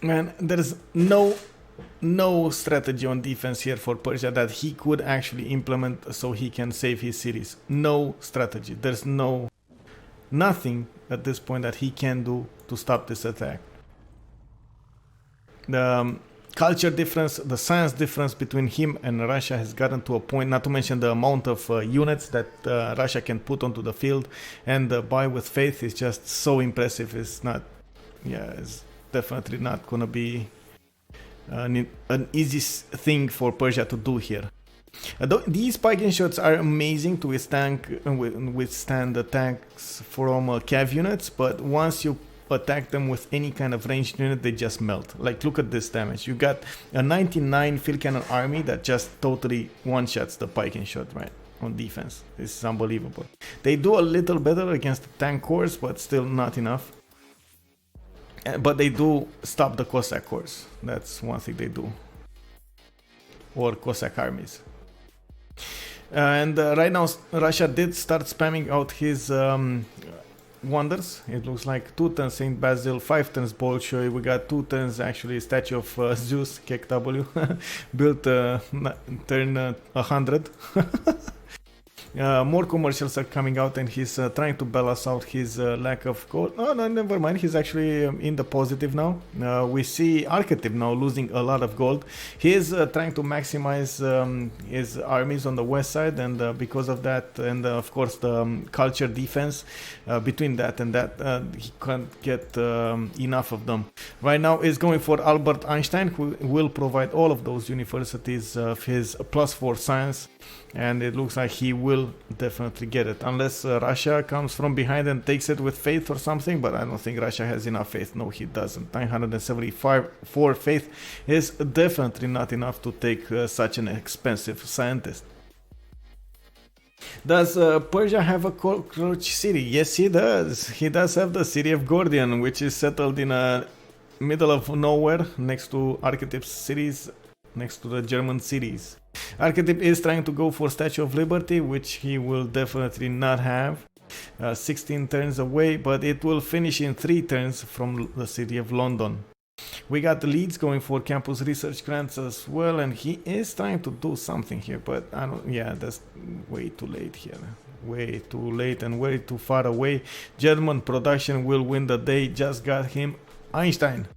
Man, there's no strategy on defense here for Persia that he could actually implement so he can save his cities. No strategy. There's nothing at this point that he can do to stop this attack. The culture difference, the science difference between him and Russia has gotten to a point, not to mention the amount of units that Russia can put onto the field, and the buy with faith is just so impressive. It's definitely not gonna be an easy thing for Persia to do here. These spiking shots are amazing to withstand attacks from cav units, but once you attack them with any kind of ranged unit, they just melt. Like, look at this damage. You got a 99 field cannon army that just totally one-shots the spiking shot, right? On defense. This is unbelievable. They do a little better against the tank corps, but still not enough. But they do stop the Cossack corps. That's one thing they do. Or Cossack armies. And right now, Russia did start spamming out his wonders. It looks like 2 turns Saint Basil, 5 turns Bolshoi. We got 2 turns actually Statue of Zeus, KW, built turn 100. More commercials are coming out, and he's trying to balance out his lack of gold. No, never mind. He's actually in the positive now. We see Archetype now losing a lot of gold. He is trying to maximize his armies on the west side, and because of that, and of course the culture defense, between that and that, he can't get enough of them. Right now, he's going for Albert Einstein, who will provide all of those universities of his +4 science. And it looks like he will definitely get it, unless Russia comes from behind and takes it with faith or something, but I don't think Russia has enough faith. No, he doesn't. 974 faith is definitely not enough to take such an expensive scientist. Does Persia have a cockroach city? Yes, he does. He does have the city of Gordian, which is settled in a middle of nowhere next to Archetype's cities, next to the German cities. Archetype is trying to go for Statue of Liberty, which he will definitely not have. 16 turns away, but it will finish in 3 turns from the city of London. We got the Leeds going for campus research grants as well, and he is trying to do something here, but I don't. Yeah, that's way too late here. Way too late and way too far away. German production will win the day. Just got him Einstein.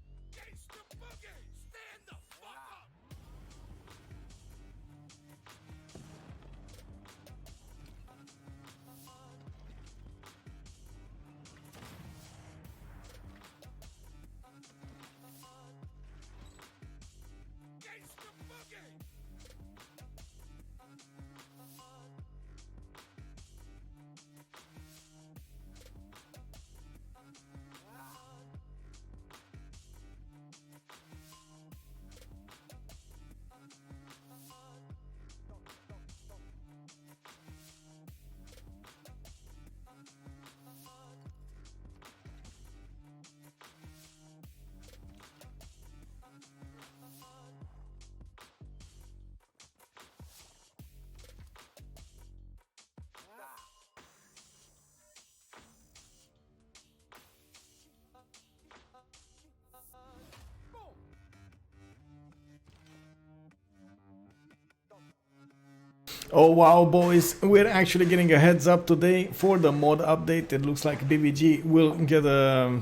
Oh wow, boys, we're actually getting a heads up today for the mod update. It looks like BBG will get a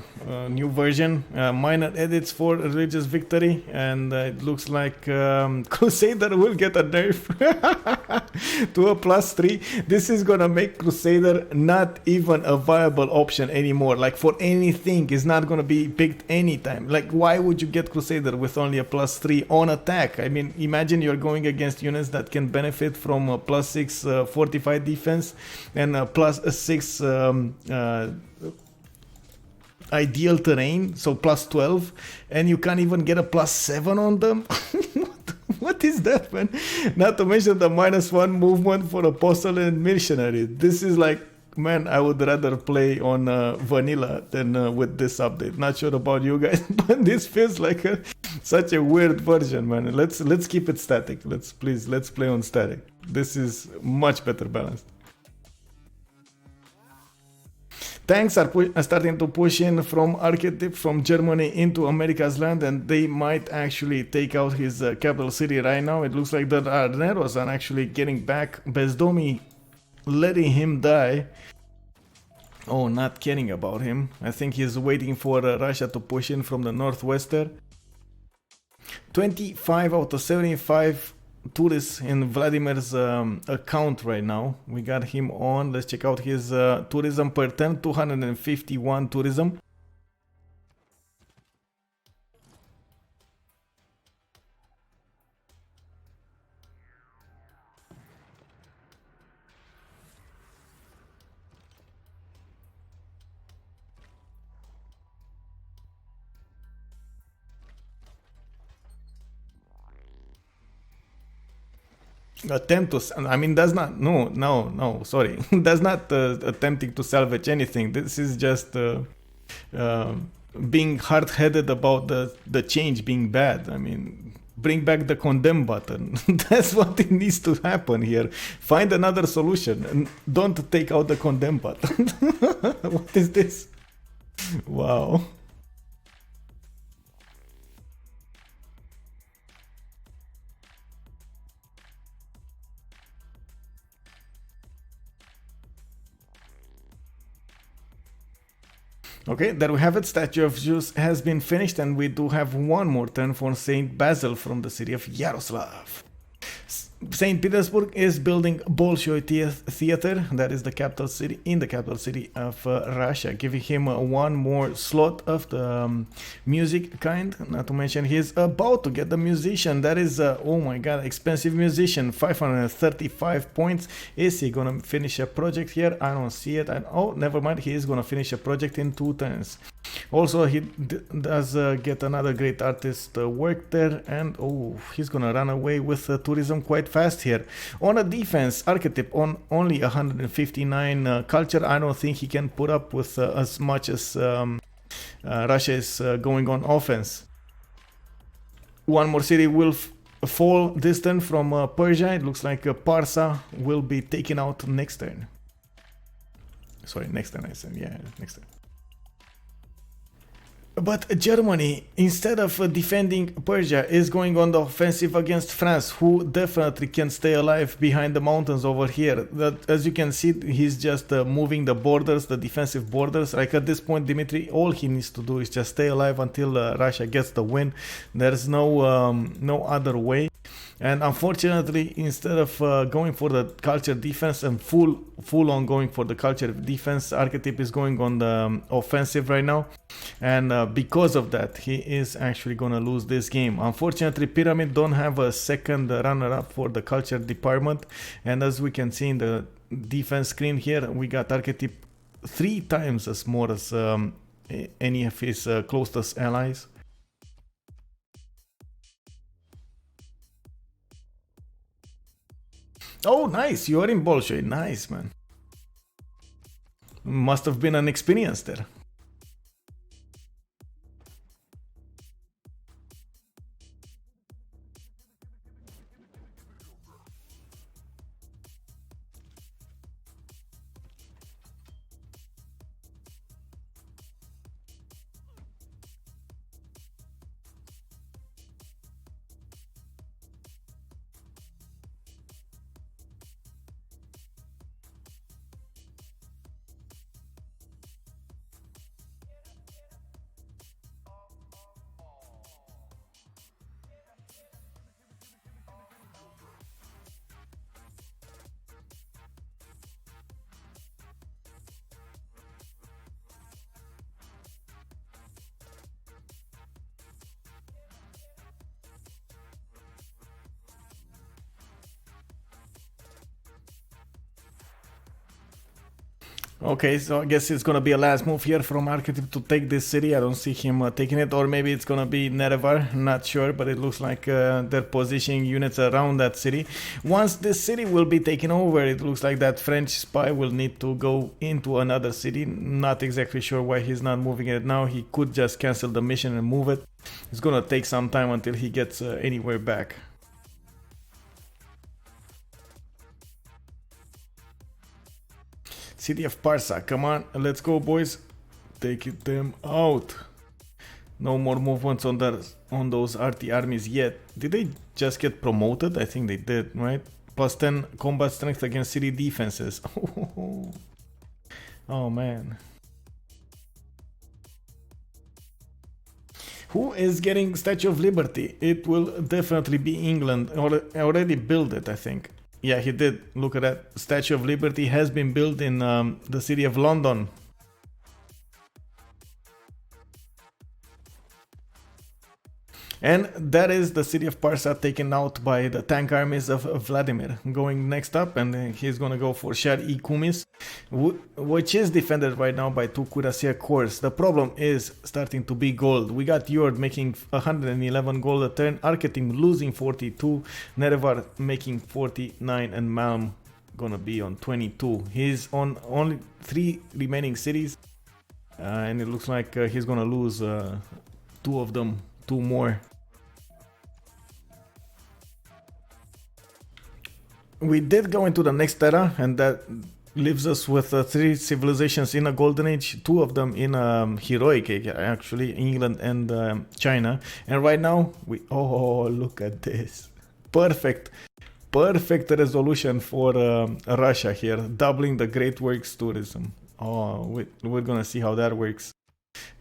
new version, minor edits for Religious Victory, and it looks like Crusader will get a nerf to a +3. This is gonna make Crusader not even a viable option anymore. Like for anything, it's not gonna be picked anytime. Like why would you get Crusader with only a +3 on attack? I mean, imagine you're going against units that can benefit from a +6 fortified defense and a +6 ideal terrain, so +12, and you can't even get a +7 on them. What is that, man? Not to mention the -1 movement for Apostle and Missionary. This is like, man, I would rather play on vanilla than with this update. Not sure about you guys, but this feels like such a weird version, man. Let's keep it static. Let's play on static. This is much better balanced. Tanks are starting to push in from Archetype from Germany into America's land, and they might actually take out his capital city right now. It looks like the Arneros are actually getting back. Bezdomi letting him die. Oh, not caring about him. I think he's waiting for Russia to push in from the northwestern. 25 out of 75 tourists in Vladimir's account right now. We got him on. Let's check out his tourism per turn. 251 tourism. Attempt to, I mean, that's not, no, sorry. That's not attempting to salvage anything. This is just being hard-headed about the change being bad. I mean, bring back the condemn button. That's what it needs to happen here. Find another solution and don't take out the condemn button. What is this? Wow. Okay, there we have it. Statue of Zeus has been finished, and we do have one more turn for Saint Basil from the city of Yaroslav. St. Petersburg is building Bolshoi Theater, that is the capital city, in the capital city of Russia, giving him one more slot of the music kind. Not to mention he's about to get the musician. That is, oh my god, expensive musician, 535 points. Is he gonna finish a project here? I don't see it. Oh, never mind, he is gonna finish a project in 2 turns. Also, he does get another great artist work there, and oh, he's gonna run away with tourism quite fast here. On a defense, Archetype on only 159 culture. I don't think he can put up with as much as Russia is going on offense. One more city will fall this turn from Persia. It looks like Parsa will be taken out next turn. Sorry, next turn I said, yeah, next turn. But Germany, instead of defending Persia, is going on the offensive against France, who definitely can stay alive behind the mountains over here. That, as you can see, he's just moving the borders, the defensive borders. Like at this point, Dmitry, all he needs to do is just stay alive until Russia gets the win. There's no other way. And unfortunately, instead of going for the culture defense and full on going for the culture defense, Archetype is going on the offensive right now. And because of that, he is actually going to lose this game. Unfortunately, Pyramid don't have a second runner-up for the culture department. And as we can see in the defense screen here, we got Archetype 3 times as more as any of his closest allies. Oh, nice. You are in Bolshoi. Nice, man. Must have been an experience there. Okay, so I guess it's gonna be a last move here from Archetype to take this city. I don't see him taking it, or maybe it's gonna be Nerevar, not sure, but it looks like they're positioning units around that city. Once this city will be taken over, it looks like that French spy will need to go into another city. Not exactly sure why he's not moving it now. He could just cancel the mission and move it. It's gonna take some time until he gets anywhere back. City of Parsa, come on, let's go, boys. Take them out. No more movements on those RT armies yet. Did they just get promoted? I think they did, right? Plus 10 combat strength against city defenses. Oh man. Who is getting Statue of Liberty? It will definitely be England. Already built it, I think. Yeah, he did. Look at that. Statue of Liberty has been built in the city of London. And that is the city of Parsa taken out by the tank armies of Vladimir. Going next up, and he's gonna go for Shar-e Kumis, which is defended right now by 2 Cuirassier Corps. The problem is starting to be gold. We got Yord making 111 gold a turn, Archetype losing 42, Nerevar making 49, and Malm gonna be on 22. He's on only 3 remaining cities, and it looks like he's gonna lose 2 of them. 2 more. We did go into the next era, and that leaves us with 3 civilizations in a golden age, 2 of them in heroic age, actually, England and China. And right now, oh, look at this. Perfect resolution for Russia here, doubling the Great Works tourism. Oh, we're gonna see how that works.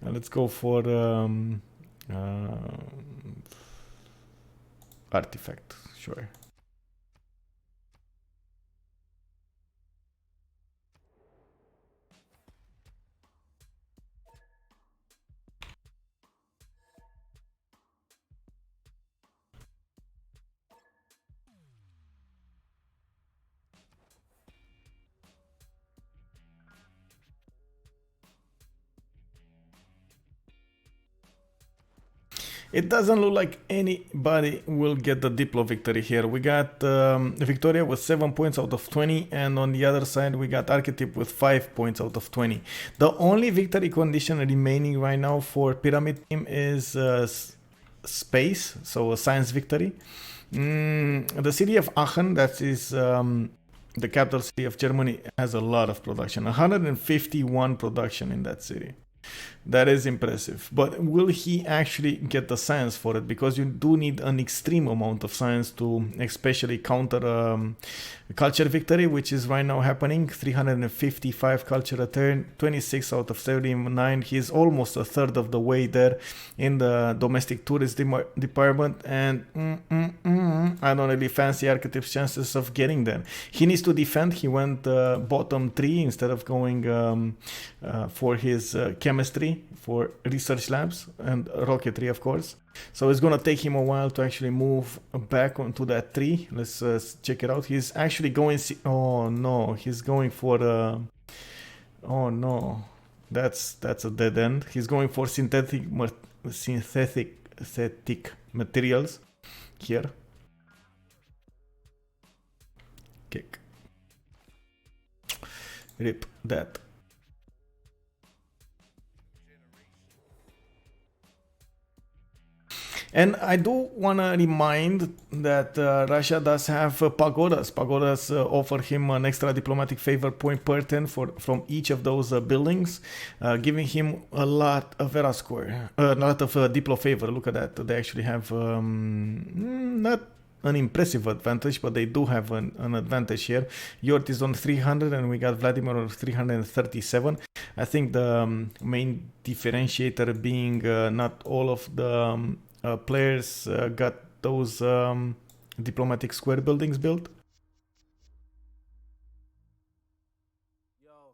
Let's go for artifact, sure. It doesn't look like anybody will get the Diplo victory here. We got Victoria with 7 points out of 20, and on the other side we got Archetype with 5 points out of 20. The only victory condition remaining right now for Pyramid Team is space, so a science victory. The city of Aachen, that is the capital city of Germany, has a lot of production, 151 production in that city. That is impressive, but will he actually get the science for it? Because you do need an extreme amount of science to especially counter culture victory, which is right now happening. 355 culture a turn, 26 out of 79. He's almost a third of the way there in the domestic tourist department, and I don't really fancy Archetype's chances of getting there. He needs to defend. He went bottom 3 instead of going for his chemistry for research labs and rocketry, of course. So it's gonna take him a while to actually move back onto that 3. Let's check it out. He's actually going. Oh no, he's going for. Oh no, that's a dead end. He's going for synthetic materials here. Kick. Rip that. And I do want to remind that Russia does have pagodas. Pagodas offer him an extra diplomatic favor point per turn from each of those buildings, giving him a lot of Vera score, a lot of diplo favor. Look at that. They actually have not an impressive advantage, but they do have an advantage here. Yort is on 300 and we got Vladimir on 337. I think the main differentiator being not all of the players got those diplomatic square buildings built. Yo.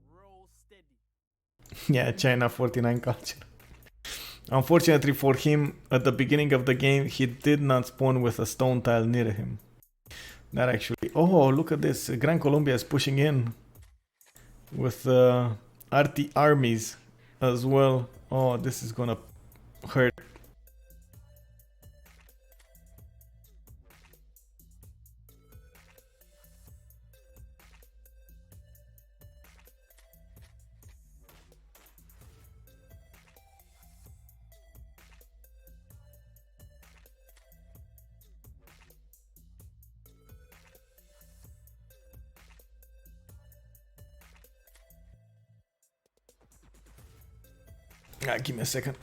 Roll steady. Yeah, China 49 culture. Unfortunately for him, at the beginning of the game, he did not spawn with a stone tile near him. That actually... Oh, look at this. Gran Colombia is pushing in with RT armies as well. Oh, this is gonna hurt. Give me a second.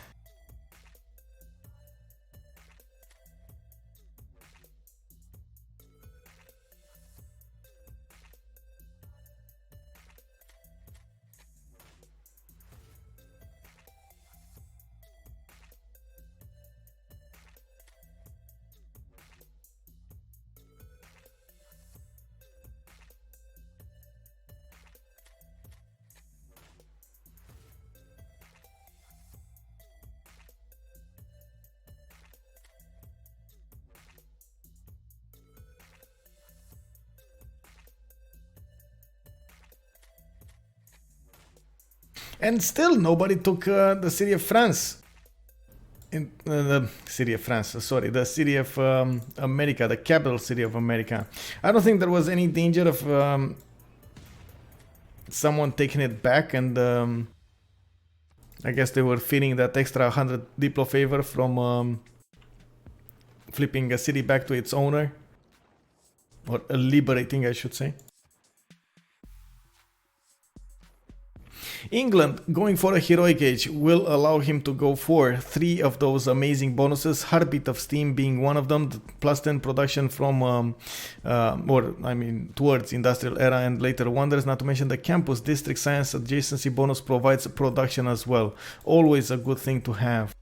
And still nobody took the city of France. In the city of France, sorry, the city of America, the capital city of America. I don't think there was any danger of someone taking it back, and I guess they were feeling that extra 100 Diplo favor from flipping a city back to its owner, or liberating, I should say. England going for a heroic age will allow him to go for 3 of those amazing bonuses, Heartbeat of Steam being one of them, plus 10 production from towards Industrial Era and later Wonders, not to mention the Campus District Science Adjacency bonus provides production as well. Always a good thing to have.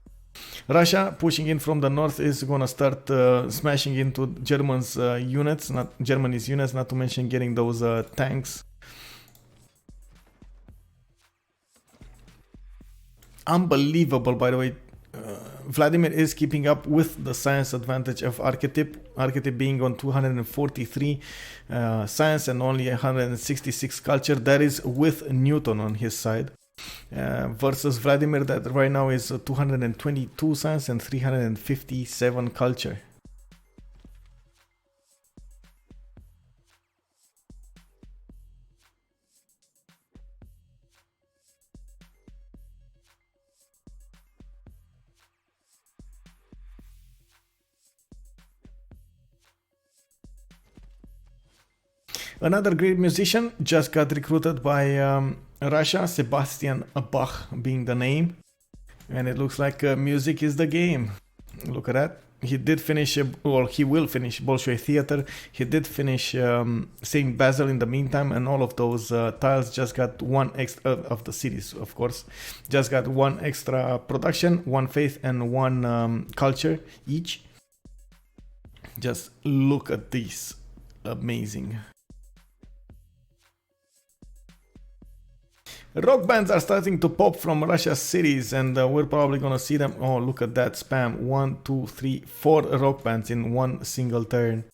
Russia pushing in from the north is gonna start smashing into Germany's units, not to mention getting those tanks. Unbelievable, by the way. Vladimir is keeping up with the science advantage of Archetype being on 243 science and only 166 culture. That is with Newton on his side, versus Vladimir that right now is 222 science and 357 culture. Another great musician just got recruited by Russia, Sebastian Bach being the name. And it looks like music is the game. Look at that. He did finish, he will finish Bolshoi Theater. He did finish St. Basil in the meantime, and all of those tiles just got one extra, of the cities, of course, just got one extra production, one faith, and one culture each. Just look at this. Amazing. Rock bands are starting to pop from Russia's cities, and we're probably gonna see them. Oh, look at that spam. 1, 2, 3, 4 rock bands in one single turn.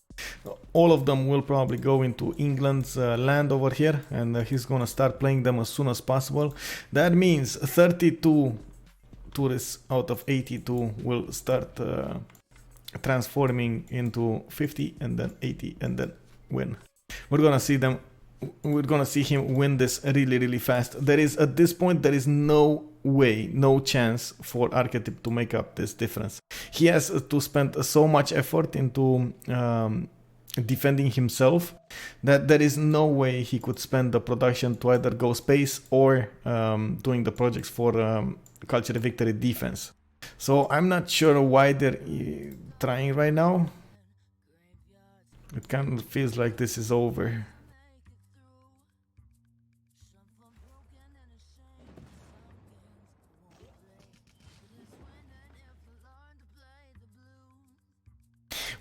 All of them will probably go into England's land over here, and he's gonna start playing them as soon as possible. That means 32 tourists out of 82 will start transforming into 50 and then 80 and then win. We're gonna see him win this really fast. There is, at this point, there is no way, no chance for Archetype to make up this difference. He has to spend so much effort into defending himself that there is no way he could spend the production to either go space or doing the projects for Culture Victory defense. So I'm not sure why they're trying right now. It kind of feels like this is over.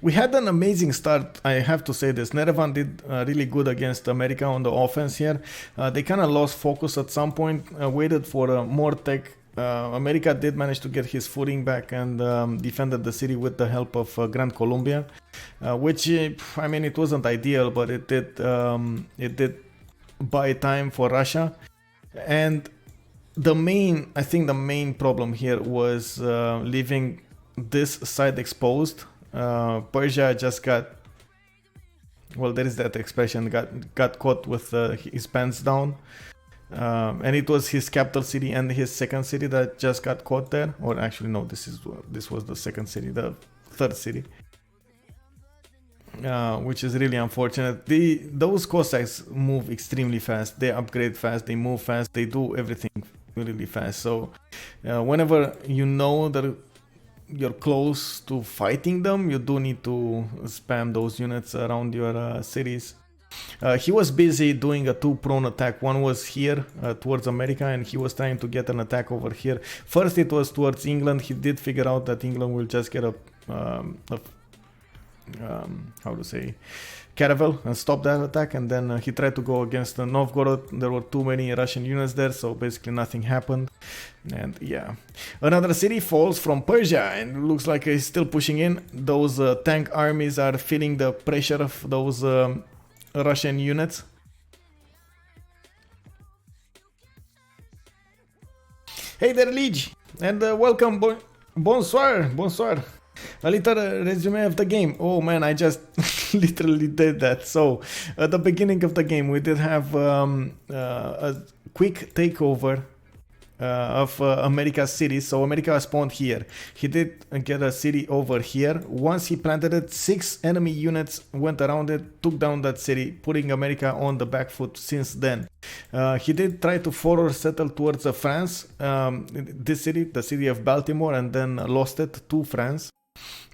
We had an amazing start, I have to say this. Nerevan did really good against America on the offense here. They kind of lost focus at some point, waited for more tech America did manage to get his footing back and defended the city with the help of Grand Columbia, which I mean, it wasn't ideal, but it did buy time for Russia. And I think the main problem here was leaving this side exposed. Persia just got, well, there is that expression, got caught with his pants down. And it was his capital city and his second city that just got caught there. Or actually, no, this was the second city, the third city, which is really unfortunate. Those Cossacks move extremely fast. They upgrade fast. They move fast. They do everything really fast. So whenever you know that you're close to fighting them, you do need to spam those units around your cities. He was busy doing a two-prone attack. One was here towards America, and he was trying to get an attack over here. First it was towards England. He did figure out that England will just get a how to say, caravel and stop that attack, and then he tried to go against Novgorod. There were too many Russian units there, so basically nothing happened. And yeah, another city falls from Persia, and it looks like he's still pushing in. Those tank armies are feeling the pressure of those Russian units. Hey there, Liege, and welcome. Bonsoir. A little resume of the game. Oh man, I just literally did that. So at the beginning of the game, we did have a quick takeover of America's cities. So America spawned here. He did get a city over here. Once he planted it, 6 enemy units went around it, took down that city, putting America on the back foot since then. He did try to forward settle towards France, this city, the city of Baltimore, and then lost it to France.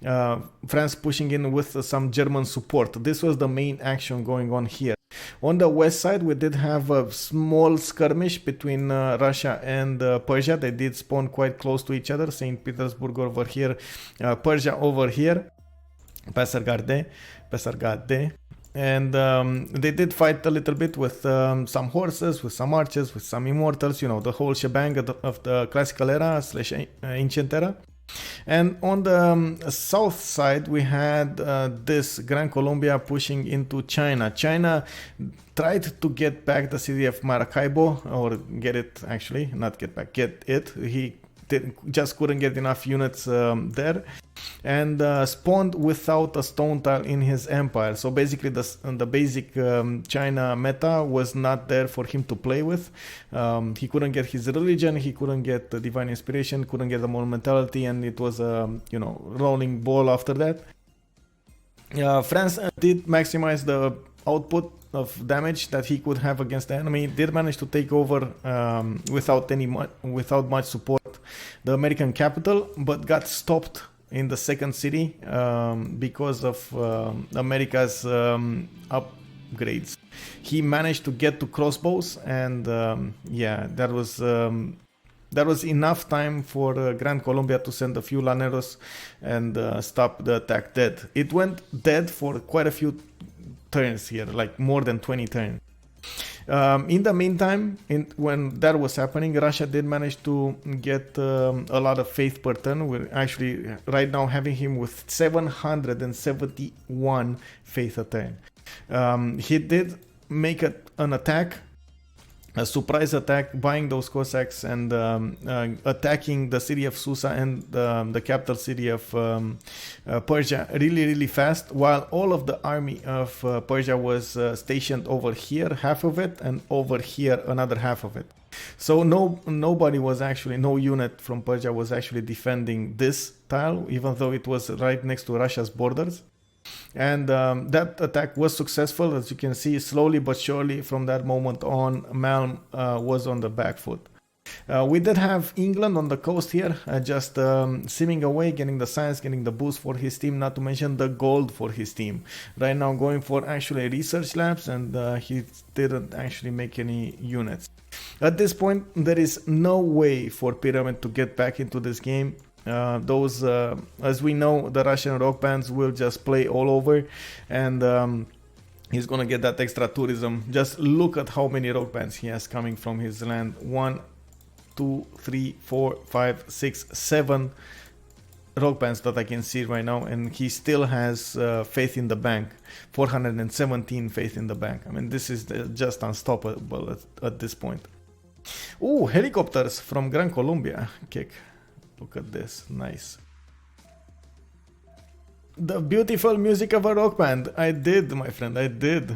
France pushing in with some German support. This was the main action going on here. On the west side, we did have a small skirmish between Russia and Persia. They did spawn quite close to each other. St. Petersburg over here, Persia over here, Pasargade. And they did fight a little bit with some horses, with some archers, with some immortals, you know, the whole shebang of the classical era / ancient era. And on the south side, we had this Grand Columbia pushing into China. China tried to get back the city of Maracaibo, or get it, actually, not get back, get it. He just couldn't get enough units there, and spawned without a stone tile in his empire. So basically the basic China meta was not there for him to play with. He couldn't get his religion, he couldn't get the divine inspiration, couldn't get the monumentality, and it was a rolling ball after that. France did maximize the output of damage that he could have against the enemy. Did manage to take over without much support the American capital, but got stopped in the second city because of America's upgrades. He managed to get to crossbows, and yeah, that was enough time for Grand Columbia to send a few Laneros and stop the attack dead. It went dead for quite a few turns here, like more than 20 turns. In the meantime, when that was happening, Russia did manage to get a lot of faith per turn. We're actually right now having him with 771 faith a turn. He did make an attack, a surprise attack, buying those Cossacks and attacking the city of Susa and the capital city of Persia really fast, while all of the army of Persia was stationed over here, half of it, and over here another half of it. So no unit from Persia was actually defending this tile, even though it was right next to Russia's borders. And that attack was successful. As you can see, slowly but surely from that moment on, Malm was on the back foot. We did have England on the coast here, just simming away, getting the science, getting the boost for his team, not to mention the gold for his team. Right now going for actually research labs, and he didn't actually make any units. At this point, there is no way for Pyramid to get back into this game. As we know, the Russian rock bands will just play all over, and he's gonna get that extra tourism. Just look at how many rock bands he has coming from his land. 1, 2, 3, 4, 5, 6, 7 rock bands that I can see right now, and he still has faith in the bank. 417 faith in the bank. I mean, this is just unstoppable at this point. Oh, helicopters from Gran Colombia. Kick. Look at this. Nice. The beautiful music of a rock band. I did, my friend. I did.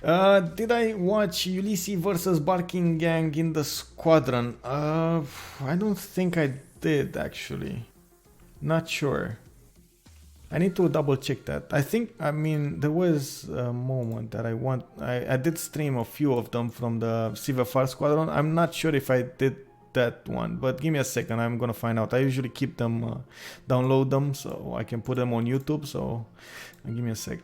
Did I watch Ulysses versus Barking Gang in the Squadron? I don't think I did, actually. Not sure. I need to double check that. I mean, there was a moment that I did stream a few of them from the CivFR Squadron. I'm not sure if I did that one, but give me a second. I'm gonna find out. I usually keep them, download them so I can put them on YouTube. So give me a sec.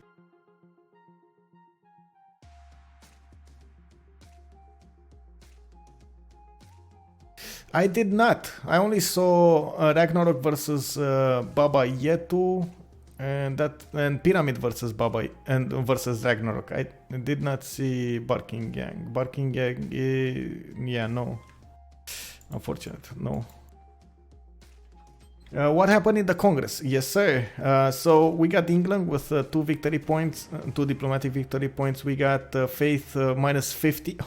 I did not. I only saw Ragnarok versus Baba Yetu and Pyramid versus Baba and versus Ragnarok. I did not see Barking Gang. Barking Gang, yeah, no. Unfortunate, no. What happened in the Congress? Yes, sir. So we got England with 2 victory points, 2 diplomatic victory points. We got Faith minus 50.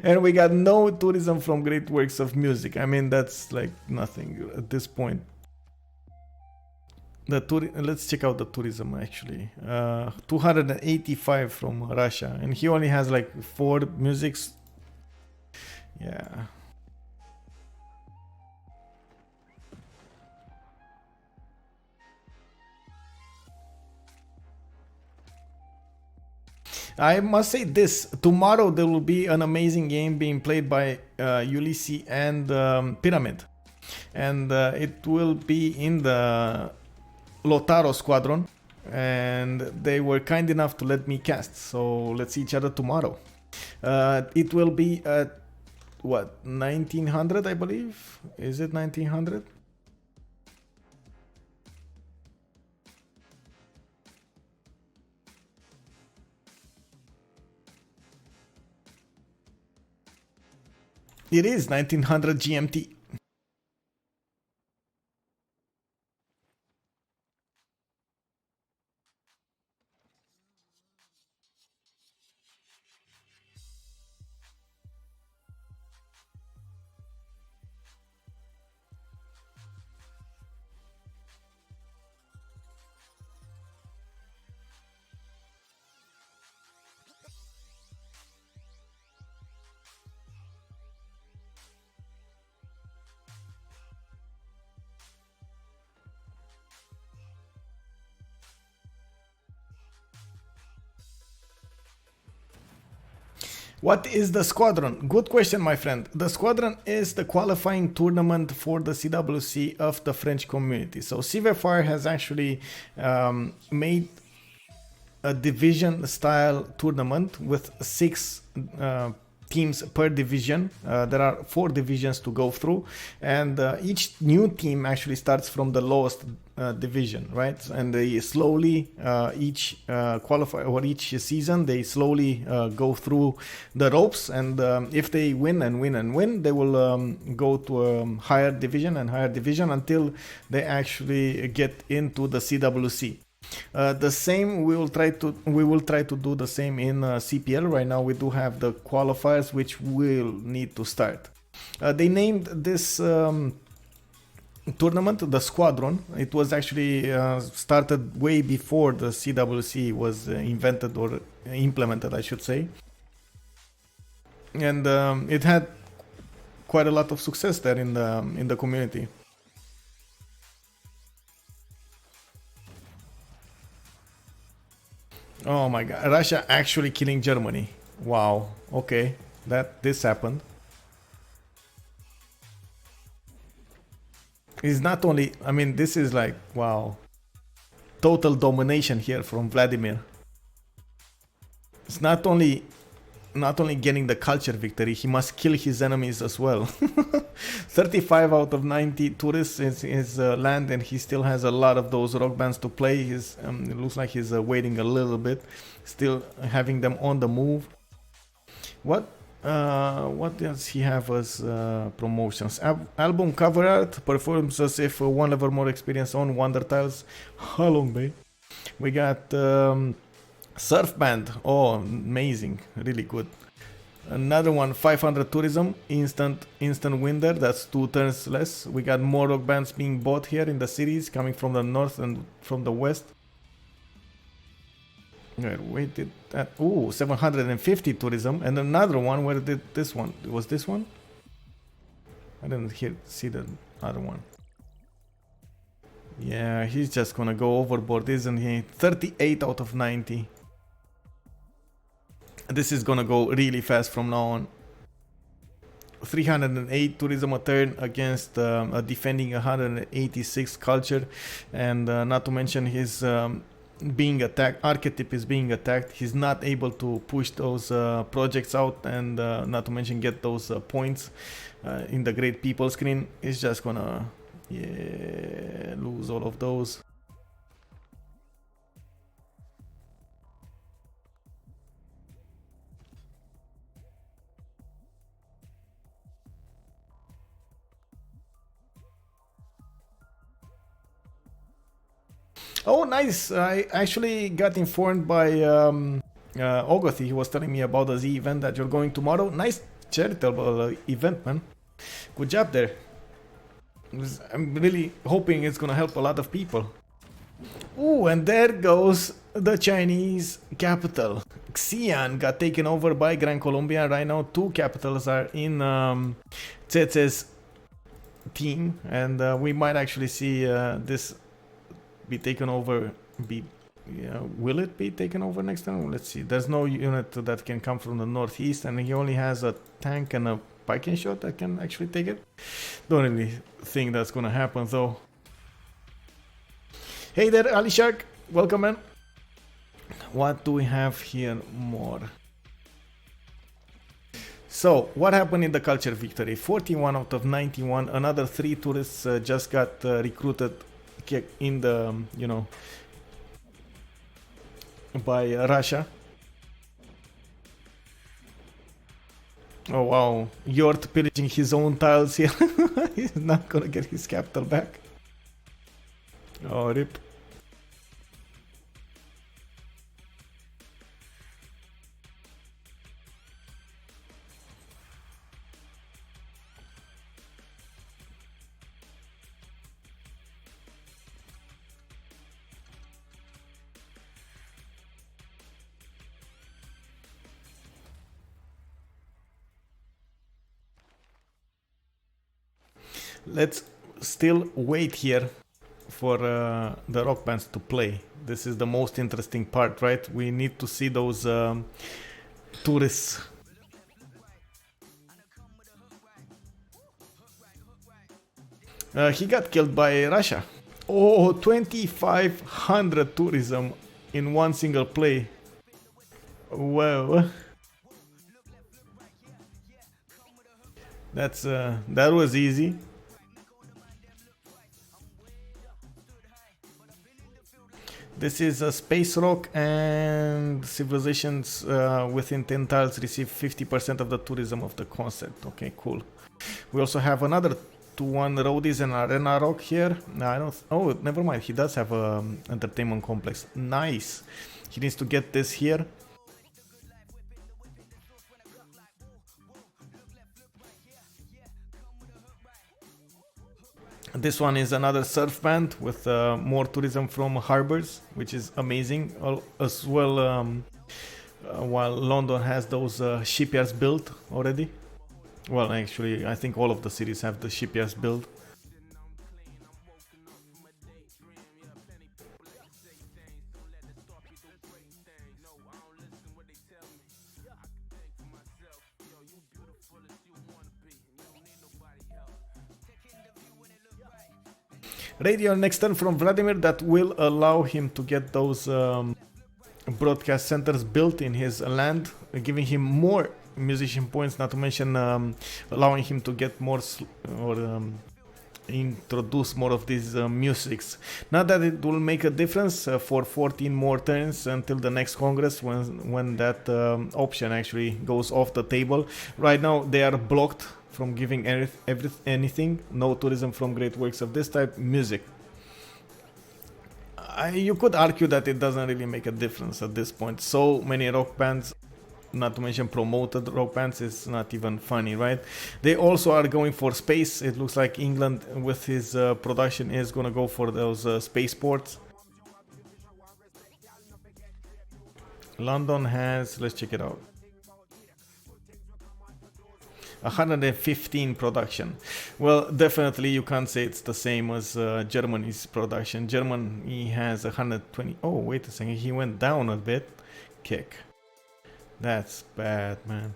And we got no tourism from Great Works of Music. I mean, that's like nothing at this point. Let's check out the tourism actually. 285 from Russia, and he only has like 4 musics. Yeah. I must say this, tomorrow there will be an amazing game being played by Ulysses and Pyramid. And it will be in the Lotaro Squadron. And they were kind enough to let me cast. So let's see each other tomorrow. It will be at, what, 1900 I believe? Is it 1900? It is 1900 GMT. What is the Squadron? Good question, my friend. The Squadron is the qualifying tournament for the CWC of the French community. So CivFR has actually made a division style tournament with 6 teams per division. There are 4 divisions to go through, and each new team actually starts from the lowest division, right? And they slowly each qualify, or each season they slowly go through the ropes, and if they win and win and win, they will go to a higher division and higher division until they actually get into the CWC. The same we will try to do the same in CPL. Right now we do have the qualifiers which will need to start. They named this tournament the Squadron. It was actually started way before the CWC was invented or implemented, I should say, and it had quite a lot of success there in the community. Oh my god, Russia actually killing Germany. Wow, okay, this happened. It's not only, I mean, this is like, wow, total domination here from Vladimir. It's not only getting the culture victory, he must kill his enemies as well. 35 out of 90 tourists in his land, and he still has a lot of those rock bands to play. It looks like he's waiting a little bit, still having them on the move. What does he have as promotions? Album cover art performs as if one level more experience on Wonder Tiles. How long, babe? We got Surf Band. Oh, amazing, really good. Another one, 500 tourism, instant winter. That's 2 turns less. We got more rock bands being bought here in the cities, coming from the north and from the west. Where did that? Ooh, 750 tourism, and another one. Where did this one? Was this one? I didn't see the other one. Yeah, he's just gonna go overboard, isn't he? 38 out of 90. This is gonna go really fast from now on. 308 tourism a turn against a defending 186 culture, and not to mention his being attacked, archetype is being attacked. He's not able to push those projects out, and not to mention get those points in the great people screen. He's just gonna lose all of those. Oh, nice! I actually got informed by Ogothi. He was telling me about the Z event that you're going tomorrow. Nice charitable event, man. Good job there. I'm really hoping it's gonna help a lot of people. Ooh, and there goes the Chinese capital. Xi'an got taken over by Gran Colombia. Right now, 2 capitals are in Tsete's team, and we might actually see this be taken over. Will it be taken over next time? Let's see. There's no unit that can come from the northeast, and he only has a tank and a pike shot that can actually take it. Don't really think that's gonna happen though. Hey there, Ali Shark. Welcome, man. What do we have here more? So, what happened in the culture victory? 41 out of 91. Another 3 tourists just got recruited in the, by Russia. Oh wow, Yort pillaging his own tiles here. He's not gonna get his capital back. Oh, rip. Let's still wait here for the rock bands to play. This is the most interesting part, right? We need to see those tourists. He got killed by Russia. Oh, 2,500 tourism in one single play. Wow. That was easy. This is a space rock, and civilizations within 10 tiles receive 50% of the tourism of the concept. Okay, cool. We also have another 2-1 roadies and arena rock here. Oh, never mind. He does have a entertainment complex. Nice. He needs to get this here. This one is another surf band with more tourism from harbors, which is amazing. As well, while London has those shipyards built already. Well, actually, I think all of the cities have the shipyards built. Radio next turn from Vladimir that will allow him to get those broadcast centers built in his land, giving him more musician points, not to mention allowing him to get more introduce more of these musics. Not that it will make a difference for 14 more turns until the next Congress when that option actually goes off the table. Right now they are blocked from giving anything. No tourism from great works of this type. Music. You could argue that it doesn't really make a difference at this point. So many rock bands, not to mention promoted rock bands, is not even funny, right? They also are going for space. It looks like England with his production is gonna go for those spaceports. London has, let's check it out, 115 production. Well, definitely you can't say it's the same as Germany's production. Germany has 120. Oh, wait a second, he went down a bit. Kick. That's bad, man.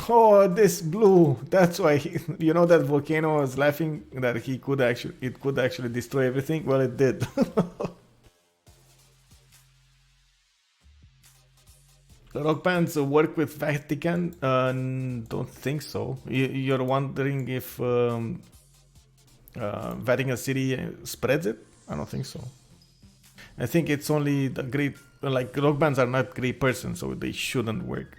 Oh, this blue. That's why you know that volcano was laughing that it could actually destroy everything. Well, it did. Rock bands work with Vatican? Don't think so. You're wondering if Vatican City spreads it? I don't think so. I think it's only the great, like rock bands are not great persons, so they shouldn't work.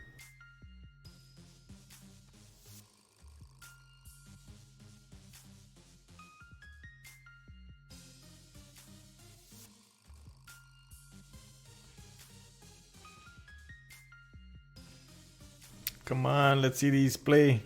Come on, let's see these play.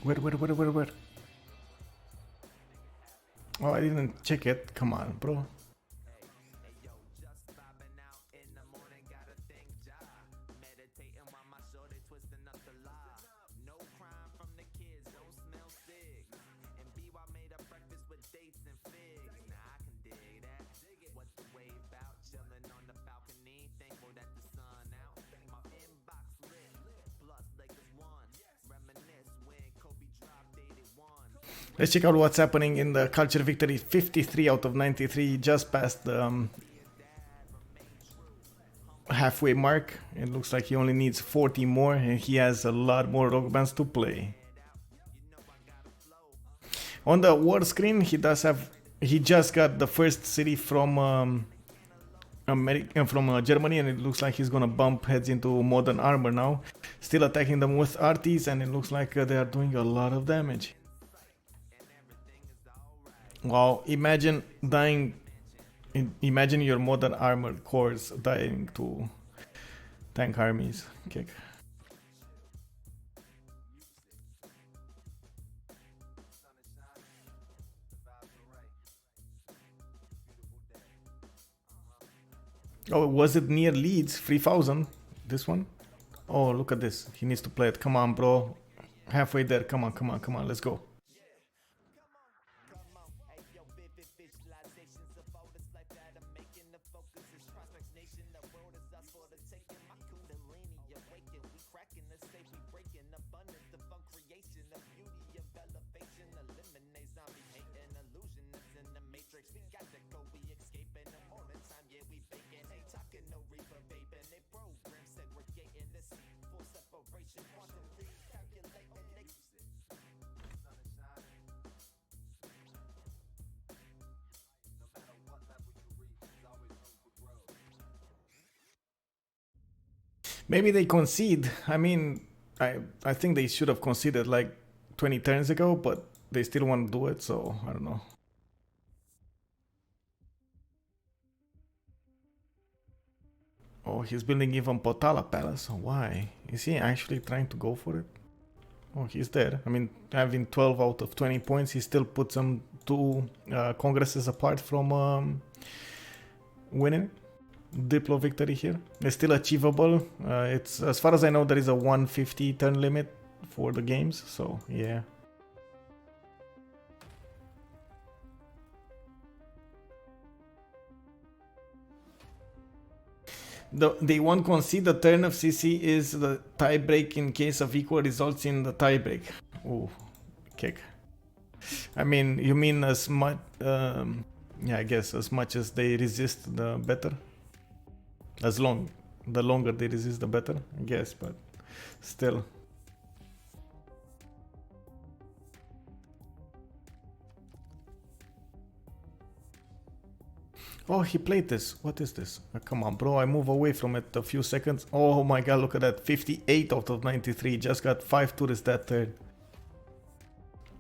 Where? Oh, I didn't check it. Come on, bro. Let's check out what's happening in the culture victory. 53 out of 93, just past the halfway mark. It looks like he only needs 40 more and he has a lot more rock bands to play. On the war screen, he just got the first city from Germany, and it looks like he's gonna bump heads into modern armor now. Still attacking them with arties, and it looks like they are doing a lot of damage. Wow, imagine dying. Imagine your modern armored cores dying to tank armies. Kick. Oh, was it near Leeds? 3000? This one? Oh, look at this. He needs to play it. Come on, bro. Halfway there. Come on. Let's go. Maybe they concede. I mean, I think they should have conceded like 20 turns ago, but they still want to do it, so I don't know. Oh, he's building even Potala Palace. Why? Is he actually trying to go for it? Oh, he's there. I mean, having 12 out of 20 points, he still puts them 2 congresses apart from winning. Diplo victory here. It's still achievable. It's, as far as I know, there is a 150 turn limit for the games, so yeah. They won't concede the turn of CC is the tie break in case of equal results in the tie break. Ooh, kick. I mean, you mean as much, yeah, I guess as much as they resist, the better. The longer they resist, the better, I guess, but still. Oh, he played this. What is this? Oh, come on, bro. I move away from it a few seconds. Oh my god, look at that. 58 out of 93. Just got 5 tourists that turn.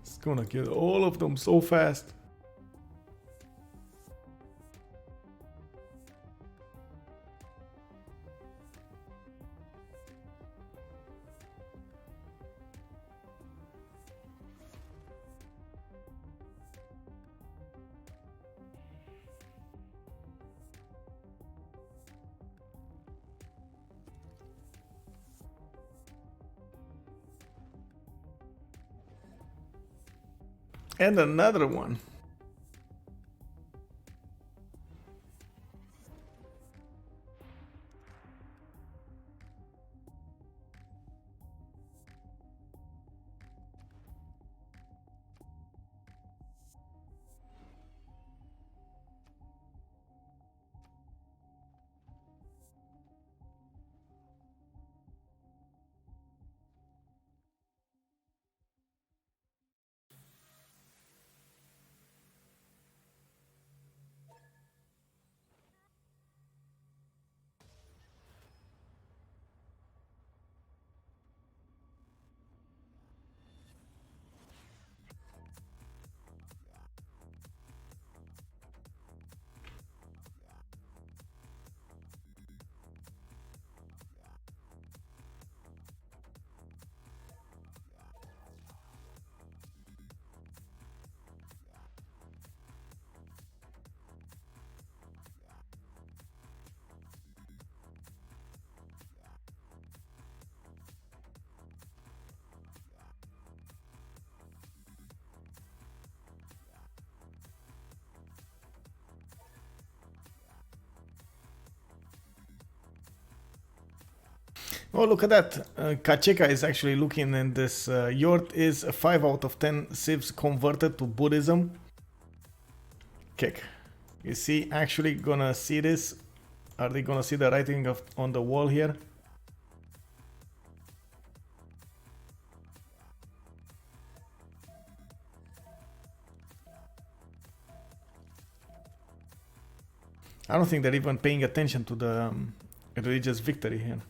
It's gonna kill all of them so fast. And another one. Oh, look at that. Kacheka is actually looking, and this Yort is a 5 out of 10 civs converted to Buddhism. Kick. Is he actually gonna see this? Are they gonna see the writing on the wall here? I don't think they're even paying attention to the religious victory here.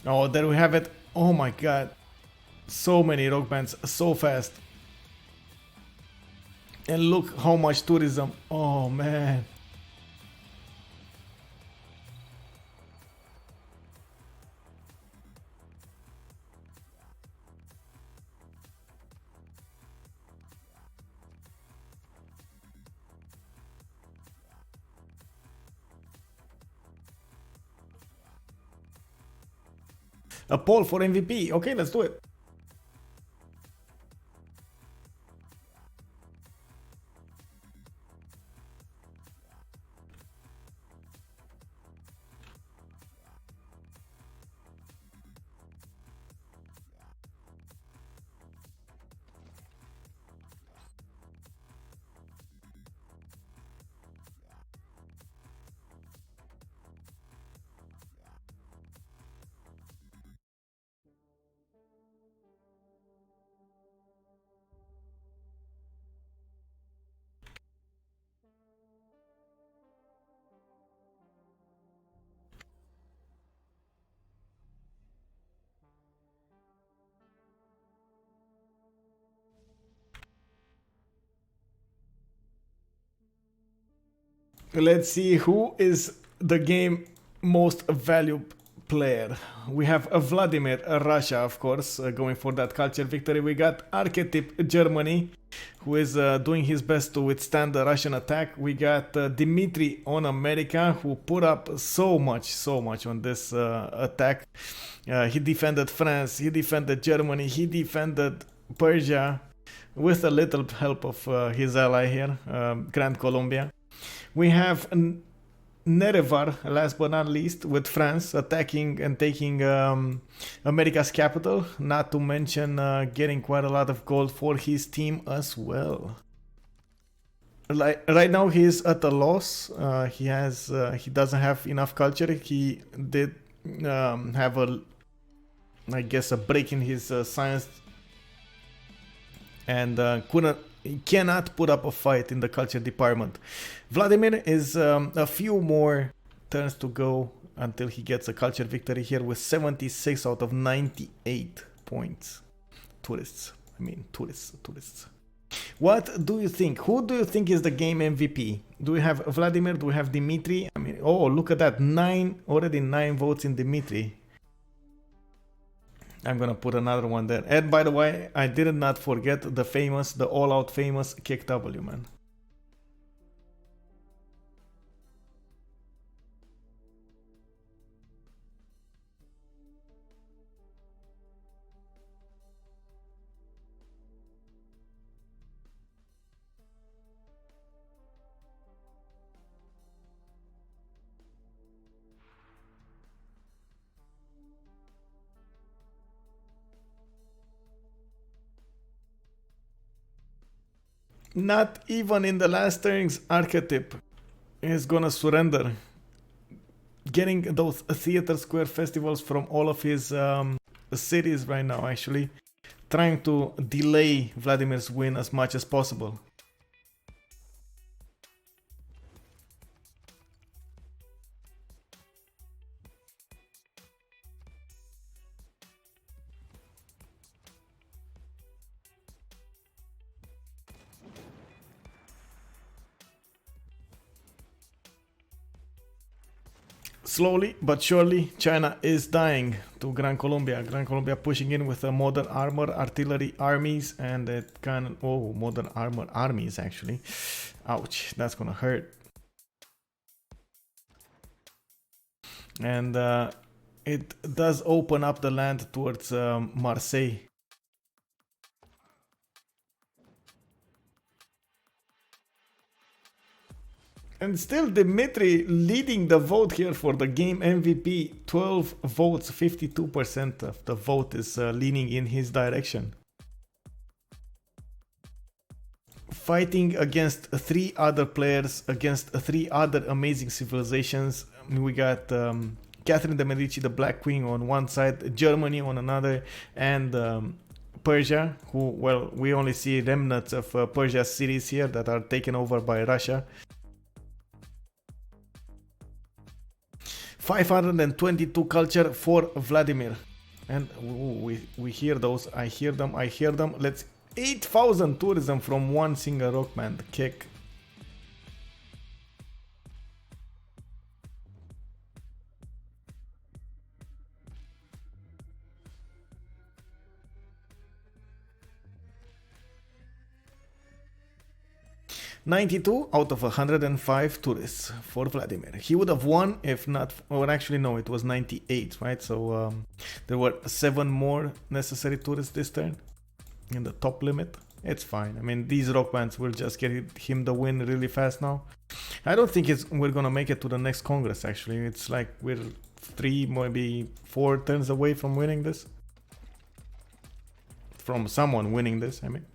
Oh, there we have it. Oh my god. So many rock bands, so fast. And look how much tourism. Oh man. A poll for MVP. Okay, let's do it. Let's see who is the game most valuable player. We have Vladimir, Russia, of course, going for that culture victory. We got Archetype, Germany, who is doing his best to withstand the Russian attack. We got Dimitri on America, who put up so much on this attack. He defended France, he defended Germany, he defended Persia, with a little help of his ally here, Grand Colombia. We have Nerevar, last but not least, with France attacking and taking America's capital, not to mention getting quite a lot of gold for his team as well. Right now he is at a loss. He doesn't have enough culture. He did have a break in his science, and he cannot put up a fight in the culture department. Vladimir is a few more turns to go until he gets a culture victory here with 76 out of 98 points. Tourists. What do you think? Who do you think is the game MVP? Do we have Vladimir? Do we have Dimitri? Oh, look at that. Already 9 votes in Dimitri. I'm gonna put another one there. And by the way, I did not forget the all-out famous Kick W, man. Not even in the last turnings, Archetype is gonna surrender. Getting those theater square festivals from all of his cities right now, actually. Trying to delay Vladimir's win as much as possible. Slowly but surely, China is dying to Gran Colombia. Gran Colombia pushing in with a modern armor, artillery armies, and it modern armor armies actually. Ouch, that's gonna hurt. And it does open up the land towards Marseille. And still Dimitri leading the vote here for the game MVP. 12 votes, 52% of the vote is leaning in his direction. Fighting against 3 other players, against 3 other amazing civilizations. We got Catherine de' Medici, the Black Queen, on one side, Germany on another, and Persia, who, well, we only see remnants of Persia's cities here that are taken over by Russia. 522 culture for Vladimir. And we hear those. I hear them. Let's 8,000 tourism from one single rock band kick. $92 out of 105 tourists for Vladimir. He would have won if not, or actually no, it was 98, right? So there were 7 more necessary tourists this turn in the top limit. It's fine. I mean, these rock bands will just get him the win really fast now. I don't think we're gonna make it to the next Congress, actually. It's like we're 3, maybe 4 turns away from winning this. From someone winning this, I mean.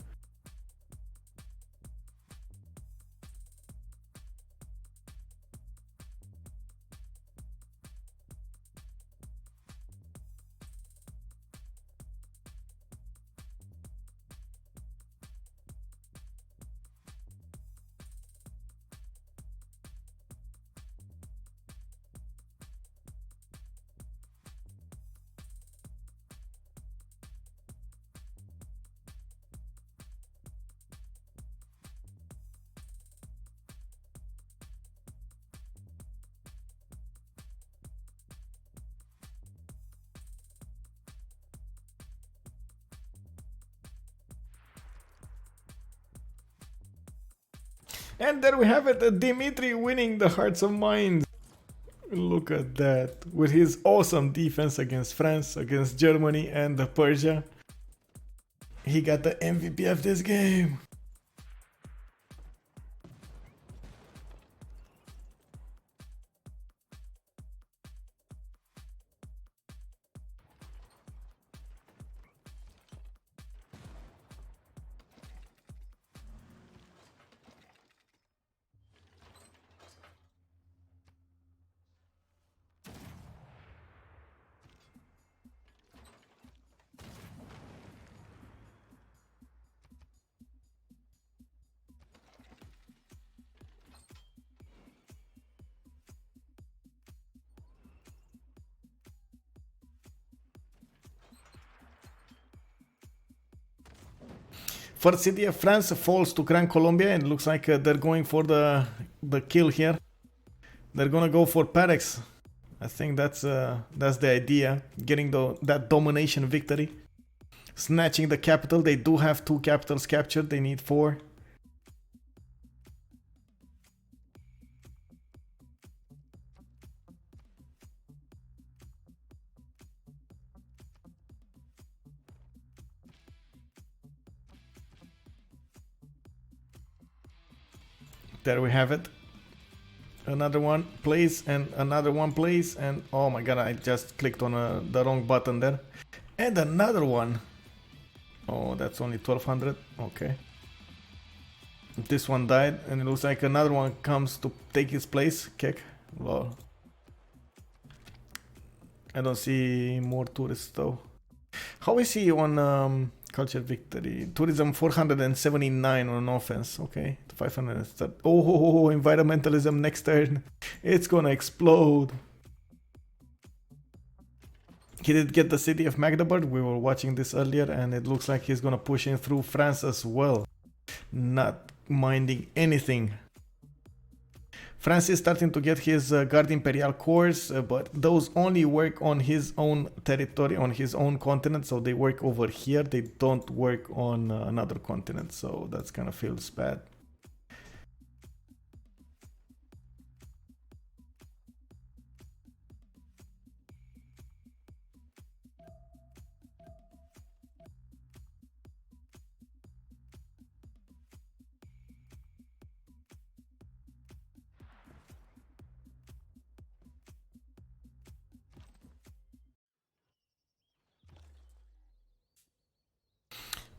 And there we have it, Dimitri winning the hearts and minds. Look at that. With his awesome defense against France, against Germany and Persia. He got the MVP of this game. First city of France falls to Gran Colombia, and it looks like they're going for the kill here. They're gonna go for Parex. I think that's the idea, getting that domination victory, snatching the capital. They do have 2 capitals captured. They need 4. There we have it. Another one plays and another one plays, and oh my god, I just clicked on the wrong button there. And another one. Oh, that's only 1200. Okay. This one died, and it looks like another one comes to take his place. Kick. Lol. I don't see more tourists though. How is he on culture victory? Tourism 479 on offense. Okay, 530. Oh, environmentalism next turn. It's gonna explode. He did get the city of Magdeburg. We were watching this earlier, and it looks like he's gonna push in through France as well, not minding anything. France is starting to get his Guard Imperial Corps, but those only work on his own territory, on his own continent, so they work over here. They don't work on another continent, so that's kind of feels bad.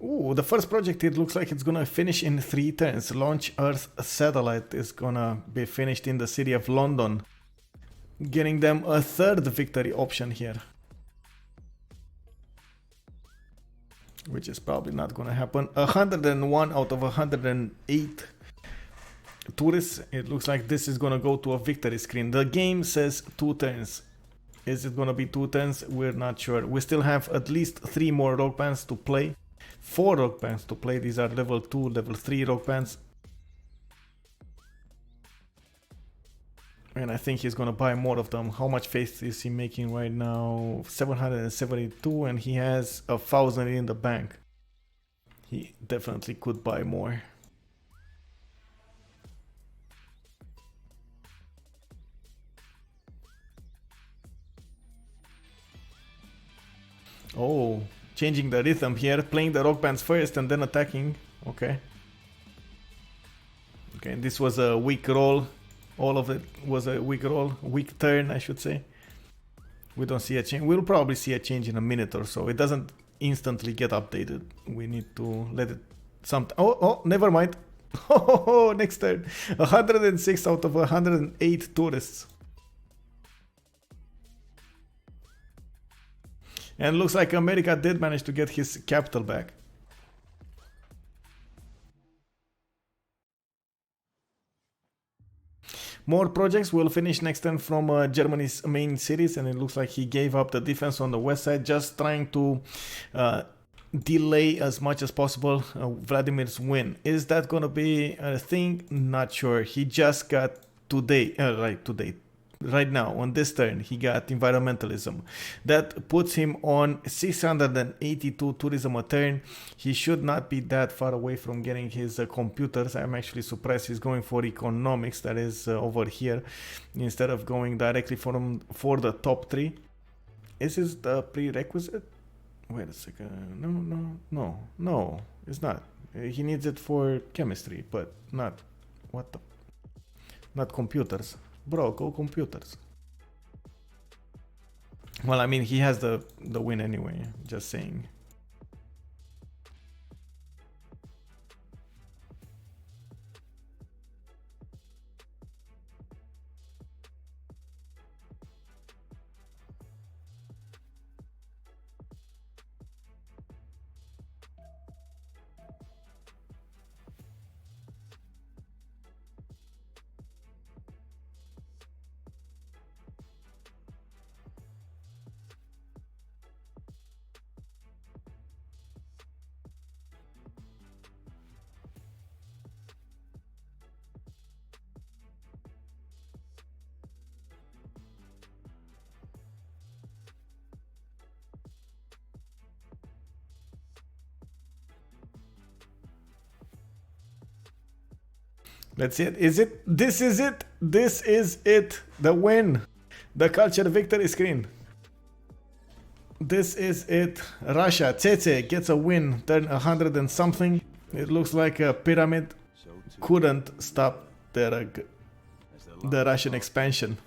Ooh, the first project, it looks like it's gonna finish in 3 turns. Launch Earth satellite is gonna be finished in the city of London, getting them a 3rd victory option here, which is probably not gonna happen. 101 out of 108 tourists. It looks like this is gonna go to a victory screen. The game says 2 turns. Is it gonna be 2 turns? We're not sure. We still have at least 3 more rock bands to play. 4 rock bands to play. These are level 2, level 3 rock bands. And I think he's gonna buy more of them. How much faith is he making right now? 772, and he has 1,000 in the bank. He definitely could buy more. Oh, changing the rhythm here, playing the rock bands first and then attacking. Okay. Okay, this was a weak roll. All of it was a weak roll, weak turn, I should say. We don't see a change. We'll probably see a change in a minute or so. It doesn't instantly get updated. We need to let it oh, never mind. Oh, next turn. 106 out of 108 tourists. And looks like America did manage to get his capital back. More projects will finish next turn from Germany's main cities, and it looks like he gave up the defense on the west side, just trying to delay as much as possible Vladimir's win. Is that gonna be a thing? Not sure. He just got today, right now on this turn he got environmentalism. That puts him on 682 tourism a turn. He should not be that far away from getting his computers. I'm actually surprised he's going for economics, that is over here, instead of going directly for the top 3. Is this the prerequisite? Wait a second. No, it's not. He needs it for chemistry, but not not computers. Bro, go computers. Well, I mean, he has the win anyway, just saying. That's it. Is it? This is it. This is it. The win. The culture victory screen. This is it. Russia, Tsetse gets a win. Turn 100 and something. It looks like a pyramid couldn't stop the Russian expansion.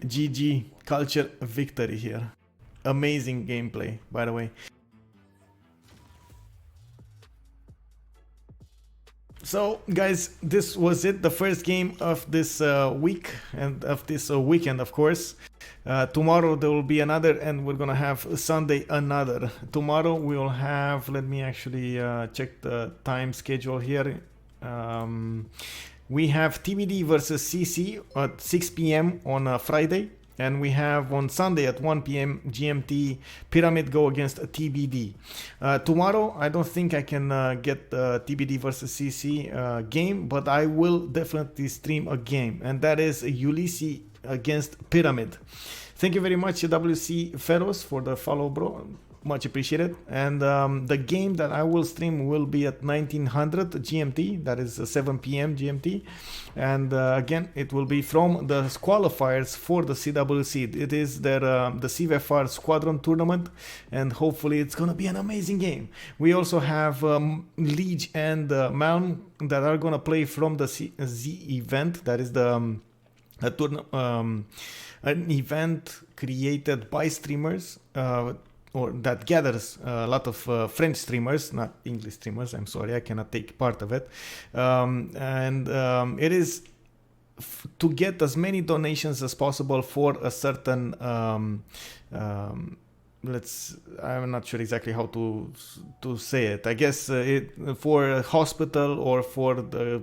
GG. Culture victory here. Amazing gameplay, by the way. So guys, this was it, the first game of this week and of this weekend, of course. Tomorrow there will be another, and we're gonna have Sunday another. Tomorrow we will have, let me actually check the time schedule here. We have TBD versus CC at 6 p.m. on Friday. And we have on Sunday at 1 p.m. GMT Pyramid go against a TBD. Tomorrow, I don't think I can get the TBD versus CC game, but I will definitely stream a game, and that is Ulysses against Pyramid. Thank you very much, CWC Feros, for the follow, bro. Much appreciated. And the game that I will stream will be at 1900 GMT, that is 7 p.m. GMT. And again, it will be from the qualifiers for the CWC. It is their the CivFR Squadron tournament, and hopefully it's gonna be an amazing game. We also have Liege and Malm that are gonna play from the Z event. That is the an event created by streamers. Or that gathers a lot of French streamers, not English streamers. I'm sorry, I cannot take part of it. It is to get as many donations as possible for a certain, I'm not sure exactly how to say it. I guess for a hospital or for the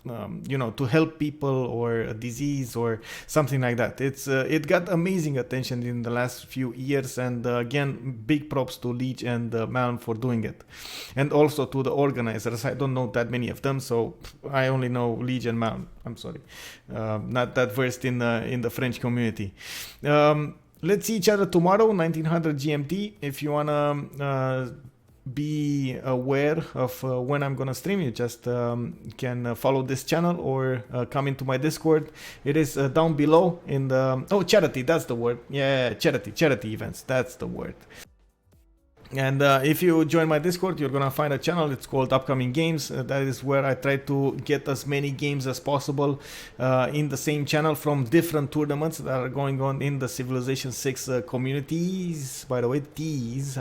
to help people or a disease or something like that. It got amazing attention in the last few years, and again, big props to Leech and Malm for doing it, and also to the organizers. I don't know that many of them, so I only know Leech and Malm. I'm sorry, not that versed in the French community. Let's see each other tomorrow, 1900 GMT. If you wanna be aware of when I'm gonna stream, you just can follow this channel or come into my Discord. It is down below in the charity, that's the word. Yeah, charity events, that's the word. And if you join my Discord, you're gonna find a channel. It's called Upcoming Games. That is where I try to get as many games as possible in the same channel from different tournaments that are going on in the Civilization 6 communities. By the way, T's,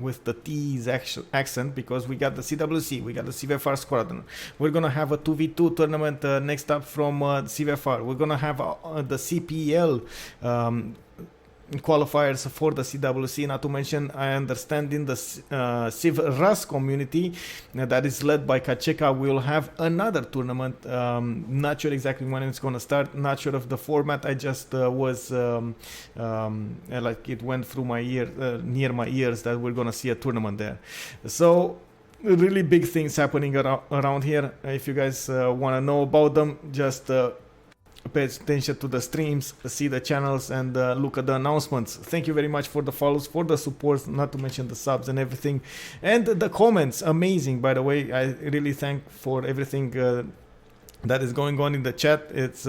with the T's accent, because we got the CWC, we got the CivFR Squadron. We're gonna have a 2v2 tournament next up from CivFR. We're gonna have the CPL qualifiers for the CWC, not to mention, I understand, in the CivRus community that is led by Kacheka, we will have another tournament. Not sure exactly when it's going to start, not sure of the format. I just was like it went through my ear, near my ears, that we're going to see a tournament there. So really big things happening around here. If you guys want to know about them, just pay attention to the streams, see the channels, and look at the announcements. Thank you very much for the follows, for the support, not to mention the subs and everything, and the comments. Amazing, by the way. I really thank for everything that is going on in the chat. It's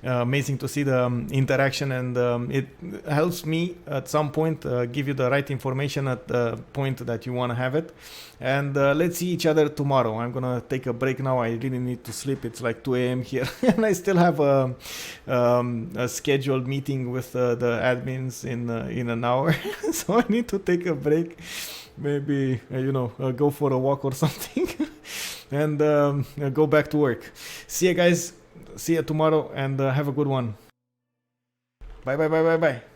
amazing to see the interaction, and it helps me at some point give you the right information at the point that you want to have it. And let's see each other tomorrow. I'm gonna take a break now. I really need to sleep. It's like 2 a.m. here and I still have a scheduled meeting with the admins in an hour. So I need to take a break, maybe go for a walk or something. And go back to work. See you guys. See you tomorrow, and have a good one. Bye bye bye bye bye.